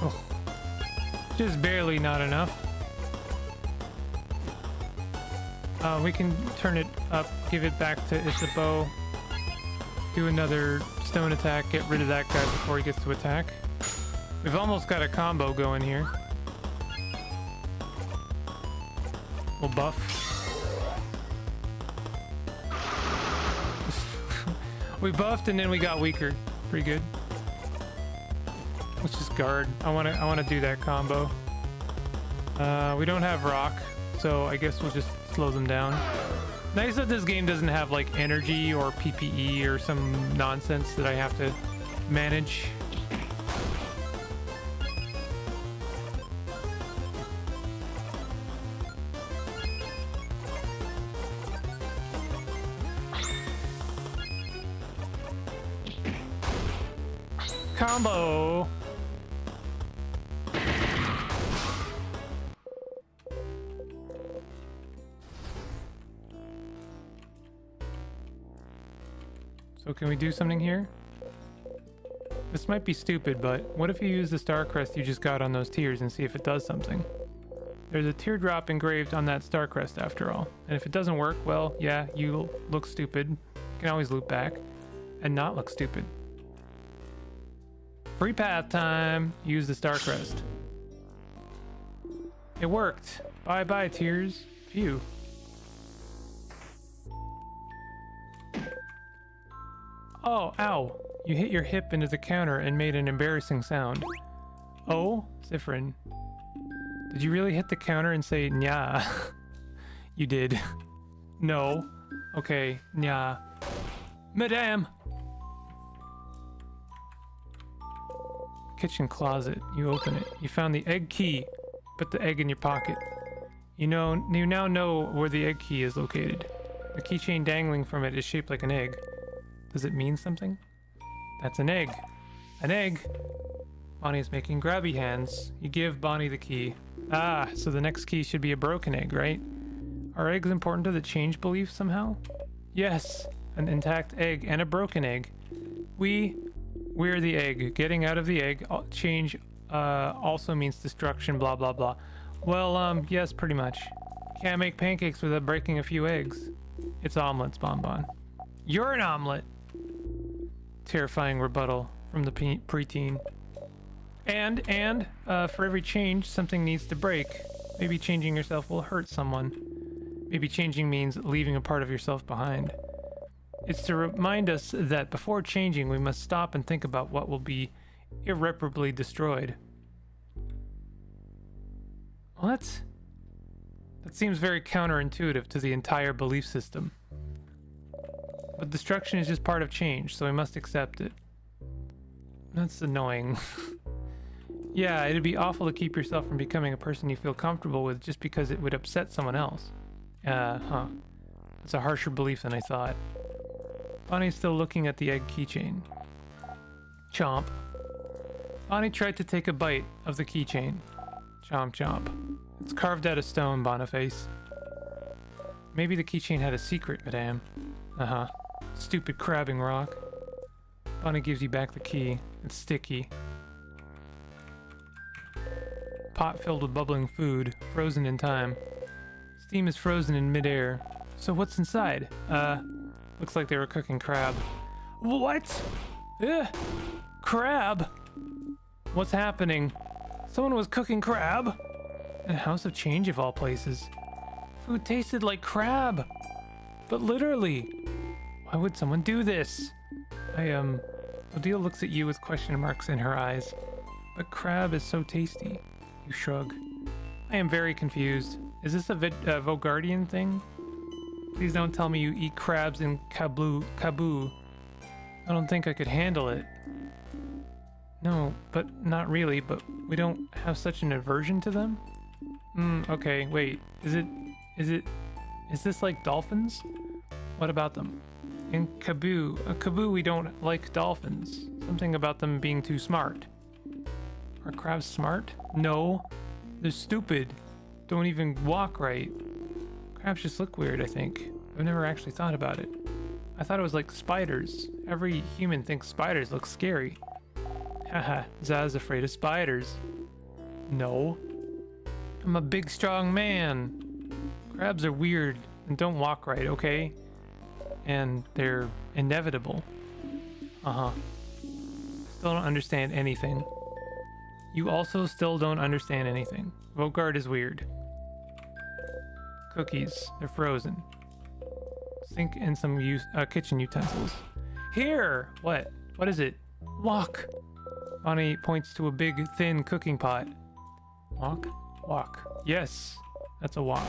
Oh. Just barely not enough. We can turn it up, give it back to Isabeau. Do another stone attack, get rid of that guy before he gets to attack. We've almost got a combo going here. We'll buff. We buffed and then we got weaker. Pretty good. Let's just guard. I wanna do that combo. We don't have rock, so I guess we'll just slow them down. Nice that this game doesn't have like energy or PPE or some nonsense that I have to manage. Combo. So can we do something here? This might be stupid, but what if you use the star crest you just got on those tears and see if it does something? There's a teardrop engraved on that star crest after all. And if it doesn't work, well, yeah, you look stupid. You can always loop back and not look stupid. Free path time. Use the star crest. It worked. Bye bye, tears. Phew. Oh, ow. You hit your hip into the counter and made an embarrassing sound. Oh, Zifrin. Did you really hit the counter and say, nya? You did. No. Okay, nya. Madame! Kitchen closet. You open it. You found the egg key. Put the egg in your pocket. You now know where the egg key is located. The keychain dangling from it is shaped like an egg. Does it mean something? That's an egg. An egg! Bonnie is making grabby hands. You give Bonnie the key. Ah, so the next key should be a broken egg, right? Are eggs important to the change belief somehow? Yes, an intact egg and a broken egg. We're the egg. Getting out of the egg change also means destruction, blah blah blah. Well, yes, pretty much. Can't make pancakes without breaking a few eggs. It's omelets, Bonbon. You're an omelet! Terrifying rebuttal from the preteen. And for every change, something needs to break. Maybe changing yourself will hurt someone. Maybe changing means leaving a part of yourself behind. It's to remind us that before changing, we must stop and think about what will be irreparably destroyed. Well, that seems very counterintuitive to the entire belief system. But destruction is just part of change, so we must accept it. That's annoying. Yeah, it'd be awful to keep yourself from becoming a person you feel comfortable with just because it would upset someone else. It's a harsher belief than I thought. Bonnie's still looking at the egg keychain. Chomp. Bonnie tried to take a bite of the keychain. Chomp chomp. It's carved out of stone, Boniface. Maybe the keychain had a secret, madame. Uh-huh. Stupid crabbing rock. Bonnie gives you back the key. It's sticky. Pot filled with bubbling food, frozen in time. Steam is frozen in midair. So what's inside? Looks like they were cooking crab. What? Crab? What's happening? Someone was cooking crab? In a house of change of all places. Food tasted like crab. But literally. Why would someone do this? Odile looks at you with question marks in her eyes. But crab is so tasty. You shrug. I am very confused. Is this a Vogardian thing? Please don't tell me you eat crabs in Kaboo. I don't think I could handle it. No, but not really, but we don't have such an aversion to them? Okay, wait. Is this like dolphins? What about them? In Kaboo we don't like dolphins. Something about them being too smart. Are crabs smart? No. They're stupid. Don't even walk right. Crabs just look weird, I think. I've never actually thought about it. I thought it was like spiders. Every human thinks spiders look scary. Haha, Zaz's afraid of spiders. No. I'm a big, strong man. Crabs are weird and don't walk right, okay? And they're inevitable. Uh-huh. Still don't understand anything. You also still don't understand anything. Vogard is weird. Cookies. They're frozen. Sink in some kitchen utensils. Here! What? What is it? Wok! Bonnie points to a big, thin cooking pot. Wok? Wok. Yes, that's a wok.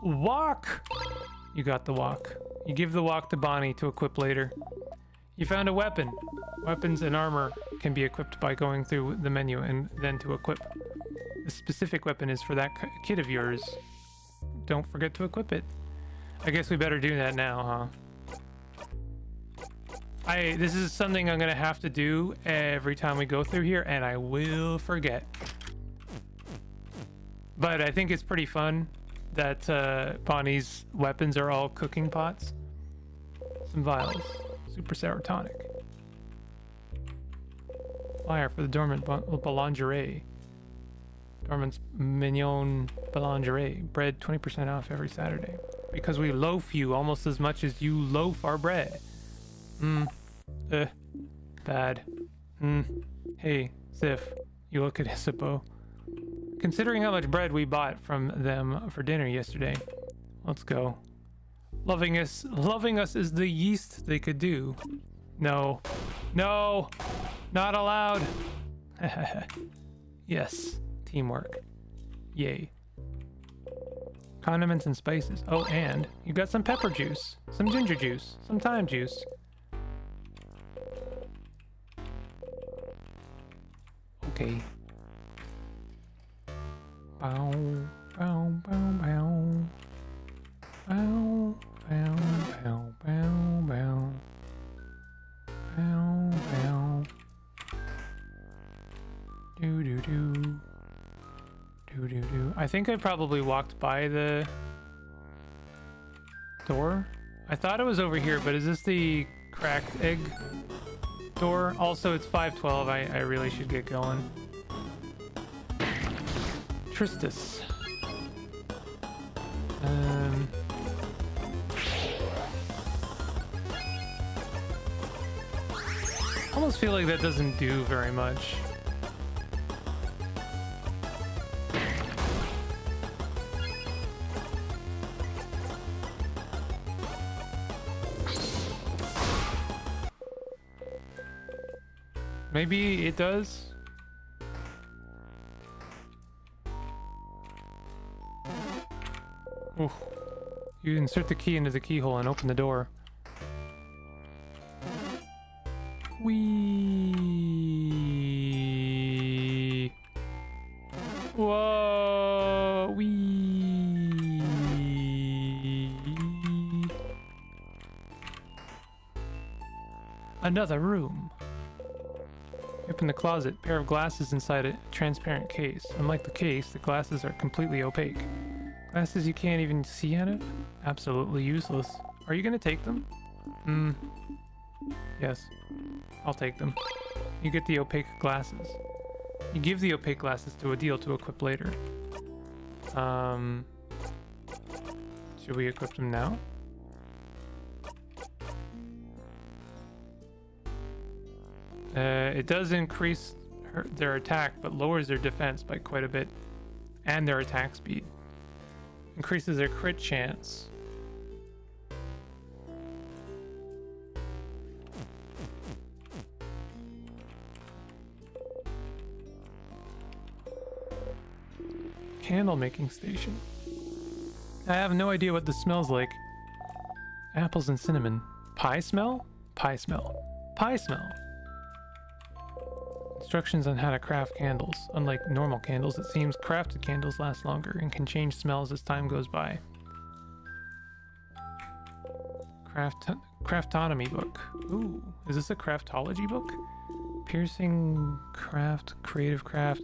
Wok! You got the wok. You give the wok to Bonnie to equip later. You found a weapon. Weapons and armor can be equipped by going through the menu and then to equip. The specific weapon is for that kit of yours. Don't forget to equip it. I guess we better do that now, huh? This is something I'm gonna have to do every time we go through here, and I will forget. But I think it's pretty fun that Bonnie's weapons are all cooking pots. Some vials. Super sour tonic. Flyer for the Dormant Boulangerie. Dormant's Mignon Boulangerie. Bread 20% off every Saturday. Because we loaf you almost as much as you loaf our bread. Bad. Hey, Sif. You look at Hippo. Considering how much bread we bought from them for dinner yesterday. Let's go. Loving us is the yeast they could do. No. No! Not allowed! Yes. Teamwork. Yay. Condiments and spices. Oh, and you got some pepper juice, some ginger juice, some thyme juice. Okay. Bow, bow, bow, bow. Bow, bow, bow, bow, bow. Bow, bow. Do, do, do. Do, do, do. I think I probably walked by the door. I thought it was over here, but is this the cracked egg door? Also, it's 5:12. I really should get going. Tristus. Almost feel like that doesn't do very much. Maybe it does. Oof. You insert the key into the keyhole and open the door. Wee. Whoa. Wee. Another room. Open the closet. Pair of glasses inside a transparent case. Unlike the case, the glasses are completely opaque. Glasses you can't even see out of? Absolutely useless. Are you gonna take them? Yes. I'll take them. You get the opaque glasses. You give the opaque glasses to Adil to equip later. Should we equip them now? It does increase their attack, but lowers their defense by quite a bit. And their attack speed. Increases their crit chance. Candle making station. I have no idea what this smells like. Apples and cinnamon. Pie smell? Pie smell. Pie smell. Instructions on how to craft candles. Unlike normal candles, it seems crafted candles last longer and can change smells as time goes by. Craftonomy book. Ooh, is this a craftology book? Piercing craft, creative craft.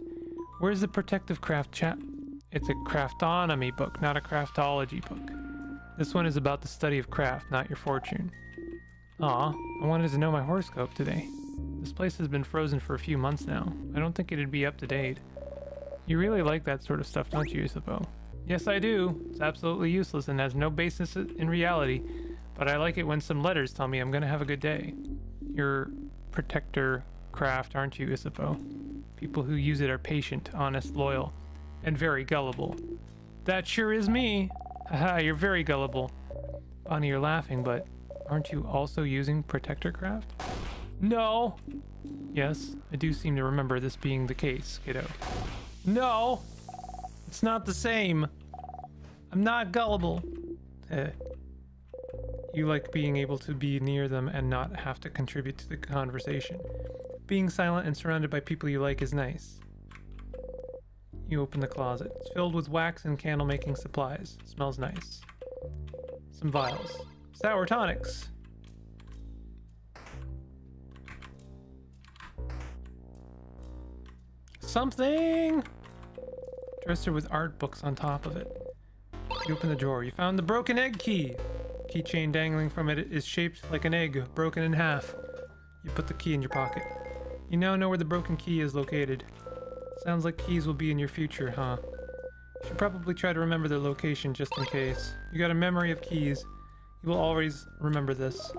Where's the protective craft chat? It's a craftonomy book, not a craftology book. This one is about the study of craft, not your fortune. Aw, I wanted to know my horoscope today. This place has been frozen for a few months now. I don't think it'd be up to date. You really like that sort of stuff, don't you, Isabeau? Yes, I do. It's absolutely useless and has no basis in reality, but I like it when some letters tell me I'm gonna have a good day. You're protector craft, aren't you, Isabeau? People who use it are patient, honest, loyal, and very gullible. That sure is me! Haha, you're very gullible. Bonnie, you're laughing, but aren't you also using protector craft? No! Yes, I do seem to remember this being the case, kiddo. No! It's not the same! I'm not gullible! You like being able to be near them and not have to contribute to the conversation. Being silent and surrounded by people you like is nice. You open the closet. It's filled with wax and candle making supplies. Smells nice. Some vials. Sour tonics! Something! Dresser with art books on top of it. You open the drawer. You found the broken egg key. Keychain dangling from it is shaped like an egg, broken in half. You put the key in your pocket. You now know where the broken key is located. Sounds like keys will be in your future, huh? You should probably try to remember their location just in case. You got a memory of keys. You will always remember this.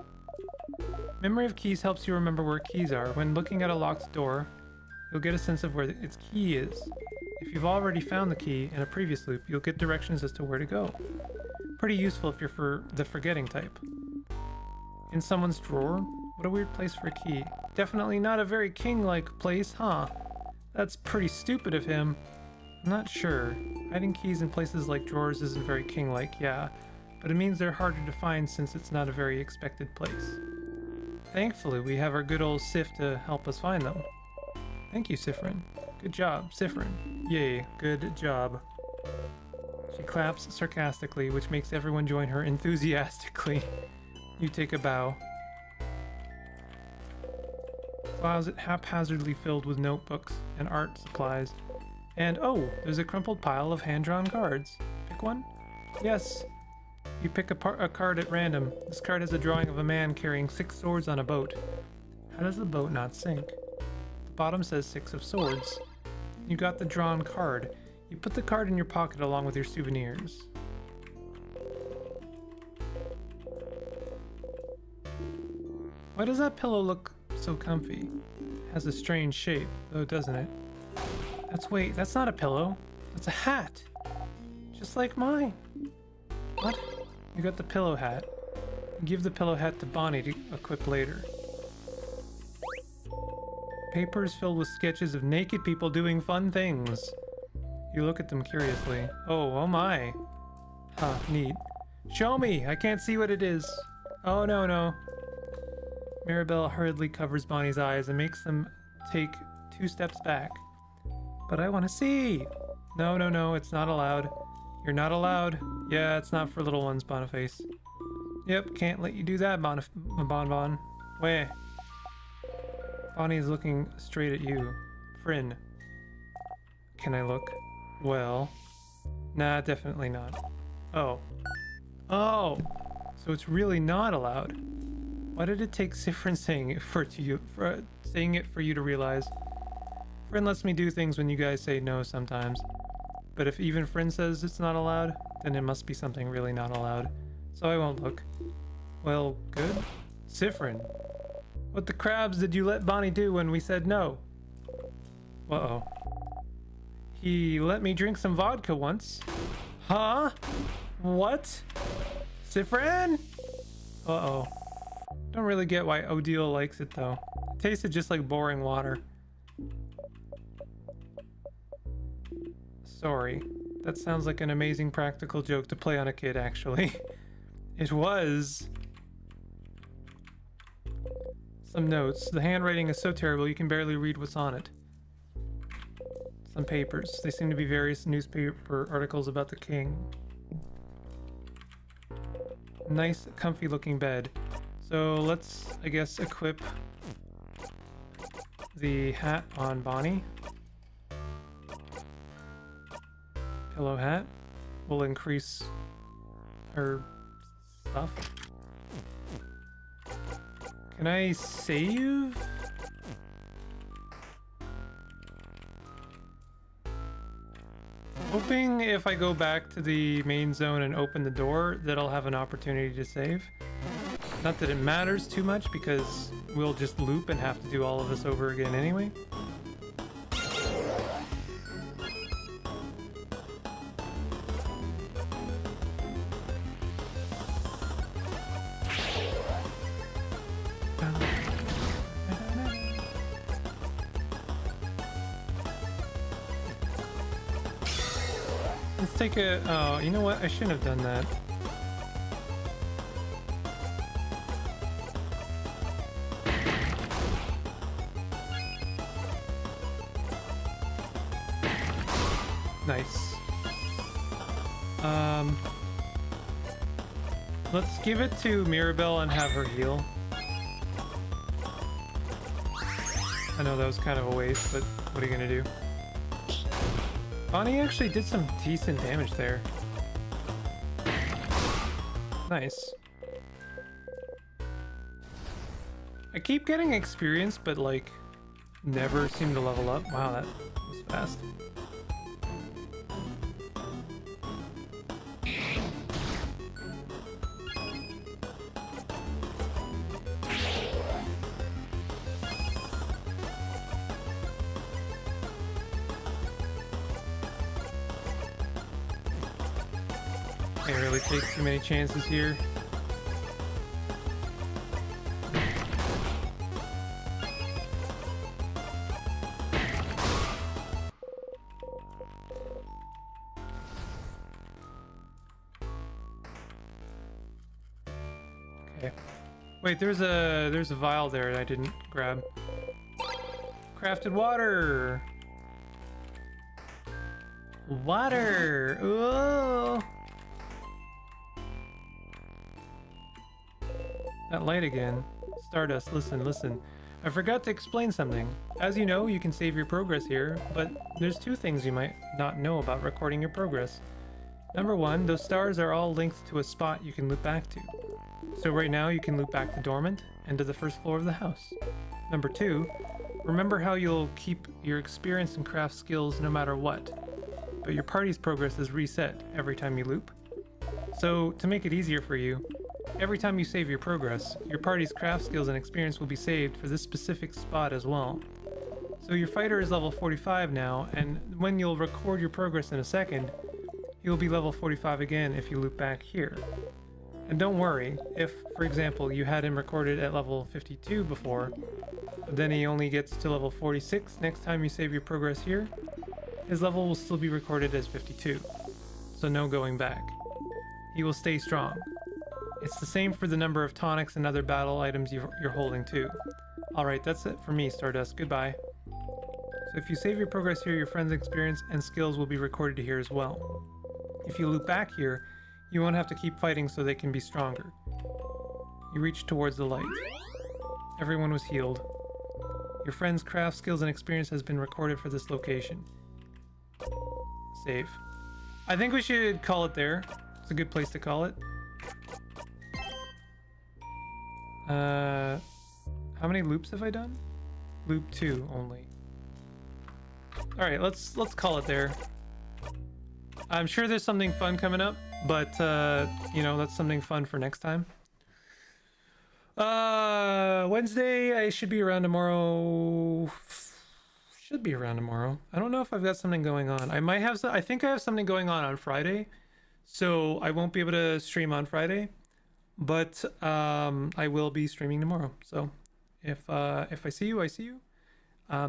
Memory of keys helps you remember where keys are. When looking at a locked door, you'll get a sense of where its key is. If you've already found the key in a previous loop, you'll get directions as to where to go. Pretty useful if you're for the forgetting type. In someone's drawer, What a weird place for a key. Definitely not a very king-like place, huh? That's pretty stupid of him. I'm not sure. Hiding keys in places like drawers isn't very king-like, yeah. But it means they're harder to find since it's not a very expected place. Thankfully, we have our good old Sif to help us find them. Thank you, Sifrin. Good job, Sifrin. Yay, good job. She claps sarcastically, which makes everyone join her enthusiastically. You take a bow. Closet haphazardly filled with notebooks and art supplies. And oh, there's a crumpled pile of hand-drawn cards. Pick one? Yes. You pick a card at random. This card has a drawing of a man carrying 6 swords on a boat. How does the boat not sink? The bottom says 6 of swords. You got the drawn card. You put the card in your pocket along with your souvenirs. Why does that pillow look so comfy? It has a strange shape, though, doesn't it? Wait, that's not a pillow. That's a hat. Just like mine. What? You got the pillow hat. Give the pillow hat to Bonnie to equip later. Papers filled with sketches of naked people doing fun things. You look at them curiously. Oh my. Huh, neat. Show me! I can't see what it is. Oh no. Mirabelle hurriedly covers Bonnie's eyes and makes them take 2 steps back. But I want to see! No, it's not allowed. You're not allowed. Yeah, it's not for little ones, Boniface. Yep, can't let you do that, Bon. Where? Bonnie is looking straight at you. Friend. Can I look? Well... Nah, definitely not. Oh. So it's really not allowed. Why did it take Sifrin saying it for you to realize? Friend lets me do things when you guys say no sometimes. But if even Friend says it's not allowed, then it must be something really not allowed. So I won't look. Well, good. Sifrin. What the crabs did you let Bonnie do when we said no? Uh-oh. He let me drink some vodka once. Huh? What? Sifrin? Uh-oh. Don't really get why Odile likes it though. It tasted just like boring water. Sorry. That sounds like an amazing practical joke to play on a kid, actually. It was. Some notes. The handwriting is so terrible you can barely read what's on it. Some papers. They seem to be various newspaper articles about the king. Nice, comfy looking bed. So let's, I guess, equip the hat on Bonnie. Pillow hat will increase her stuff. Can I save? Hoping if I go back to the main zone and open the door that I'll have an opportunity to save. Not that it matters too much because we'll just loop and have to do all of this over again anyway. Let's take a... Oh, you know what? I shouldn't have done that. Nice. Let's give it to Mirabelle and have her heal. I know that was kind of a waste, but what are you gonna do? Bonnie actually did some decent damage there. Nice. I keep getting experience, but like, never seem to level up. Wow, that was fast. Can't really take too many chances here. Okay. Wait, there's a vial there that I didn't grab. Crafted water. Water. Oh. That light again. Stardust, listen. I forgot to explain something. As you know, you can save your progress here, but there's two things you might not know about recording your progress. Number one, those stars are all linked to a spot you can loop back to. So right now you can loop back to Dormant and to the first floor of the house. Number two, remember how you'll keep your experience and craft skills no matter what, but your party's progress is reset every time you loop. So to make it easier for you, every time you save your progress, your party's craft skills and experience will be saved for this specific spot as well. So your fighter is level 45 now, and when you'll record your progress in a second, he'll be level 45 again if you loop back here. And don't worry, if, for example, you had him recorded at level 52 before, but then he only gets to level 46 next time you save your progress here, his level will still be recorded as 52. So no going back. He will stay strong. It's the same for the number of tonics and other battle items you're holding too. Alright, that's it for me, Stardust. Goodbye. So if you save your progress here, your friend's experience and skills will be recorded here as well. If you loop back here, you won't have to keep fighting so they can be stronger. You reach towards the light. Everyone was healed. Your friend's craft skills and experience has been recorded for this location. Save. I think we should call it there. It's a good place to call it. How many loops have I done? Loop 2 only. Alright, let's call it there. I'm sure there's something fun coming up, but you know, that's something fun for next time. Wednesday, I should be around tomorrow. Should be around tomorrow. I don't know if I've got something going on. I might have I think I have something going on Friday, so I won't be able to stream on Friday, but I will be streaming tomorrow. So if I see you, I see you.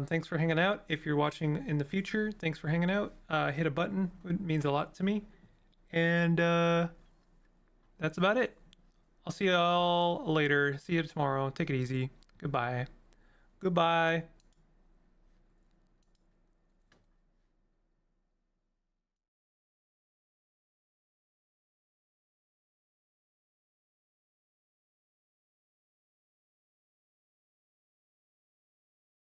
Thanks for hanging out. If you're watching in the future, thanks for hanging out. Hit a button. It means a lot to me. And that's about it. I'll see you all later. See you tomorrow. Take it easy. Goodbye. Goodbye.